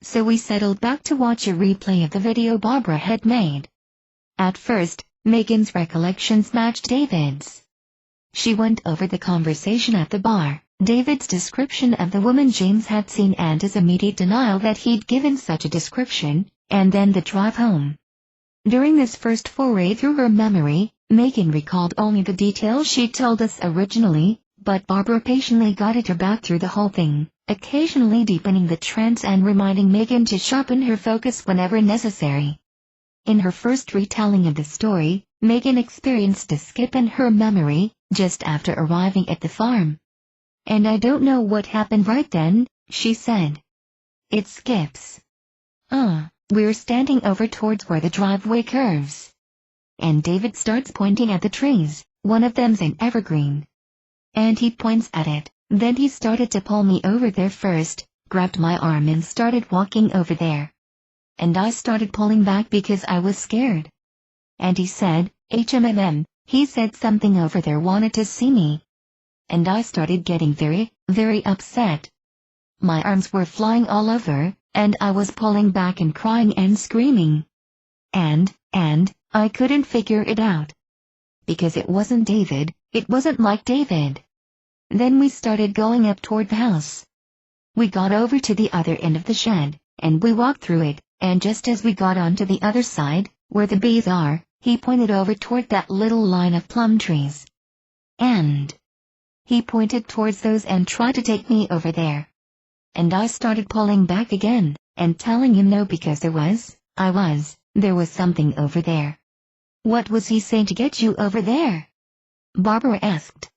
So we settled back to watch a replay of the video Barbara had made. At first, Megan's recollections matched David's. She went over the conversation at the bar, David's description of the woman James had seen and his immediate denial that he'd given such a description, and then the drive home. During this first foray through her memory, Megan recalled only the details she told us originally, but Barbara patiently guided her back through the whole thing, occasionally deepening the trance and reminding Megan to sharpen her focus whenever necessary. In her first retelling of the story, Megan experienced a skip in her memory, just after arriving at the farm. "And I don't know what happened right then," she said. "It skips. We're standing over towards where the driveway curves. And David starts pointing at the trees, one of them's an evergreen. And he points at it, then he started to pull me over there first, grabbed my arm and started walking over there. And I started pulling back because I was scared. And he said, he said something over there wanted to see me. And I started getting very, very upset. My arms were flying all over, and I was pulling back and crying and screaming. And I couldn't figure it out. Because it wasn't David, it wasn't like David. Then we started going up toward the house. We got over to the other end of the shed, and we walked through it, and just as we got onto the other side, where the bees are, he pointed over toward that little line of plum trees. And he pointed towards those and tried to take me over there. And I started pulling back again, and telling him no because there was something over there. What was he saying to get you over there? Barbara asked.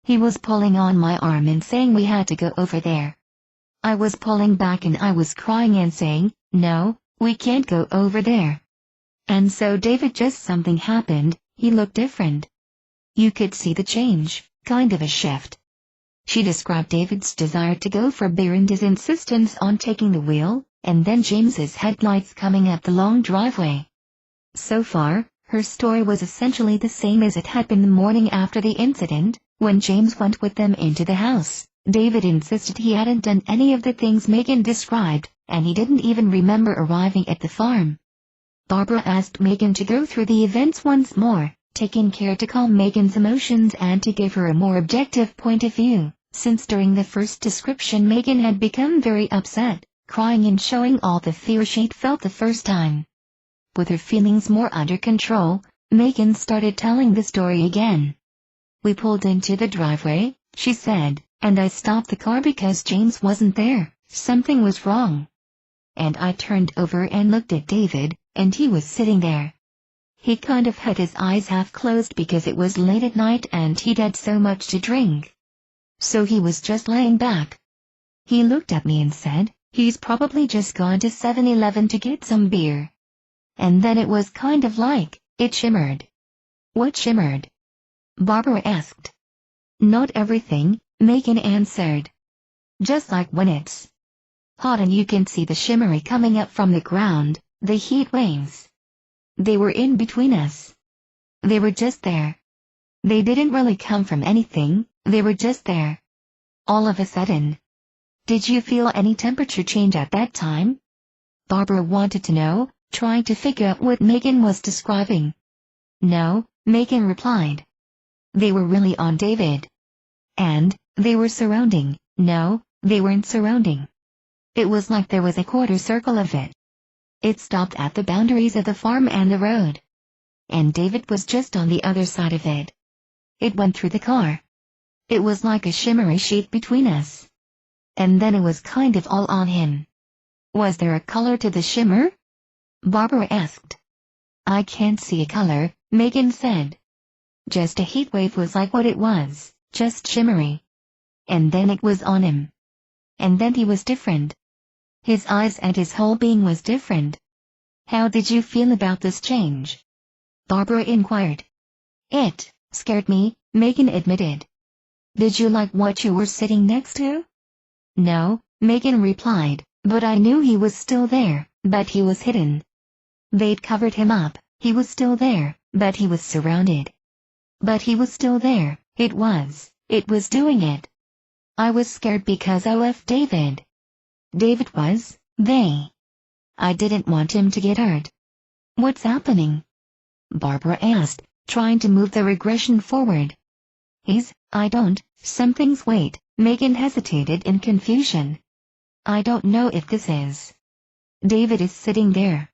He was pulling on my arm and saying we had to go over there. I was pulling back and I was crying and saying, no, we can't go over there. And so David just something happened, he looked different. You could see the change, kind of a shift. She described David's desire to go for a beer and his insistence on taking the wheel, and then James's headlights coming up the long driveway. So far, her story was essentially the same as it had been the morning after the incident, when James went with them into the house. David insisted he hadn't done any of the things Megan described, and he didn't even remember arriving at the farm. Barbara asked Megan to go through the events once more, taking care to calm Megan's emotions and to give her a more objective point of view, since during the first description Megan had become very upset, crying and showing all the fear she'd felt the first time. With her feelings more under control, Megan started telling the story again. We pulled into the driveway, she said, and I stopped the car because James wasn't there, something was wrong. And I turned over and looked at David, and he was sitting there. He kind of had his eyes half closed because it was late at night and he'd had so much to drink. So he was just laying back. He looked at me and said, he's probably just gone to 7-Eleven to get some beer. And then it was kind of like, it shimmered. What shimmered? Barbara asked. Not everything, Megan answered. Just like when it's hot and you can see the shimmery coming up from the ground, the heat waves. They were in between us. They were just there. They didn't really come from anything, they were just there. All of a sudden. Did you feel any temperature change at that time? Barbara wanted to know, trying to figure out what Megan was describing. No, Megan replied. They were really on David. And they were surrounding. No, they weren't surrounding. It was like there was a quarter circle of it. It stopped at the boundaries of the farm and the road. And David was just on the other side of it. It went through the car. It was like a shimmery sheet between us. And then it was kind of all on him. Was there a color to the shimmer? Barbara asked. I can't see a color, Megan said. Just a heat wave was like what it was, just shimmery. And then it was on him. And then he was different. His eyes and his whole being was different. How did you feel about this change? Barbara inquired. It scared me, Megan admitted. Did you like what you were sitting next to? No, Megan replied, but I knew he was still there, but he was hidden. They'd covered him up, he was still there, but he was surrounded. But he was still there, it was doing it. I was scared because I left David. David was, I didn't want him to get hurt. What's happening? Barbara asked, trying to move the regression forward. Something's wait, Megan hesitated in confusion. I don't know if this is. David is sitting there.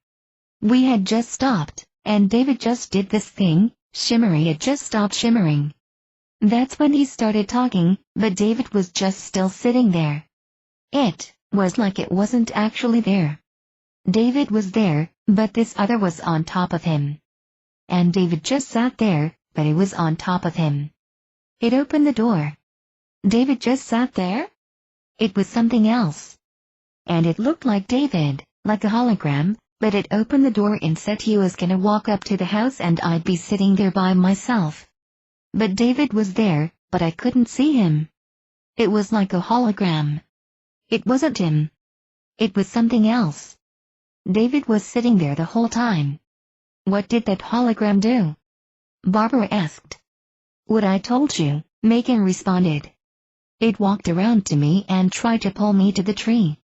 We had just stopped, and David just did this thing, shimmery it just stopped shimmering. That's when he started talking, but David was just still sitting there. It was like it wasn't actually there. David was there, but this other was on top of him. And David just sat there, but it was on top of him. It opened the door. David just sat there? It was something else. And it looked like David, like a hologram, but it opened the door and said he was gonna walk up to the house and I'd be sitting there by myself. But David was there, but I couldn't see him. It was like a hologram. It wasn't him. It was something else. David was sitting there the whole time. What did that hologram do? Barbara asked. What I told you, Megan responded. It walked around to me and tried to pull me to the tree.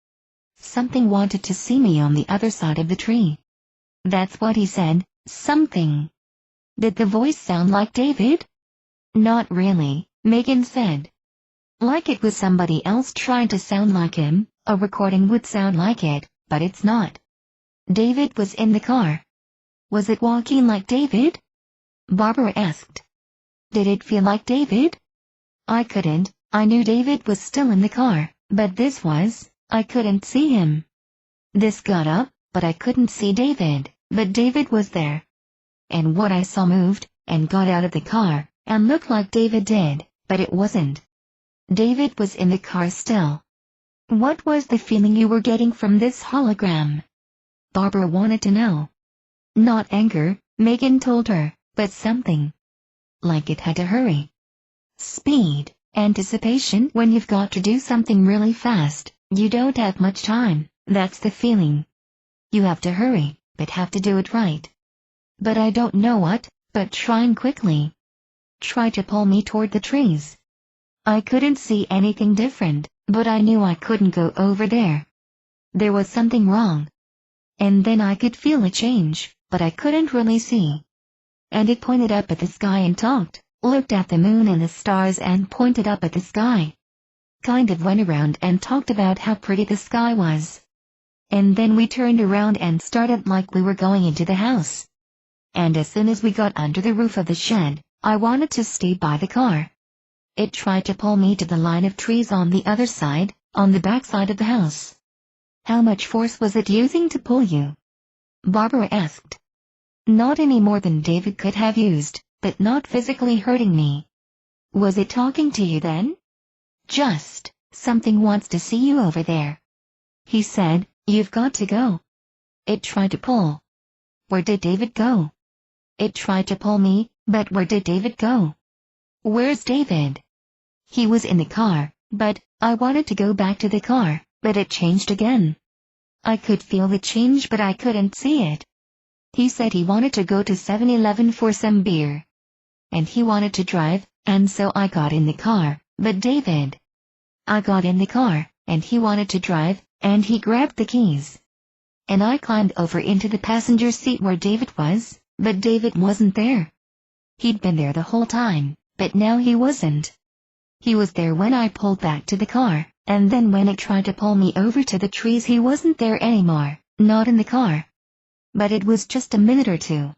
Something wanted to see me on the other side of the tree. That's what he said, something. Did the voice sound like David? Not really, Megan said. Like it was somebody else trying to sound like him, a recording would sound like it, but it's not. David was in the car. Was it walking like David? Barbara asked. Did it feel like David? I knew David was still in the car, but I couldn't see him. This got up, but I couldn't see David, but David was there. And what I saw moved, and got out of the car, and looked like David did, but it wasn't. David was in the car still. What was the feeling you were getting from this hologram? Barbara wanted to know. Not anger, Megan told her, but something. Like it had to hurry. Speed, anticipation. When you've got to do something really fast, you don't have much time, that's the feeling. You have to hurry, but have to do it right. But I don't know what, but trying quickly. Try to pull me toward the trees. I couldn't see anything different, but I knew I couldn't go over there. There was something wrong. And then I could feel a change, but I couldn't really see. And it pointed up at the sky and talked, looked at the moon and the stars and pointed up at the sky. Kind of went around and talked about how pretty the sky was. And then we turned around and started like we were going into the house. And as soon as we got under the roof of the shed, I wanted to stay by the car. It tried to pull me to the line of trees on the other side, on the back side of the house. How much force was it using to pull you? Barbara asked. Not any more than David could have used, but not physically hurting me. Was it talking to you then? Just, something wants to see you over there. He said, you've got to go. It tried to pull. Where did David go? It tried to pull me, but where did David go? Where's David? He was in the car, but I wanted to go back to the car, but it changed again. I could feel the change but I couldn't see it. He said he wanted to go to 7-Eleven for some beer. And he wanted to drive, and so I got in the car, but David. I got in the car, and he wanted to drive, and he grabbed the keys. And I climbed over into the passenger seat where David was, but David wasn't there. He'd been there the whole time, but now he wasn't. He was there when I pulled back to the car, and then when it tried to pull me over to the trees he wasn't there anymore, not in the car. But it was just a minute or two.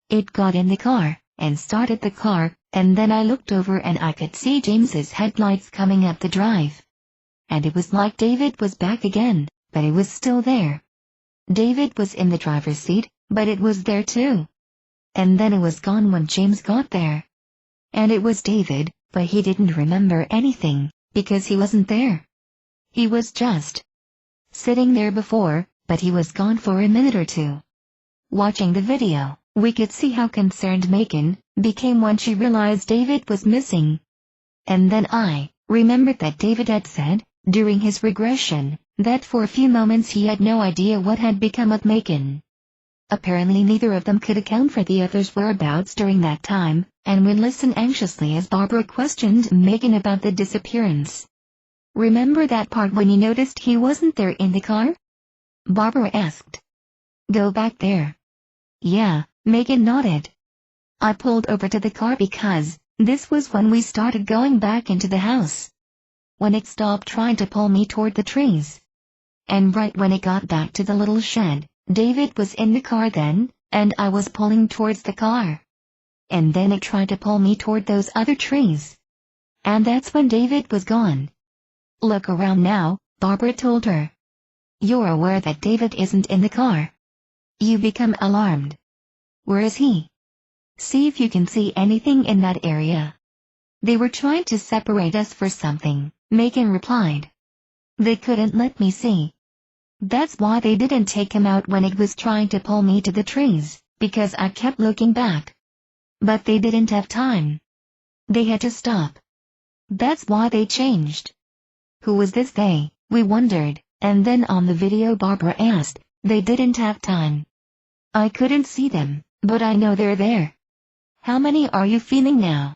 It got in the car, and started the car, and then I looked over and I could see James's headlights coming up the drive. And it was like David was back again, but it was still there. David was in the driver's seat, but it was there too. And then it was gone when James got there. And it was David, but he didn't remember anything, because he wasn't there. He was just sitting there before, but he was gone for a minute or two. Watching the video, we could see how concerned Megan became when she realized David was missing. And then I remembered that David had said, during his regression, that for a few moments he had no idea what had become of Megan. Apparently neither of them could account for the other's whereabouts during that time, and we listened anxiously as Barbara questioned Megan about the disappearance. "Remember that part when you noticed he wasn't there in the car?" Barbara asked. "Go back there." "Yeah," Megan nodded. "I pulled over to the car because this was when we started going back into the house. When it stopped trying to pull me toward the trees. And right when it got back to the little shed, David was in the car then, and I was pulling towards the car. And then it tried to pull me toward those other trees. And that's when David was gone." "Look around now," Barbara told her. "You're aware that David isn't in the car." You become alarmed. "Where is he? See if you can see anything in that area." "They were trying to separate us for something," Megan replied. "They couldn't let me see. That's why they didn't take him out when it was trying to pull me to the trees, because I kept looking back. But they didn't have time. They had to stop. That's why they changed." "Who was this they?" we wondered, and then on the video Barbara asked, "They didn't have time." "I couldn't see them, but I know they're there." "How many are you feeling now?"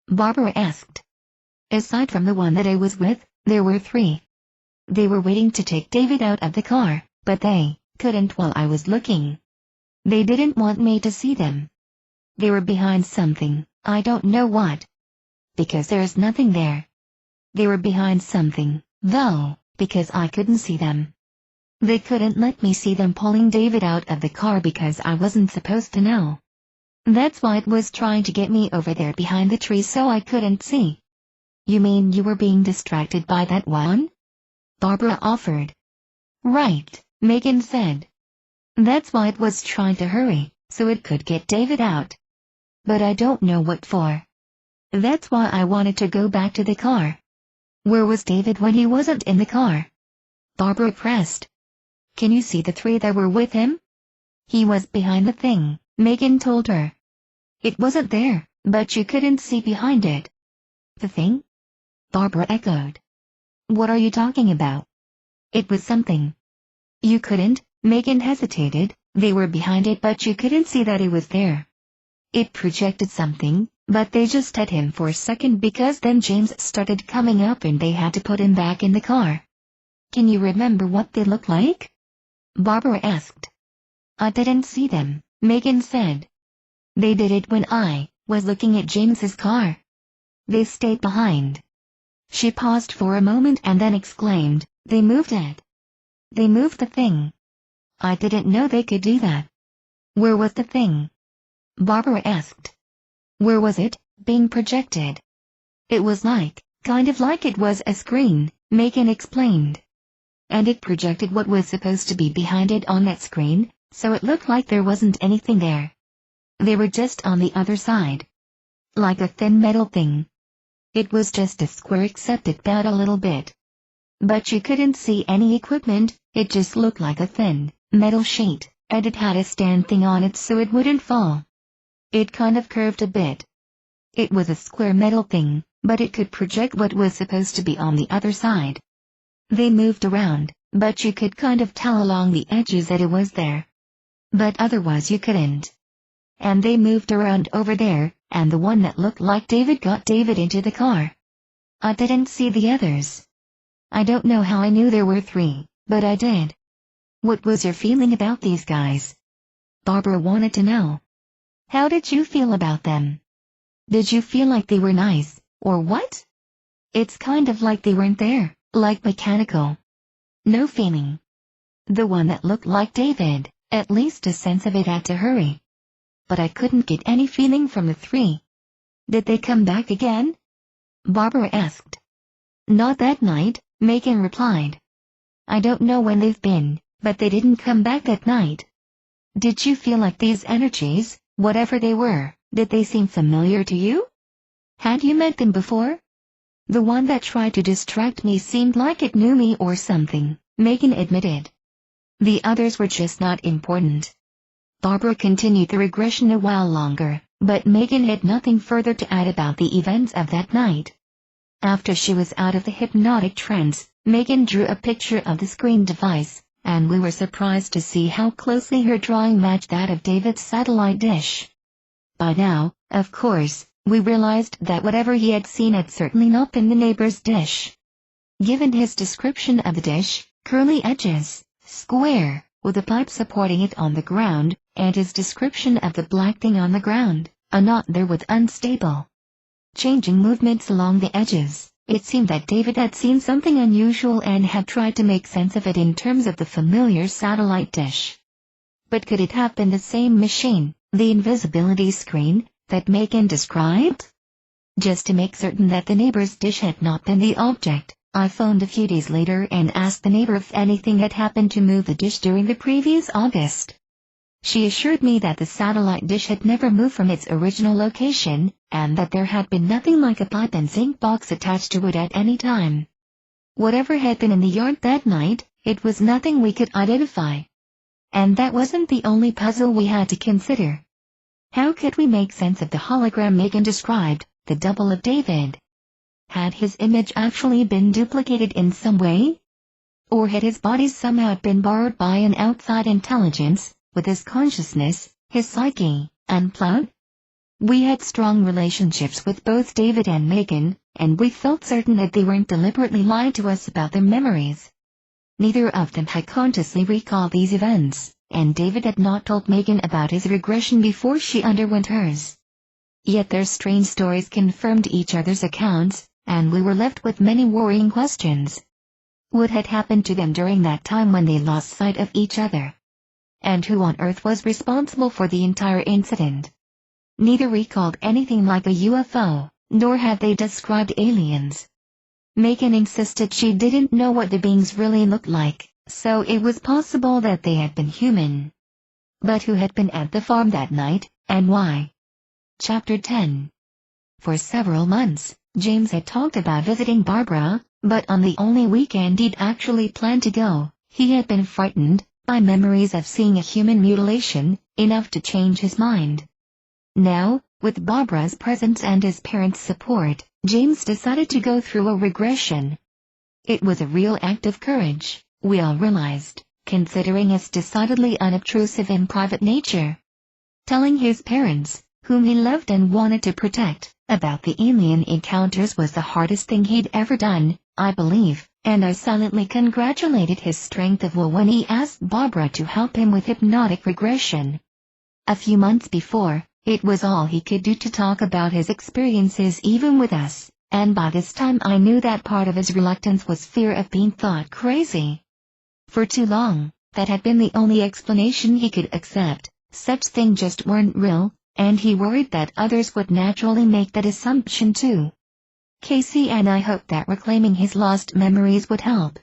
Barbara asked. "Aside from the one that I was with, there were 3. They were waiting to take David out of the car, but they couldn't while I was looking. They didn't want me to see them. They were behind something, I don't know what. Because there's nothing there. They were behind something, though, because I couldn't see them. They couldn't let me see them pulling David out of the car because I wasn't supposed to know. That's why it was trying to get me over there behind the trees so I couldn't see." "You mean you were being distracted by that one?" Barbara offered. "Right," Megan said. "That's why it was trying to hurry, so it could get David out. But I don't know what for. That's why I wanted to go back to the car." "Where was David when he wasn't in the car?" Barbara pressed. "Can you see the 3 that were with him?" "He was behind the thing," Megan told her. "It wasn't there, but you couldn't see behind it." "The thing?" Barbara echoed. "What are you talking about?" "It was something." "You couldn't," Megan hesitated, "they were behind it but you couldn't see that it was there." "It projected something, but they just had him for a second because then James started coming up and they had to put him back in the car." "Can you remember what they looked like?" Barbara asked. "I didn't see them," Megan said. "They did it when I was looking at James's car. They stayed behind." She paused for a moment and then exclaimed, "They moved it. They moved the thing. I didn't know they could do that." "Where was the thing?" Barbara asked. "Where was it, being projected?" "It was kind of like it was a screen," Megan explained. "And it projected what was supposed to be behind it on that screen, so it looked like there wasn't anything there. They were just on the other side. Like a thin metal thing. It was just a square except it bowed a little bit. But you couldn't see any equipment, it just looked like a thin, metal sheet, and it had a stand thing on it so it wouldn't fall. It kind of curved a bit. It was a square metal thing, but it could project what was supposed to be on the other side. They moved around, but you could kind of tell along the edges that it was there. But otherwise you couldn't. And they moved around over there, and the one that looked like David got David into the car. I didn't see the others. I don't know how I knew there were 3, but I did." "What was your feeling about these guys?" Barbara wanted to know. "How did you feel about them? Did you feel like they were nice, or what?" "It's kind of like they weren't there, like mechanical. No feeling. The one that looked like David, at least a sense of it had to hurry. But I couldn't get any feeling from the three. Did they come back again? Barbara asked. Not that night, Megan replied. I don't know when they've been, but they didn't come back that night. Did you feel like these energies, whatever they were, did they seem familiar to you? Had you met them before? The one that tried to distract me seemed like it knew me or something, Megan admitted. The others were just not important. Barbara continued the regression a while longer, but Megan had nothing further to add about the events of that night. After she was out of the hypnotic trance, Megan drew a picture of the screen device, and we were surprised to see how closely her drawing matched that of David's satellite dish. By now, of course, we realized that whatever he had seen had certainly not been the neighbor's dish. Given his description of the dish, curly edges, square, with a pipe supporting it on the ground, and his description of the black thing on the ground, a knot there with unstable, changing movements along the edges, it seemed that David had seen something unusual and had tried to make sense of it in terms of the familiar satellite dish. But could it have been the same machine, the invisibility screen, that Megan described? Just to make certain that the neighbor's dish had not been the object, I phoned a few days later and asked the neighbor if anything had happened to move the dish during the previous August. She assured me that the satellite dish had never moved from its original location, and that there had been nothing like a pipe and zinc box attached to it at any time. Whatever had been in the yard that night, it was nothing we could identify. And that wasn't the only puzzle we had to consider. How could we make sense of the hologram Megan described, the double of David? Had his image actually been duplicated in some way? Or had his body somehow been borrowed by an outside intelligence, with his consciousness, his psyche, unplugged? We had strong relationships with both David and Megan, and we felt certain that they weren't deliberately lying to us about their memories. Neither of them had consciously recalled these events, and David had not told Megan about his regression before she underwent hers. Yet their strange stories confirmed each other's accounts, and we were left with many worrying questions. What had happened to them during that time when they lost sight of each other? And who on earth was responsible for the entire incident? Neither recalled anything like a UFO, nor had they described aliens. Megan insisted she didn't know what the beings really looked like, so it was possible that they had been human. But who had been at the farm that night, and why? Chapter 10. For several months, James had talked about visiting Barbara, but on the only weekend he'd actually planned to go, he had been frightened by memories of seeing a human mutilation, enough to change his mind. Now, with Barbara's presence and his parents' support, James decided to go through a regression. It was a real act of courage, we all realized, considering his decidedly unobtrusive and private nature. Telling his parents, whom he loved and wanted to protect, about the alien encounters was the hardest thing he'd ever done, I believe, and I silently congratulated his strength of will when he asked Barbara to help him with hypnotic regression. A few months before, it was all he could do to talk about his experiences even with us, and by this time I knew that part of his reluctance was fear of being thought crazy. For too long, that had been the only explanation he could accept. Such things just weren't real, and he worried that others would naturally make that assumption too. Casey and I hoped that reclaiming his lost memories would help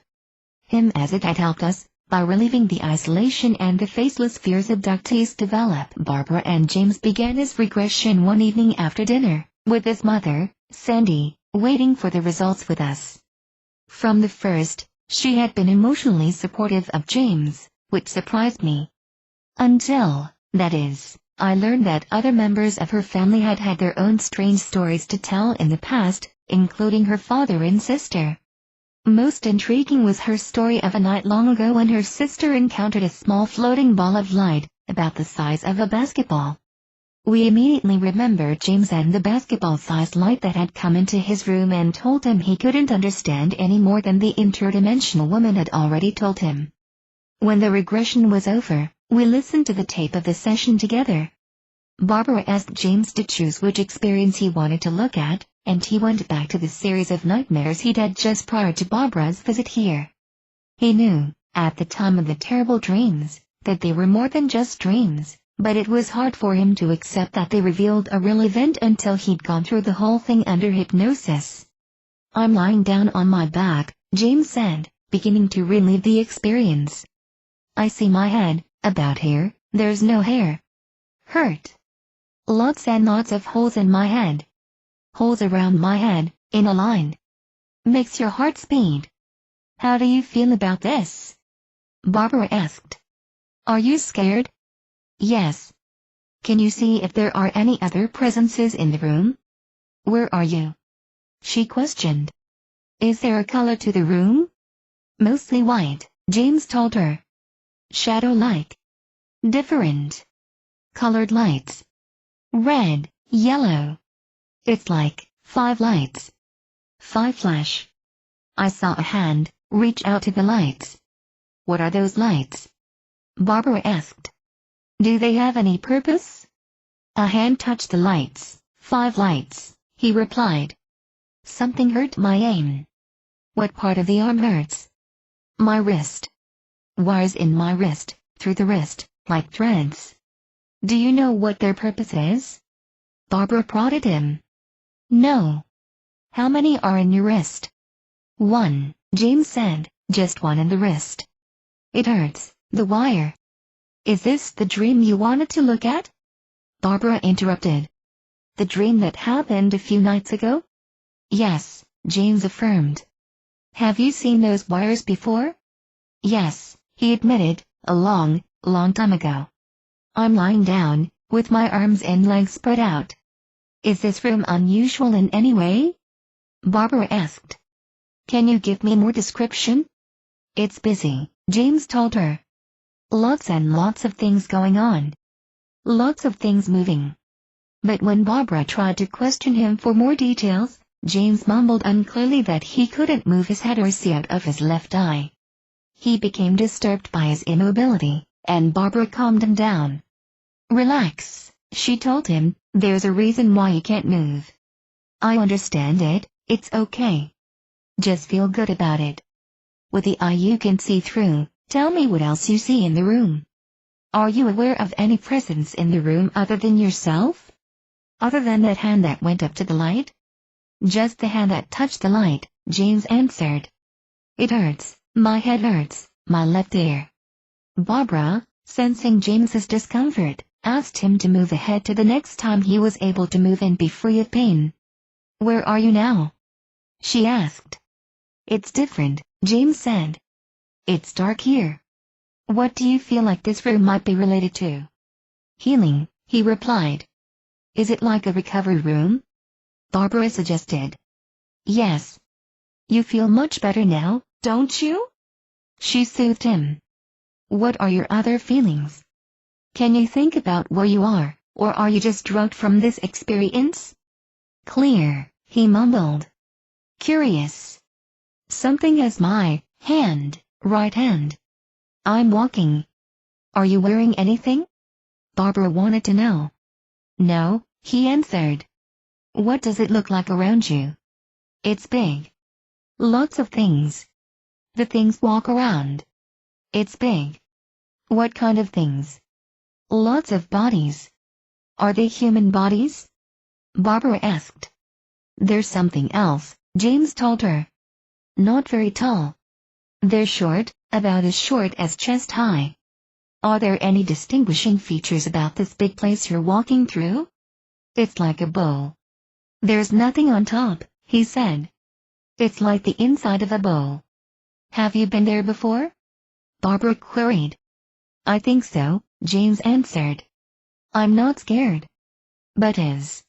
him as it had helped us, by relieving the isolation and the faceless fears abductees develop. Barbara and James began his regression one evening after dinner, with his mother, Sandy, waiting for the results with us. From the first, she had been emotionally supportive of James, which surprised me. Until, that is, I learned that other members of her family had had their own strange stories to tell in the past, including her father and sister. Most intriguing was her story of a night long ago when her sister encountered a small floating ball of light, about the size of a basketball. We immediately remembered James and the basketball-sized light that had come into his room and told him he couldn't understand any more than the interdimensional woman had already told him. When the regression was over, we listened to the tape of the session together. Barbara asked James to choose which experience he wanted to look at, and he went back to the series of nightmares he'd had just prior to Barbara's visit here. He knew, at the time of the terrible dreams, that they were more than just dreams, but it was hard for him to accept that they revealed a real event until he'd gone through the whole thing under hypnosis. "I'm lying down on my back," James said, beginning to relive the experience. "I see my head, about here, there's no hair. Hurt. Lots and lots of holes in my head. Holes around my head, in a line. Makes your heart speed. How do you feel about this?" Barbara asked. "Are you scared?" "Yes." "Can you see if there are any other presences in the room?" "Where are you?" she questioned. "Is there a color to the room?" "Mostly white," James told her. "Shadow-like?" "Different. Colored lights. Red, yellow. It's like 5 lights. 5 flash." "I saw a hand reach out to the lights." "What are those lights?" Barbara asked. "Do they have any purpose?" "A hand touched the lights, 5 lights," he replied. "Something hurt my aim." "What part of the arm hurts?" "My wrist. Wires in my wrist, through the wrist, like threads." "Do you know what their purpose is?" Barbara prodded him. "No." "How many are in your wrist?" "1, James said, "just one in the wrist." "It hurts, the wire." "Is this the dream you wanted to look at?" Barbara interrupted. "The dream that happened a few nights ago?" "Yes," James affirmed. "Have you seen those wires before?" "Yes," he admitted, "a long, long time ago. I'm lying down, with my arms and legs spread out." "Is this room unusual in any way?" Barbara asked. "Can you give me more description?" "It's busy," James told her. "Lots and lots of things going on. Lots of things moving." But when Barbara tried to question him for more details, James mumbled unclearly that he couldn't move his head or see out of his left eye. He became disturbed by his immobility, and Barbara calmed him down. "Relax," she told him, "there's a reason why you can't move. I understand it, it's okay. Just feel good about it. With the eye you can see through, tell me what else you see in the room. Are you aware of any presence in the room other than yourself? Other than that hand that went up to the light?" "Just the hand that touched the light," James answered. "It hurts, my head hurts, my left ear." Barbara, sensing James's discomfort, asked him to move ahead to the next time he was able to move and be free of pain. "Where are you now?" she asked. "It's different," James said. "It's dark here." "What do you feel like this room might be related to?" "Healing," he replied. "Is it like a recovery room?" Barbara suggested. "Yes." "You feel much better now, don't you?" she soothed him. "What are your other feelings? Can you think about where you are, or are you just drugged from this experience?" "Clear," he mumbled. "Curious. Something as my hand, right hand. I'm walking." "Are you wearing anything?" Barbara wanted to know. "No," he answered. "What does it look like around you?" "It's big. Lots of things. The things walk around." "It's big." "What kind of things?" "Lots of bodies." "Are they human bodies?" Barbara asked. "There's something else," James told her. "Not very tall. They're short, about as short as chest high." "Are there any distinguishing features about this big place you're walking through?" "It's like a bowl." "There's nothing on top," he said. "It's like the inside of a bowl." "Have you been there before?" Barbara queried. "I think so," James answered. "I'm not scared." "But his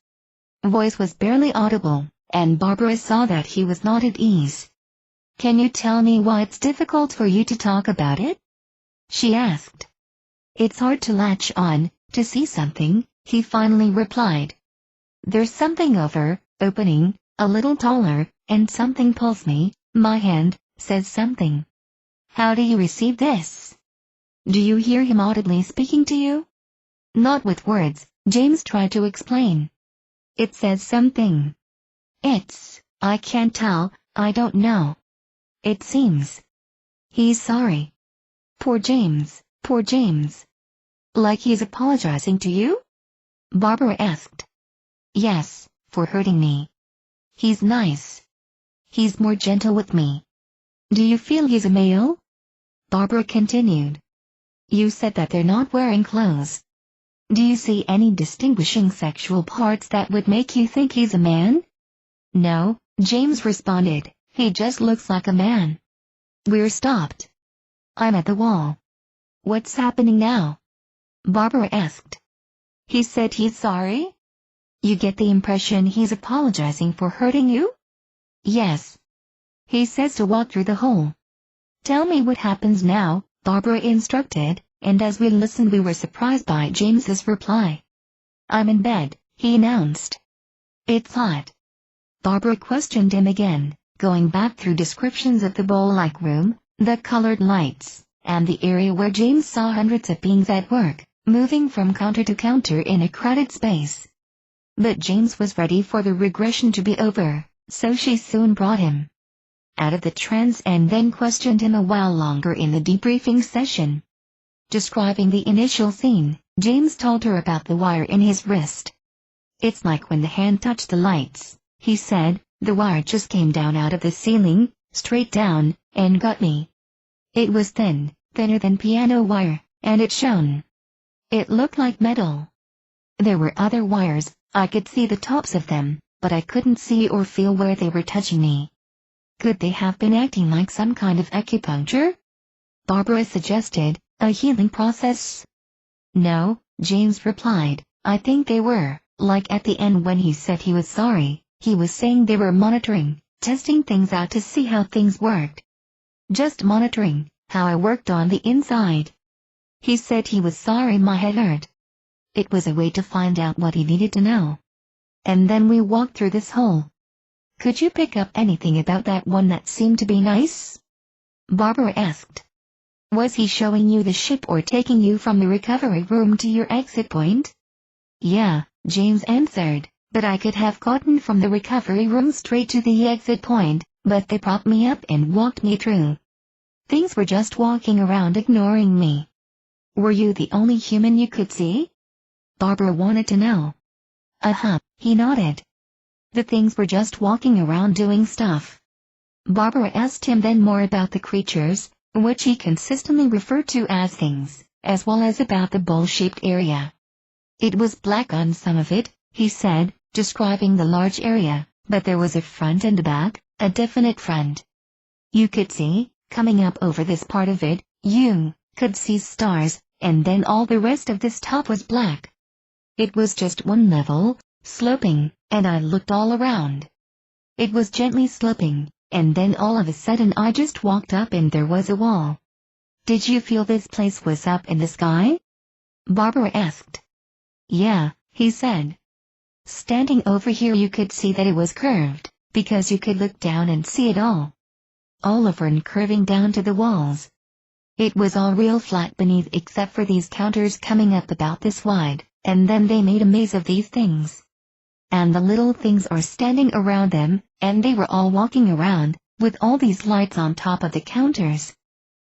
voice was barely audible, and Barbara saw that he was not at ease. "Can you tell me why it's difficult for you to talk about it?" she asked. "It's hard to latch on, to see something," he finally replied. "There's something opening, a little taller, and something pulls me, my hand, says something." "How do you receive this? Do you hear him audibly speaking to you?" "Not with words," James tried to explain. "It says something. I can't tell, I don't know. It seems he's sorry. Poor James, poor James. Like he's apologizing to you? Barbara asked. Yes, for hurting me. He's nice. He's more gentle with me. Do you feel he's a male? Barbara continued. You said that they're not wearing clothes. Do you see any distinguishing sexual parts that would make you think he's a man? No, James responded, he just looks like a man. We're stopped. I'm at the wall. What's happening now? Barbara asked. He said he's sorry? You get the impression he's apologizing for hurting you? Yes. He says to walk through the hole. Tell me what happens now, Barbara instructed, and as we listened we were surprised by James's reply. I'm in bed, he announced. It's hot. Barbara questioned him again, going back through descriptions of the bowl-like room, the colored lights, and the area where James saw hundreds of beings at work, moving from counter to counter in a crowded space. But James was ready for the regression to be over, so she soon brought him out of the trance and then questioned him a while longer in the debriefing session. Describing the initial scene, James told her about the wire in his wrist. It's like when the hand touched the lights, he said, the wire just came down out of the ceiling, straight down, and got me. It was thin, thinner than piano wire, and it shone. It looked like metal. There were other wires, I could see the tops of them, but I couldn't see or feel where they were touching me. Could they have been acting like some kind of acupuncture? Barbara suggested, a healing process? No, James replied, I think they were, like at the end when he said he was sorry, he was saying they were monitoring, testing things out to see how things worked. Just monitoring, how I worked on the inside. He said he was sorry my head hurt. It was a way to find out what he needed to know. And then we walked through this hole. Could you pick up anything about that one that seemed to be nice? Barbara asked. Was he showing you the ship or taking you from the recovery room to your exit point? Yeah, James answered, but I could have gotten from the recovery room straight to the exit point, but they propped me up and walked me through. Things were just walking around ignoring me. Were you the only human you could see? Barbara wanted to know. He nodded. The things were just walking around doing stuff. Barbara asked him then more about the creatures, which he consistently referred to as things, as well as about the bowl-shaped area. It was black on some of it, he said, describing the large area, but there was a front and a back, a definite front. You could see, coming up over this part of it, you could see stars, and then all the rest of this top was black. It was just one level, sloping, and I looked all around. It was gently sloping, and then all of a sudden I just walked up and there was a wall. Did you feel this place was up in the sky? Barbara asked. Yeah, he said. Standing over here you could see that it was curved, because you could look down and see it all. All over and curving down to the walls. It was all real flat beneath except for these counters coming up about this wide, and then they made a maze of these things. And the little things are standing around them, and they were all walking around, with all these lights on top of the counters.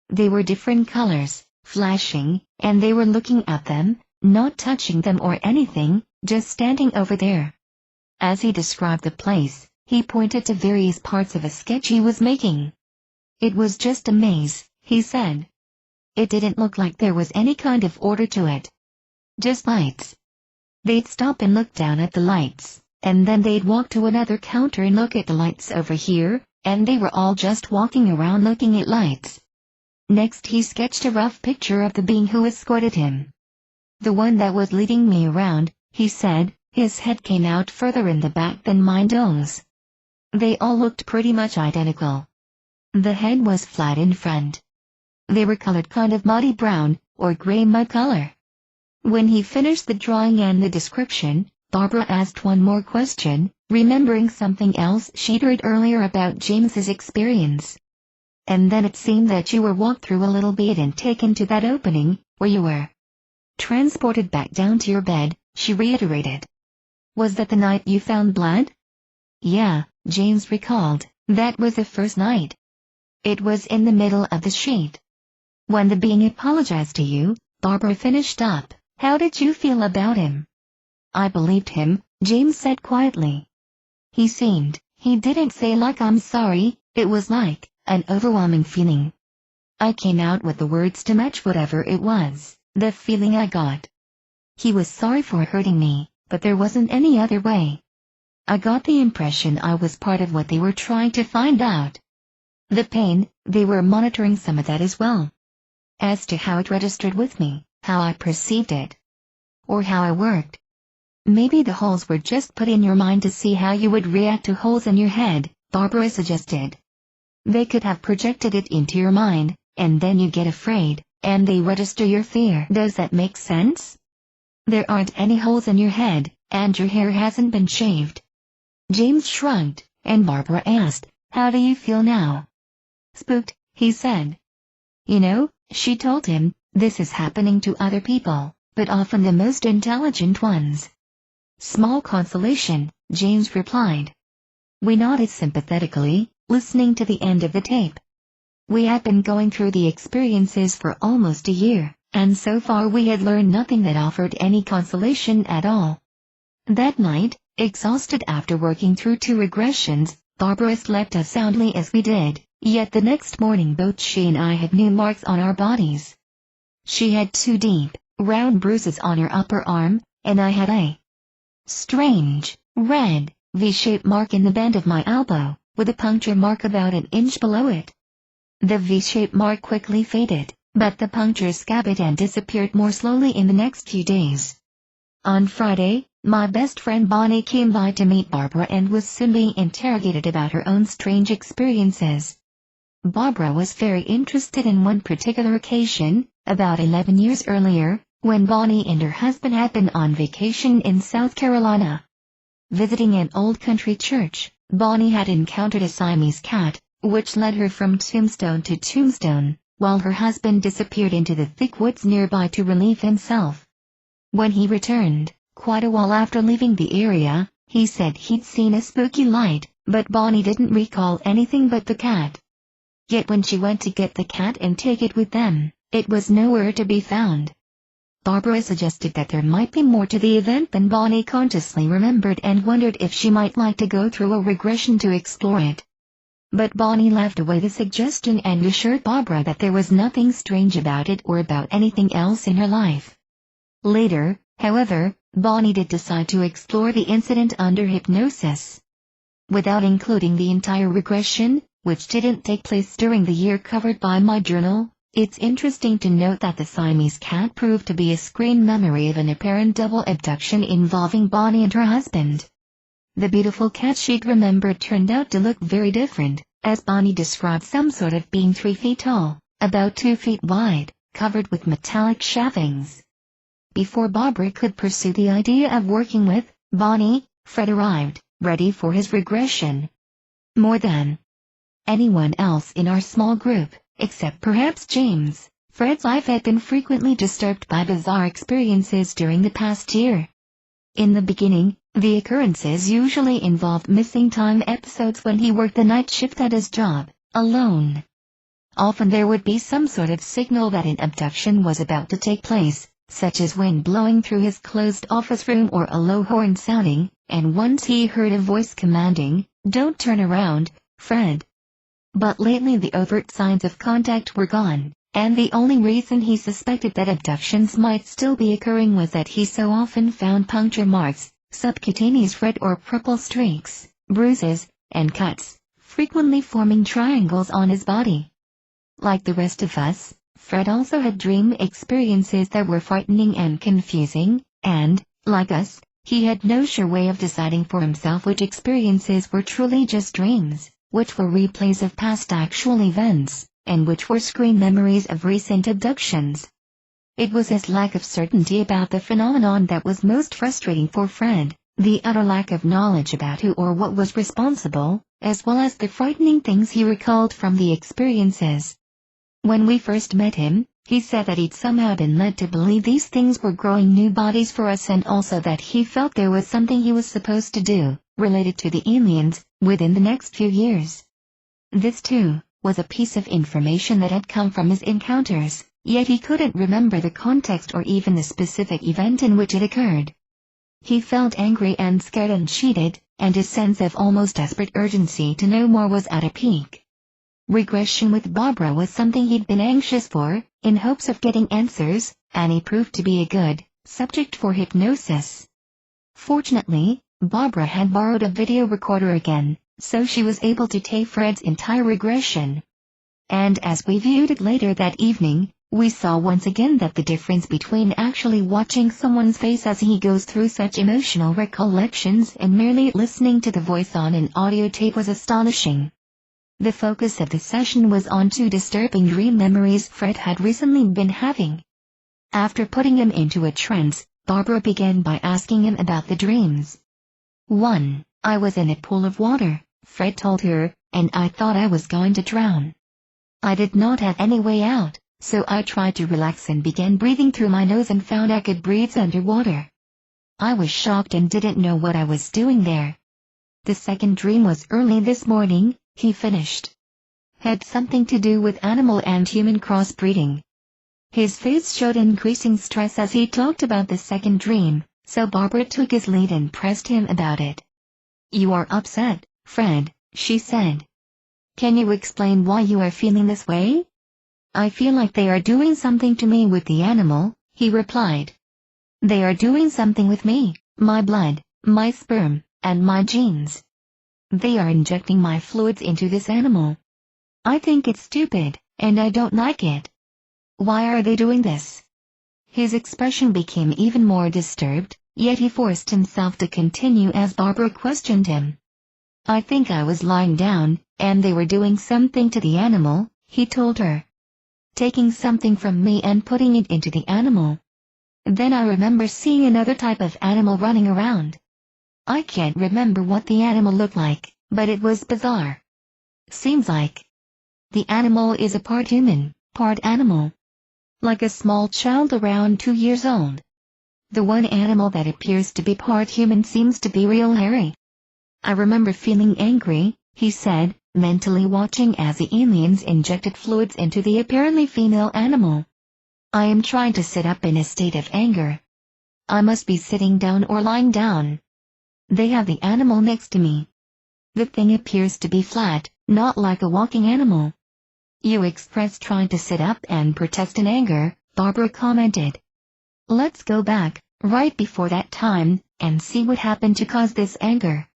They were different colors, flashing, and they were looking at them, not touching them or anything, just standing over there. As he described the place, he pointed to various parts of a sketch he was making. It was just a maze, he said. It didn't look like there was any kind of order to it. Just lights. They'd stop and look down at the lights, and then they'd walk to another counter and look at the lights over here, and they were all just walking around looking at lights. Next he sketched a rough picture of the being who escorted him. The one that was leading me around, he said, his head came out further in the back than mine does. They all looked pretty much identical. The head was flat in front. They were colored kind of muddy brown, or gray mud color. When he finished the drawing and the description, Barbara asked one more question, remembering something else she'd heard earlier about James's experience. And then it seemed that you were walked through a little bit and taken to that opening, where you were transported back down to your bed, she reiterated. Was that the night you found blood? Yeah, James recalled, that was the first night. It was in the middle of the sheet. When the being apologized to you, Barbara finished up, how did you feel about him? I believed him, James said quietly. He didn't say like I'm sorry, it was like an overwhelming feeling. I came out with the words to match whatever it was, the feeling I got. He was sorry for hurting me, but there wasn't any other way. I got the impression I was part of what they were trying to find out. The pain, they were monitoring some of that as well. As to how it registered with me, how I perceived it, or how I worked. Maybe the holes were just put in your mind to see how you would react to holes in your head, Barbara suggested. They could have projected it into your mind, and then you get afraid, and they register your fear. Does that make sense? There aren't any holes in your head, and your hair hasn't been shaved. James shrugged, and Barbara asked, how do you feel now? Spooked, he said. You know, she told him, this is happening to other people, but often the most intelligent ones. Small consolation, James replied. We nodded sympathetically, listening to the end of the tape. We had been going through the experiences for almost a year, and so far we had learned nothing that offered any consolation at all. That night, exhausted after working through 2 regressions, Barbara slept as soundly as we did, yet the next morning both she and I had new marks on our bodies. She had 2 deep, round bruises on her upper arm, and I had a strange, red, V-shaped mark in the bend of my elbow, with a puncture mark about an inch below it. The V-shaped mark quickly faded, but the puncture scabbed and disappeared more slowly in the next few days. On Friday, my best friend Bonnie came by to meet Barbara and was soon being interrogated about her own strange experiences. Barbara was very interested in one particular occasion, about 11 years earlier, when Bonnie and her husband had been on vacation in South Carolina. Visiting an old country church, Bonnie had encountered a Siamese cat, which led her from tombstone to tombstone, while her husband disappeared into the thick woods nearby to relieve himself. When he returned, quite a while after leaving the area, he said he'd seen a spooky light, but Bonnie didn't recall anything but the cat. Yet when she went to get the cat and take it with them, it was nowhere to be found. Barbara suggested that there might be more to the event than Bonnie consciously remembered and wondered if she might like to go through a regression to explore it. But Bonnie laughed away the suggestion and assured Barbara that there was nothing strange about it or about anything else in her life. Later, however, Bonnie did decide to explore the incident under hypnosis. Without including the entire regression, which didn't take place during the year covered by my journal, it's interesting to note that the Siamese cat proved to be a screen memory of an apparent double abduction involving Bonnie and her husband. The beautiful cat she'd remembered turned out to look very different, as Bonnie described some sort of being 3 feet tall, about 2 feet wide, covered with metallic shavings. Before Barbara could pursue the idea of working with Bonnie, Fred arrived, ready for his regression. More than anyone else in our small group, except perhaps James, Fred's life had been frequently disturbed by bizarre experiences during the past year. In the beginning, the occurrences usually involved missing time episodes when he worked the night shift at his job, alone. Often there would be some sort of signal that an abduction was about to take place, such as wind blowing through his closed office room or a low horn sounding, and once he heard a voice commanding, "Don't turn around, Fred." But lately the overt signs of contact were gone, and the only reason he suspected that abductions might still be occurring was that he so often found puncture marks, subcutaneous red or purple streaks, bruises, and cuts, frequently forming triangles on his body. Like the rest of us, Fred also had dream experiences that were frightening and confusing, and, like us, he had no sure way of deciding for himself which experiences were truly just dreams, which were replays of past actual events, and which were screen memories of recent abductions. It was his lack of certainty about the phenomenon that was most frustrating for Fred, the utter lack of knowledge about who or what was responsible, as well as the frightening things he recalled from the experiences. When we first met him, he said that he'd somehow been led to believe these things were growing new bodies for us and also that he felt there was something he was supposed to do, related to the aliens, within the next few years. This too was a piece of information that had come from his encounters, yet he couldn't remember the context or even the specific event in which it occurred. He felt angry and scared and cheated, and his sense of almost desperate urgency to know more was at a peak. Regression with Barbara was something he'd been anxious for, in hopes of getting answers, and he proved to be a good subject for hypnosis. Fortunately, Barbara had borrowed a video recorder again, so she was able to tape Fred's entire regression. And as we viewed it later that evening, we saw once again that the difference between actually watching someone's face as he goes through such emotional recollections and merely listening to the voice on an audio tape was astonishing. The focus of the session was on two disturbing dream memories Fred had recently been having. After putting him into a trance, Barbara began by asking him about the dreams. 1. I was in a pool of water, Fred told her, and I thought I was going to drown. I did not have any way out, so I tried to relax and began breathing through my nose and found I could breathe underwater. I was shocked and didn't know what I was doing there. The second dream was early this morning, he finished. Had something to do with animal and human crossbreeding. His face showed increasing stress as he talked about the second dream, so Barbara took his lead and pressed him about it. You are upset, Fred, she said. Can you explain why you are feeling this way? I feel like they are doing something to me with the animal, he replied. They are doing something with me, my blood, my sperm, and my genes. They are injecting my fluids into this animal. I think it's stupid, and I don't like it. Why are they doing this? His expression became even more disturbed, yet he forced himself to continue as Barbara questioned him. I think I was lying down, and they were doing something to the animal, he told her. Taking something from me and putting it into the animal. Then I remember seeing another type of animal running around. I can't remember what the animal looked like, but it was bizarre. Seems like the animal is a part human, part animal. Like a small child around 2 years old. The one animal that appears to be part human seems to be real hairy. I remember feeling angry, he said, mentally watching as the aliens injected fluids into the apparently female animal. I am trying to sit up in a state of anger. I must be sitting down or lying down. They have the animal next to me. The thing appears to be flat, not like a walking animal. You expressed trying to sit up and protest in anger, Barbara commented. Let's go back, right before that time, and see what happened to cause this anger.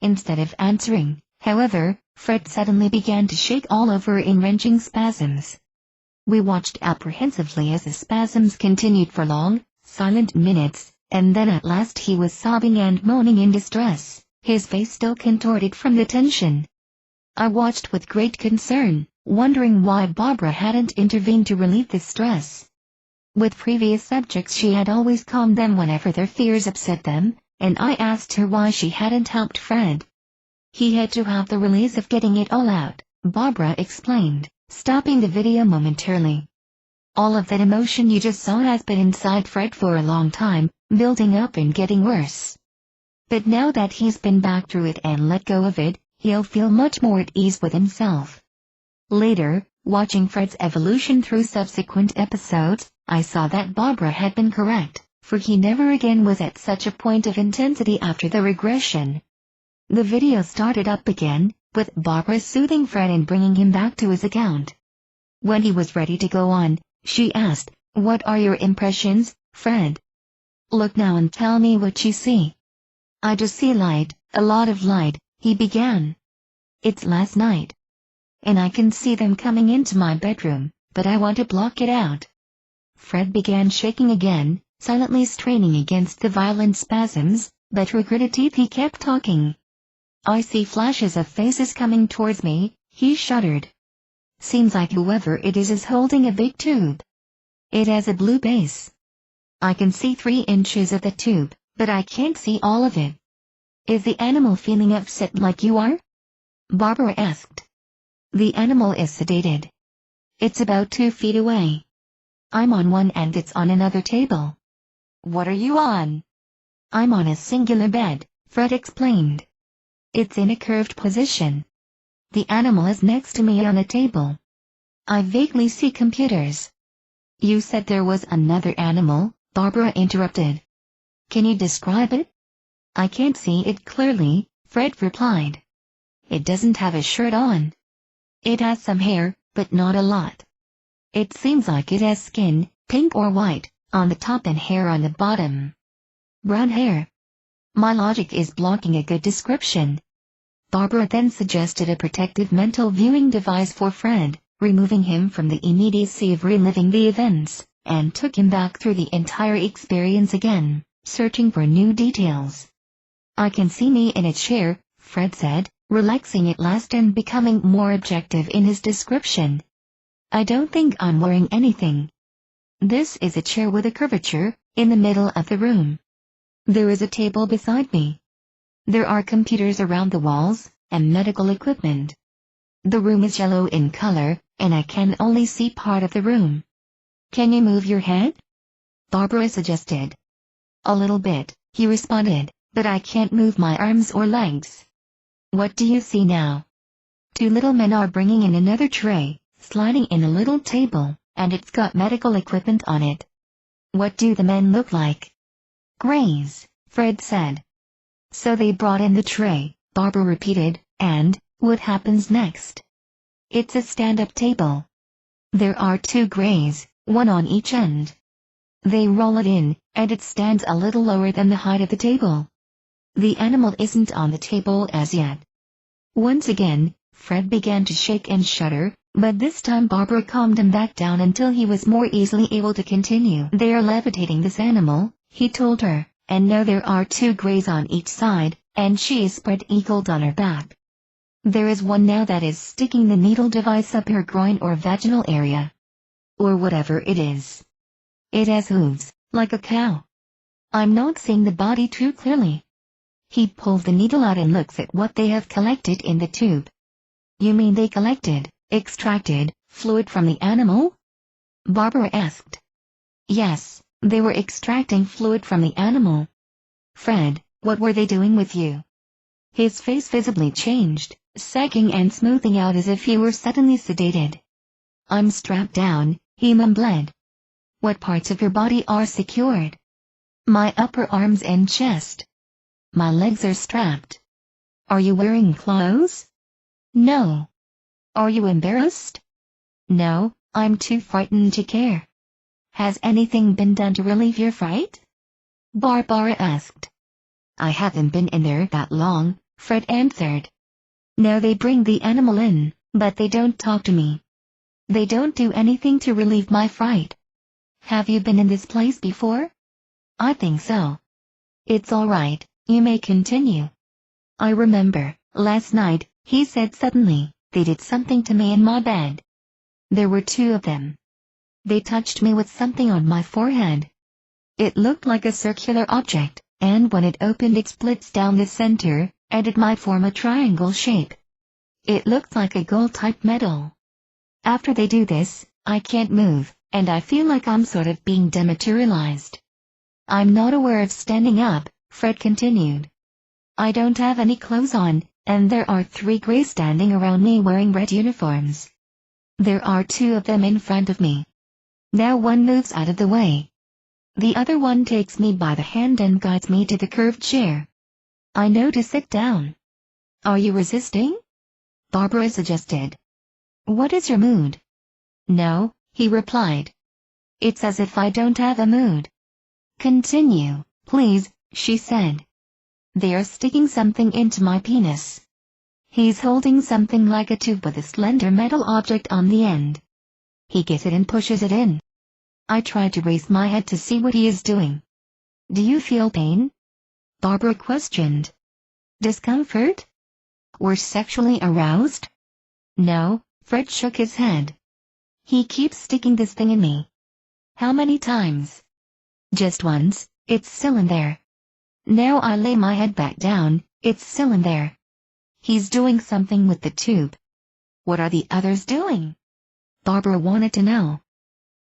Instead of answering, however, Fred suddenly began to shake all over in wrenching spasms. We watched apprehensively as the spasms continued for long, silent minutes, and then at last he was sobbing and moaning in distress, his face still contorted from the tension. I watched with great concern, wondering why Barbara hadn't intervened to relieve the stress. With previous subjects she had always calmed them whenever their fears upset them, and I asked her why she hadn't helped Fred. He had to have the release of getting it all out, Barbara explained, stopping the video momentarily. All of that emotion you just saw has been inside Fred for a long time, building up and getting worse. But now that he's been back through it and let go of it, he'll feel much more at ease with himself. Later, watching Fred's evolution through subsequent episodes, I saw that Barbara had been correct, for he never again was at such a point of intensity after the regression. The video started up again, with Barbara soothing Fred and bringing him back to his account. When he was ready to go on, she asked, What are your impressions, Fred? Look now and tell me what you see. I just see light, a lot of light, he began. It's last night. And I can see them coming into my bedroom, but I want to block it out. Fred began shaking again, silently straining against the violent spasms, but through gritted teeth he kept talking. I see flashes of faces coming towards me, he shuddered. Seems like whoever it is holding a big tube. It has a blue base. I can see 3 inches of the tube, but I can't see all of it. Is the animal feeling upset like you are? Barbara asked. The animal is sedated. It's about 2 feet away. I'm on one and it's on another table. What are you on? I'm on a singular bed, Fred explained, It's in a curved position. The animal is next to me on a table. I vaguely see computers. You said there was another animal, Barbara interrupted. Can you describe it? I can't see it clearly, Fred replied. It doesn't have a shirt on. It has some hair, but not a lot. It seems like it has skin, pink or white, on the top and hair on the bottom. Brown hair. My logic is blocking a good description. Barbara then suggested a protective mental viewing device for Fred, removing him from the immediacy of reliving the events, and took him back through the entire experience again, searching for new details. I can see me in a chair, Fred said, relaxing at last and becoming more objective in his description. I don't think I'm wearing anything. This is a chair with a curvature, in the middle of the room. There is a table beside me. There are computers around the walls, and medical equipment. The room is yellow in color, and I can only see part of the room. Can you move your head? Barbara suggested. A little bit, he responded, but I can't move my arms or legs. What do you see now? Two little men are bringing in another tray, sliding in a little table, and it's got medical equipment on it. What do the men look like? Grays, Fred said. So they brought in the tray, Barbara repeated, and, what happens next? It's a stand-up table. There are two grays, one on each end. They roll it in, and it stands a little lower than the height of the table. The animal isn't on the table as yet. Once again, Fred began to shake and shudder, but this time Barbara calmed him back down until he was more easily able to continue. They are levitating this animal, he told her, and now there are two grays on each side, and she is spread-eagled on her back. There is one now that is sticking the needle device up her groin or vaginal area. Or whatever it is. It has hooves, like a cow. I'm not seeing the body too clearly. He pulls the needle out and looks at what they have collected in the tube. You mean they extracted, fluid from the animal? Barbara asked. Yes, they were extracting fluid from the animal. Fred, what were they doing with you? His face visibly changed, sagging and smoothing out as if he were suddenly sedated. I'm strapped down, he mumbled. What parts of your body are secured? My upper arms and chest. My legs are strapped. Are you wearing clothes? No. Are you embarrassed? No, I'm too frightened to care. Has anything been done to relieve your fright? Barbara asked. I haven't been in there that long, Fred answered. Now they bring the animal in, but they don't talk to me. They don't do anything to relieve my fright. Have you been in this place before? I think so. It's all right, you may continue. I remember, last night, he said suddenly, they did something to me in my bed. There were two of them. They touched me with something on my forehead. It looked like a circular object, and when it opened it splits down the center, and it might form a triangle shape. It looked like a gold-type metal. After they do this, I can't move, and I feel like I'm sort of being dematerialized. I'm not aware of standing up, Fred continued. I don't have any clothes on, and there are three grays standing around me wearing red uniforms. There are two of them in front of me. Now one moves out of the way. The other one takes me by the hand and guides me to the curved chair. I know to sit down. Are you resisting? Barbara suggested. What is your mood? No, he replied. It's as if I don't have a mood. Continue, please, she said. They are sticking something into my penis. He's holding something like a tube with a slender metal object on the end. He gets it and pushes it in. I try to raise my head to see what he is doing. Do you feel pain? Barbara questioned. Discomfort? Or sexually aroused? No, Fred shook his head. He keeps sticking this thing in me. How many times? Just once, it's still in there. Now I lay my head back down, it's still in there. He's doing something with the tube. What are the others doing? Barbara wanted to know.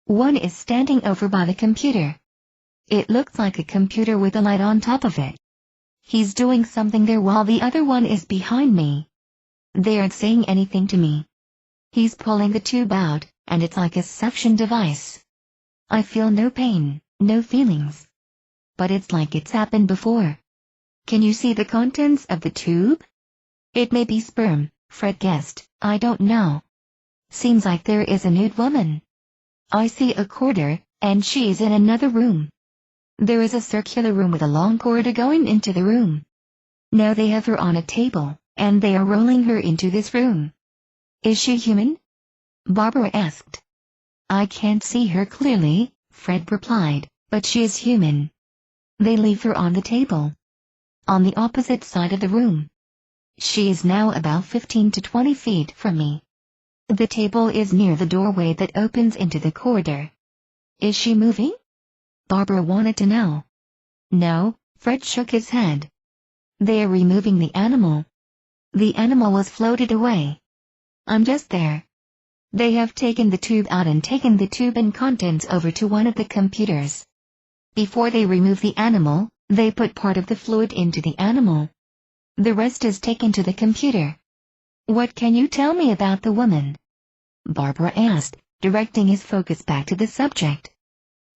One is standing over by the computer. It looks like a computer with a light on top of it. He's doing something there while the other one is behind me. They aren't saying anything to me. He's pulling the tube out, and it's like a suction device. I feel no pain, no feelings. But it's like it's happened before. Can you see the contents of the tube? It may be sperm, Fred guessed, I don't know. Seems like there is a nude woman. I see a corridor, and she's in another room. There is a circular room with a long corridor going into the room. Now they have her on a table, and they are rolling her into this room. Is she human? Barbara asked. I can't see her clearly, Fred replied, but she is human. They leave her on the table. On the opposite side of the room. She is now about 15 to 20 feet from me. The table is near the doorway that opens into the corridor. Is she moving? Barbara wanted to know. No, Fred shook his head. They are removing the animal. The animal was floated away. I'm just there. They have taken the tube out and taken the tube and contents over to one of the computers. Before they remove the animal, they put part of the fluid into the animal. The rest is taken to the computer. What can you tell me about the woman? Barbara asked, directing his focus back to the subject.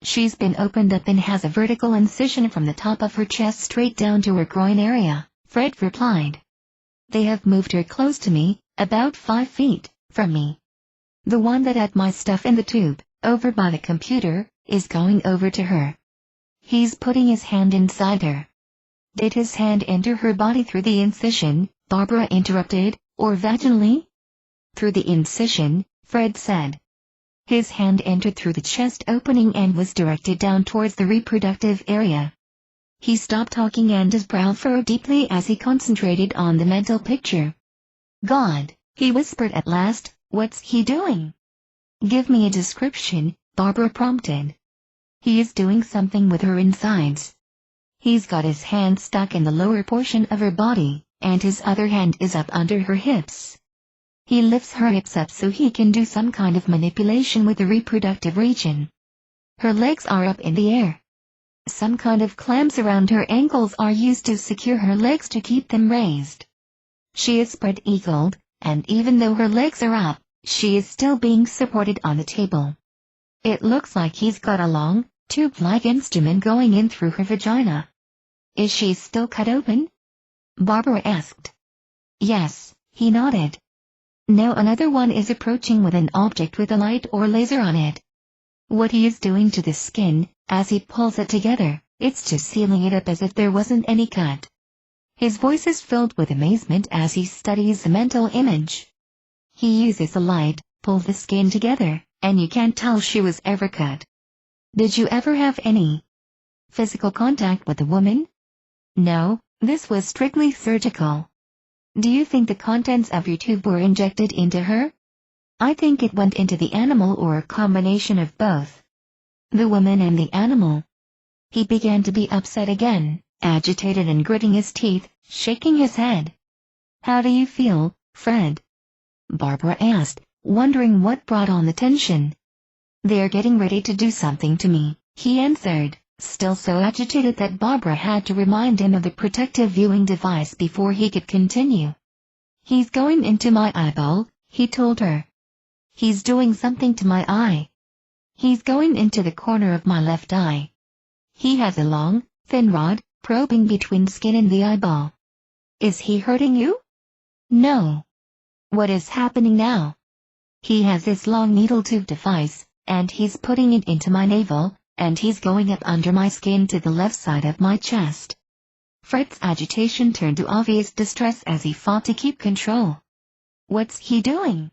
She's been opened up and has a vertical incision from the top of her chest straight down to her groin area, Fred replied. They have moved her close to me, about 5 feet from me. The one that had my stuff in the tube, over by the computer, is going over to her. He's putting his hand inside her. Did his hand enter her body through the incision, Barbara interrupted, or vaginally? Through the incision, Fred said. His hand entered through the chest opening and was directed down towards the reproductive area. He stopped talking and his brow furrowed deeply as he concentrated on the mental picture. God, he whispered at last, what's he doing? Give me a description, Barbara prompted. He is doing something with her insides. He's got his hand stuck in the lower portion of her body, and his other hand is up under her hips. He lifts her hips up so he can do some kind of manipulation with the reproductive region. Her legs are up in the air. Some kind of clamps around her ankles are used to secure her legs to keep them raised. She is spread-eagled, and even though her legs are up, she is still being supported on the table. It looks like he's got a long, tube-like instrument going in through her vagina. Is she still cut open? Barbara asked. Yes, he nodded. Now another one is approaching with an object with a light or laser on it. What he is doing to the skin, as he pulls it together, it's just sealing it up as if there wasn't any cut. His voice is filled with amazement as he studies the mental image. He uses the light, pulls the skin together, and you can't tell she was ever cut. Did you ever have any physical contact with the woman? No, this was strictly surgical. Do you think the contents of your tube were injected into her? I think it went into the animal or a combination of both. The woman and the animal. He began to be upset again, agitated and gritting his teeth, shaking his head. How do you feel, Fred? Barbara asked, wondering what brought on the tension. They're getting ready to do something to me, he answered, still so agitated that Barbara had to remind him of the protective viewing device before he could continue. He's going into my eyeball, he told her. He's doing something to my eye. He's going into the corner of my left eye. He has a long, thin rod, probing between skin and the eyeball. Is he hurting you? No. What is happening now? He has this long needle tube device, and he's putting it into my navel, and he's going up under my skin to the left side of my chest. Fred's agitation turned to obvious distress as he fought to keep control. What's he doing?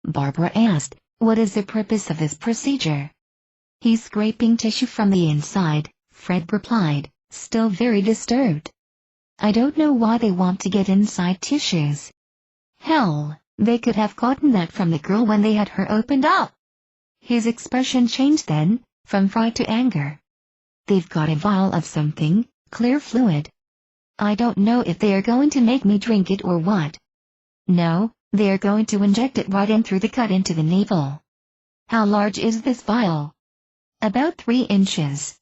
Barbara asked, what is the purpose of this procedure? He's scraping tissue from the inside, Fred replied, still very disturbed. I don't know why they want to get inside tissues. Hell, they could have gotten that from the girl when they had her opened up. His expression changed then, from fright to anger. They've got a vial of something, clear fluid. I don't know if they are going to make me drink it or what. No, they are going to inject it right in through the cut into the navel. How large is this vial? About 3 inches.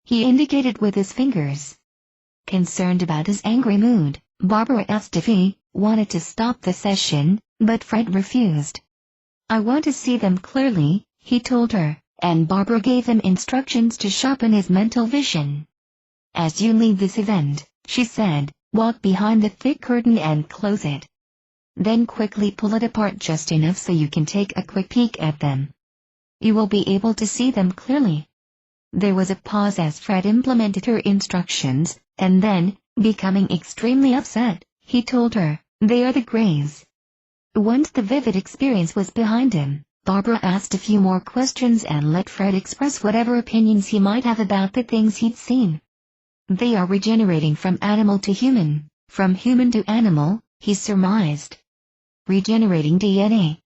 He indicated with his fingers. Concerned about his angry mood, Barbara asked if he wanted to stop the session, but Fred refused. "I want to see them clearly," he told her, and Barbara gave him instructions to sharpen his mental vision. "As you leave this event," she said, "walk behind the thick curtain and close it. Then quickly pull it apart just enough so you can take a quick peek at them. You will be able to see them clearly." There was a pause as Fred implemented her instructions, and then, becoming extremely upset, he told her, "They are the Greys." Once the vivid experience was behind him, Barbara asked a few more questions and let Fred express whatever opinions he might have about the things he'd seen. "They are regenerating from animal to human, from human to animal," he surmised. "Regenerating DNA.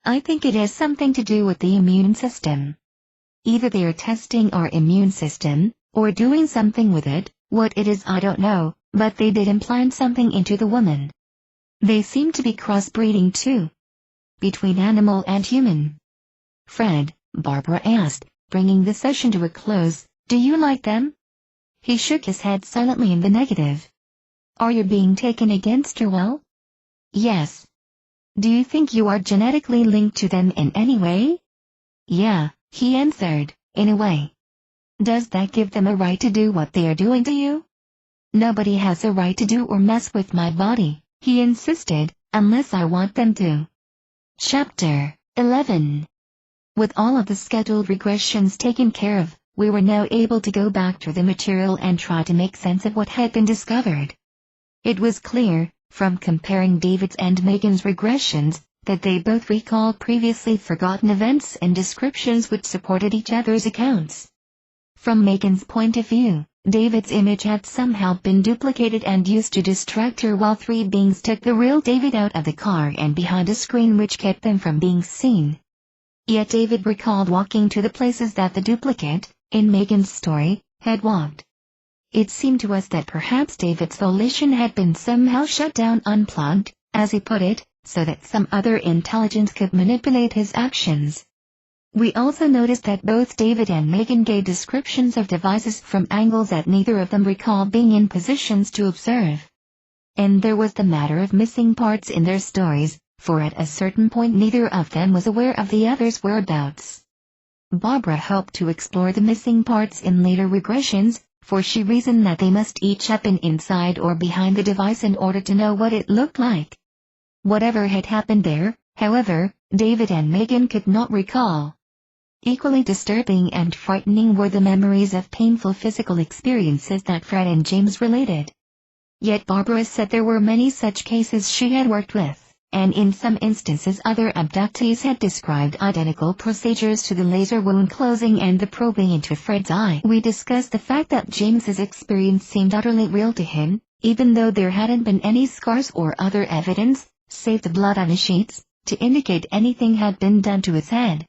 I think it has something to do with the immune system. Either they are testing our immune system, or doing something with it. What it is I don't know, but they did implant something into the woman. They seem to be crossbreeding too. Between animal and human." "Fred," Barbara asked, bringing the session to a close, "do you like them?" He shook his head silently in the negative. "Are you being taken against your will?" "Yes." "Do you think you are genetically linked to them in any way?" "Yeah," he answered, "in a way." "Does that give them a right to do what they are doing to you?" "Nobody has a right to do or mess with my body," he insisted, "unless I want them to." Chapter 11. With all of the scheduled regressions taken care of, we were now able to go back to the material and try to make sense of what had been discovered. It was clear, from comparing David's and Megan's regressions, that they both recalled previously forgotten events and descriptions which supported each other's accounts. From Megan's point of view, David's image had somehow been duplicated and used to distract her while three beings took the real David out of the car and behind a screen which kept them from being seen. Yet David recalled walking to the places that the duplicate, in Megan's story, had walked. It seemed to us that perhaps David's volition had been somehow shut down, unplugged, as he put it, so that some other intelligence could manipulate his actions. We also noticed that both David and Megan gave descriptions of devices from angles that neither of them recalled being in positions to observe. And there was the matter of missing parts in their stories, for at a certain point neither of them was aware of the other's whereabouts. Barbara helped to explore the missing parts in later regressions, for she reasoned that they must each have been inside or behind the device in order to know what it looked like. Whatever had happened there, however, David and Megan could not recall. Equally disturbing and frightening were the memories of painful physical experiences that Fred and James related. Yet Barbara said there were many such cases she had worked with, and in some instances other abductees had described identical procedures to the laser wound closing and the probing into Fred's eye. We discussed the fact that James's experience seemed utterly real to him, even though there hadn't been any scars or other evidence, save the blood on the sheets, to indicate anything had been done to his head.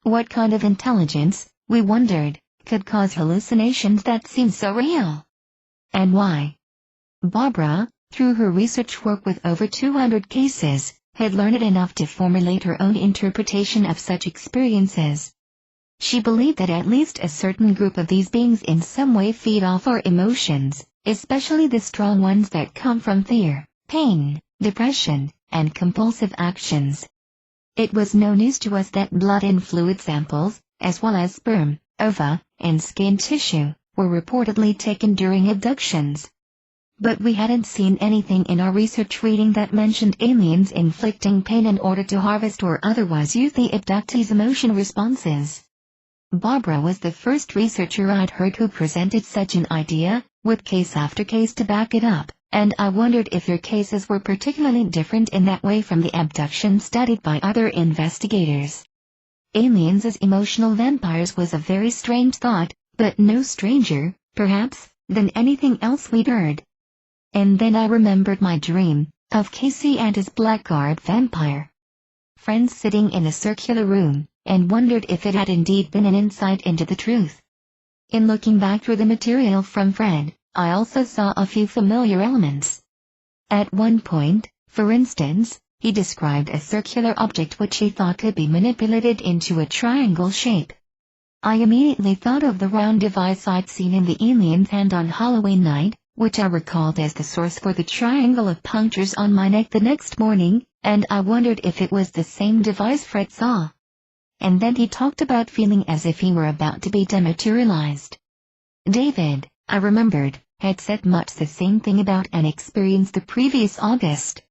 What kind of intelligence, we wondered, could cause hallucinations that seemed so real? And why? Barbara, through her research work with over 200 cases, had learned enough to formulate her own interpretation of such experiences. She believed that at least a certain group of these beings in some way feed off our emotions, especially the strong ones that come from fear, pain, depression, and compulsive actions. It was no news to us that blood and fluid samples, as well as sperm, ova, and skin tissue, were reportedly taken during abductions. But we hadn't seen anything in our research reading that mentioned aliens inflicting pain in order to harvest or otherwise use the abductees' emotion responses. Barbara was the first researcher I'd heard who presented such an idea, with case after case to back it up, and I wondered if your cases were particularly different in that way from the abduction studied by other investigators. Aliens as emotional vampires was a very strange thought, but no stranger, perhaps, than anything else we'd heard. And then I remembered my dream, of Casey and his blackguard vampire friends sitting in a circular room, and wondered if it had indeed been an insight into the truth. In looking back through the material from Fred, I also saw a few familiar elements. At one point, for instance, he described a circular object which he thought could be manipulated into a triangle shape. I immediately thought of the round device I'd seen in the alien's hand on Halloween night, which I recalled as the source for the triangle of punctures on my neck the next morning, and I wondered if it was the same device Fred saw. And then he talked about feeling as if he were about to be dematerialized. David, I remembered, had said much the same thing about an experience the previous August.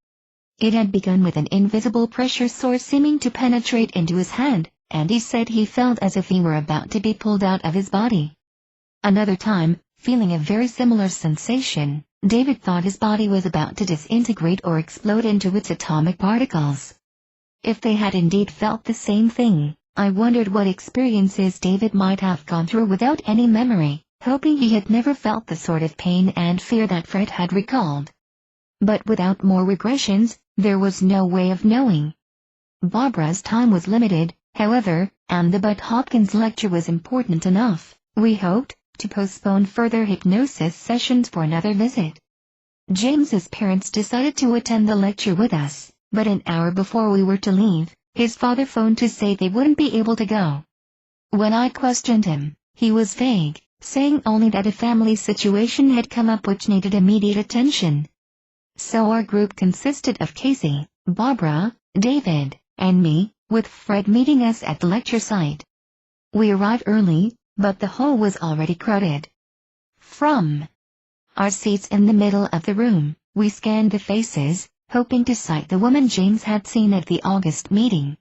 It had begun with an invisible pressure source seeming to penetrate into his hand, and he said he felt as if he were about to be pulled out of his body. Another time, feeling a very similar sensation, David thought his body was about to disintegrate or explode into its atomic particles. If they had indeed felt the same thing, I wondered what experiences David might have gone through without any memory, hoping he had never felt the sort of pain and fear that Fred had recalled. But without more regressions, there was no way of knowing. Barbara's time was limited, however, and the Bud Hopkins lecture was important enough, we hoped, to postpone further hypnosis sessions for another visit. James's parents decided to attend the lecture with us, but an hour before we were to leave, his father phoned to say they wouldn't be able to go. When I questioned him, he was vague, saying only that a family situation had come up which needed immediate attention. So our group consisted of Casey, Barbara, David, and me, with Fred meeting us at the lecture site. We arrived early, but the hall was already crowded. From our seats in the middle of the room, we scanned the faces, hoping to sight the woman James had seen at the August meeting.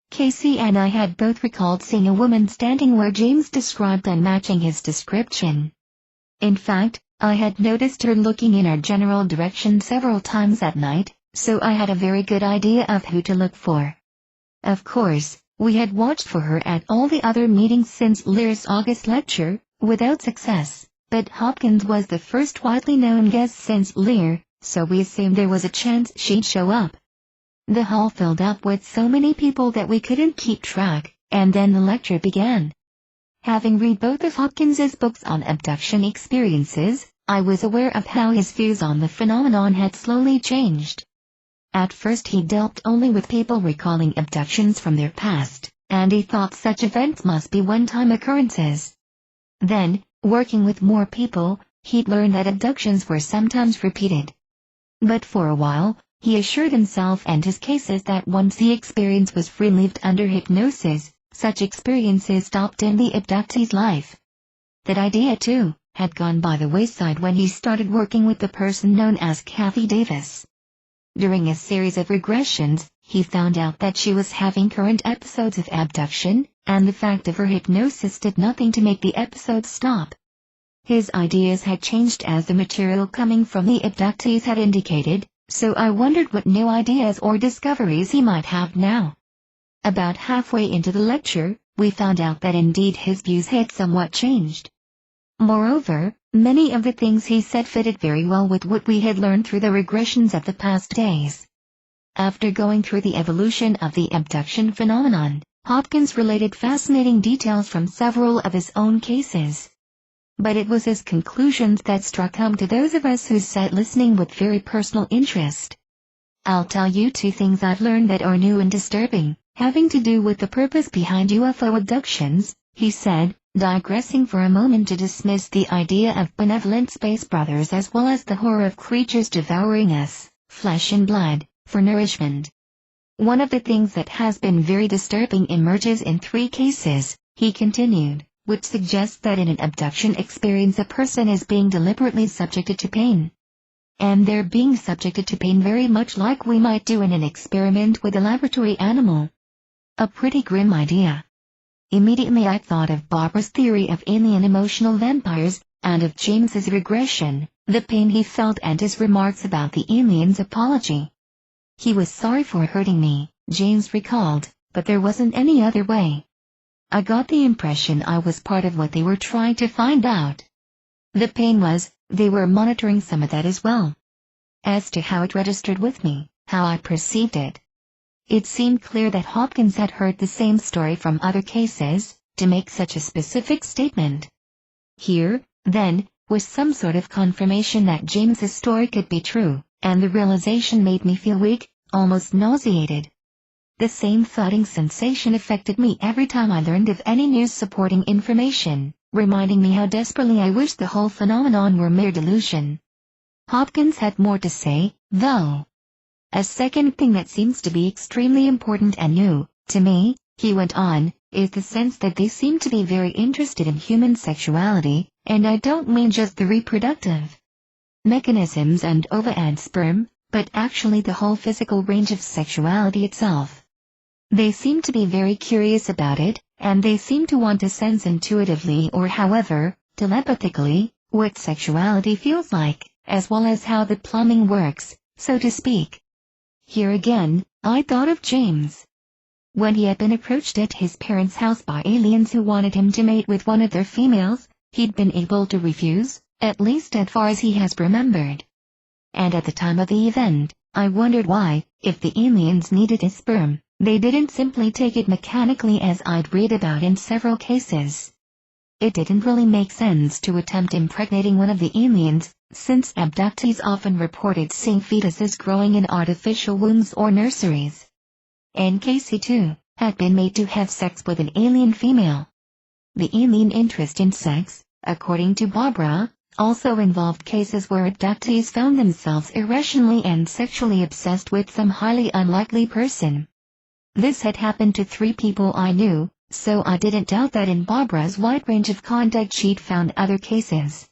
Casey and I had both recalled seeing a woman standing where James described and matching his description. In fact, I had noticed her looking in our general direction several times that night, so I had a very good idea of who to look for. Of course, we had watched for her at all the other meetings since Lear's August lecture, without success, but Hopkins was the first widely known guest since Lear, so we assumed there was a chance she'd show up. The hall filled up with so many people that we couldn't keep track, and then the lecture began. Having read both of Hopkins's books on abduction experiences, I was aware of how his views on the phenomenon had slowly changed. At first he dealt only with people recalling abductions from their past, and he thought such events must be one-time occurrences. Then, working with more people, he'd learned that abductions were sometimes repeated. But for a while, he assured himself and his cases that once the experience was relived under hypnosis, such experiences stopped in the abductee's life. That idea, too, had gone by the wayside when he started working with the person known as Kathy Davis. During a series of regressions, he found out that she was having current episodes of abduction, and the fact of her hypnosis did nothing to make the episodes stop. His ideas had changed as the material coming from the abductees had indicated, so I wondered what new ideas or discoveries he might have now. About halfway into the lecture, we found out that indeed his views had somewhat changed. Moreover, many of the things he said fitted very well with what we had learned through the regressions of the past days. After going through the evolution of the abduction phenomenon, Hopkins related fascinating details from several of his own cases. But it was his conclusions that struck home to those of us who sat listening with very personal interest. I'll tell you 2 things I've learned that are new and disturbing, having to do with the purpose behind UFO abductions, he said, digressing for a moment to dismiss the idea of benevolent space brothers as well as the horror of creatures devouring us, flesh and blood, for nourishment. One of the things that has been very disturbing emerges in 3 cases, he continued, which suggests that in an abduction experience a person is being deliberately subjected to pain. And they're being subjected to pain very much like we might do in an experiment with a laboratory animal. A pretty grim idea. Immediately I thought of Barbara's theory of alien emotional vampires, and of James's regression, the pain he felt and his remarks about the alien's apology. He was sorry for hurting me, James recalled, but there wasn't any other way. I got the impression I was part of what they were trying to find out. The pain was, they were monitoring some of that as well. As to how it registered with me, how I perceived it. It seemed clear that Hopkins had heard the same story from other cases, to make such a specific statement. Here, then, was some sort of confirmation that James's story could be true, and the realization made me feel weak, almost nauseated. The same thudding sensation affected me every time I learned of any news supporting information, reminding me how desperately I wish the whole phenomenon were mere delusion. Hopkins had more to say, though. A second thing that seems to be extremely important and new, to me, he went on, is the sense that they seem to be very interested in human sexuality, and I don't mean just the reproductive mechanisms and ova and sperm, but actually the whole physical range of sexuality itself. They seem to be very curious about it, and they seem to want to sense intuitively or however, telepathically, what sexuality feels like, as well as how the plumbing works, so to speak. Here again, I thought of James. When he had been approached at his parents' house by aliens who wanted him to mate with one of their females, he'd been able to refuse, at least as far as he has remembered. And at the time of the event, I wondered why, if the aliens needed his sperm, they didn't simply take it mechanically as I'd read about in several cases. It didn't really make sense to attempt impregnating one of the aliens, since abductees often reported seeing fetuses growing in artificial wombs or nurseries. And Casey, too, had been made to have sex with an alien female. The alien interest in sex, according to Barbara, also involved cases where abductees found themselves irrationally and sexually obsessed with some highly unlikely person. This had happened to 3 people I knew, so I didn't doubt that in Barbara's wide range of contact she'd found other cases.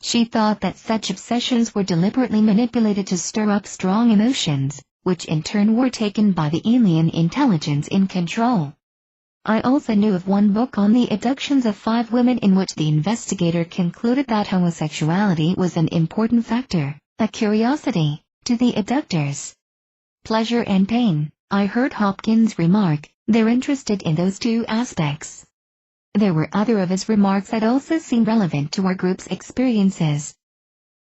She thought that such obsessions were deliberately manipulated to stir up strong emotions, which in turn were taken by the alien intelligence in control. I also knew of one book on the abductions of 5 women in which the investigator concluded that homosexuality was an important factor, a curiosity, to the abductors. Pleasure and pain, I heard Hopkins remark, they're interested in those 2 aspects. There were other of his remarks that also seemed relevant to our group's experiences.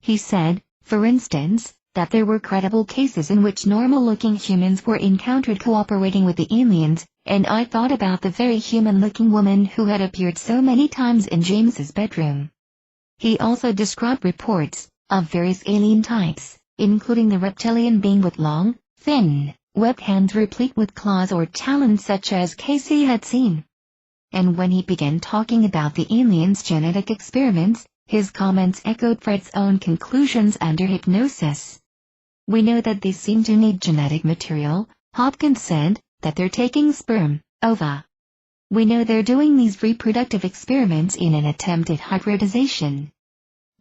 He said, for instance, that there were credible cases in which normal-looking humans were encountered cooperating with the aliens, and I thought about the very human-looking woman who had appeared so many times in James's bedroom. He also described reports of various alien types, including the reptilian being with long, thin, webbed hands replete with claws or talons such as Casey had seen. And when he began talking about the aliens' genetic experiments, his comments echoed Fred's own conclusions under hypnosis. We know that they seem to need genetic material, Hopkins said, that they're taking sperm, ova. We know they're doing these reproductive experiments in an attempt at hybridization.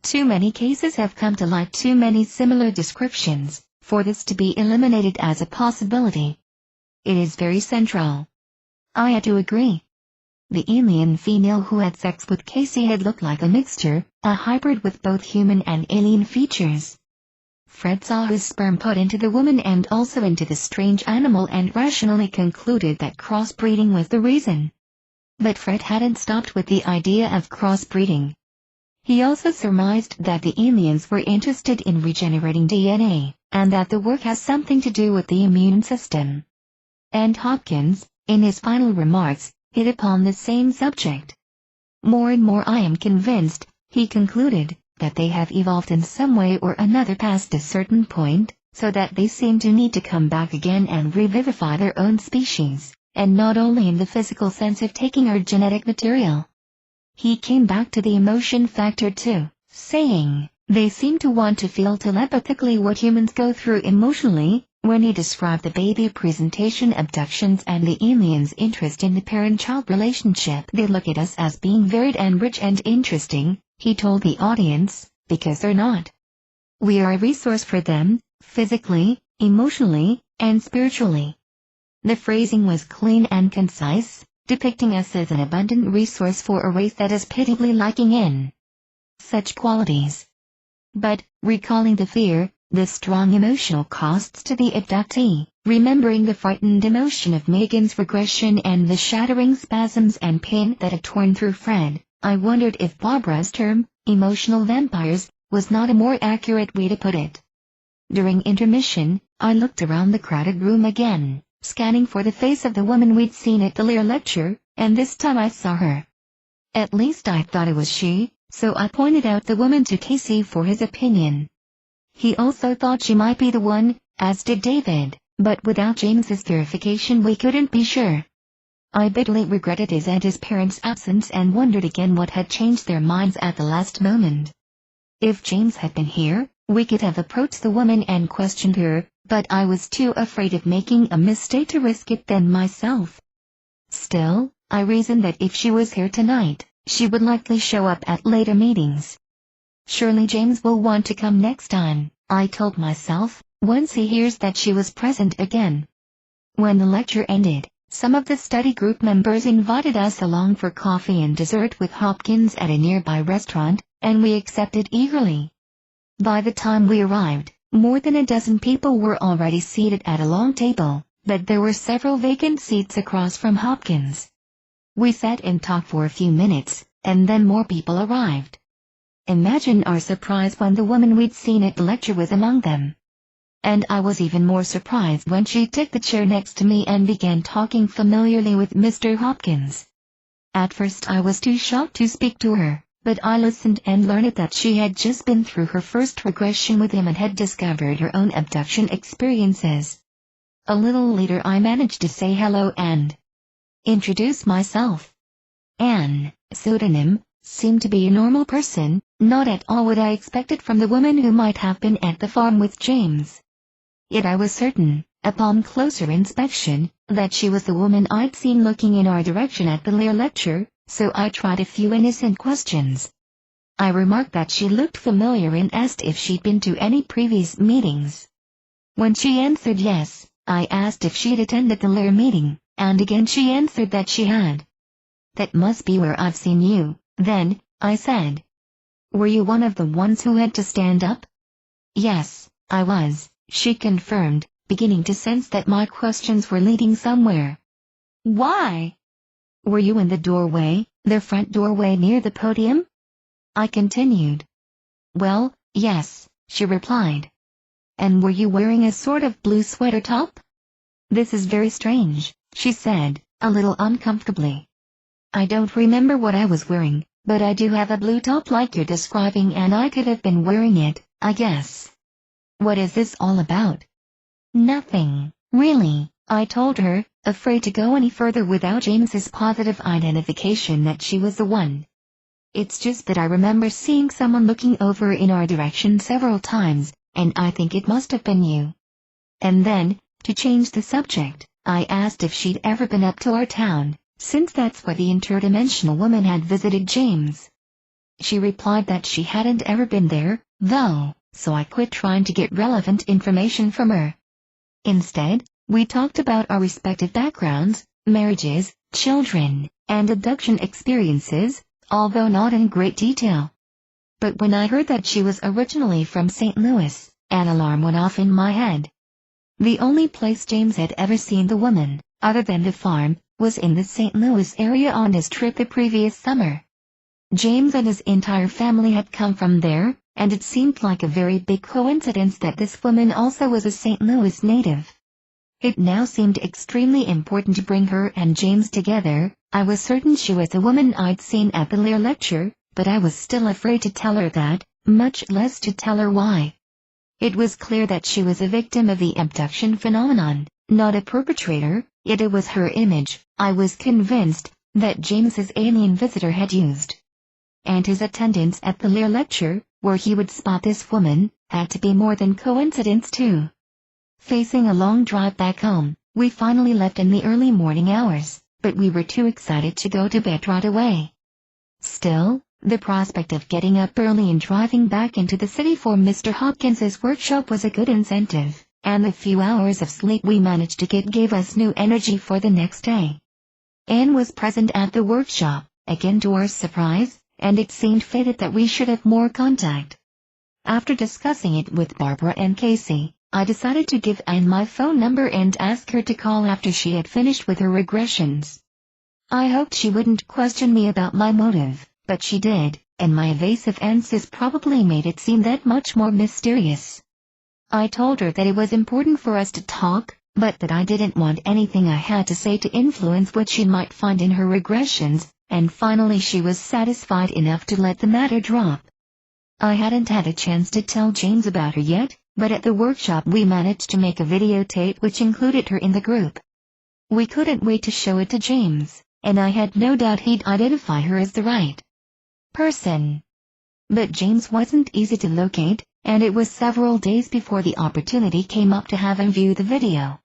Too many cases have come to light, too many similar descriptions, for this to be eliminated as a possibility. It is very central. I had to agree. The alien female who had sex with Casey had looked like a mixture, a hybrid with both human and alien features. Fred saw his sperm put into the woman and also into the strange animal and rationally concluded that crossbreeding was the reason. But Fred hadn't stopped with the idea of crossbreeding. He also surmised that the aliens were interested in regenerating DNA, and that the work has something to do with the immune system. And Hopkins, in his final remarks, hit upon the same subject. More and more I am convinced, he concluded, that they have evolved in some way or another past a certain point, so that they seem to need to come back again and revivify their own species, and not only in the physical sense of taking our genetic material. He came back to the emotion factor too, saying, they seem to want to feel telepathically what humans go through emotionally. When he described the baby presentation abductions and the aliens' interest in the parent-child relationship, they look at us as being varied and rich and interesting, he told the audience, because they're not. We are a resource for them, physically, emotionally, and spiritually. The phrasing was clean and concise, depicting us as an abundant resource for a race that is pitiably lacking in such qualities. But, recalling the fear, the strong emotional costs to the abductee, remembering the frightened emotion of Megan's regression and the shattering spasms and pain that had torn through Fred, I wondered if Barbara's term, emotional vampires, was not a more accurate way to put it. During intermission, I looked around the crowded room again, scanning for the face of the woman we'd seen at the Lear lecture, and this time I saw her. At least I thought it was she, so I pointed out the woman to Casey for his opinion. He also thought she might be the one, as did David, but without James's verification we couldn't be sure. I bitterly regretted his and his parents' absence and wondered again what had changed their minds at the last moment. If James had been here, we could have approached the woman and questioned her, but I was too afraid of making a mistake to risk it then myself. Still, I reasoned that if she was here tonight, she would likely show up at later meetings. Surely James will want to come next time, I told myself, once he hears that she was present again. When the lecture ended, some of the study group members invited us along for coffee and dessert with Hopkins at a nearby restaurant, and we accepted eagerly. By the time we arrived, more than a dozen people were already seated at a long table, but there were several vacant seats across from Hopkins. We sat and talked for a few minutes, and then more people arrived. Imagine our surprise when the woman we'd seen at the lecture was among them. And I was even more surprised when she took the chair next to me and began talking familiarly with Mr. Hopkins. At first I was too shocked to speak to her, but I listened and learned that she had just been through her first regression with him and had discovered her own abduction experiences. A little later I managed to say hello and introduce myself. Anne, pseudonym, seemed to be a normal person, not at all what I expected from the woman who might have been at the farm with James. Yet I was certain, upon closer inspection, that she was the woman I'd seen looking in our direction at the Lear lecture, so I tried a few innocent questions. I remarked that she looked familiar and asked if she'd been to any previous meetings. When she answered yes, I asked if she'd attended the Lear meeting, and again she answered that she had. "That must be where I've seen you, then," I said. "Were you one of the ones who had to stand up?" "Yes, I was," she confirmed, beginning to sense that my questions were leading somewhere. "Why?" "Were you in the doorway, the front doorway near the podium?" I continued. "Well, yes," she replied. "And were you wearing a sort of blue sweater top?" "This is very strange," she said, a little uncomfortably. "I don't remember what I was wearing, but I do have a blue top like you're describing and I could have been wearing it, I guess." "What is this all about?" "Nothing, really," I told her, afraid to go any further without James's positive identification that she was the one. "It's just that I remember seeing someone looking over in our direction several times, and I think it must have been you." And then, to change the subject, I asked if she'd ever been up to our town, since that's where the interdimensional woman had visited James. She replied that she hadn't ever been there, though, so I quit trying to get relevant information from her. Instead, we talked about our respective backgrounds, marriages, children, and abduction experiences, although not in great detail. But when I heard that she was originally from St. Louis, an alarm went off in my head. The only place James had ever seen the woman, other than the farm, was in the St. Louis area on his trip the previous summer. James and his entire family had come from there, and it seemed like a very big coincidence that this woman also was a St. Louis native. It now seemed extremely important to bring her and James together. I was certain she was the woman I'd seen at the Lear lecture, but I was still afraid to tell her that, much less to tell her why. It was clear that she was a victim of the abduction phenomenon, not a perpetrator, yet it was her image, I was convinced, that James's alien visitor had used. And his attendance at the Lear lecture, where he would spot this woman, had to be more than coincidence too. Facing a long drive back home, we finally left in the early morning hours, but we were too excited to go to bed right away. Still, the prospect of getting up early and driving back into the city for Mr. Hopkins's workshop was a good incentive, and the few hours of sleep we managed to get gave us new energy for the next day. Anne was present at the workshop, again to our surprise, and it seemed fated that we should have more contact. After discussing it with Barbara and Casey, I decided to give Anne my phone number and ask her to call after she had finished with her regressions. I hoped she wouldn't question me about my motive, but she did, and my evasive answers probably made it seem that much more mysterious. I told her that it was important for us to talk, but that I didn't want anything I had to say to influence what she might find in her regressions, and finally she was satisfied enough to let the matter drop. I hadn't had a chance to tell James about her yet, but at the workshop we managed to make a videotape which included her in the group. We couldn't wait to show it to James, and I had no doubt he'd identify her as the right person. But James wasn't easy to locate, and it was several days before the opportunity came up to have him view the video.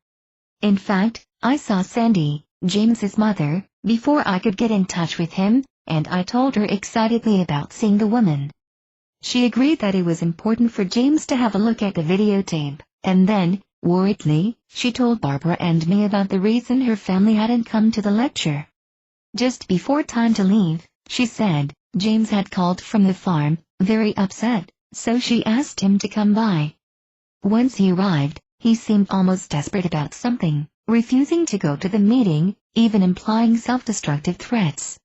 In fact, I saw Sandy, James's mother, before I could get in touch with him, and I told her excitedly about seeing the woman. She agreed that it was important for James to have a look at the videotape, and then, worriedly, she told Barbara and me about the reason her family hadn't come to the lecture. Just before time to leave, she said, James had called from the farm, very upset, so she asked him to come by. Once he arrived, he seemed almost desperate about something, refusing to go to the meeting, even implying self-destructive threats.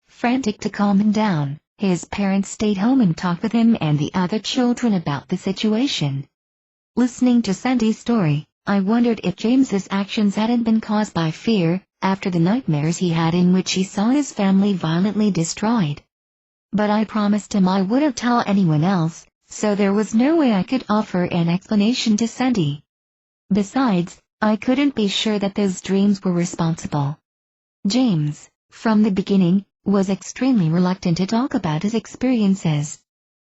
Frantic to calm him down, his parents stayed home and talked with him and the other children about the situation. Listening to Sandy's story, I wondered if James's actions hadn't been caused by fear, after the nightmares he had in which he saw his family violently destroyed. But I promised him I wouldn't tell anyone else, so there was no way I could offer an explanation to Sandy. Besides, I couldn't be sure that those dreams were responsible. James, from the beginning, was extremely reluctant to talk about his experiences.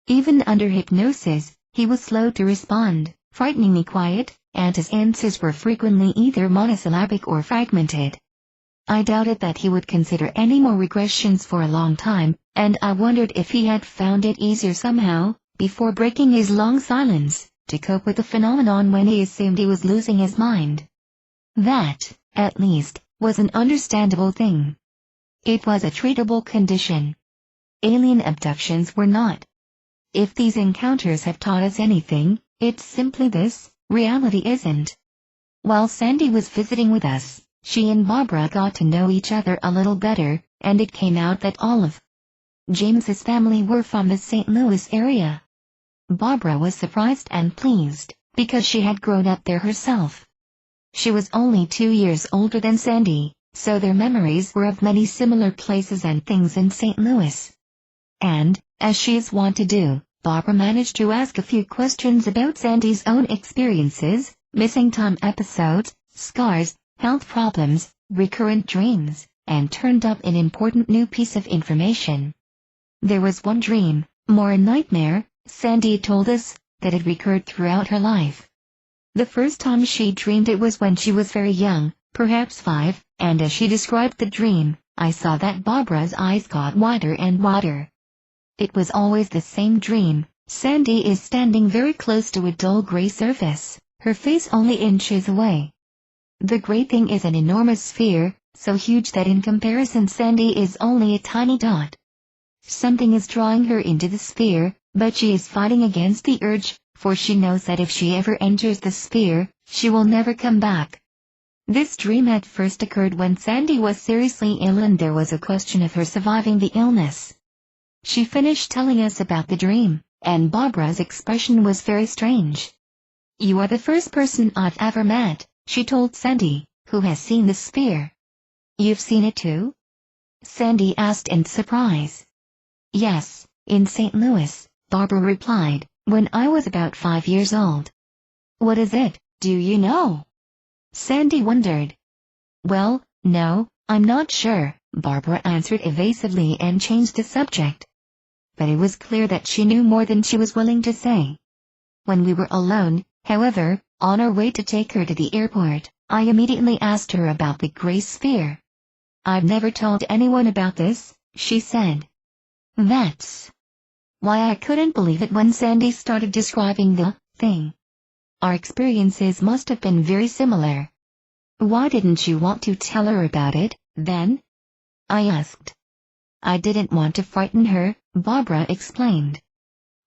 Even under hypnosis, he was slow to respond, frighteningly quiet, and his answers were frequently either monosyllabic or fragmented. I doubted that he would consider any more regressions for a long time, and I wondered if he had found it easier somehow, before breaking his long silence, to cope with the phenomenon when he assumed he was losing his mind. That, at least, was an understandable thing. It was a treatable condition. Alien abductions were not. If these encounters have taught us anything, it's simply this: reality isn't. While Sandy was visiting with us, she and Barbara got to know each other a little better, and it came out that all of James's family were from the St. Louis area. Barbara was surprised and pleased, because she had grown up there herself. She was only 2 years older than Sandy, so their memories were of many similar places and things in St. Louis. And, as she is wont to do, Barbara managed to ask a few questions about Sandy's own experiences, missing time episodes, scars, health problems, recurrent dreams, and turned up an important new piece of information. There was one dream, more a nightmare, Sandy told us, that had recurred throughout her life. The first time she dreamed it was when she was very young, perhaps 5, and as she described the dream, I saw that Barbara's eyes got wider and wider. It was always the same dream. Sandy is standing very close to a dull gray surface, her face only inches away. The gray thing is an enormous sphere, so huge that in comparison Sandy is only a tiny dot. Something is drawing her into the sphere, but she is fighting against the urge, for she knows that if she ever enters the sphere, she will never come back. This dream had first occurred when Sandy was seriously ill and there was a question of her surviving the illness. She finished telling us about the dream, and Barbara's expression was very strange. "You are the first person I've ever met," she told Sandy, "who has seen the sphere." "You've seen it too?" Sandy asked in surprise. "Yes, in St. Louis," Barbara replied, "when I was about 5 years old." "What is it, do you know?" Sandy wondered. "Well, no, I'm not sure," Barbara answered evasively and changed the subject. But it was clear that she knew more than she was willing to say. When we were alone, however, on our way to take her to the airport, I immediately asked her about the gray sphere. "I've never told anyone about this," she said. That's why I couldn't believe it when Sandy started describing the thing. Our experiences must have been very similar. "Why didn't you want to tell her about it, then?" I asked. "I didn't want to frighten her," Barbara explained.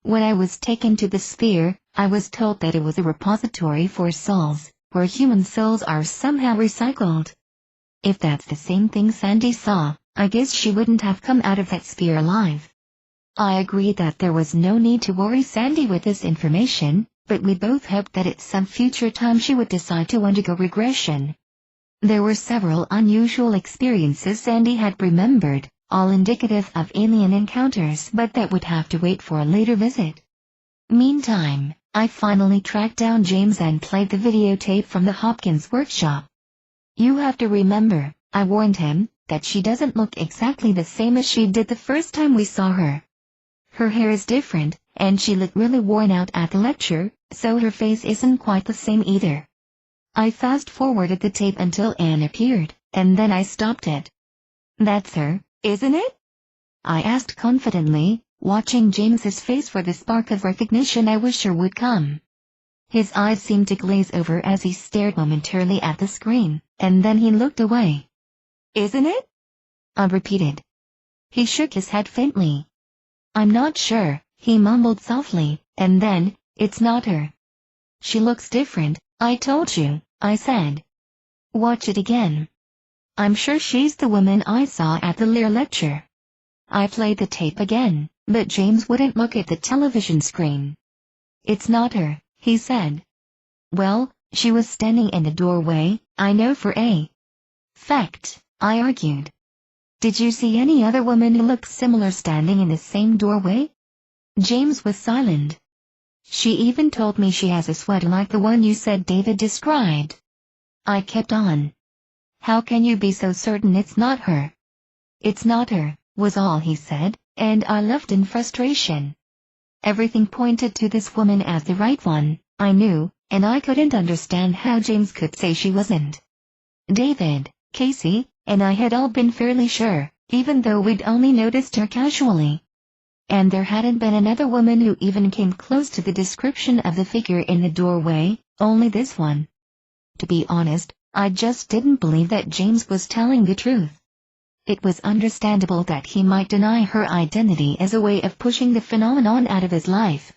"When I was taken to the sphere, I was told that it was a repository for souls, where human souls are somehow recycled. If that's the same thing Sandy saw, I guess she wouldn't have come out of that sphere alive." I agreed that there was no need to worry Sandy with this information, but we both hoped that at some future time she would decide to undergo regression. There were several unusual experiences Sandy had remembered, all indicative of alien encounters, but that would have to wait for a later visit. Meantime, I finally tracked down James and played the videotape from the Hopkins workshop. You have to remember, I warned him, that she doesn't look exactly the same as she did the first time we saw her. Her hair is different, and she looked really worn out at the lecture, so her face isn't quite the same either. I fast-forwarded the tape until Anne appeared, and then I stopped it. That's her, isn't it? I asked confidently, watching James's face for the spark of recognition I was sure would come. His eyes seemed to glaze over as he stared momentarily at the screen, and then he looked away. Isn't it? I repeated. He shook his head faintly. I'm not sure, he mumbled softly, and then, it's not her. She looks different, I told you, I said. Watch it again. I'm sure she's the woman I saw at the Lear lecture. I played the tape again, but James wouldn't look at the television screen. It's not her, he said. Well, she was standing in the doorway, I know for a fact, I argued. Did you see any other woman who looked similar standing in the same doorway? James was silent. She even told me she has a sweater like the one you said David described. I kept on. How can you be so certain it's not her? It's not her, was all he said, and I left in frustration. Everything pointed to this woman as the right one, I knew, and I couldn't understand how James could say she wasn't. David, Casey, and I had all been fairly sure, even though we'd only noticed her casually. And there hadn't been another woman who even came close to the description of the figure in the doorway, only this one. To be honest, I just didn't believe that James was telling the truth. It was understandable that he might deny her identity as a way of pushing the phenomenon out of his life.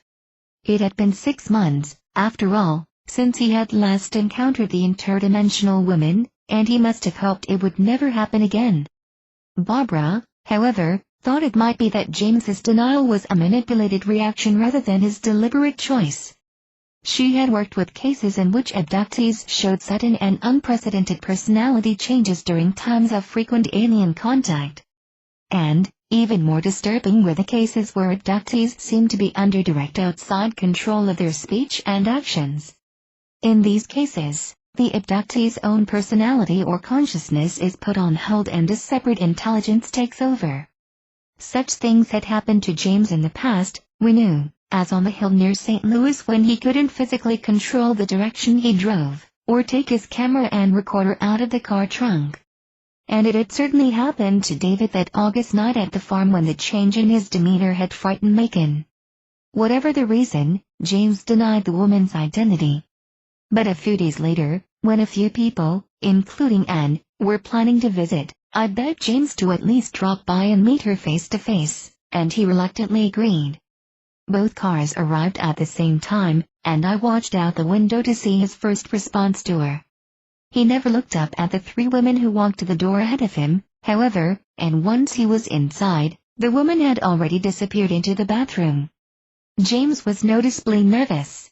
It had been 6 months, after all, since he had last encountered the interdimensional woman, and he must have hoped it would never happen again. Barbara, however, thought it might be that James's denial was a manipulated reaction rather than his deliberate choice. She had worked with cases in which abductees showed sudden and unprecedented personality changes during times of frequent alien contact. And, even more disturbing were the cases where abductees seemed to be under direct outside control of their speech and actions. In these cases, the abductee's own personality or consciousness is put on hold and a separate intelligence takes over. Such things had happened to James in the past, we knew, as on the hill near St. Louis when he couldn't physically control the direction he drove, or take his camera and recorder out of the car trunk. And it had certainly happened to David that August night at the farm when the change in his demeanor had frightened Macon. Whatever the reason, James denied the woman's identity. But a few days later, when a few people, including Anne, were planning to visit, I begged James to at least drop by and meet her face to face, and he reluctantly agreed. Both cars arrived at the same time, and I watched out the window to see his first response to her. He never looked up at the 3 women who walked to the door ahead of him, however, and once he was inside, the woman had already disappeared into the bathroom. James was noticeably nervous.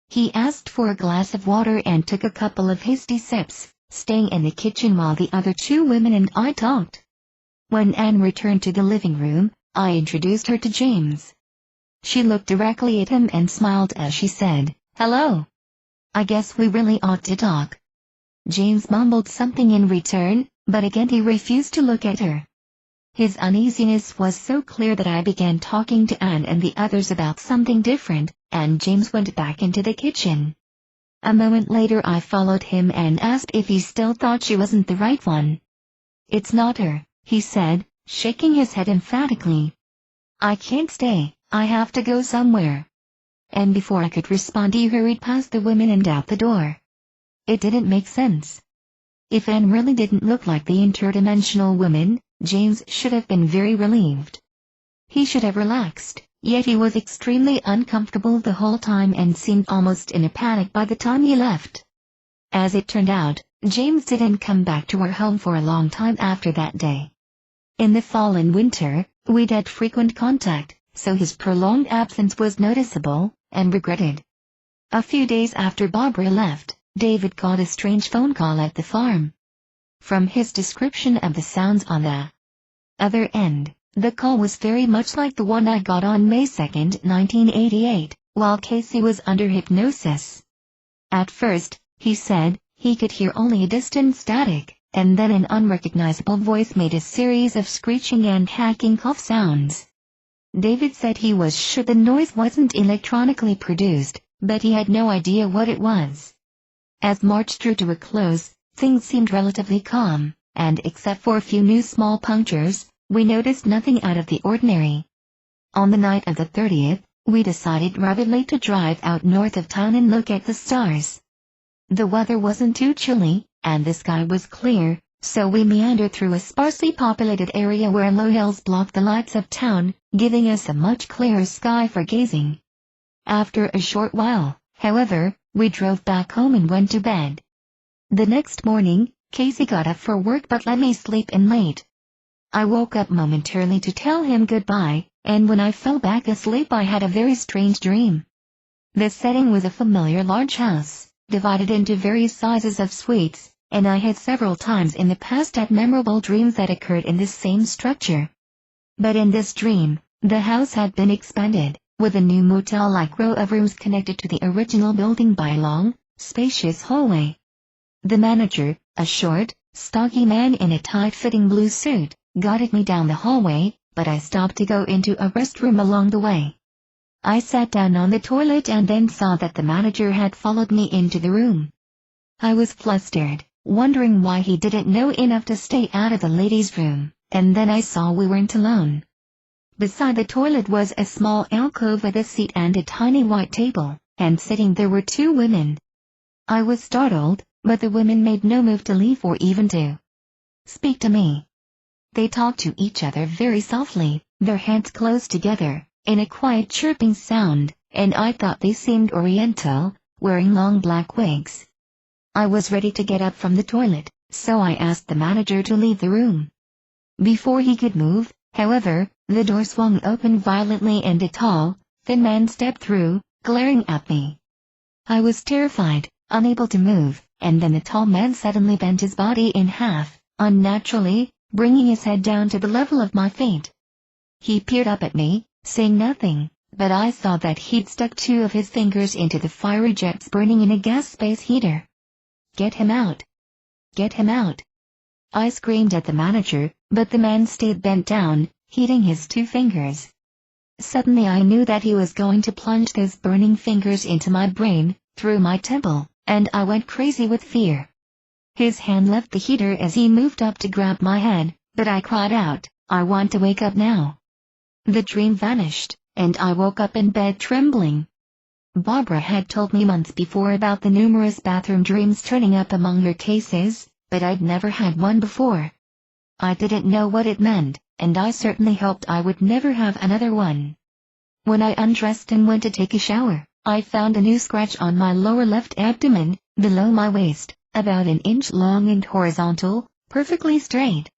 He asked for a glass of water and took a couple of hasty sips, staying in the kitchen while the other 2 women and I talked. When Anne returned to the living room, I introduced her to James. She looked directly at him and smiled as she said, "Hello. I guess we really ought to talk." James mumbled something in return, but again he refused to look at her. His uneasiness was so clear that I began talking to Anne and the others about something different, and James went back into the kitchen. A moment later I followed him and asked if he still thought she wasn't the right one. "It's not her," he said, shaking his head emphatically. "I can't stay, I have to go somewhere." And before I could respond he hurried past the women and out the door. It didn't make sense. If Anne really didn't look like the interdimensional woman, James should have been very relieved. He should have relaxed, yet he was extremely uncomfortable the whole time and seemed almost in a panic by the time he left. As it turned out, James didn't come back to our home for a long time after that day. In the fall and winter, we'd had frequent contact, so his prolonged absence was noticeable, and regretted. A few days after Barbara left, David got a strange phone call at the farm. From his description of the sounds on the other end, the call was very much like the one I got on May 2, 1988, while Casey was under hypnosis. At first, he said, he could hear only a distant static, and then an unrecognizable voice made a series of screeching and hacking cough sounds. David said he was sure the noise wasn't electronically produced, but he had no idea what it was. As March drew to a close, things seemed relatively calm, and except for a few new small punctures, we noticed nothing out of the ordinary. On the night of the 30th, we decided rather late to drive out north of town and look at the stars. The weather wasn't too chilly, and the sky was clear, so we meandered through a sparsely populated area where low hills blocked the lights of town, giving us a much clearer sky for gazing. After a short while, however, we drove back home and went to bed. The next morning, Casey got up for work but let me sleep in late. I woke up momentarily to tell him goodbye, and when I fell back asleep I had a very strange dream. The setting was a familiar large house, divided into various sizes of suites, and I had several times in the past had memorable dreams that occurred in this same structure. But in this dream, the house had been expanded, with a new motel-like row of rooms connected to the original building by a long, spacious hallway. The manager, a short, stocky man in a tight-fitting blue suit, guided me down the hallway, but I stopped to go into a restroom along the way. I sat down on the toilet and then saw that the manager had followed me into the room. I was flustered, wondering why he didn't know enough to stay out of the ladies' room, and then I saw we weren't alone. Beside the toilet was a small alcove with a seat and a tiny white table, and sitting there were two women. I was startled, but the women made no move to leave or even to speak to me. They talked to each other very softly, their hands close together, in a quiet chirping sound, and I thought they seemed Oriental, wearing long black wigs. I was ready to get up from the toilet, so I asked the manager to leave the room. Before he could move, however, the door swung open violently and a tall, thin man stepped through, glaring at me. I was terrified, unable to move, and then the tall man suddenly bent his body in half, unnaturally, bringing his head down to the level of my feet. He peered up at me, saying nothing, but I saw that he'd stuck two of his fingers into the fiery jets burning in a gas space heater. "Get him out! Get him out!" I screamed at the manager, but the man stayed bent down, heating his two fingers. Suddenly I knew that he was going to plunge those burning fingers into my brain, through my temple, and I went crazy with fear. His hand left the heater as he moved up to grab my head, but I cried out, "I want to wake up now." The dream vanished, and I woke up in bed trembling. Barbara had told me months before about the numerous bathroom dreams turning up among her cases, but I'd never had one before. I didn't know what it meant, and I certainly hoped I would never have another one. When I undressed and went to take a shower, I found a new scratch on my lower left abdomen, below my waist, about an inch long and horizontal, perfectly straight.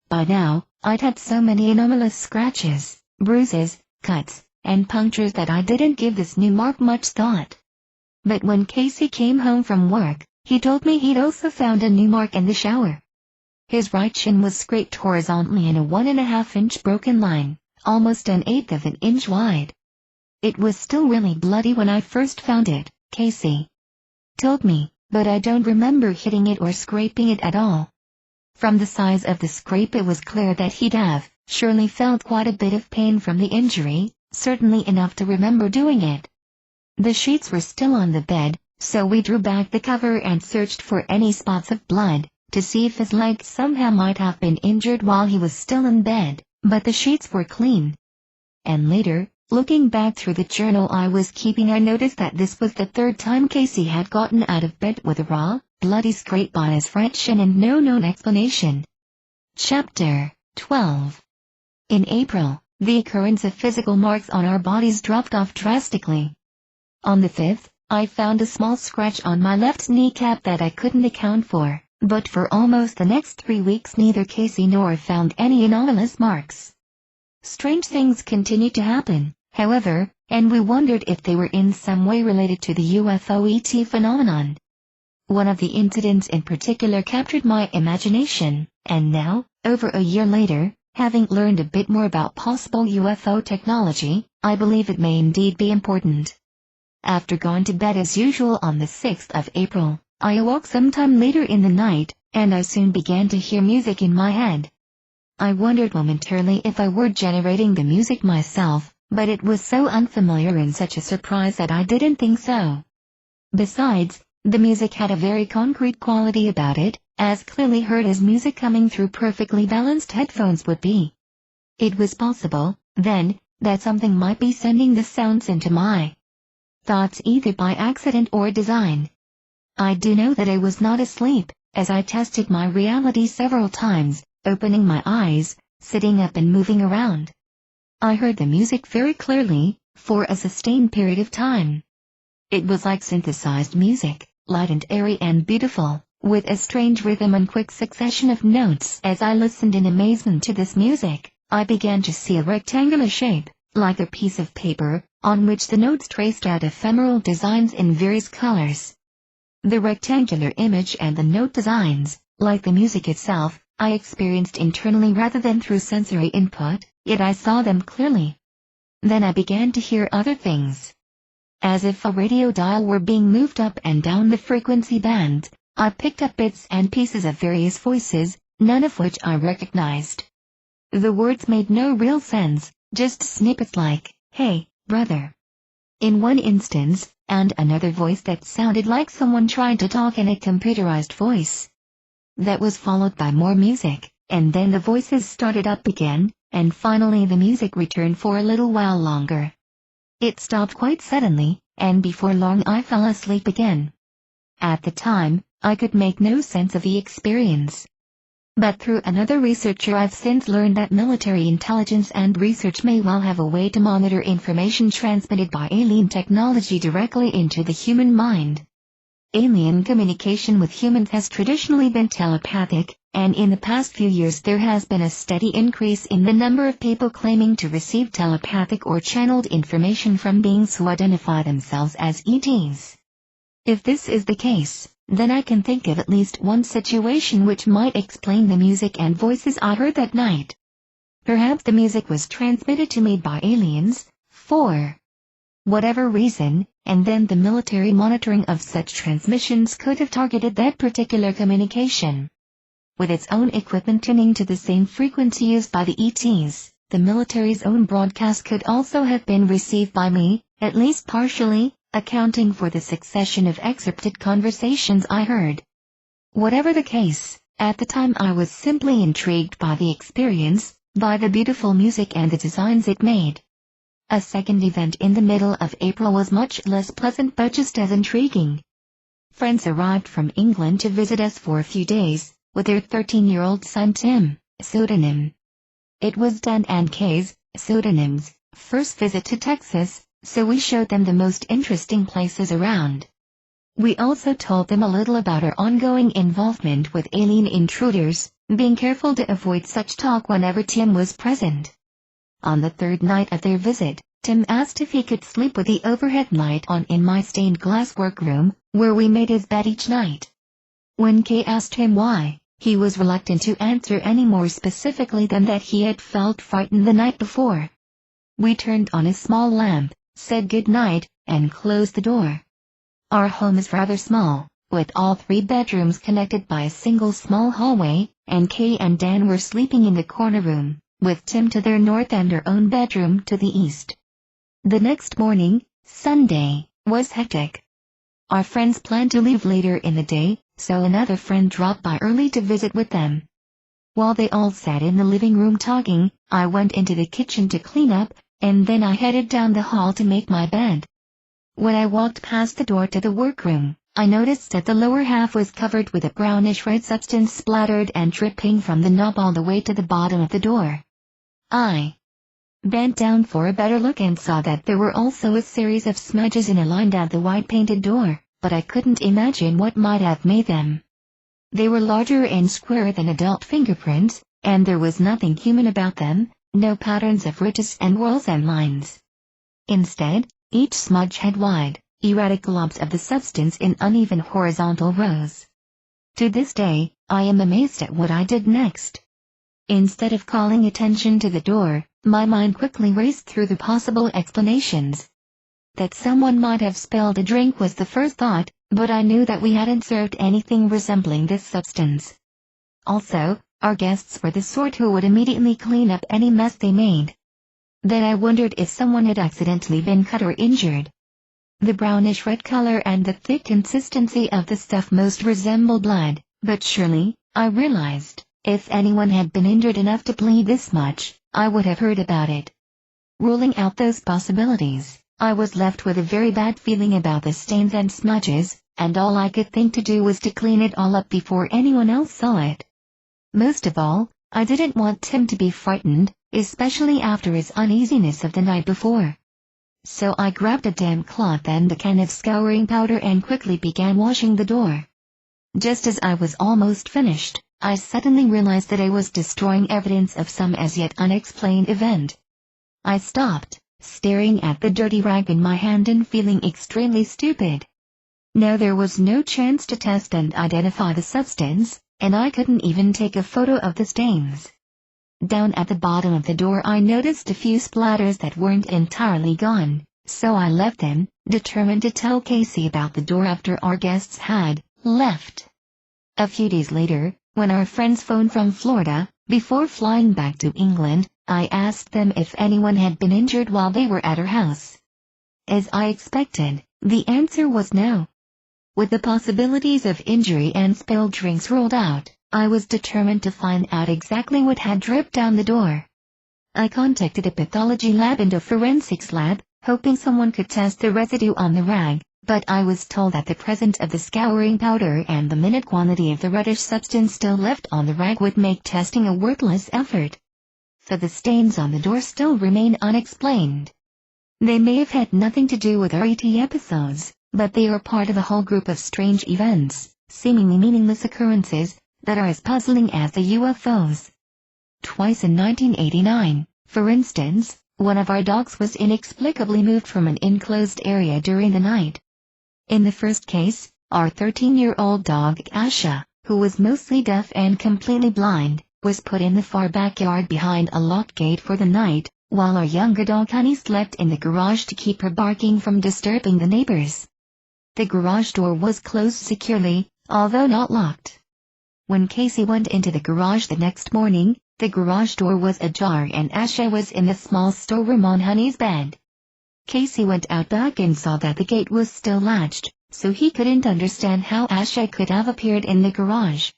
By now, I'd had so many anomalous scratches, bruises, cuts, and punctures that I didn't give this new mark much thought. But when Casey came home from work, he told me he'd also found a new mark in the shower. His right shin was scraped horizontally in a 1.5-inch broken line, almost 1/8 of an inch wide. It was still really bloody when I first found it, Casey told me, but I don't remember hitting it or scraping it at all. From the size of the scrape it was clear that he'd have, surely felt quite a bit of pain from the injury, certainly enough to remember doing it. The sheets were still on the bed, so we drew back the cover and searched for any spots of blood, to see if his leg somehow might have been injured while he was still in bed, but the sheets were clean. And later, looking back through the journal I was keeping, I noticed that this was the third time Casey had gotten out of bed with a raw, bloody scrape on his right shin and no known explanation. Chapter 12. In April, the occurrence of physical marks on our bodies dropped off drastically. On the 5th, I found a small scratch on my left kneecap that I couldn't account for, but for almost the next 3 weeks neither Casey nor I found any anomalous marks. Strange things continued to happen, however, and we wondered if they were in some way related to the UFO ET phenomenon. One of the incidents in particular captured my imagination, and now, over a year later, having learned a bit more about possible UFO technology, I believe it may indeed be important. After going to bed as usual on the 6th of April, I awoke sometime later in the night, and I soon began to hear music in my head. I wondered momentarily if I were generating the music myself, but it was so unfamiliar and such a surprise that I didn't think so. Besides, the music had a very concrete quality about it, as clearly heard as music coming through perfectly balanced headphones would be. It was possible, then, that something might be sending the sounds into my thoughts either by accident or design. I do know that I was not asleep, as I tested my reality several times, opening my eyes, sitting up and moving around. I heard the music very clearly, for a sustained period of time. It was like synthesized music, light and airy and beautiful, with a strange rhythm and quick succession of notes. As I listened in amazement to this music, I began to see a rectangular shape, like a piece of paper, on which the notes traced out ephemeral designs in various colors. The rectangular image and the note designs, like the music itself, I experienced internally rather than through sensory input, yet I saw them clearly. Then I began to hear other things. As if a radio dial were being moved up and down the frequency band, I picked up bits and pieces of various voices, none of which I recognized. The words made no real sense, just snippets like, "Hey, brother," in one instance, and another voice that sounded like someone trying to talk in a computerized voice. That was followed by more music, and then the voices started up again, and finally the music returned for a little while longer. It stopped quite suddenly, and before long I fell asleep again. At the time, I could make no sense of the experience. But through another researcher I've since learned that military intelligence and research may well have a way to monitor information transmitted by alien technology directly into the human mind. Alien communication with humans has traditionally been telepathic, and in the past few years there has been a steady increase in the number of people claiming to receive telepathic or channeled information from beings who identify themselves as ETs. If this is the case, then I can think of at least one situation which might explain the music and voices I heard that night. Perhaps the music was transmitted to me by aliens, for whatever reason, and then the military monitoring of such transmissions could have targeted that particular communication. With its own equipment tuning to the same frequency used by the ETs, the military's own broadcast could also have been received by me, at least partially, accounting for the succession of excerpted conversations I heard. Whatever the case, at the time I was simply intrigued by the experience, by the beautiful music and the designs it made. A second event in the middle of April was much less pleasant but just as intriguing. Friends arrived from England to visit us for a few days, with their 13-year-old son Tim, pseudonym. It was Dan and Kay's, pseudonym's, first visit to Texas, so we showed them the most interesting places around. We also told them a little about our ongoing involvement with alien intruders, being careful to avoid such talk whenever Tim was present. On the third night of their visit, Tim asked if he could sleep with the overhead light on in my stained glass workroom, where we made his bed each night. When Kay asked him why, he was reluctant to answer any more specifically than that he had felt frightened the night before. We turned on a small lamp, said good night, and closed the door. Our home is rather small, with all 3 bedrooms connected by a single small hallway, and Kay and Dan were sleeping in the corner room, with Tim to their north and our own bedroom to the east. The next morning, Sunday, was hectic. Our friends planned to leave later in the day, so another friend dropped by early to visit with them. While they all sat in the living room talking, I went into the kitchen to clean up, and then I headed down the hall to make my bed. When I walked past the door to the workroom, I noticed that the lower half was covered with a brownish red substance splattered and dripping from the knob all the way to the bottom of the door. I bent down for a better look and saw that there were also a series of smudges in a line down the white painted door, but I couldn't imagine what might have made them. They were larger and squarer than adult fingerprints, and there was nothing human about them, no patterns of ridges and whorls and lines. Instead, each smudge had wide, erratic globs of the substance in uneven horizontal rows. To this day, I am amazed at what I did next. Instead of calling attention to the door, my mind quickly raced through the possible explanations. That someone might have spilled a drink was the first thought, but I knew that we hadn't served anything resembling this substance. Also, our guests were the sort who would immediately clean up any mess they made. Then I wondered if someone had accidentally been cut or injured. The brownish red color and the thick consistency of the stuff most resembled blood, but surely, I realized, if anyone had been injured enough to bleed this much, I would have heard about it. Ruling out those possibilities, I was left with a very bad feeling about the stains and smudges, and all I could think to do was to clean it all up before anyone else saw it. Most of all, I didn't want Tim to be frightened, especially after his uneasiness of the night before. So I grabbed a damp cloth and a can of scouring powder and quickly began washing the door. Just as I was almost finished, I suddenly realized that I was destroying evidence of some as yet unexplained event. I stopped, staring at the dirty rag in my hand and feeling extremely stupid. Now there was no chance to test and identify the substance, and I couldn't even take a photo of the stains. Down at the bottom of the door I noticed a few splatters that weren't entirely gone, so I left them, determined to tell Casey about the door after our guests had left. A few days later, when our friends phoned from Florida, before flying back to England, I asked them if anyone had been injured while they were at our house. As I expected, the answer was no. With the possibilities of injury and spilled drinks ruled out, I was determined to find out exactly what had dripped down the door. I contacted a pathology lab and a forensics lab, hoping someone could test the residue on the rag, but I was told that the presence of the scouring powder and the minute quantity of the reddish substance still left on the rag would make testing a worthless effort. So the stains on the door still remain unexplained. They may have had nothing to do with our ET episodes, but they are part of a whole group of strange events, seemingly meaningless occurrences, that are as puzzling as the UFOs. Twice in 1989, for instance, one of our dogs was inexplicably moved from an enclosed area during the night. In the first case, our 13-year-old dog Asha, who was mostly deaf and completely blind, was put in the far backyard behind a locked gate for the night, while our younger dog Honey slept in the garage to keep her barking from disturbing the neighbors. The garage door was closed securely, although not locked. When Casey went into the garage the next morning, the garage door was ajar and Asha was in the small storeroom on Honey's bed. Casey went out back and saw that the gate was still latched, so he couldn't understand how Asha could have appeared in the garage.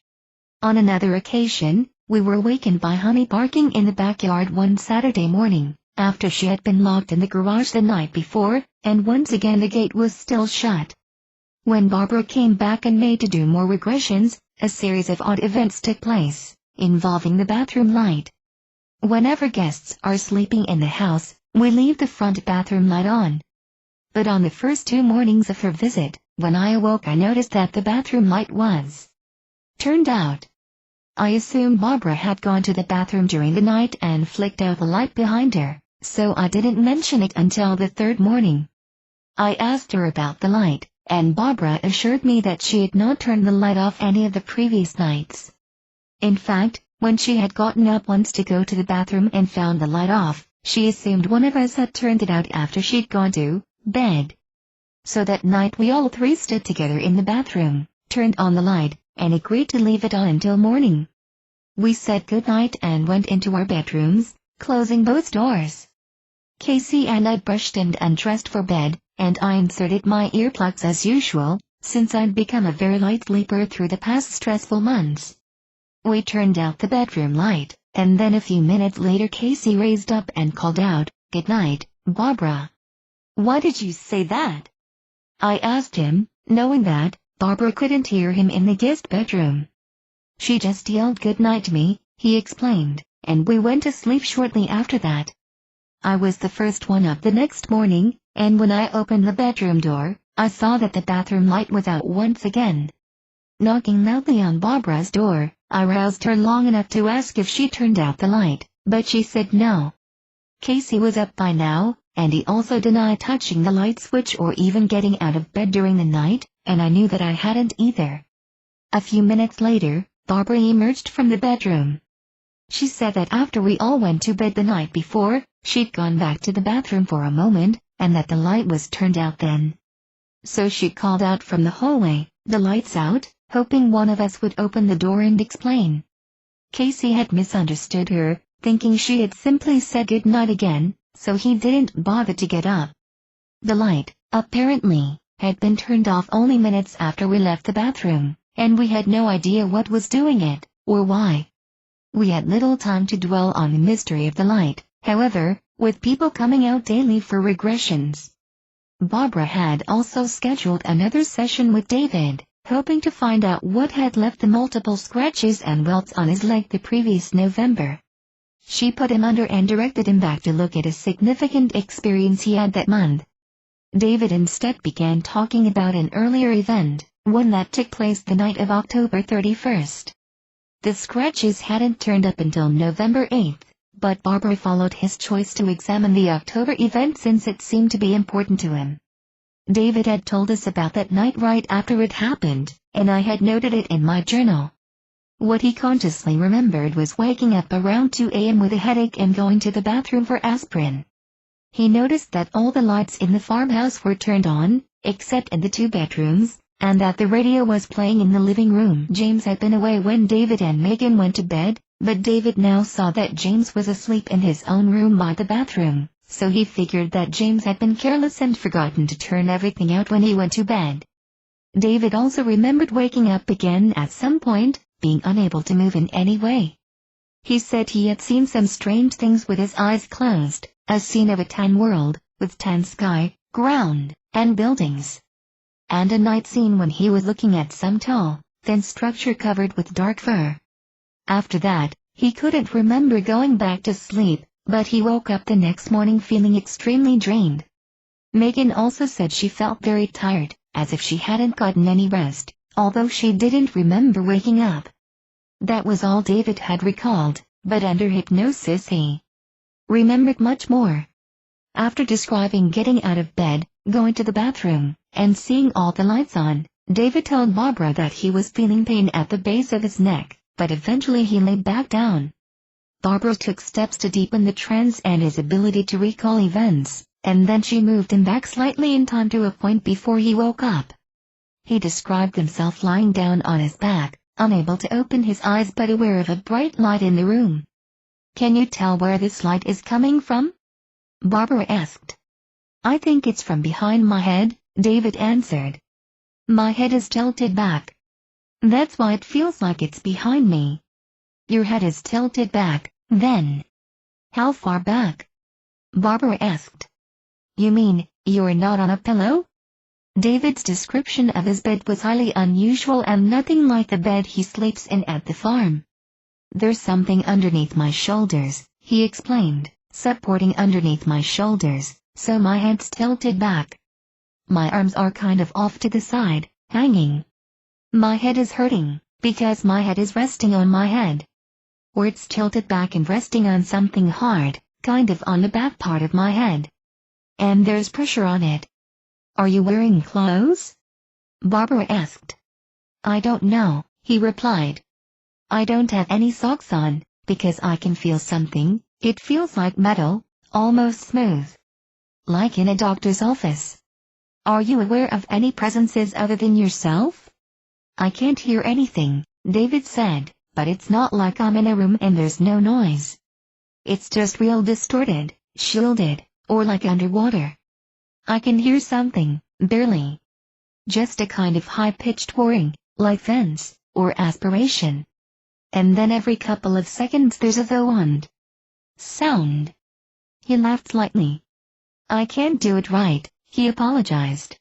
On another occasion, we were awakened by Honey barking in the backyard one Saturday morning, after she had been locked in the garage the night before, and once again the gate was still shut. When Barbara came back and made to do more regressions, a series of odd events took place, involving the bathroom light. Whenever guests are sleeping in the house, we leave the front bathroom light on. But on the first 2 mornings of her visit, when I awoke I noticed that the bathroom light was turned out. I assumed Barbara had gone to the bathroom during the night and flicked out the light behind her, so I didn't mention it until the 3rd morning. I asked her about the light, and Barbara assured me that she had not turned the light off any of the previous nights. In fact, when she had gotten up once to go to the bathroom and found the light off, she assumed one of us had turned it out after she'd gone to bed. So that night we all 3 stood together in the bathroom, turned on the light, and agreed to leave it on until morning. We said goodnight and went into our bedrooms, closing both doors. Casey and I brushed and undressed for bed, and I inserted my earplugs as usual, since I'd become a very light sleeper through the past stressful months. We turned out the bedroom light, and then a few minutes later Casey raised up and called out, "Good night, Barbara." "Why did you say that?" I asked him, knowing that Barbara couldn't hear him in the guest bedroom. "She just yelled good night to me," he explained, "and we went to sleep shortly after that." I was the first one up the next morning, and when I opened the bedroom door, I saw that the bathroom light was out once again. Knocking loudly on Barbara's door, I roused her long enough to ask if she turned out the light, but she said no. Casey was up by now, and he also denied touching the light switch or even getting out of bed during the night, and I knew that I hadn't either. A few minutes later, Barbara emerged from the bedroom. She said that after we all went to bed the night before, she'd gone back to the bathroom for a moment, and that the light was turned out then. So she called out from the hallway, "The light's out," hoping one of us would open the door and explain. Casey had misunderstood her, thinking she had simply said good night again, so he didn't bother to get up. The light, apparently, had been turned off only minutes after we left the bathroom, and we had no idea what was doing it, or why. We had little time to dwell on the mystery of the light, however, with people coming out daily for regressions. Barbara had also scheduled another session with David, hoping to find out what had left the multiple scratches and welts on his leg the previous November. She put him under and directed him back to look at a significant experience he had that month. David instead began talking about an earlier event, one that took place the night of October 31st. The scratches hadn't turned up until November 8th, but Barbara followed his choice to examine the October event since it seemed to be important to him. David had told us about that night right after it happened, and I had noted it in my journal. What he consciously remembered was waking up around 2 a.m. with a headache and going to the bathroom for aspirin. He noticed that all the lights in the farmhouse were turned on, except in the 2 bedrooms, and that the radio was playing in the living room. James had been away when David and Megan went to bed, but David now saw that James was asleep in his own room by the bathroom, so he figured that James had been careless and forgotten to turn everything out when he went to bed. David also remembered waking up again at some point, being unable to move in any way. He said he had seen some strange things with his eyes closed, a scene of a tan world, with tan sky, ground, and buildings. And a night scene when he was looking at some tall, thin structure covered with dark fur. After that, he couldn't remember going back to sleep, but he woke up the next morning feeling extremely drained. Megan also said she felt very tired, as if she hadn't gotten any rest, although she didn't remember waking up. That was all David had recalled, but under hypnosis he remembered much more. After describing getting out of bed, going to the bathroom, and seeing all the lights on, David told Barbara that he was feeling pain at the base of his neck, but eventually he lay back down. Barbara took steps to deepen the trance and his ability to recall events, and then she moved him back slightly in time to a point before he woke up. He described himself lying down on his back, unable to open his eyes but aware of a bright light in the room. "Can you tell where this light is coming from?" Barbara asked. "I think it's from behind my head," David answered. "My head is tilted back. That's why it feels like it's behind me." "Your head is tilted back, then? How far back?" Barbara asked. "You mean, you're not on a pillow?" David's description of his bed was highly unusual and nothing like the bed he sleeps in at the farm. "There's something underneath my shoulders," he explained, "supporting underneath my shoulders, so my head's tilted back. My arms are kind of off to the side, hanging. My head is hurting, because my head is resting on my head. Or it's tilted back and resting on something hard, kind of on the back part of my head. And there's pressure on it." "Are you wearing clothes?" Barbara asked. "I don't know," he replied. "I don't have any socks on, because I can feel something. It feels like metal, almost smooth. Like in a doctor's office." "Are you aware of any presences other than yourself?" "I can't hear anything," David said, "but it's not like I'm in a room and there's no noise. It's just real distorted, shielded, or like underwater. I can hear something, barely. Just a kind of high-pitched whirring, like vents, or aspiration. And then every couple of seconds there's a though-and sound." He laughed lightly. "I can't do it right," he apologized.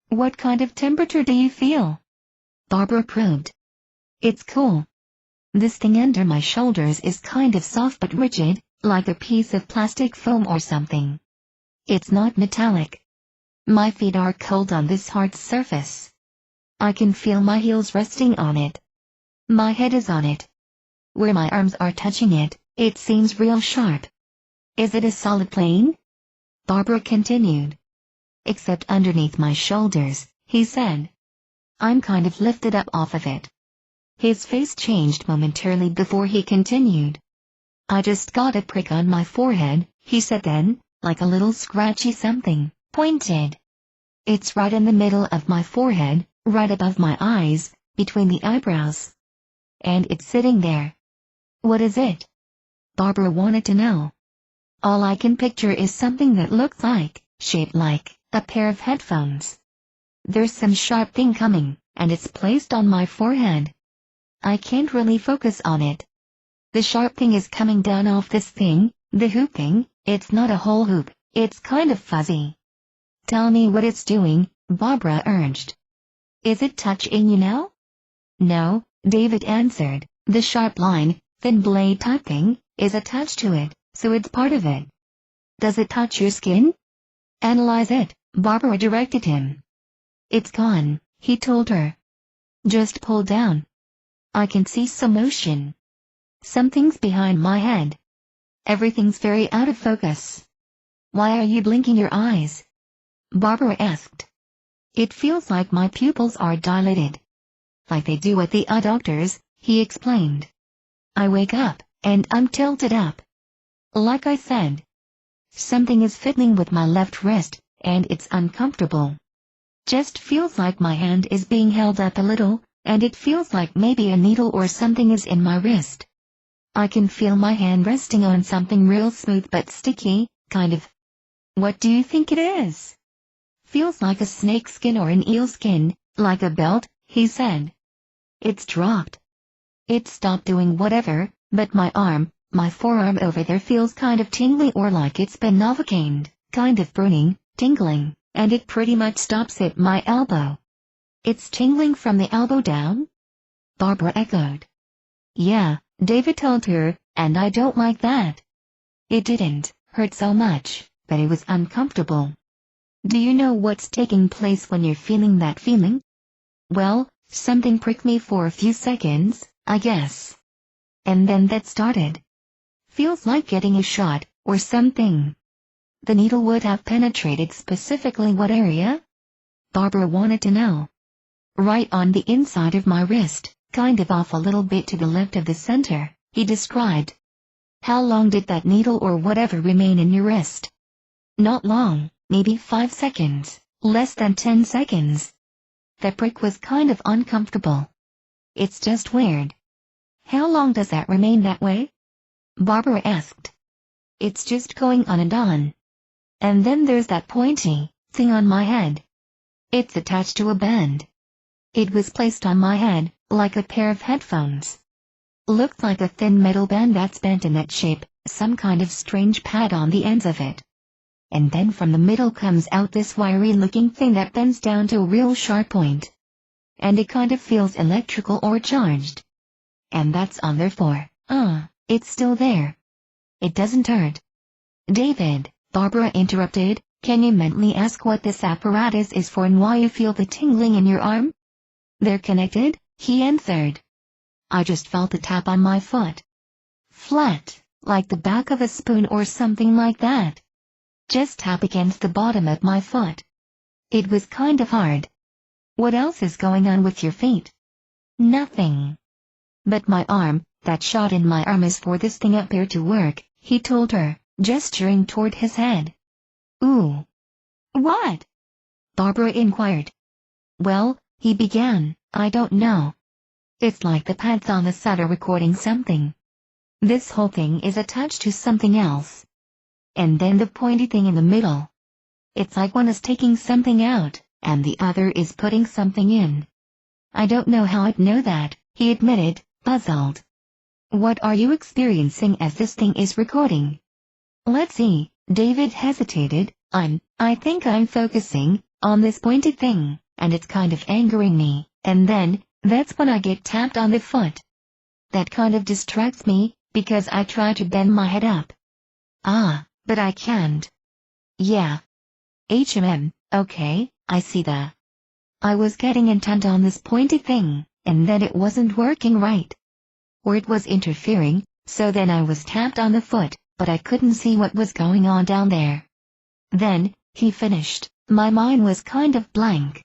"What kind of temperature do you feel?" Barbara probed. "It's cool. This thing under my shoulders is kind of soft but rigid, like a piece of plastic foam or something. It's not metallic. My feet are cold on this hard surface. I can feel my heels resting on it. My head is on it. Where my arms are touching it, it seems real sharp." "Is it a solid plane?" Barbara continued. "Except underneath my shoulders," he said. "I'm kind of lifted up off of it." His face changed momentarily before he continued. "I just got a prick on my forehead," he said then, like a little scratchy something, pointed. It's right in the middle of my forehead, right above my eyes, between the eyebrows. And it's sitting there. What is it? Barbara wanted to know. All I can picture is something that looks like, shaped like, a pair of headphones. There's some sharp thing coming, and it's placed on my forehead. I can't really focus on it. The sharp thing is coming down off this thing, the hoop thing. It's not a whole hoop, it's kind of fuzzy. Tell me what it's doing, Barbara urged. Is it touching you now? No, David answered. The sharp line, thin blade type thing, is attached to it, so it's part of it. Does it touch your skin? Analyze it, Barbara directed him. It's gone, he told her. Just pull down. I can see some motion. Something's behind my head. Everything's very out of focus. Why are you blinking your eyes? Barbara asked. It feels like my pupils are dilated. Like they do at the eye doctors, he explained. I wake up, and I'm tilted up. Like I said. Something is fiddling with my left wrist, and it's uncomfortable. Just feels like my hand is being held up a little, and it feels like maybe a needle or something is in my wrist. I can feel my hand resting on something real smooth but sticky, kind of. What do you think it is? Feels like a snake skin or an eel skin, like a belt, he said. It's dropped. It stopped doing whatever, but my forearm over there feels kind of tingly or like it's been novocained, kind of burning, tingling, and it pretty much stops at my elbow. It's tingling from the elbow down? Barbara echoed. Yeah, David told her, and I don't like that. It didn't hurt so much, but it was uncomfortable. Do you know what's taking place when you're feeling that feeling? Well, something pricked me for a few seconds, I guess. And then that started. Feels like getting a shot, or something. The needle would have penetrated specifically what area? Barbara wanted to know. Right on the inside of my wrist, kind of off a little bit to the left of the center, he described. How long did that needle or whatever remain in your wrist? Not long, maybe 5 seconds, less than 10 seconds. The prick was kind of uncomfortable. It's just weird. How long does that remain that way? Barbara asked. It's just going on and on. And then there's that pointy thing on my head. It's attached to a band. It was placed on my head, like a pair of headphones. Looked like a thin metal band that's bent in that shape, some kind of strange pad on the ends of it. And then from the middle comes out this wiry-looking thing that bends down to a real sharp point. And it kind of feels electrical or charged. And that's on there for, it's still there. It doesn't hurt. David, Barbara interrupted, can you mentally ask what this apparatus is for and why you feel the tingling in your arm? They're connected, he answered. I just felt a tap on my foot. Flat, like the back of a spoon or something like that. Just tap against the bottom of my foot. It was kind of hard. What else is going on with your feet? Nothing. But my arm, that shot in my arm is for this thing up here to work, he told her, gesturing toward his head. Ooh. What? Barbara inquired. Well, he began, I don't know. It's like the pads on the side are recording something. This whole thing is attached to something else. And then the pointy thing in the middle. It's like one is taking something out, and the other is putting something in. I don't know how I'd know that, he admitted, puzzled. What are you experiencing as this thing is recording? Let's see, David hesitated. I think I'm focusing on this pointed thing, and it's kind of angering me, and then, that's when I get tapped on the foot. That kind of distracts me, because I try to bend my head up. But I can't. Yeah. Okay, I see that. I was getting intent on this pointed thing, and then it wasn't working right. Or it was interfering, so then I was tapped on the foot, but I couldn't see what was going on down there. Then, he finished, my mind was kind of blank.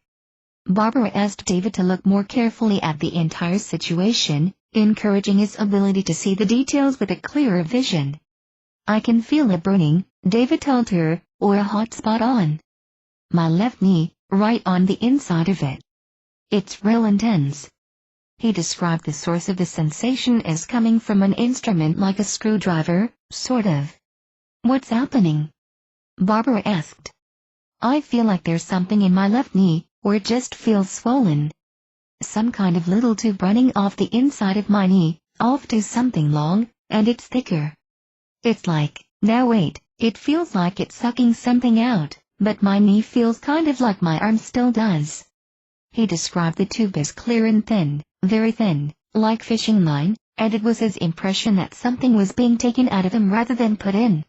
Barbara asked David to look more carefully at the entire situation, encouraging his ability to see the details with a clearer vision. I can feel a burning, David told her, or a hot spot on my left knee, right on the inside of it. It's real intense. He described the source of the sensation as coming from an instrument like a screwdriver, sort of. What's happening? Barbara asked. I feel like there's something in my left knee, or it just feels swollen. Some kind of little tube running off the inside of my knee, off to something long, and it's thicker. It's like, now wait, it feels like it's sucking something out, but my knee feels kind of like my arm still does. He described the tube as clear and thin, very thin, like fishing line, and it was his impression that something was being taken out of him rather than put in.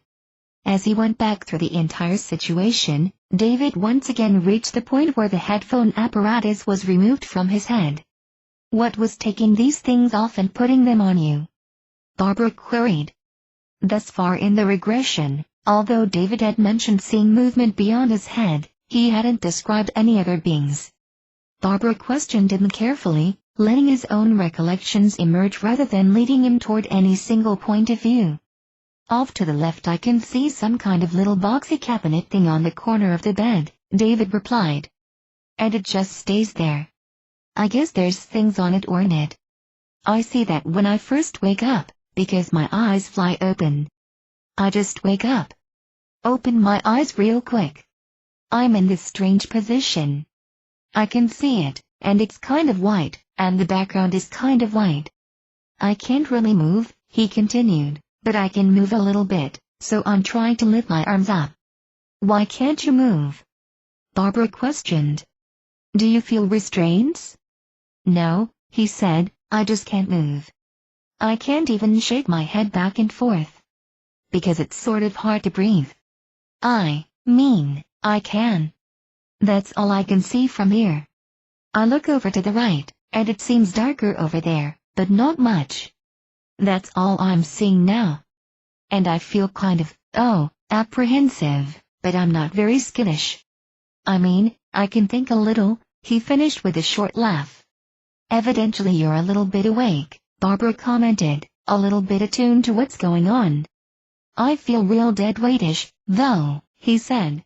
As he went back through the entire situation, David once again reached the point where the headphone apparatus was removed from his head. What was taking these things off and putting them on you? Barbara queried. Thus far in the regression, although David had mentioned seeing movement beyond his head, he hadn't described any other beings. Barbara questioned him carefully, letting his own recollections emerge rather than leading him toward any single point of view. Off to the left I can see some kind of little boxy cabinet thing on the corner of the bed, David replied. And it just stays there. I guess there's things on it or in it. I see that when I first wake up, because my eyes fly open. I just wake up. Open my eyes real quick. I'm in this strange position. I can see it, and it's kind of white, and the background is kind of white. I can't really move, he continued. But I can move a little bit, so I'm trying to lift my arms up. Why can't you move? Barbara questioned. Do you feel restraints? No, he said, I just can't move. I can't even shake my head back and forth. Because it's sort of hard to breathe. I mean, I can. That's all I can see from here. I look over to the right, and it seems darker over there, but not much. That's all I'm seeing now. And I feel kind of, apprehensive, but I'm not very skittish. I mean, I can think a little, he finished with a short laugh. Evidently you're a little bit awake, Barbara commented, a little bit attuned to what's going on. I feel real dead weightish, though, he said.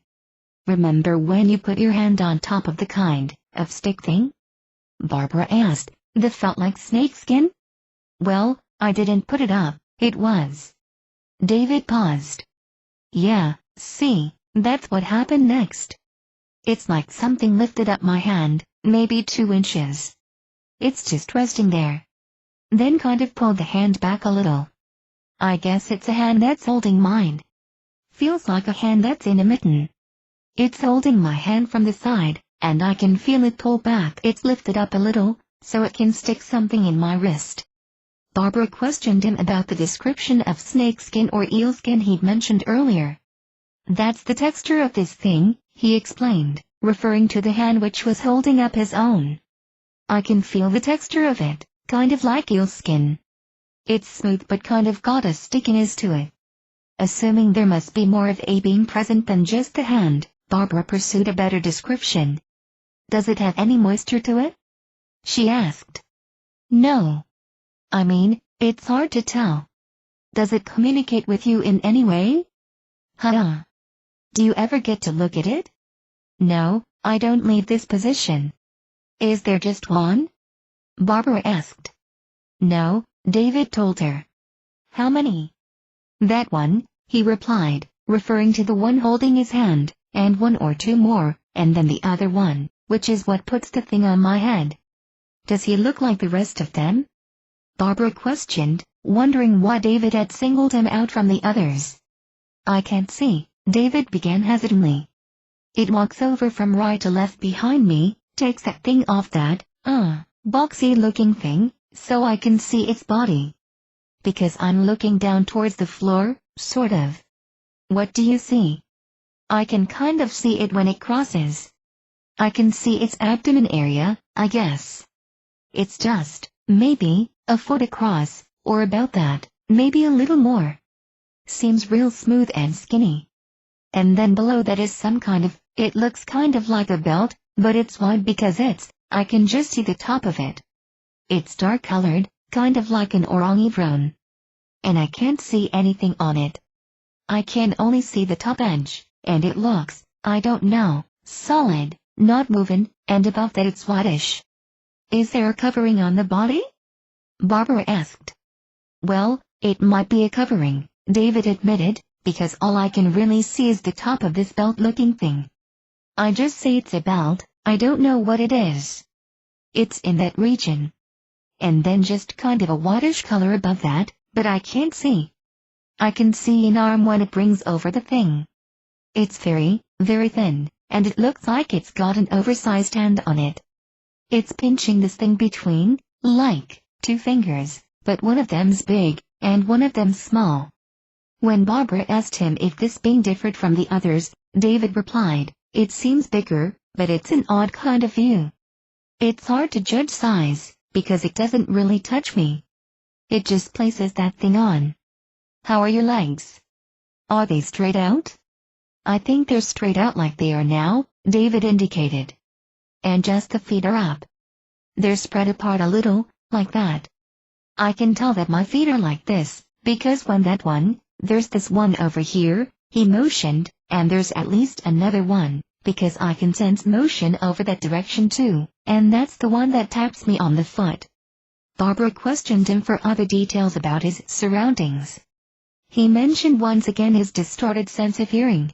Remember when you put your hand on top of the kind of stick thing? Barbara asked, that felt like snakeskin? Well, I didn't put it up, it was. David paused. Yeah, see, that's what happened next. It's like something lifted up my hand, maybe 2 inches. It's just resting there. Then kind of pulled the hand back a little. I guess it's a hand that's holding mine. Feels like a hand that's in a mitten. It's holding my hand from the side, and I can feel it pull back. It's lifted up a little, so it can stick something in my wrist. Barbara questioned him about the description of snakeskin or eelskin he'd mentioned earlier. That's the texture of this thing, he explained, referring to the hand which was holding up his own. I can feel the texture of it, kind of like eelskin. It's smooth but kind of got a stickiness to it. Assuming there must be more of a being present than just the hand, Barbara pursued a better description. Does it have any moisture to it? She asked. No. I mean, it's hard to tell. Does it communicate with you in any way? Huh. Do you ever get to look at it? No, I don't leave this position. Is there just one? Barbara asked. No, David told her. How many? That one, he replied, referring to the one holding his hand, and 1 or 2 more, and then the other one, which is what puts the thing on my head. Does he look like the rest of them? Barbara questioned, wondering why David had singled him out from the others. I can't see, David began hesitantly. It walks over from right to left behind me, takes that thing off that, boxy-looking thing, so I can see its body. Because I'm looking down towards the floor, sort of. What do you see? I can kind of see it when it crosses. I can see its abdomen area, I guess. It's just, maybe, a foot across, or about that, maybe a little more. Seems real smooth and skinny. And then below that is some kind of, it looks kind of like a belt, but it's wide because I can just see the top of it. It's dark colored, kind of like an orangutan. And I can't see anything on it. I can only see the top edge, and it looks, I don't know, solid, not woven, and above that it's whitish. Is there a covering on the body? Barbara asked. Well, it might be a covering, David admitted, because all I can really see is the top of this belt-looking thing. I just say it's a belt, I don't know what it is. It's in that region. And then just kind of a whitish color above that, but I can't see. I can see an arm when it brings over the thing. It's very, very thin, and it looks like it's got an oversized hand on it. It's pinching this thing between, like, two fingers, but one of them's big, and one of them's small. When Barbara asked him if this being differed from the others, David replied, it seems bigger, but it's an odd kind of view. It's hard to judge size, because it doesn't really touch me. It just places that thing on. How are your legs? Are they straight out? I think they're straight out like they are now, David indicated. And just the feet are up. They're spread apart a little, like that. I can tell that my feet are like this, because when there's this one over here, he motioned, and there's at least another one, because I can sense motion over that direction too, and that's the one that taps me on the foot. Barbara questioned him for other details about his surroundings. He mentioned once again his distorted sense of hearing.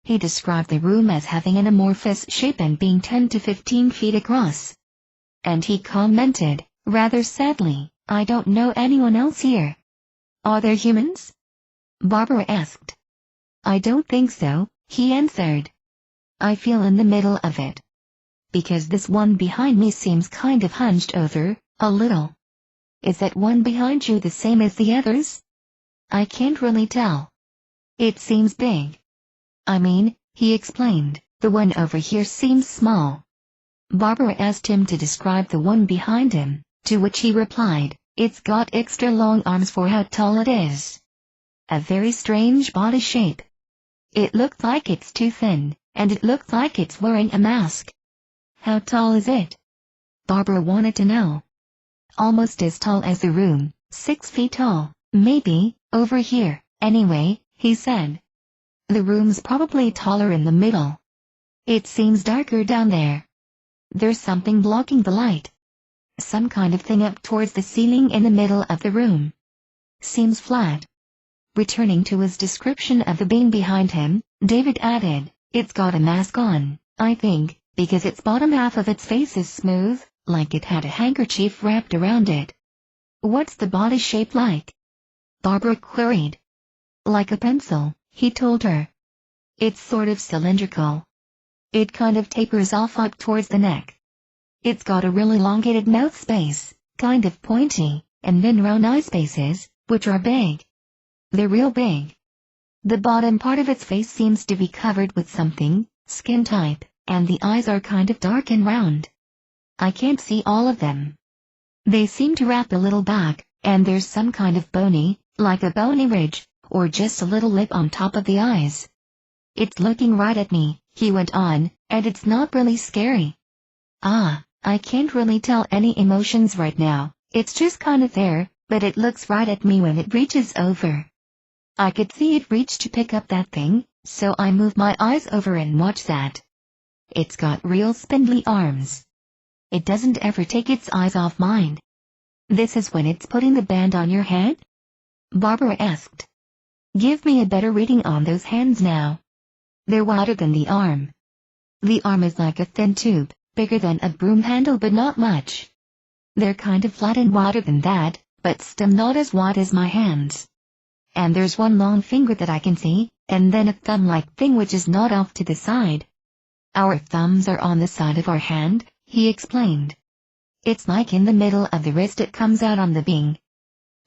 He described the room as having an amorphous shape and being 10 to 15 feet across. And he commented, rather sadly, I don't know anyone else here. Are there humans? Barbara asked. I don't think so, he answered. I feel in the middle of it. Because this one behind me seems kind of hunched over, a little. Is that one behind you the same as the others? I can't really tell. It seems big. I mean, he explained, the one over here seems small. Barbara asked him to describe the one behind him, to which he replied, it's got extra long arms for how tall it is. A very strange body shape. It looks like it's too thin, and it looks like it's wearing a mask. How tall is it? Barbara wanted to know. Almost as tall as the room, 6 feet tall, maybe, over here, anyway, he said. The room's probably taller in the middle. It seems darker down there. There's something blocking the light. Some kind of thing up towards the ceiling in the middle of the room. Seems flat. Returning to his description of the being behind him, David added, it's got a mask on, I think, because its bottom half of its face is smooth, like it had a handkerchief wrapped around it. What's the body shape like? Barbara queried. Like a pencil, he told her. It's sort of cylindrical. It kind of tapers off up towards the neck. It's got a real elongated mouth space, kind of pointy, and then round eye spaces, which are big. They're real big. The bottom part of its face seems to be covered with something, skin type, and the eyes are kind of dark and round. I can't see all of them. They seem to wrap a little back, and there's some kind of bony, like a bony ridge, or just a little lip on top of the eyes. It's looking right at me, he went on, and it's not really scary. I can't really tell any emotions right now, it's just kind of there, but it looks right at me when it reaches over. I could see it reach to pick up that thing, so I move my eyes over and watch that. It's got real spindly arms. It doesn't ever take its eyes off mine. This is when it's putting the band on your head? Barbara asked. Give me a better reading on those hands now. They're wider than the arm. The arm is like a thin tube, bigger than a broom handle but not much. They're kind of flat and wider than that, but still not as wide as my hands. And there's one long finger that I can see, and then a thumb-like thing which is not off to the side. Our thumbs are on the side of our hand, he explained. It's like in the middle of the wrist it comes out on the bing.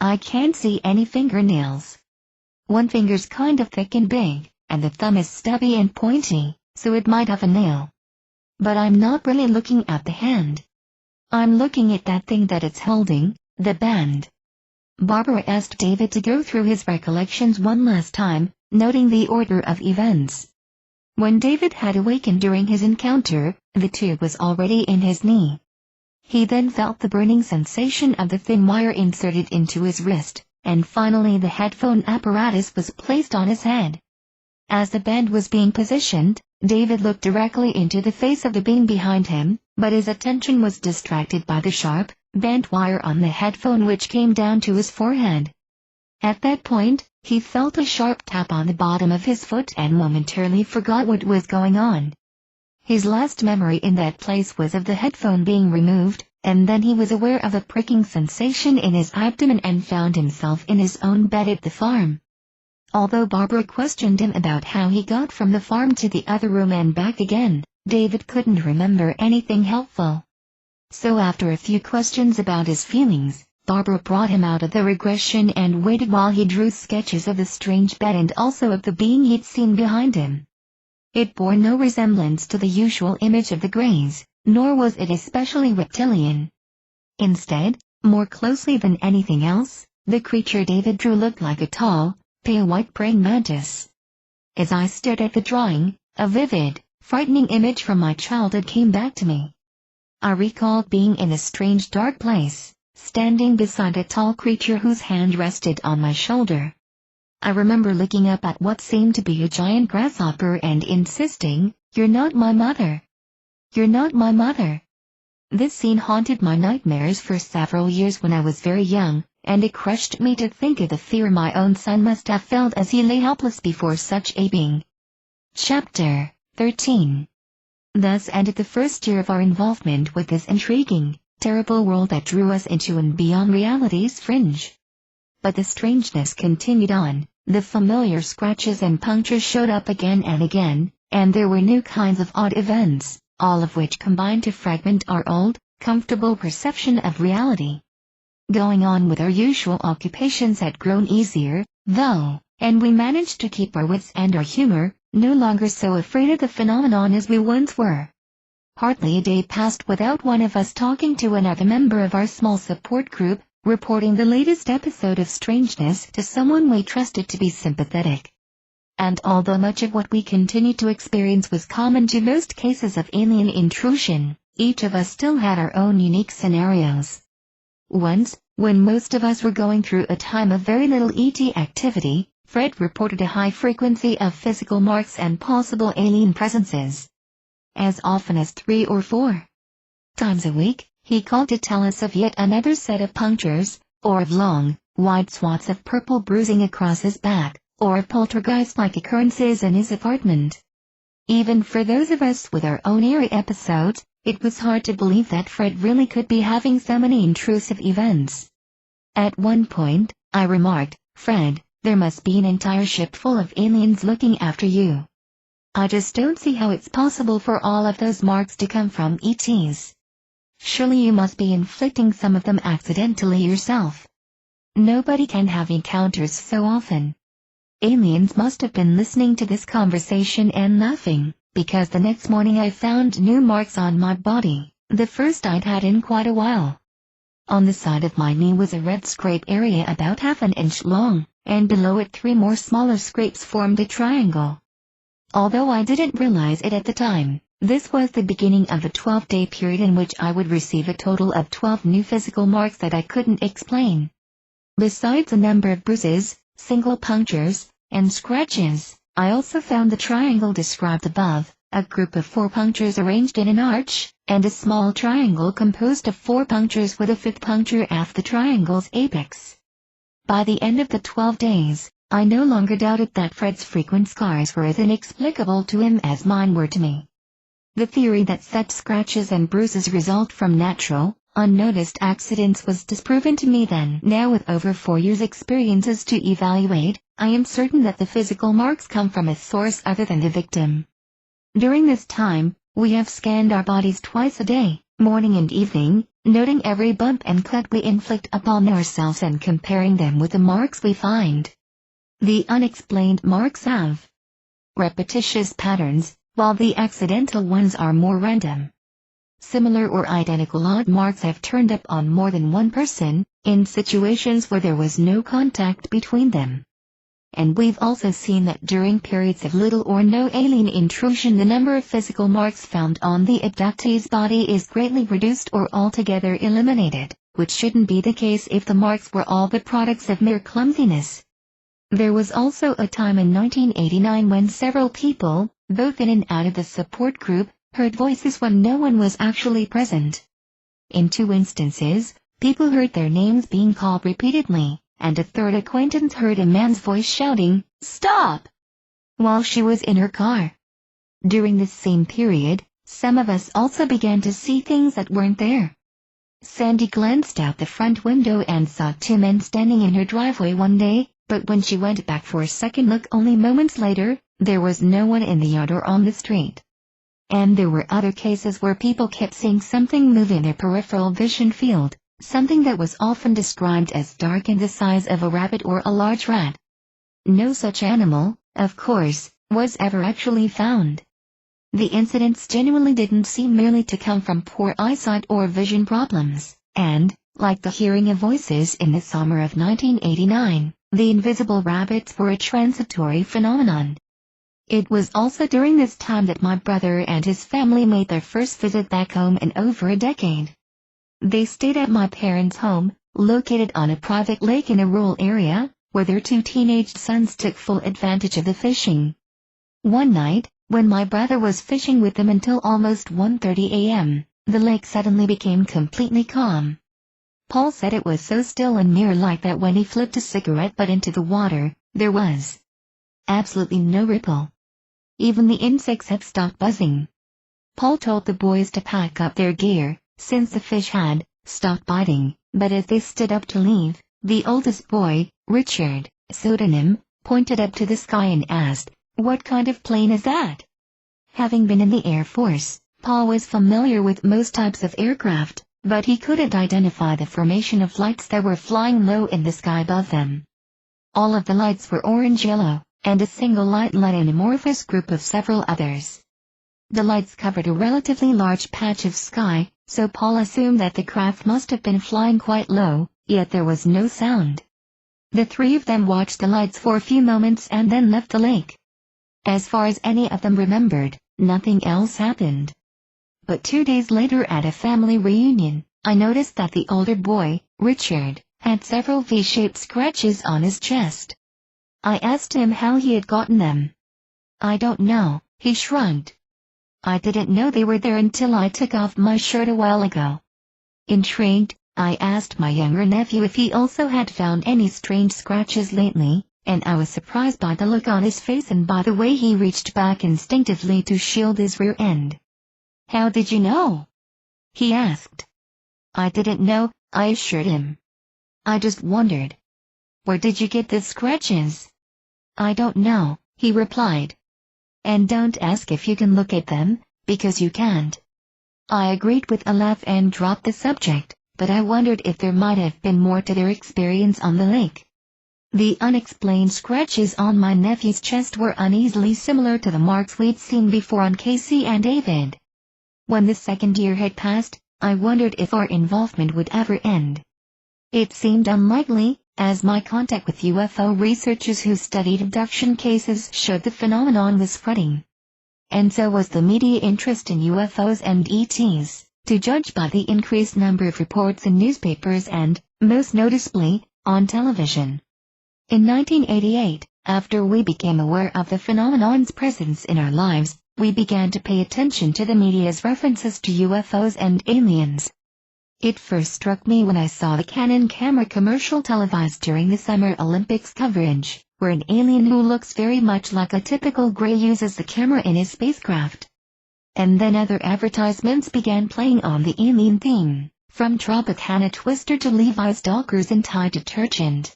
I can't see any fingernails. One finger's kind of thick and big, and the thumb is stubby and pointy, so it might have a nail. But I'm not really looking at the hand. I'm looking at that thing that it's holding, the band. Barbara asked David to go through his recollections one last time, noting the order of events. When David had awakened during his encounter, the tube was already in his knee. He then felt the burning sensation of the thin wire inserted into his wrist, and finally the headphone apparatus was placed on his head. As the band was being positioned, David looked directly into the face of the being behind him, but his attention was distracted by the sharp, bent wire on the headphone which came down to his forehead. At that point, he felt a sharp tap on the bottom of his foot and momentarily forgot what was going on. His last memory in that place was of the headphone being removed, and then he was aware of a pricking sensation in his abdomen and found himself in his own bed at the farm. Although Barbara questioned him about how he got from the farm to the other room and back again, David couldn't remember anything helpful. So after a few questions about his feelings, Barbara brought him out of the regression and waited while he drew sketches of the strange bed and also of the being he'd seen behind him. It bore no resemblance to the usual image of the Greys, nor was it especially reptilian. Instead, more closely than anything else, the creature David drew looked like a tall, pale white praying mantis. As I stared at the drawing, a vivid, frightening image from my childhood came back to me. I recalled being in a strange dark place, standing beside a tall creature whose hand rested on my shoulder. I remember looking up at what seemed to be a giant grasshopper and insisting, "You're not my mother. You're not my mother." This scene haunted my nightmares for several years when I was very young, and it crushed me to think of the fear my own son must have felt as he lay helpless before such a being. Chapter 13. Thus ended the first year of our involvement with this intriguing, terrible world that drew us into and beyond reality's fringe. But the strangeness continued on, the familiar scratches and punctures showed up again and again, and there were new kinds of odd events, all of which combined to fragment our old, comfortable perception of reality. Going on with our usual occupations had grown easier, though, and we managed to keep our wits and our humor, no longer so afraid of the phenomenon as we once were. Hardly a day passed without one of us talking to another member of our small support group, reporting the latest episode of strangeness to someone we trusted to be sympathetic. And although much of what we continued to experience was common to most cases of alien intrusion, each of us still had our own unique scenarios. Once, when most of us were going through a time of very little ET activity, Fred reported a high frequency of physical marks and possible alien presences. As often as 3 or 4 times a week, he called to tell us of yet another set of punctures, or of long, wide swaths of purple bruising across his back, or of poltergeist-like occurrences in his apartment. Even for those of us with our own eerie episodes, it was hard to believe that Fred really could be having so many intrusive events. At one point, I remarked, "Fred, there must be an entire ship full of aliens looking after you. I just don't see how it's possible for all of those marks to come from ETs. Surely you must be inflicting some of them accidentally yourself. Nobody can have encounters so often." Aliens must have been listening to this conversation and laughing, because the next morning I found new marks on my body, the first I'd had in quite a while. On the side of my knee was a red scrape area about half an inch long, and below it 3 more smaller scrapes formed a triangle. Although I didn't realize it at the time, this was the beginning of a 12-day period in which I would receive a total of 12 new physical marks that I couldn't explain. Besides a number of bruises, single punctures, and scratches, I also found the triangle described above, a group of 4 punctures arranged in an arch, and a small triangle composed of 4 punctures with a 5th puncture at the triangle's apex. By the end of the 12 days, I no longer doubted that Fred's frequent scars were as inexplicable to him as mine were to me. The theory that such scratches and bruises result from natural, unnoticed accidents was disproven to me then. Now with over 4 years' experiences to evaluate, I am certain that the physical marks come from a source other than the victim. During this time, we have scanned our bodies twice a day, morning and evening, noting every bump and cut we inflict upon ourselves and comparing them with the marks we find. The unexplained marks have repetitious patterns, while the accidental ones are more random. Similar or identical odd marks have turned up on more than one person, in situations where there was no contact between them. And we've also seen that during periods of little or no alien intrusion the number of physical marks found on the abductee's body is greatly reduced or altogether eliminated, which shouldn't be the case if the marks were all the products of mere clumsiness. There was also a time in 1989 when several people, both in and out of the support group, heard voices when no one was actually present. In 2 instances, people heard their names being called repeatedly, and a third acquaintance heard a man's voice shouting, "Stop!" while she was in her car. During this same period, some of us also began to see things that weren't there. Sandy glanced out the front window and saw 2 men standing in her driveway one day, but when she went back for a second look only moments later, there was no one in the yard or on the street. And there were other cases where people kept seeing something move in their peripheral vision field, something that was often described as dark and the size of a rabbit or a large rat. No such animal, of course, was ever actually found. The incidents genuinely didn't seem merely to come from poor eyesight or vision problems, and, like the hearing of voices in the summer of 1989, the invisible rabbits were a transitory phenomenon. It was also during this time that my brother and his family made their first visit back home in over a decade. They stayed at my parents' home, located on a private lake in a rural area, where their 2 teenage sons took full advantage of the fishing. One night, when my brother was fishing with them until almost 1:30 a.m., the lake suddenly became completely calm. Paul said it was so still and mirror-like that when he flipped a cigarette butt into the water, there was absolutely no ripple. Even the insects had stopped buzzing. Paul told the boys to pack up their gear, since the fish had stopped biting, but as they stood up to leave, the oldest boy, Richard, pseudonym, pointed up to the sky and asked, "What kind of plane is that?" Having been in the Air Force, Paul was familiar with most types of aircraft, but he couldn't identify the formation of lights that were flying low in the sky above them. All of the lights were orange-yellow, and a single light led an amorphous group of several others. The lights covered a relatively large patch of sky, so Paul assumed that the craft must have been flying quite low, yet there was no sound. The 3 of them watched the lights for a few moments and then left the lake. As far as any of them remembered, nothing else happened. But 2 days later at a family reunion, I noticed that the older boy, Richard, had several V-shaped scratches on his chest. I asked him how he had gotten them. "I don't know," he shrugged. "I didn't know they were there until I took off my shirt a while ago." Intrigued, I asked my younger nephew if he also had found any strange scratches lately, and I was surprised by the look on his face and by the way he reached back instinctively to shield his rear end. "How did you know?" he asked. "I didn't know," I assured him. "I just wondered." "Where did you get the scratches?" "I don't know," he replied. "And don't ask if you can look at them, because you can't." I agreed with a laugh and dropped the subject, but I wondered if there might have been more to their experience on the lake. The unexplained scratches on my nephew's chest were uneasily similar to the marks we'd seen before on Casey and David. When the 2nd year had passed, I wondered if our involvement would ever end. It seemed unlikely, as my contact with UFO researchers who studied abduction cases showed the phenomenon was spreading. And so was the media interest in UFOs and ETs, to judge by the increased number of reports in newspapers and, most noticeably, on television. In 1988, after we became aware of the phenomenon's presence in our lives, we began to pay attention to the media's references to UFOs and aliens. It first struck me when I saw the Canon camera commercial televised during the Summer Olympics coverage, where an alien who looks very much like a typical gray uses the camera in his spacecraft. And then other advertisements began playing on the alien theme, from Tropicana Twister to Levi's Dockers and Tide detergent.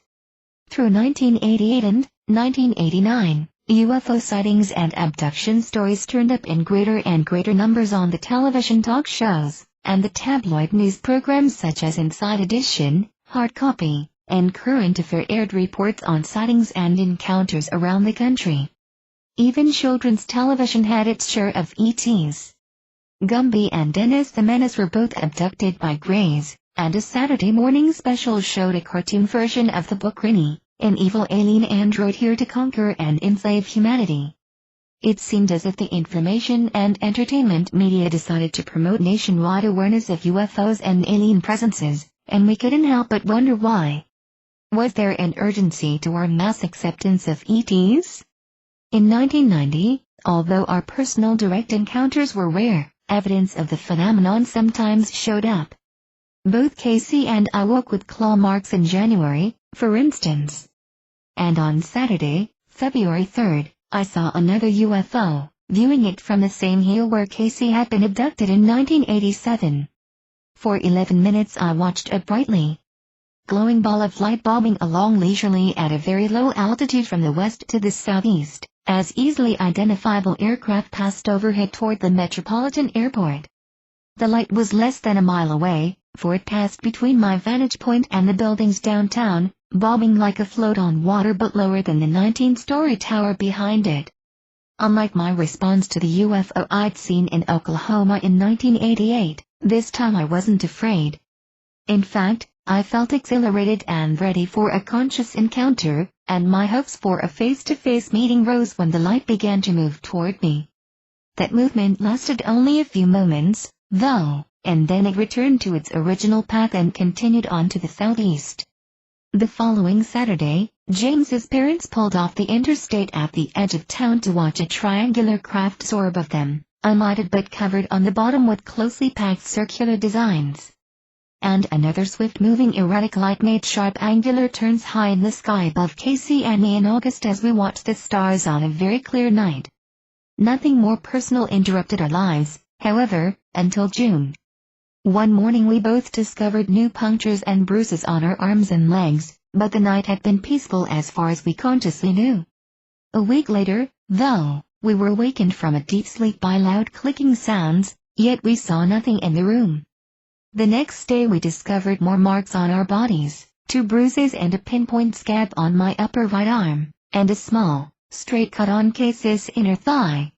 Through 1988 and 1989, UFO sightings and abduction stories turned up in greater and greater numbers on the television talk shows, and the tabloid news programs such as Inside Edition, Hard Copy, and Current Affair aired reports on sightings and encounters around the country. Even children's television had its share of ETs. Gumby and Dennis the Menace were both abducted by Greys, and a Saturday morning special showed a cartoon version of the book Rini, an evil alien android here to conquer and enslave humanity. It seemed as if the information and entertainment media decided to promote nationwide awareness of UFOs and alien presences, and we couldn't help but wonder why. Was there an urgency to our mass acceptance of ETs? In 1990, Although our personal direct encounters were rare, evidence of the phenomenon sometimes showed up. Both Casey and I woke with claw marks in January, for instance. And on Saturday, February 3rd, I saw another UFO, viewing it from the same hill where Casey had been abducted in 1987. For 11 minutes I watched a brightly glowing ball of light bobbing along leisurely at a very low altitude from the west to the southeast, as easily identifiable aircraft passed overhead toward the Metropolitan Airport. The light was less than a mile away, for it passed between my vantage point and the buildings downtown, bobbing like a float on water but lower than the 19-story tower behind it. Unlike my response to the UFO I'd seen in Oklahoma in 1988, this time I wasn't afraid. In fact, I felt exhilarated and ready for a conscious encounter, and my hopes for a face-to-face meeting rose when the light began to move toward me. That movement lasted only a few moments, though, and then it returned to its original path and continued on to the southeast. The following Saturday, James's parents pulled off the interstate at the edge of town to watch a triangular craft soar above them, unlighted but covered on the bottom with closely packed circular designs. And another swift-moving erratic light made sharp angular turns high in the sky above Casey and me in August as we watched the stars on a very clear night. Nothing more personal interrupted our lives, however, until June. One morning we both discovered new punctures and bruises on our arms and legs, but the night had been peaceful as far as we consciously knew. A week later, though, we were awakened from a deep sleep by loud clicking sounds, yet we saw nothing in the room. The next day we discovered more marks on our bodies, 2 bruises and a pinpoint scab on my upper right arm, and a small, straight cut on Casey's inner thigh.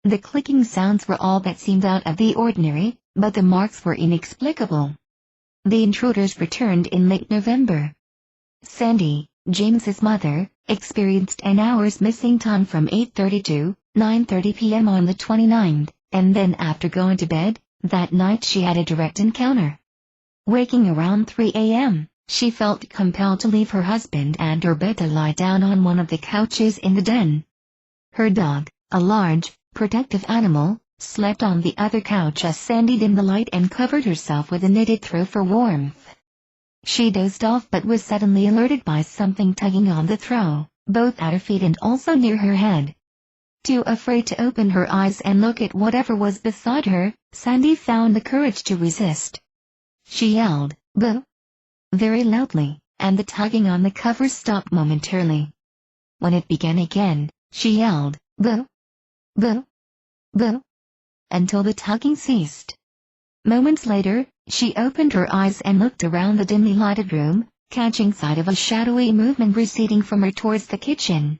The clicking sounds were all that seemed out of the ordinary, but the marks were inexplicable. The intruders returned in late November. Sandy, James's mother, experienced an hour's missing time from 8:30 to 9:30 p.m. on the 29th, and then after going to bed, that night she had a direct encounter. Waking around 3 a.m., she felt compelled to leave her husband and her bed to lie down on one of the couches in the den. Her dog, a large, protective animal, slept on the other couch as Sandy dimmed the light and covered herself with a knitted throw for warmth. She dozed off but was suddenly alerted by something tugging on the throw, both at her feet and also near her head. Too afraid to open her eyes and look at whatever was beside her, Sandy found the courage to resist. She yelled, "Boo!" very loudly, and the tugging on the cover stopped momentarily. When it began again, she yelled, "Boo! Boo! Boo!" until the tugging ceased. Moments later, she opened her eyes and looked around the dimly lighted room, catching sight of a shadowy movement receding from her towards the kitchen.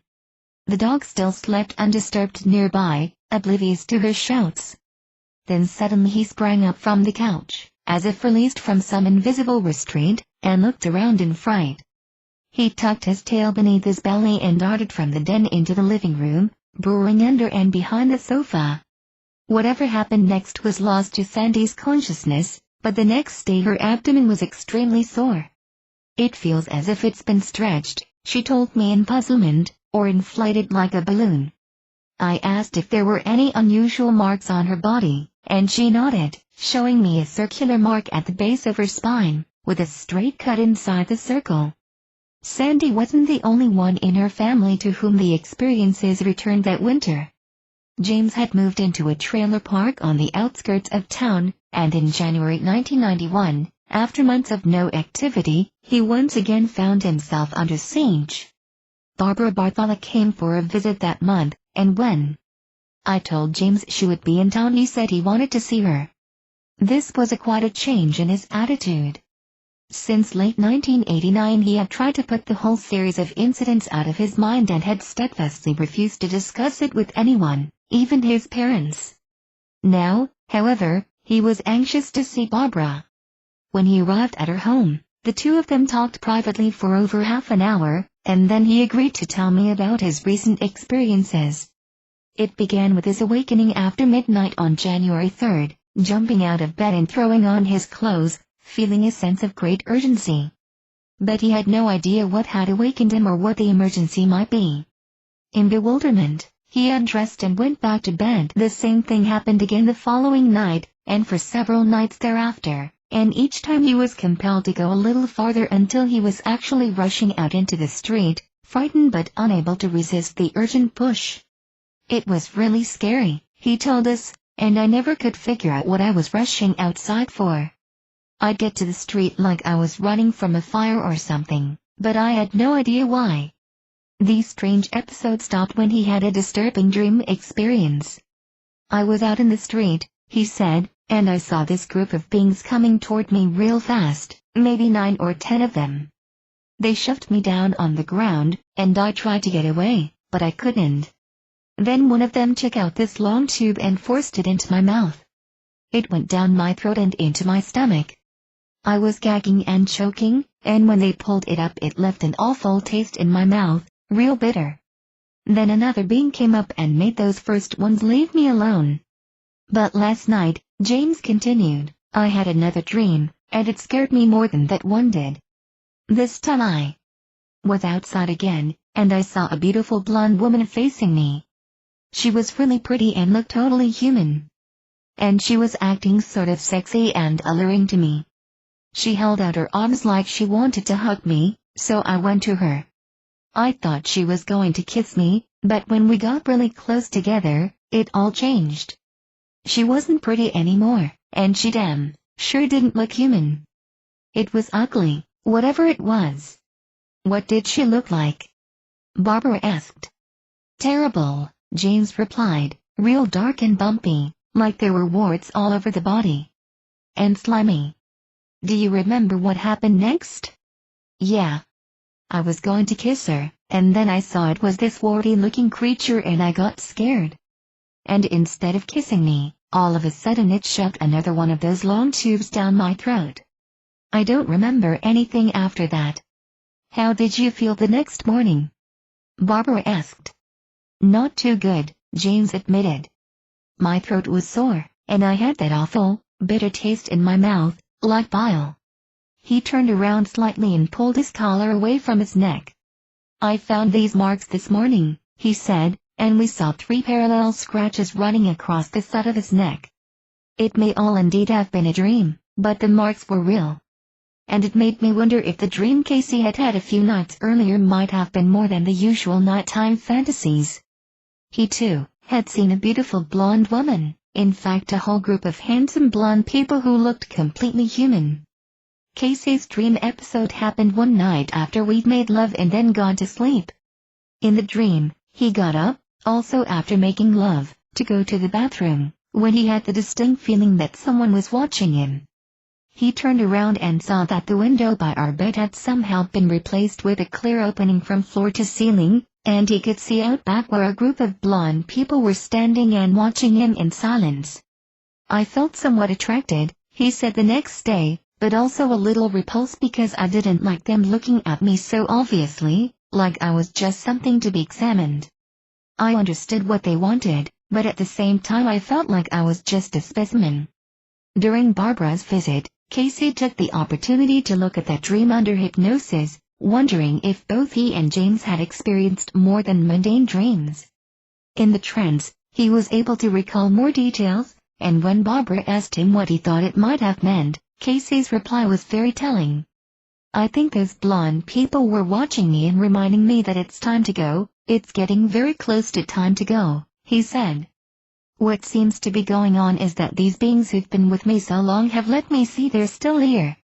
The dog still slept undisturbed nearby, oblivious to her shouts. Then suddenly he sprang up from the couch, as if released from some invisible restraint, and looked around in fright. He tucked his tail beneath his belly and darted from the den into the living room, burrowing under and behind the sofa. Whatever happened next was lost to Sandy's consciousness, but the next day her abdomen was extremely sore. "It feels as if it's been stretched," she told me in puzzlement, "or inflated like a balloon." I asked if there were any unusual marks on her body, and she nodded, showing me a circular mark at the base of her spine, with a straight cut inside the circle. Sandy wasn't the only one in her family to whom the experiences returned that winter. James had moved into a trailer park on the outskirts of town, and in January 1991, after months of no activity, he once again found himself under siege. Barbara Barthola came for a visit that month, and when I told James she would be in town, he said he wanted to see her. This was quite a change in his attitude. Since late 1989 he had tried to put the whole series of incidents out of his mind and had steadfastly refused to discuss it with anyone, even his parents. Now, however, he was anxious to see Barbara. When he arrived at her home, the two of them talked privately for over half an hour, and then he agreed to tell me about his recent experiences. It began with his awakening after midnight on January 3rd, jumping out of bed and throwing on his clothes, feeling a sense of great urgency. But he had no idea what had awakened him or what the emergency might be. In bewilderment, He undressed and went back to bed. The same thing happened again the following night, and for several nights thereafter, and each time he was compelled to go a little farther until he was actually rushing out into the street, frightened but unable to resist the urgent push. It was really scary, he told us, and I never could figure out what I was rushing outside for. I'd get to the street like I was running from a fire or something, but I had no idea why. These strange episodes stopped when he had a disturbing dream experience. I was out in the street, he said, and I saw this group of beings coming toward me real fast, maybe 9 or 10 of them. They shoved me down on the ground, and I tried to get away, but I couldn't. Then one of them took out this long tube and forced it into my mouth. It went down my throat and into my stomach. I was gagging and choking, and when they pulled it up it left an awful taste in my mouth, real bitter. Then another being came up and made those first ones leave me alone. But last night, James continued, I had another dream, and it scared me more than that one did. This time I was outside again, and I saw a beautiful blonde woman facing me. She was really pretty and looked totally human. And she was acting sort of sexy and alluring to me. She held out her arms like she wanted to hug me, so I went to her. I thought she was going to kiss me, but when we got really close together, it all changed. She wasn't pretty anymore, and she damn sure didn't look human. It was ugly, whatever it was. What did she look like? Barbara asked. Terrible, James replied, real dark and bumpy, like there were warts all over the body. And slimy. Do you remember what happened next? Yeah. I was going to kiss her, and then I saw it was this warty-looking creature and I got scared. And instead of kissing me, all of a sudden it shoved another one of those long tubes down my throat. I don't remember anything after that. How did you feel the next morning? Barbara asked. Not too good, James admitted. My throat was sore, and I had that awful, bitter taste in my mouth, like bile. He turned around slightly and pulled his collar away from his neck. I found these marks this morning, he said, and we saw 3 parallel scratches running across the side of his neck. It may all indeed have been a dream, but the marks were real. And it made me wonder if the dream Casey had had a few nights earlier might have been more than the usual nighttime fantasies. He too had seen a beautiful blonde woman, in fact a whole group of handsome blonde people who looked completely human. Casey's dream episode happened one night after we'd made love and then gone to sleep. In the dream, he got up, also after making love, to go to the bathroom, when he had the distinct feeling that someone was watching him. He turned around and saw that the window by our bed had somehow been replaced with a clear opening from floor to ceiling, and he could see out back where a group of blonde people were standing and watching him in silence. I felt somewhat attracted, he said the next day, but also a little repulsed because I didn't like them looking at me so obviously, like I was just something to be examined. I understood what they wanted, but at the same time I felt like I was just a specimen. During Barbara's visit, Casey took the opportunity to look at that dream under hypnosis, wondering if both he and James had experienced more than mundane dreams. In the trance, he was able to recall more details, and when Barbara asked him what he thought it might have meant, Casey's reply was very telling. I think those blonde people were watching me and reminding me that it's time to go, it's getting very close to time to go, he said. What seems to be going on is that these beings who've been with me so long have let me see they're still here.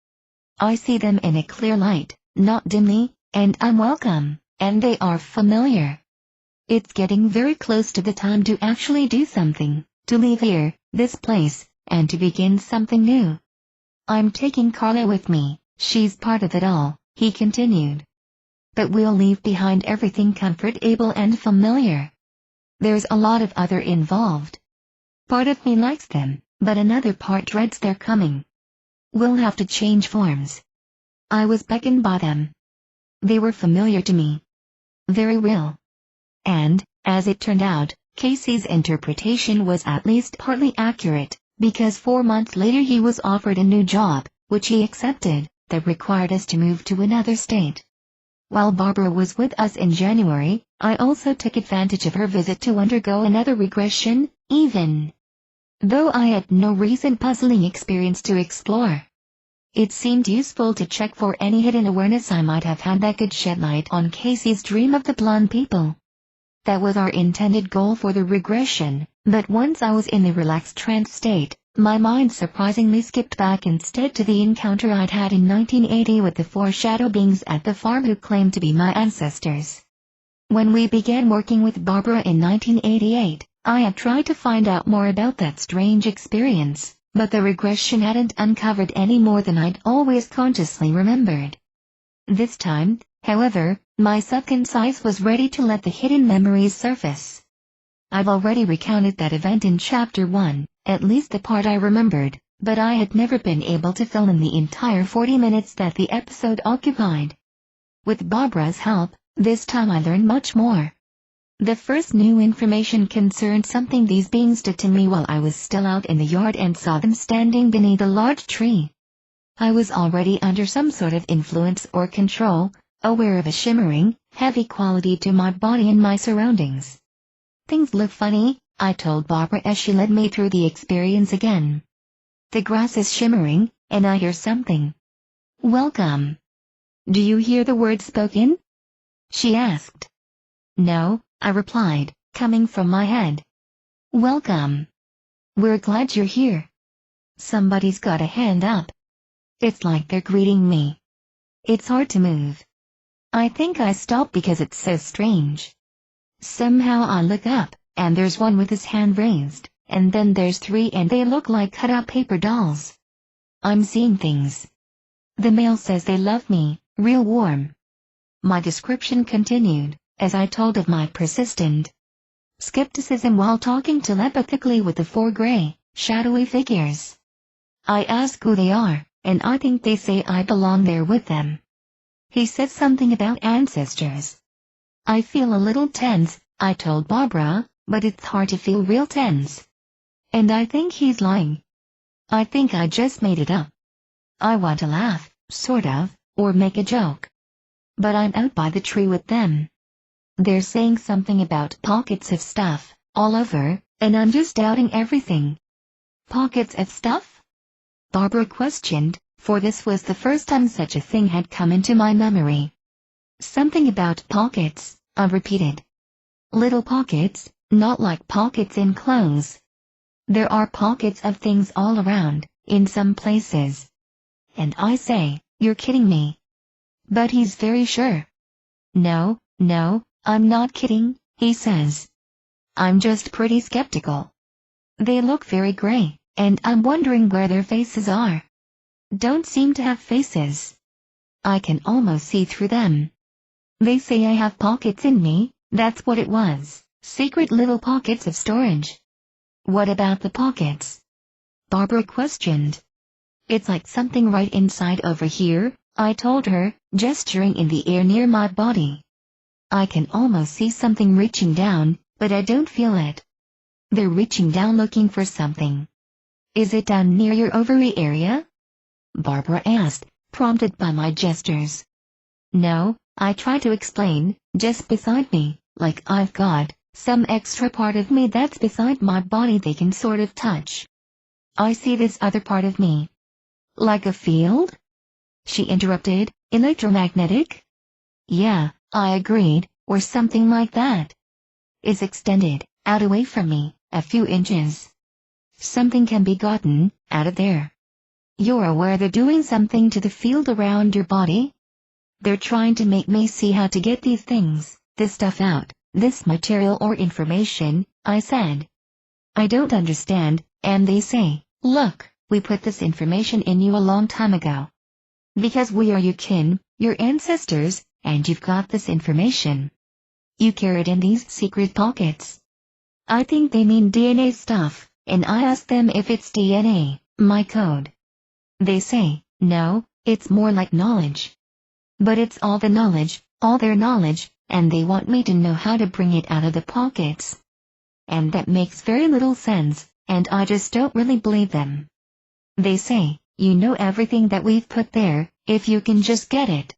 I see them in a clear light, not dimly, and I'm welcome, and they are familiar. It's getting very close to the time to actually do something, to leave here, this place, and to begin something new. I'm taking Carla with me, she's part of it all, he continued. But we'll leave behind everything comfortable and familiar. There's a lot of other involved. Part of me likes them, but another part dreads their coming. We'll have to change forms. I was beckoned by them. They were familiar to me. Very real. And, as it turned out, Casey's interpretation was at least partly accurate, because 4 months later he was offered a new job, which he accepted, that required us to move to another state. While Barbara was with us in January, I also took advantage of her visit to undergo another regression, even though I had no recent puzzling experience to explore. It seemed useful to check for any hidden awareness I might have had that could shed light on Casey's dream of the blonde people. That was our intended goal for the regression, but once I was in the relaxed trance state, my mind surprisingly skipped back instead to the encounter I'd had in 1980 with the 4 shadow beings at the farm who claimed to be my ancestors. When we began working with Barbara in 1988, I had tried to find out more about that strange experience, but the regression hadn't uncovered any more than I'd always consciously remembered. This time, however, my subconscious was ready to let the hidden memories surface. I've already recounted that event in Chapter 1, at least the part I remembered, but I had never been able to fill in the entire 40 minutes that the episode occupied. With Barbara's help, this time I learned much more. The first new information concerned something these beings did to me while I was still out in the yard and saw them standing beneath a large tree. I was already under some sort of influence or control, aware of a shimmering, heavy quality to my body and my surroundings. "Things look funny," I told Barbara as she led me through the experience again. "The grass is shimmering, and I hear something." "Welcome." "Do you hear the words spoken?" she asked. "No," I replied, coming from my head. "Welcome. We're glad you're here." Somebody's got a hand up. It's like they're greeting me. It's hard to move. I think I stopped because it's so strange. Somehow I look up, and there's one with his hand raised, and then there's 3 and they look like cut-out paper dolls. I'm seeing things. The male says they love me, real warm. My description continued, as I told of my persistent skepticism while talking telepathically with the 4 gray, shadowy figures. I ask who they are, and I think they say I belong there with them. He said something about ancestors. I feel a little tense, I told Barbara, but it's hard to feel real tense. And I think he's lying. I think I just made it up. I want to laugh, sort of, or make a joke. But I'm out by the tree with them. They're saying something about pockets of stuff, all over, and I'm just doubting everything. "Pockets of stuff?" Barbara questioned, for this was the first time such a thing had come into my memory. "Something about pockets," I repeated. "Little pockets, not like pockets in clothes. There are pockets of things all around, in some places." And I say, "You're kidding me." But he's very sure. No, I'm not kidding," he says. "I'm just pretty skeptical. They look very gray, and I'm wondering where their faces are. Don't seem to have faces. I can almost see through them. They say I have pockets in me, that's what it was, secret little pockets of storage." "What about the pockets?" Barbara questioned. "It's like something right inside over here," I told her, gesturing in the air near my body. "I can almost see something reaching down, but I don't feel it." "They're reaching down looking for something. Is it down near your ovary area?" Barbara asked, prompted by my gestures. "No," I tried to explain, "just beside me, like I've got some extra part of me that's beside my body they can sort of touch. I see this other part of me." "Like a field?" she interrupted. "Electromagnetic?" "Yeah," I agreed, "or something like that. It's extended, out away from me, a few inches. Something can be gotten out of there." "You're aware they're doing something to the field around your body?" "They're trying to make me see how to get these things, this stuff out, this material or information," I said. "I don't understand, and they say, 'Look, we put this information in you a long time ago. Because we are your kin, your ancestors, and you've got this information. You carry it in these secret pockets.'" I think they mean DNA stuff, and I ask them if it's DNA, my code. They say, no, it's more like knowledge. But it's all the knowledge, all their knowledge, and they want me to know how to bring it out of the pockets. And that makes very little sense, and I just don't really believe them. They say, "You know everything that we've put there, if you can just get it."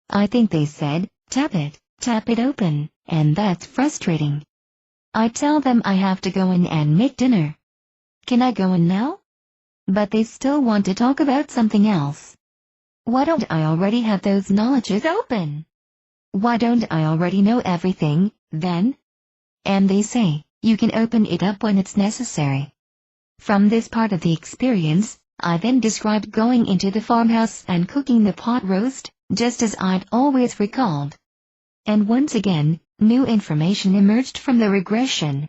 I think they said, tap it open, and that's frustrating. I tell them I have to go in and make dinner. Can I go in now? But they still want to talk about something else. Why don't I already have those knowledges open? Why don't I already know everything, then? And they say, you can open it up when it's necessary. From this part of the experience, I then described going into the farmhouse and cooking the pot roast, just as I'd always recalled. And once again, new information emerged from the regression.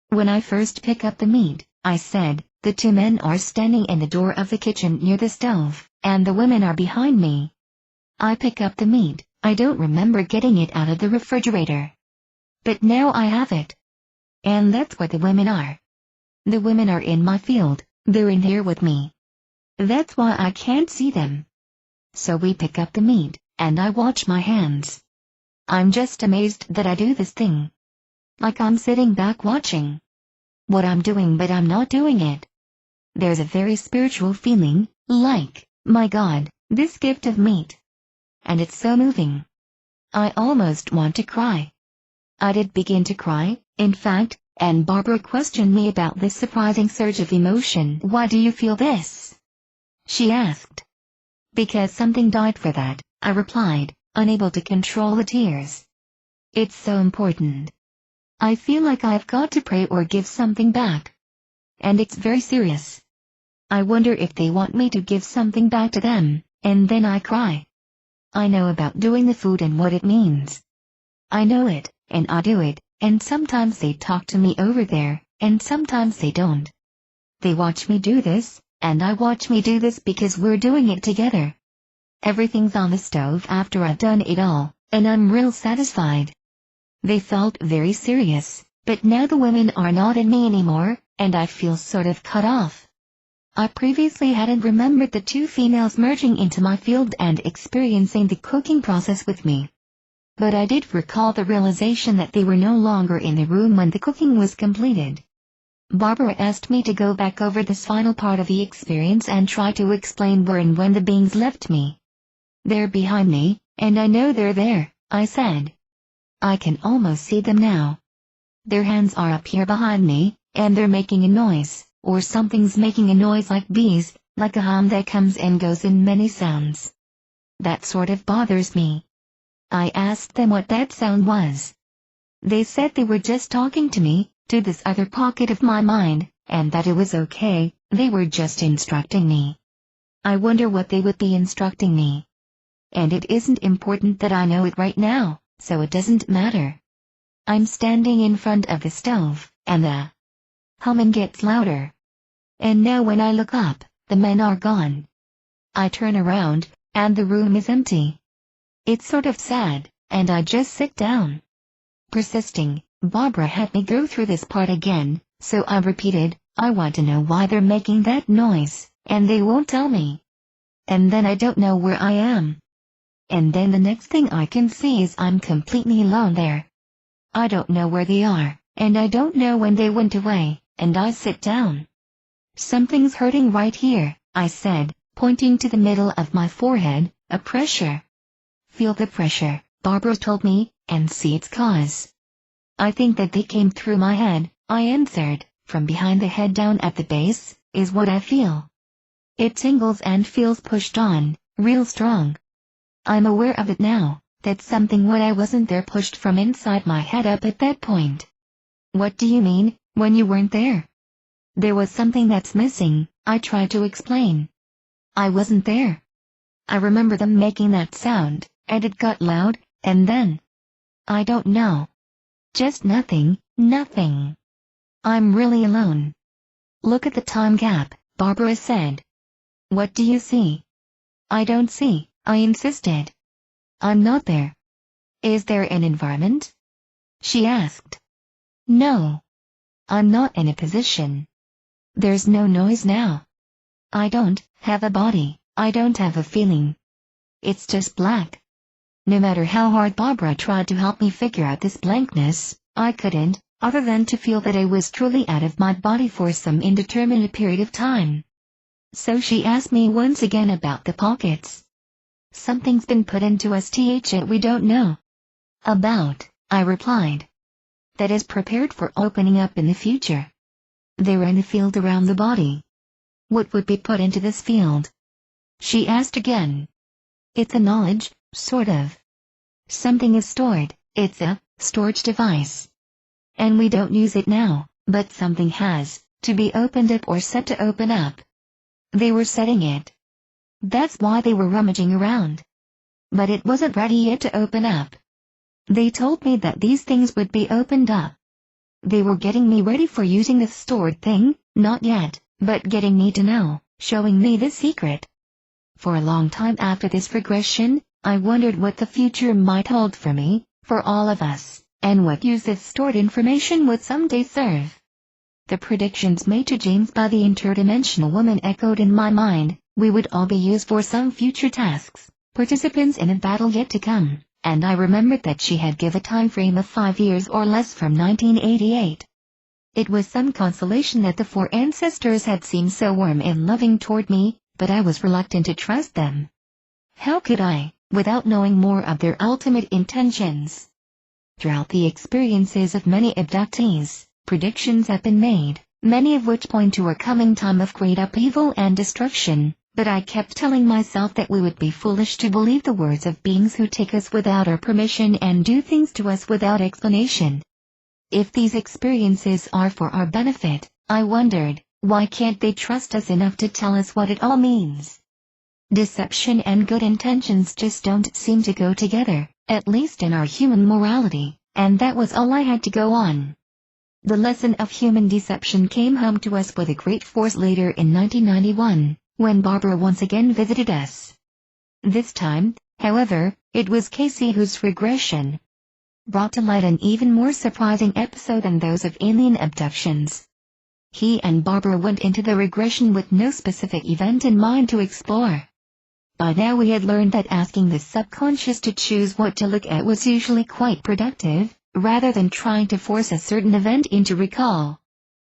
When I first pick up the meat, I said, the two men are standing in the door of the kitchen near the stove, and the women are behind me. I pick up the meat, I don't remember getting it out of the refrigerator. But now I have it. And that's where the women are. The women are in my field, they're in here with me. That's why I can't see them. So we pick up the meat, and I watch my hands. I'm just amazed that I do this thing. Like I'm sitting back watching what I'm doing, but I'm not doing it. There's a very spiritual feeling, like, my God, this gift of meat. And it's so moving. I almost want to cry. I did begin to cry, in fact, and Barbara questioned me about this surprising surge of emotion. Why do you feel this? She asked. Because something died for that, I replied, unable to control the tears. It's so important. I feel like I've got to pray or give something back. And it's very serious. I wonder if they want me to give something back to them, and then I cry. I know about doing the food and what it means. I know it, and I do it, and sometimes they talk to me over there, and sometimes they don't. They watch me do this, and I watch me do this because we're doing it together. Everything's on the stove after I've done it all, and I'm real satisfied. They felt very serious, but now the women are not in me anymore, and I feel sort of cut off. I previously hadn't remembered the two females merging into my field and experiencing the cooking process with me. But I did recall the realization that they were no longer in the room when the cooking was completed. Barbara asked me to go back over this final part of the experience and try to explain where and when the beings left me. They're behind me, and I know they're there, I said. I can almost see them now. Their hands are up here behind me, and they're making a noise, or something's making a noise like bees, like a hum that comes and goes in many sounds. That sort of bothers me. I asked them what that sound was. They said they were just talking to me, to this other pocket of my mind, and that it was okay, they were just instructing me. I wonder what they would be instructing me. And it isn't important that I know it right now, so it doesn't matter. I'm standing in front of the stove, and the humming gets louder. And now when I look up, the men are gone. I turn around, and the room is empty. It's sort of sad, and I just sit down. Persisting, Barbara had me go through this part again, so I repeated, I want to know why they're making that noise, and they won't tell me. And then I don't know where I am. And then the next thing I can see is I'm completely alone there. I don't know where they are, and I don't know when they went away, and I sit down. Something's hurting right here, I said, pointing to the middle of my forehead, a pressure. Feel the pressure, Barbara told me, and see its cause. I think that they came through my head, I answered, from behind the head down at the base, is what I feel. It tingles and feels pushed on, real strong. I'm aware of it now, that something when I wasn't there pushed from inside my head up at that point. What do you mean, when you weren't there? There was something that's missing, I tried to explain. I wasn't there. I remember them making that sound, and it got loud, and then, I don't know. Just nothing, nothing. I'm really alone. Look at the time gap, Barbara said. What do you see? I don't see, I insisted. I'm not there. Is there an environment? She asked. No. I'm not in a position. There's no noise now. I don't have a body, I don't have a feeling. It's just black. No matter how hard Barbara tried to help me figure out this blankness, I couldn't, other than to feel that I was truly out of my body for some indeterminate period of time. So she asked me once again about the pockets. Something's been put into us we don't know about, I replied. That is prepared for opening up in the future. They're in a field around the body. What would be put into this field? She asked again. It's a knowledge, sort of. Something is stored, it's a storage device. And we don't use it now, but something has to be opened up or set to open up. They were setting it. That's why they were rummaging around. But it wasn't ready yet to open up. They told me that these things would be opened up. They were getting me ready for using this stored thing, not yet, but getting me to know, showing me the secret. For a long time after this regression, I wondered what the future might hold for me, for all of us, and what use this stored information would someday serve. The predictions made to James by the interdimensional woman echoed in my mind. We would all be used for some future tasks, participants in a battle yet to come, and I remembered that she had given a time frame of 5 years or less from 1988. It was some consolation that the 4 ancestors had seemed so warm and loving toward me, but I was reluctant to trust them. How could I, without knowing more of their ultimate intentions? Throughout the experiences of many abductees, predictions have been made, many of which point to a coming time of great upheaval and destruction, but I kept telling myself that we would be foolish to believe the words of beings who take us without our permission and do things to us without explanation. If these experiences are for our benefit, I wondered, why can't they trust us enough to tell us what it all means? Deception and good intentions just don't seem to go together, at least in our human morality, and that was all I had to go on. The lesson of human deception came home to us with a great force later in 1991, when Barbara once again visited us. This time, however, it was Casey whose regression brought to light an even more surprising episode than those of alien abductions. He and Barbara went into the regression with no specific event in mind to explore. By now we had learned that asking the subconscious to choose what to look at was usually quite productive, rather than trying to force a certain event into recall.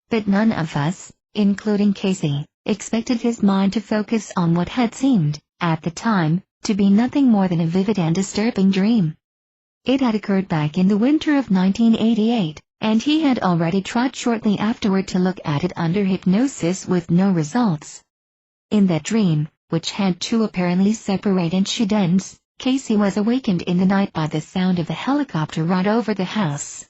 But none of us, including Casey, expected his mind to focus on what had seemed, at the time, to be nothing more than a vivid and disturbing dream. It had occurred back in the winter of 1988, and he had already tried shortly afterward to look at it under hypnosis with no results. In that dream, which had 2 apparently separate incidents, Casey was awakened in the night by the sound of a helicopter right over the house.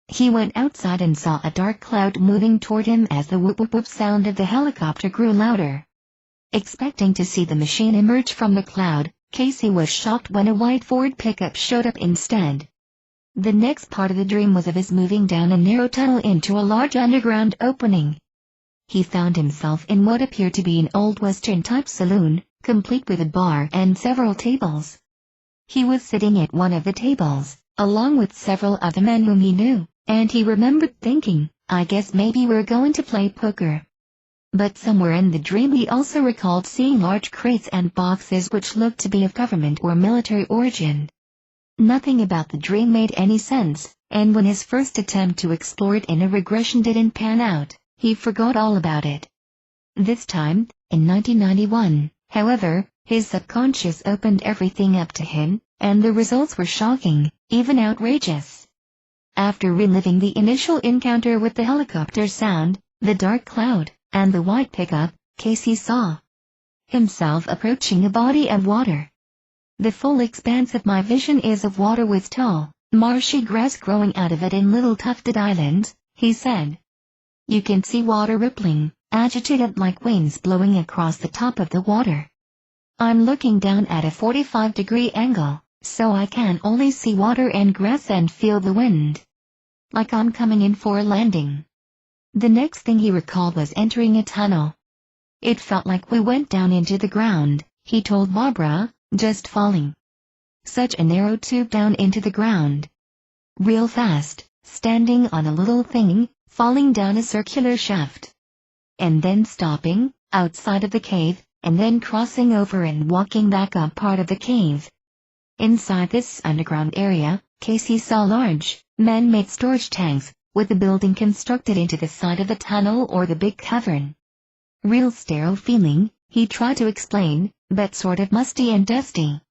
He went outside and saw a dark cloud moving toward him as the whoop-whoop sound of the helicopter grew louder. Expecting to see the machine emerge from the cloud, Casey was shocked when a white Ford pickup showed up instead. The next part of the dream was of his moving down a narrow tunnel into a large underground opening. He found himself in what appeared to be an old Western-type saloon, complete with a bar and several tables. He was sitting at one of the tables, along with several other men whom he knew, and he remembered thinking, I guess maybe we're going to play poker. But somewhere in the dream he also recalled seeing large crates and boxes which looked to be of government or military origin. Nothing about the dream made any sense, and when his first attempt to explore it in a regression didn't pan out, he forgot all about it. This time, in 1991, however, his subconscious opened everything up to him, and the results were shocking, even outrageous. After reliving the initial encounter with the helicopter sound, the dark cloud, and the white pickup, Casey saw himself approaching a body of water. The full expanse of my vision is of water with tall, marshy grass growing out of it in little tufted islands, he said. You can see water rippling, agitated like winds blowing across the top of the water. I'm looking down at a 45-degree angle, so I can only see water and grass and feel the wind. Like I'm coming in for a landing. The next thing he recalled was entering a tunnel. It felt like we went down into the ground, he told Barbara, just falling. Such a narrow tube down into the ground. Real fast, standing on a little thing, falling down a circular shaft. And then stopping, outside of the cave, and then crossing over and walking back up part of the cave. Inside this underground area, Casey saw large, man-made storage tanks, with the building constructed into the side of the tunnel or the big cavern. Real sterile feeling, he tried to explain, but sort of musty and dusty.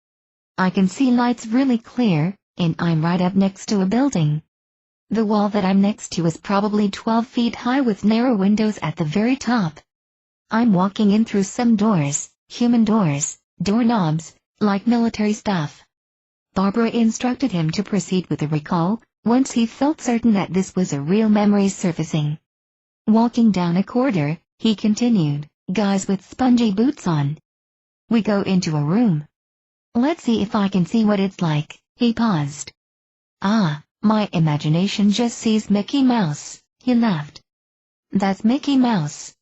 I can see lights really clear, and I'm right up next to a building. The wall that I'm next to is probably 12 feet high with narrow windows at the very top. I'm walking in through some doors, human doors, doorknobs, like military stuff. Barbara instructed him to proceed with the recall, once he felt certain that this was a real memory surfacing. Walking down a corridor, he continued, guys with spongy boots on. We go into a room. Let's see if I can see what it's like. He paused. Ah, my imagination just sees Mickey Mouse, he laughed. That's Mickey Mouse.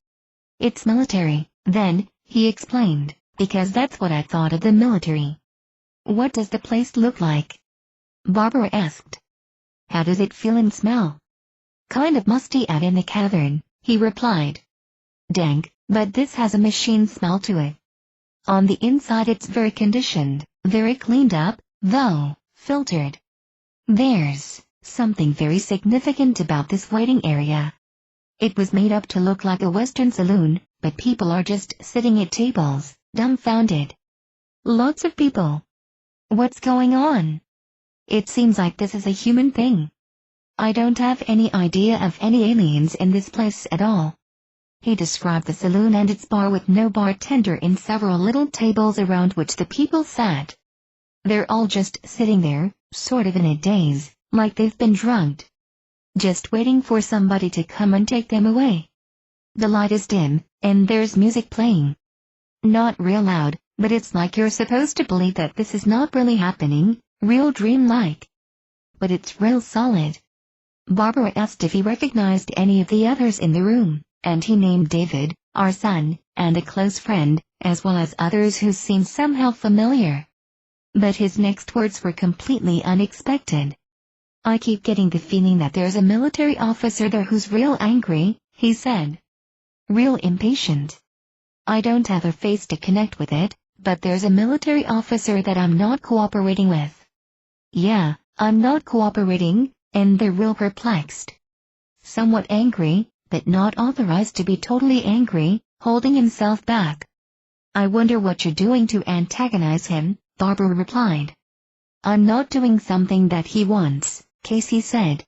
It's military, then, he explained, because that's what I thought of the military. What does the place look like? Barbara asked. How does it feel and smell? Kind of musty out in the cavern, he replied. Dank, but this has a machine smell to it. On the inside it's very conditioned, very cleaned up, though, filtered. There's something very significant about this waiting area. It was made up to look like a Western saloon, but people are just sitting at tables, dumbfounded. Lots of people. What's going on? It seems like this is a human thing. I don't have any idea of any aliens in this place at all. He described the saloon and its bar with no bartender and several little tables around which the people sat. They're all just sitting there, sort of in a daze, like they've been drugged. Just waiting for somebody to come and take them away. The light is dim, and there's music playing. Not real loud, but it's like you're supposed to believe that this is not really happening, real dream-like. But it's real solid. Barbara asked if he recognized any of the others in the room, and he named David, our son, and a close friend, as well as others who seemed somehow familiar. But his next words were completely unexpected. I keep getting the feeling that there's a military officer there who's real angry, he said. Real impatient. I don't have a face to connect with it, but there's a military officer that I'm not cooperating with. Yeah, I'm not cooperating, and they're real perplexed. Somewhat angry, but not authorized to be totally angry, holding himself back. I wonder what you're doing to antagonize him, Barbara replied. I'm not doing something that he wants, Casey said.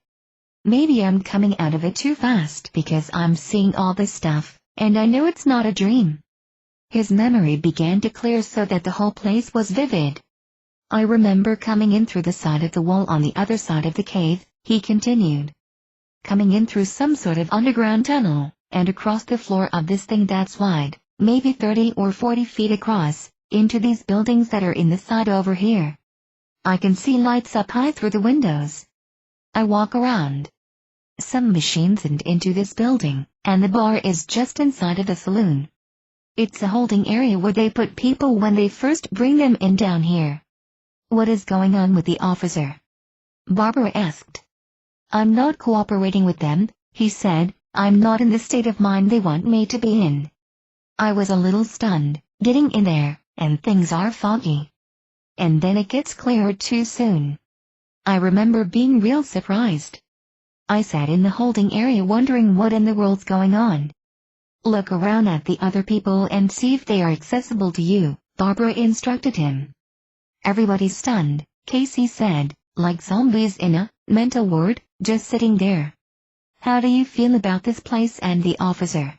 Maybe I'm coming out of it too fast because I'm seeing all this stuff, and I know it's not a dream. His memory began to clear so that the whole place was vivid. I remember coming in through the side of the wall on the other side of the cave, he continued. Coming in through some sort of underground tunnel, and across the floor of this thing that's wide, maybe 30 or 40 feet across, into these buildings that are in the side over here. I can see lights up high through the windows. I walk around some machines and into this building, and the bar is just inside of the saloon. It's a holding area where they put people when they first bring them in down here. What is going on with the officer? Barbara asked. I'm not cooperating with them, he said. I'm not in the state of mind they want me to be in. I was a little stunned, getting in there, and things are foggy. And then it gets clearer too soon. I remember being real surprised. I sat in the holding area wondering what in the world's going on. Look around at the other people and see if they are accessible to you, Barbara instructed him. Everybody's stunned, Casey said, like zombies in a mental ward, just sitting there. How do you feel about this place and the officer?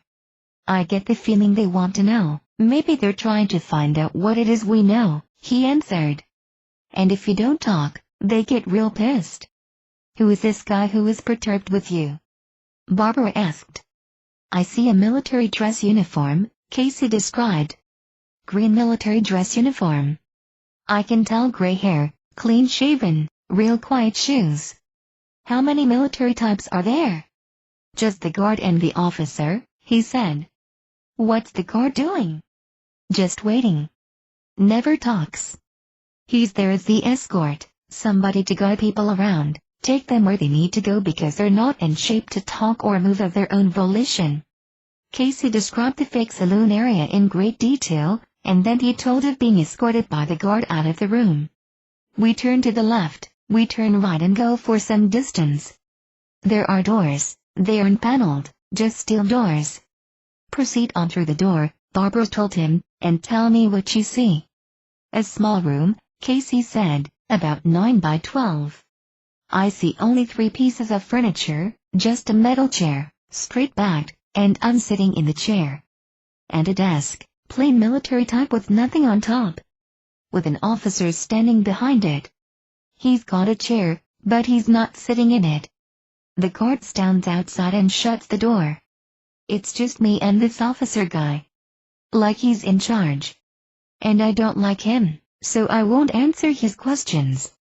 I get the feeling they want to know. Maybe they're trying to find out what it is we know, he answered. And if you don't talk, they get real pissed. Who is this guy who is perturbed with you? Barbara asked. I see a military dress uniform, Casey described. Green military dress uniform. I can tell gray hair, clean shaven, real quiet shoes. How many military types are there? Just the guard and the officer, he said. What's the guard doing? Just waiting. Never talks. He's there as the escort, somebody to guide people around, take them where they need to go because they're not in shape to talk or move of their own volition. Casey described the fake saloon area in great detail, and then he told of being escorted by the guard out of the room. We turn to the left, we turn right and go for some distance. There are doors, they aren't paneled, just steel doors. Proceed on through the door, Barbara told him, and tell me what you see. A small room, Casey said, about 9 by 12. I see only 3 pieces of furniture, just a metal chair, straight-backed, and I'm sitting in the chair. And a desk, plain military type with nothing on top. With an officer standing behind it. He's got a chair, but he's not sitting in it. The guard stands outside and shuts the door. It's just me and this officer guy. Like he's in charge. And I don't like him, so I won't answer his questions.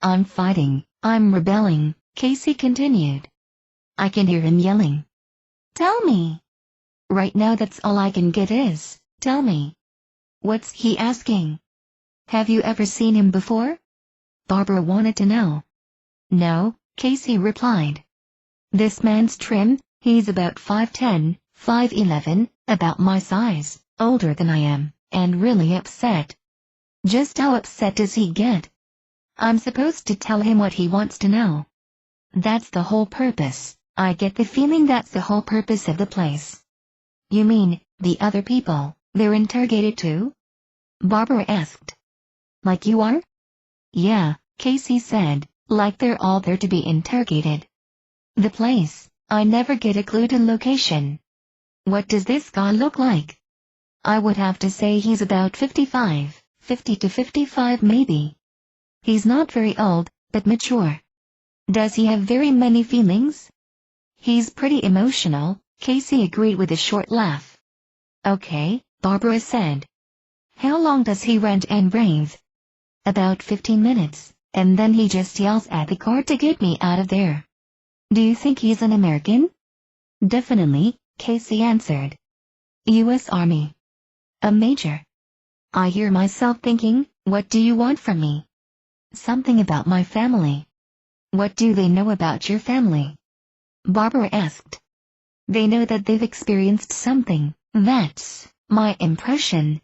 I'm fighting, I'm rebelling, Casey continued. I can hear him yelling. Tell me. Right now that's all I can get is, tell me. What's he asking? Have you ever seen him before? Barbara wanted to know. No, Casey replied. This man's trim, he's about 5'10", 5'11", about my size, older than I am, and really upset. Just how upset does he get? I'm supposed to tell him what he wants to know. That's the whole purpose. I get the feeling that's the whole purpose of the place. You mean, the other people, they're interrogated too? Barbara asked. Like you are? Yeah, Casey said, like they're all there to be interrogated. The place, I never get a clue to location. What does this guy look like? I would have to say he's about 55, 50 to 55 maybe. He's not very old, but mature. Does he have very many feelings? He's pretty emotional, Casey agreed with a short laugh. Okay, Barbara said. How long does he rant and rave? About 15 minutes, and then he just yells at the guard to get me out of there. Do you think he's an American? Definitely, Casey answered. U.S. Army. A major. I hear myself thinking, what do you want from me? Something about my family. What do they know about your family? Barbara asked. They know that they've experienced something, that's my impression.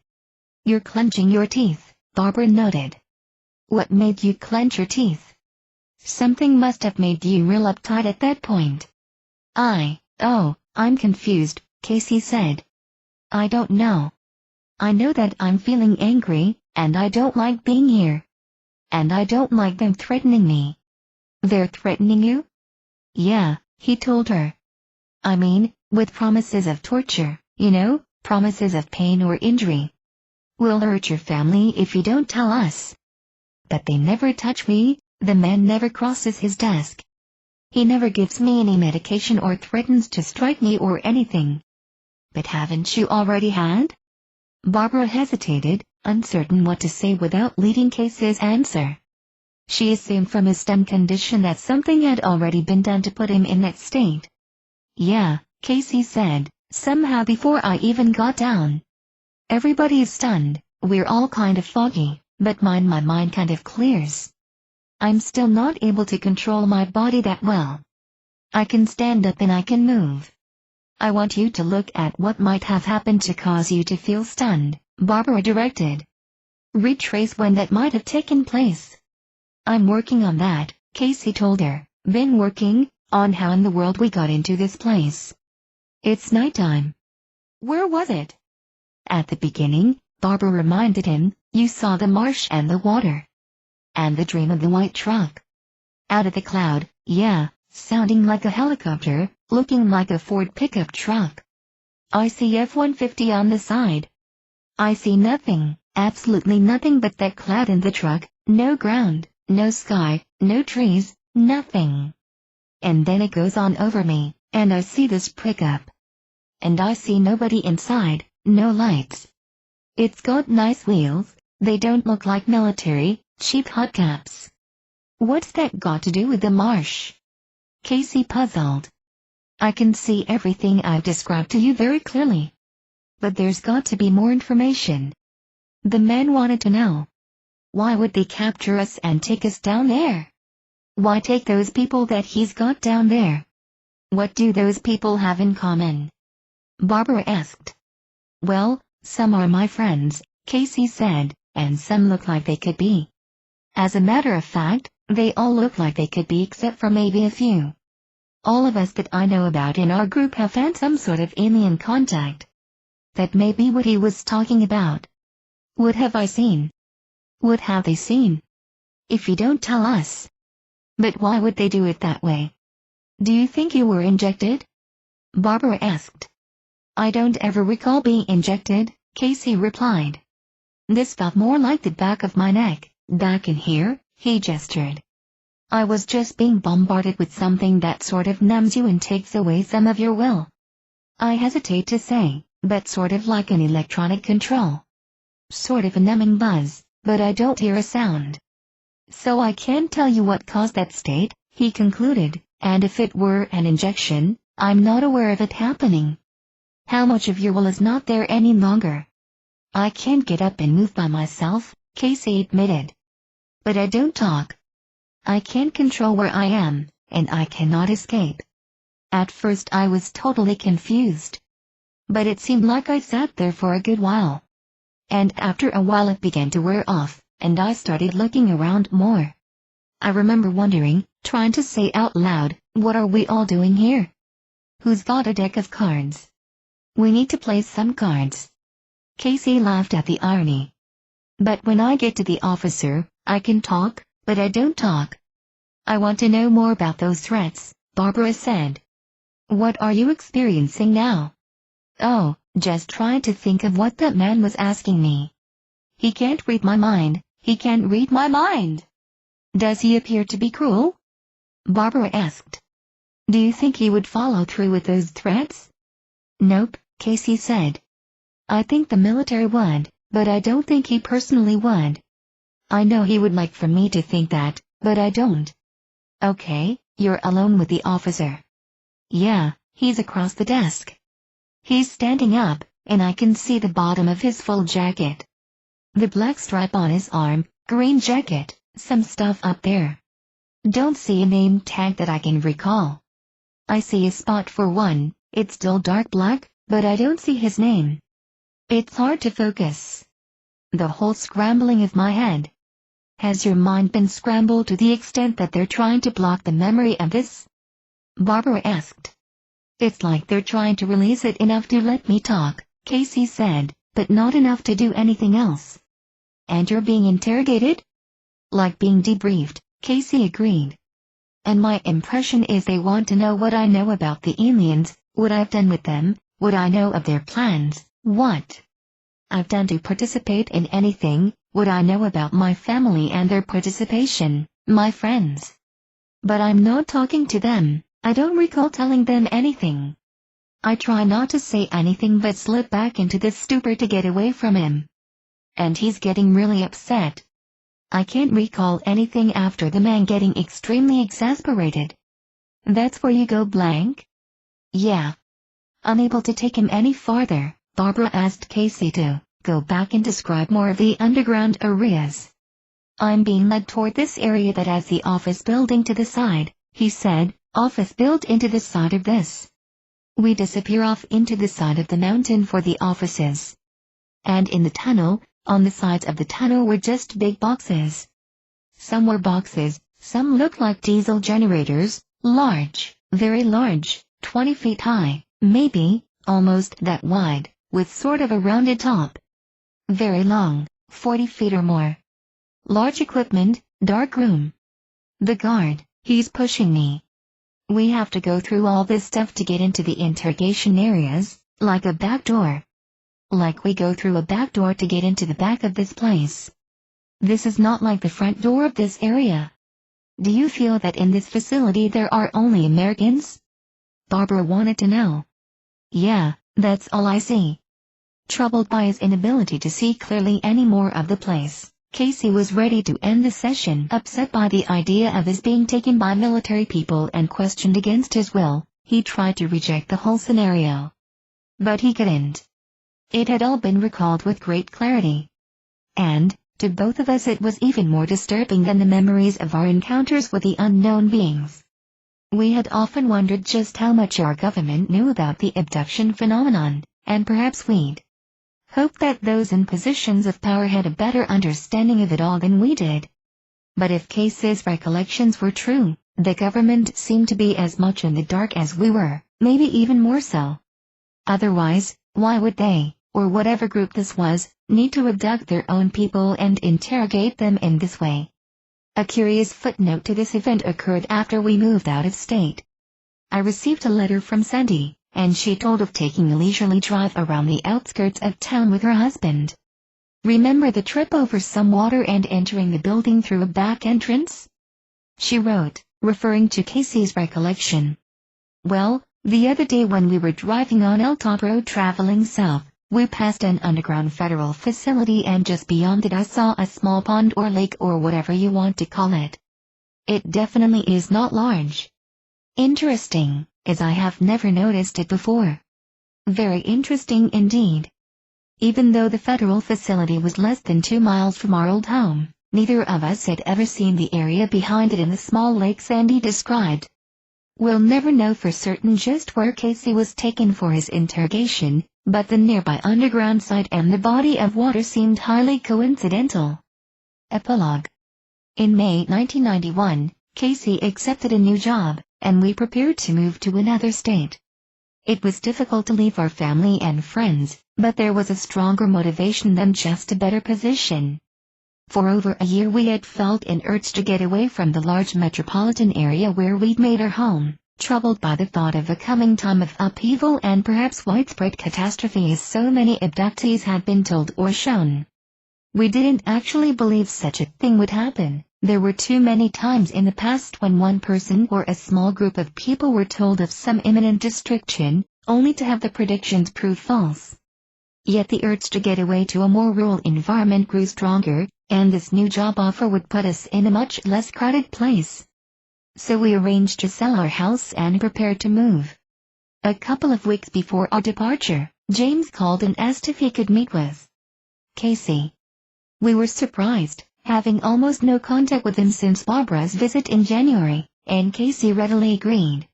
You're clenching your teeth, Barbara noted. What made you clench your teeth? Something must have made you real uptight at that point. I'm confused, Casey said. I don't know. I know that I'm feeling angry, and I don't like being here. And I don't like them threatening me. They're threatening you? Yeah, he told her. I mean, with promises of torture, you know, promises of pain or injury. We'll hurt your family if you don't tell us. But they never touch me, the man never crosses his desk. He never gives me any medication or threatens to strike me or anything. But haven't you already had? Barbara hesitated, uncertain what to say without leading Casey's answer. She assumed from his stem condition that something had already been done to put him in that state. Yeah, Casey said, somehow before I even got down. Everybody is stunned, we're all kind of foggy, but my mind kind of clears. I'm still not able to control my body that well. I can stand up and I can move. I want you to look at what might have happened to cause you to feel stunned, Barbara directed. Retrace when that might have taken place. I'm working on that, Casey told her, been working on how in the world we got into this place. It's nighttime. Where was it? At the beginning, Barbara reminded him, you saw the marsh and the water. And the dream of the white truck. Out of the cloud, yeah, sounding like a helicopter, looking like a Ford pickup truck. I see F-150 on the side. I see nothing, absolutely nothing but that cloud and the truck, no ground, no sky, no trees, nothing. And then it goes on over me, and I see this pickup. And I see nobody inside, no lights. It's got nice wheels, they don't look like military, cheap hubcaps. What's that got to do with the marsh? Casey puzzled. I can see everything I've described to you very clearly. But there's got to be more information. The man wanted to know. Why would they capture us and take us down there? Why take those people that he's got down there? What do those people have in common? Barbara asked. Well, some are my friends, Casey said, and some look like they could be. As a matter of fact, they all look like they could be except for maybe a few. All of us that I know about in our group have had some sort of alien contact. That may be what he was talking about. What have I seen? What have they seen? If you don't tell us. But why would they do it that way? Do you think you were injected? Barbara asked. I don't ever recall being injected, Casey replied. This felt more like the back of my neck, back in here, he gestured. I was just being bombarded with something that sort of numbs you and takes away some of your will. I hesitate to say, but sort of like an electronic control. Sort of a numbing buzz, but I don't hear a sound. So I can't tell you what caused that state, he concluded, and if it were an injection, I'm not aware of it happening. How much of your will is not there any longer? I can't get up and move by myself, Casey admitted. But I don't talk. I can't control where I am, and I cannot escape. At first I was totally confused. But it seemed like I sat there for a good while. And after a while it began to wear off, and I started looking around more. I remember wondering, trying to say out loud, what are we all doing here? Who's got a deck of cards? We need to play some cards. Casey laughed at the irony. But when I get to the officer, I can talk, but I don't talk. I want to know more about those threats, Barbara said. What are you experiencing now? Oh, just trying to think of what that man was asking me. He can't read my mind, he can't read my mind. Does he appear to be cruel? Barbara asked. Do you think he would follow through with those threats? Nope, Casey said. I think the military would, but I don't think he personally would. I know he would like for me to think that, but I don't. Okay, you're alone with the officer. Yeah, he's across the desk. He's standing up, and I can see the bottom of his full jacket. The black stripe on his arm, green jacket, some stuff up there. Don't see a name tag that I can recall. I see a spot for one, it's still dark black, but I don't see his name. It's hard to focus. The whole scrambling of my head. Has your mind been scrambled to the extent that they're trying to block the memory of this? Barbara asked. It's like they're trying to release it enough to let me talk, Casey said, but not enough to do anything else. And you're being interrogated? Like being debriefed, Casey agreed. And my impression is they want to know what I know about the aliens, what I've done with them, what I know of their plans, what I've done to participate in anything, what I know about my family and their participation, my friends. But I'm not talking to them, I don't recall telling them anything. I try not to say anything but slip back into this stupor to get away from him. And he's getting really upset. I can't recall anything after the man getting extremely exasperated. That's where you go blank? Yeah. Unable to take him any farther, Barbara asked Casey to go back and describe more of the underground areas. I'm being led toward this area that has the office building to the side, he said, office built into the side of this. We disappear off into the side of the mountain for the offices. And in the tunnel, on the sides of the tunnel were just big boxes. Some were boxes, some looked like diesel generators, large, very large, 20 feet high, maybe, almost that wide, with sort of a rounded top. Very long, 40 feet or more. Large equipment, dark room. The guard, he's pushing me. We have to go through all this stuff to get into the interrogation areas, like a back door. Like we go through a back door to get into the back of this place. This is not like the front door of this area. Do you feel that in this facility there are only Americans? Barbara wanted to know. Yeah, that's all I see. Troubled by his inability to see clearly any more of the place, Casey was ready to end the session. Upset by the idea of his being taken by military people and questioned against his will, he tried to reject the whole scenario. But he couldn't. It had all been recalled with great clarity. And, to both of us it was even more disturbing than the memories of our encounters with the unknown beings. We had often wondered just how much our government knew about the abduction phenomenon, and perhaps we'd hoped that those in positions of power had a better understanding of it all than we did. But if Casey's recollections were true, the government seemed to be as much in the dark as we were, maybe even more so. Otherwise, why would they, or whatever group this was, need to abduct their own people and interrogate them in this way. A curious footnote to this event occurred after we moved out of state. I received a letter from Sandy, and she told of taking a leisurely drive around the outskirts of town with her husband. Remember the trip over some water and entering the building through a back entrance? She wrote, referring to Casey's recollection. Well, the other day when we were driving on Eltop Road traveling south, we passed an underground federal facility and just beyond it I saw a small pond or lake or whatever you want to call it. It definitely is not large. Interesting, as I have never noticed it before. Very interesting indeed. Even though the federal facility was less than 2 miles from our old home, neither of us had ever seen the area behind it in the small lake Sandy described. We'll never know for certain just where Casey was taken for his interrogation, but the nearby underground site and the body of water seemed highly coincidental. Epilogue. In May 1991, Casey accepted a new job, and we prepared to move to another state. It was difficult to leave our family and friends, but there was a stronger motivation than just a better position. For over a year we had felt an urge to get away from the large metropolitan area where we'd made our home, troubled by the thought of a coming time of upheaval and perhaps widespread catastrophe as so many abductees had been told or shown. We didn't actually believe such a thing would happen. There were too many times in the past when one person or a small group of people were told of some imminent destruction, only to have the predictions prove false. Yet the urge to get away to a more rural environment grew stronger, and this new job offer would put us in a much less crowded place. So we arranged to sell our house and prepared to move. A couple of weeks before our departure, James called and asked if he could meet with Casey. We were surprised, having almost no contact with him since Barbara's visit in January, and Casey readily agreed.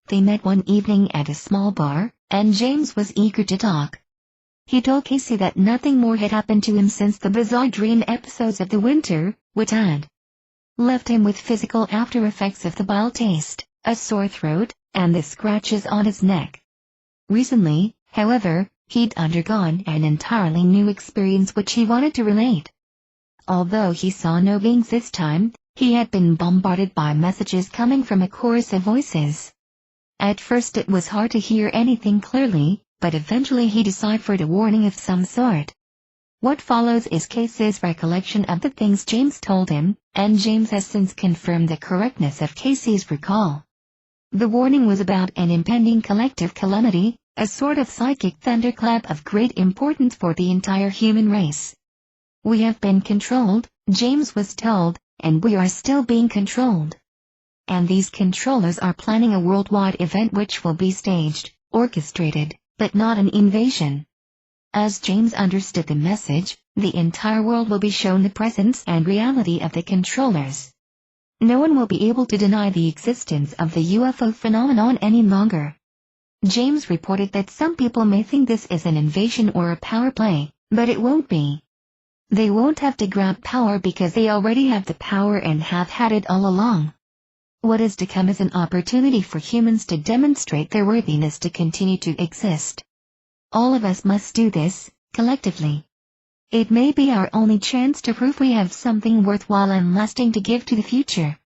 They met one evening at a small bar, and James was eager to talk. He told Casey that nothing more had happened to him since the bizarre dream episodes of the winter, which had left him with physical after effects of the bile taste, a sore throat, and the scratches on his neck. Recently, however, he'd undergone an entirely new experience which he wanted to relate. Although he saw no beings this time, he had been bombarded by messages coming from a chorus of voices. At first it was hard to hear anything clearly, but eventually he deciphered a warning of some sort. What follows is Casey's recollection of the things James told him, and James has since confirmed the correctness of Casey's recall. The warning was about an impending collective calamity, a sort of psychic thunderclap of great importance for the entire human race. We have been controlled, James was told, and we are still being controlled. And these controllers are planning a worldwide event which will be staged, orchestrated, but not an invasion. As James understood the message, the entire world will be shown the presence and reality of the controllers. No one will be able to deny the existence of the UFO phenomenon any longer. James reported that some people may think this is an invasion or a power play, but it won't be. They won't have to grab power because they already have the power and have had it all along. What is to come is an opportunity for humans to demonstrate their worthiness to continue to exist. All of us must do this, collectively. It may be our only chance to prove we have something worthwhile and lasting to give to the future.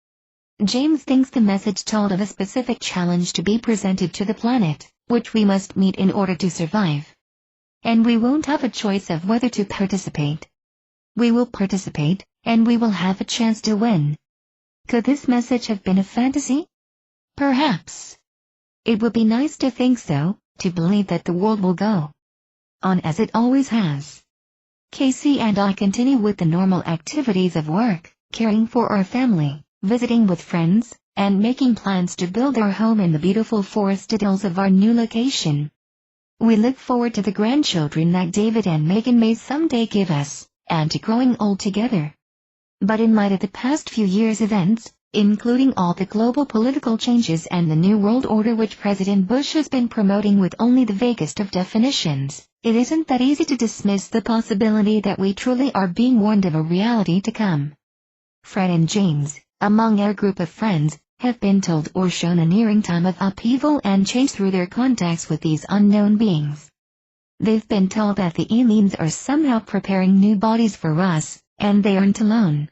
James thinks the message told of a specific challenge to be presented to the planet, which we must meet in order to survive. And we won't have a choice of whether to participate. We will participate, and we will have a chance to win. Could this message have been a fantasy? Perhaps. It would be nice to think so, to believe that the world will go on as it always has. Casey and I continue with the normal activities of work, caring for our family, visiting with friends, and making plans to build our home in the beautiful forested hills of our new location. We look forward to the grandchildren that David and Megan may someday give us, and to growing old together. But in light of the past few years' events, including all the global political changes and the New World Order which President Bush has been promoting with only the vaguest of definitions, it isn't that easy to dismiss the possibility that we truly are being warned of a reality to come. Fred and James, among our group of friends, have been told or shown a nearing time of upheaval and change through their contacts with these unknown beings. They've been told that the aliens are somehow preparing new bodies for us, and they aren't alone.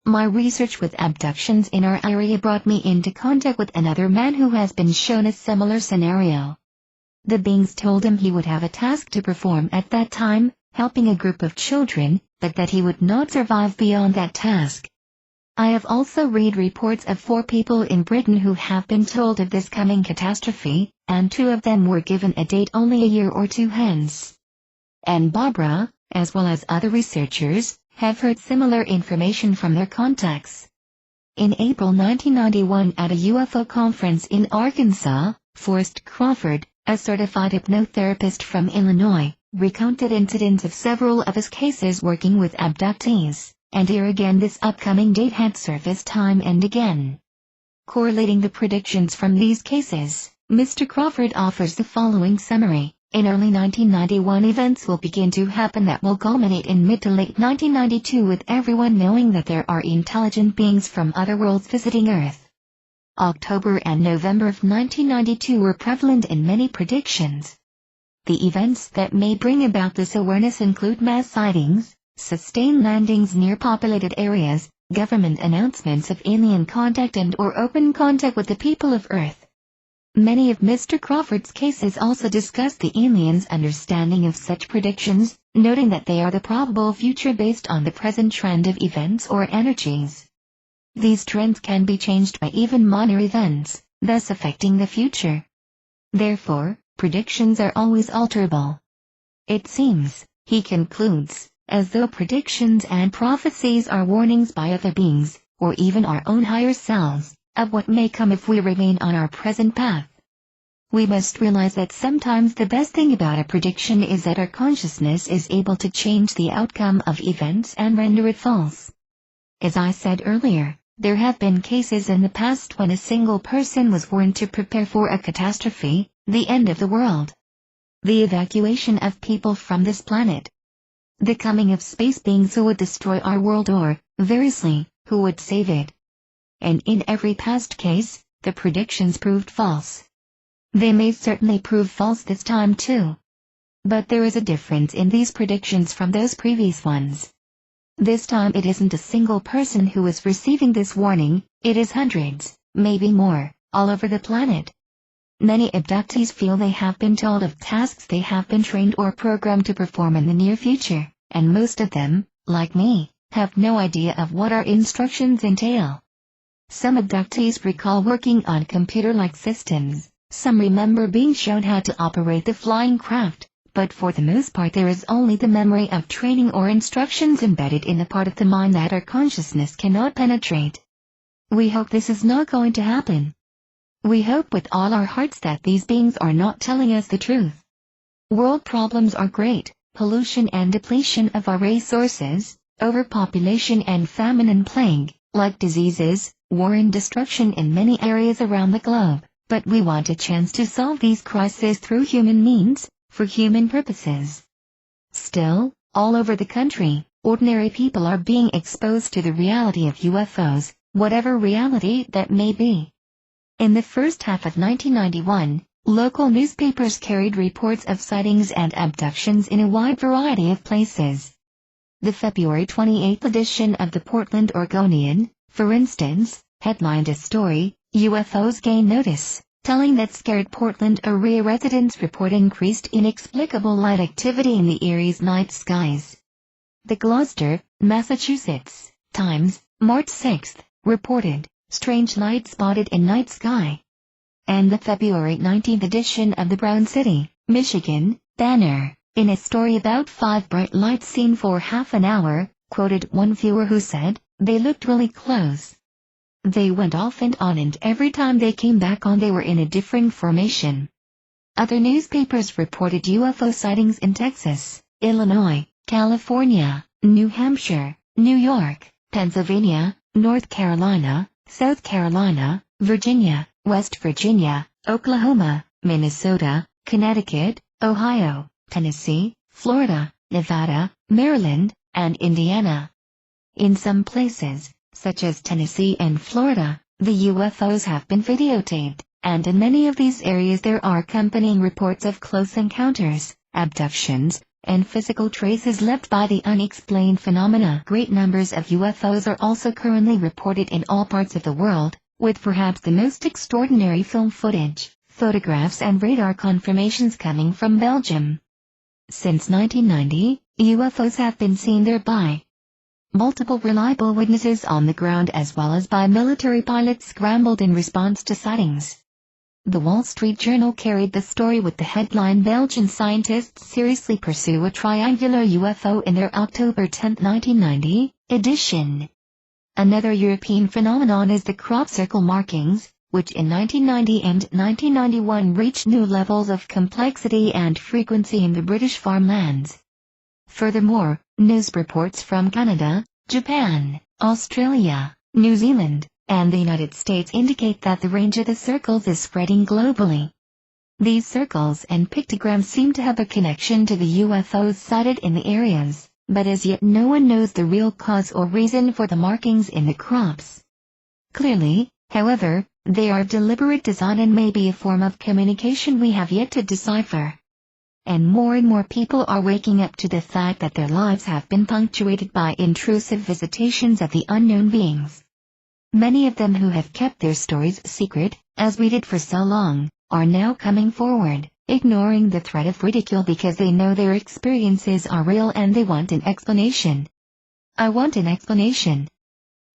My research with abductions in our area brought me into contact with another man who has been shown a similar scenario. The beings told him he would have a task to perform at that time, helping a group of children, but that he would not survive beyond that task. I have also read reports of 4 people in Britain who have been told of this coming catastrophe, and 2 of them were given a date only a year or 2 hence. And Barbara, as well as other researchers, have heard similar information from their contacts. In April 1991 at a UFO conference in Arkansas, Forrest Crawford, a certified hypnotherapist from Illinois, recounted incidents of several of his cases working with abductees, and here again this upcoming date had surfaced time and again. Correlating the predictions from these cases, Mr. Crawford offers the following summary. In early 1991 events will begin to happen that will culminate in mid to late 1992 with everyone knowing that there are intelligent beings from other worlds visiting Earth. October and November of 1992 were prevalent in many predictions. The events that may bring about this awareness include mass sightings, sustained landings near populated areas, government announcements of alien contact and/or open contact with the people of Earth. Many of Mr. Crawford's cases also discuss the aliens' understanding of such predictions, noting that they are the probable future based on the present trend of events or energies. These trends can be changed by even minor events, thus affecting the future. Therefore, predictions are always alterable. It seems, he concludes, as though predictions and prophecies are warnings by other beings, or even our own higher selves, of what may come if we remain on our present path. We must realize that sometimes the best thing about a prediction is that our consciousness is able to change the outcome of events and render it false. As I said earlier, there have been cases in the past when a single person was warned to prepare for a catastrophe, the end of the world. The evacuation of people from this planet. The coming of space beings who would destroy our world or, variously, who would save it. And in every past case, the predictions proved false. They may certainly prove false this time too. But there is a difference in these predictions from those previous ones. This time it isn't a single person who is receiving this warning, it is hundreds, maybe more, all over the planet. Many abductees feel they have been told of tasks they have been trained or programmed to perform in the near future, and most of them, like me, have no idea of what our instructions entail. Some abductees recall working on computer-like systems, some remember being shown how to operate the flying craft, but for the most part there is only the memory of training or instructions embedded in the part of the mind that our consciousness cannot penetrate. We hope this is not going to happen. We hope with all our hearts that these beings are not telling us the truth. World problems are great, pollution and depletion of our resources, overpopulation and famine and plague, like diseases, war and destruction in many areas around the globe, but we want a chance to solve these crises through human means, for human purposes. Still, all over the country, ordinary people are being exposed to the reality of UFOs, whatever reality that may be. In the first half of 1991, local newspapers carried reports of sightings and abductions in a wide variety of places. The February 28 edition of the Portland Oregonian, for instance, headlined a story, UFOs Gain Notice, telling that scared Portland area residents report increased inexplicable light activity in the Erie's night skies. The Gloucester, Massachusetts, Times, March 6, reported, strange light spotted in night sky. And the February 19 edition of the Brown City, Michigan, Banner, in a story about 5 bright lights seen for half an hour, quoted one viewer who said, "They looked really close. They went off and on and every time they came back on they were in a differing formation." Other newspapers reported UFO sightings in Texas, Illinois, California, New Hampshire, New York, Pennsylvania, North Carolina, South Carolina, Virginia, West Virginia, Oklahoma, Minnesota, Connecticut, Ohio, Tennessee, Florida, Nevada, Maryland, and Indiana. In some places, such as Tennessee and Florida, the UFOs have been videotaped, and in many of these areas there are accompanying reports of close encounters, abductions, and physical traces left by the unexplained phenomena. Great numbers of UFOs are also currently reported in all parts of the world, with perhaps the most extraordinary film footage, photographs and radar confirmations coming from Belgium. Since 1990, UFOs have been seen there by multiple reliable witnesses on the ground as well as by military pilots scrambled in response to sightings. The Wall Street Journal carried the story with the headline "Belgian scientists seriously pursue a triangular UFO" in their October 10, 1990, edition. Another European phenomenon is the crop circle markings, which in 1990 and 1991 reached new levels of complexity and frequency in the British farmlands. Furthermore, news reports from Canada, Japan, Australia, New Zealand, and the United States indicate that the range of the circles is spreading globally. These circles and pictograms seem to have a connection to the UFOs sighted in the areas, but as yet no one knows the real cause or reason for the markings in the crops. Clearly, however, they are deliberate design and may be a form of communication we have yet to decipher. And more people are waking up to the fact that their lives have been punctuated by intrusive visitations of the unknown beings. Many of them who have kept their stories secret, as we did for so long, are now coming forward, ignoring the threat of ridicule because they know their experiences are real and they want an explanation. I want an explanation.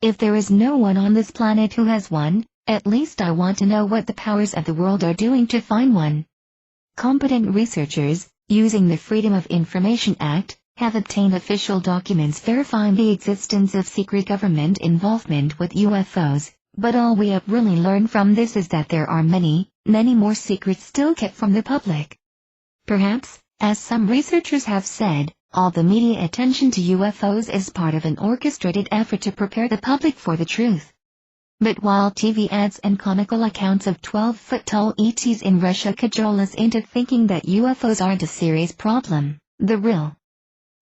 If there is no one on this planet who has one, at least I want to know what the powers of the world are doing to find one. Competent researchers, using the Freedom of Information Act, have obtained official documents verifying the existence of secret government involvement with UFOs, but all we have really learned from this is that there are many more secrets still kept from the public. Perhaps, as some researchers have said, all the media attention to UFOs is part of an orchestrated effort to prepare the public for the truth. But while TV ads and comical accounts of 12-foot-tall ETs in Russia cajole us into thinking that UFOs aren't a serious problem, the real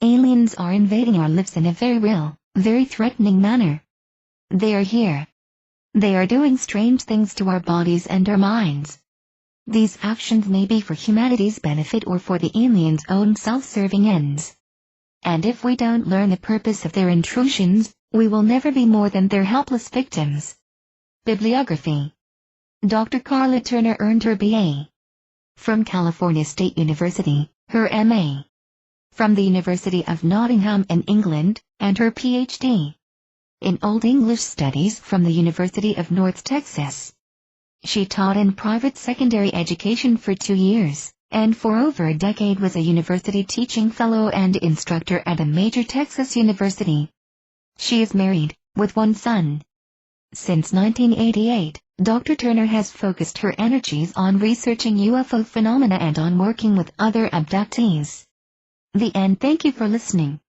aliens are invading our lives in a very real, very threatening manner. They are here. They are doing strange things to our bodies and our minds. These actions may be for humanity's benefit or for the aliens' own self-serving ends. And if we don't learn the purpose of their intrusions, we will never be more than their helpless victims. Bibliography. Dr. Carla Turner earned her B.A. from California State University, her M.A. from the University of Nottingham in England, and her Ph.D. in Old English Studies from the University of North Texas. She taught in private secondary education for 2 years, and for over a decade was a university teaching fellow and instructor at a major Texas university. She is married, with 1 son. Since 1988, Dr. Turner has focused her energies on researching UFO phenomena and on working with other abductees. The end. Thank you for listening.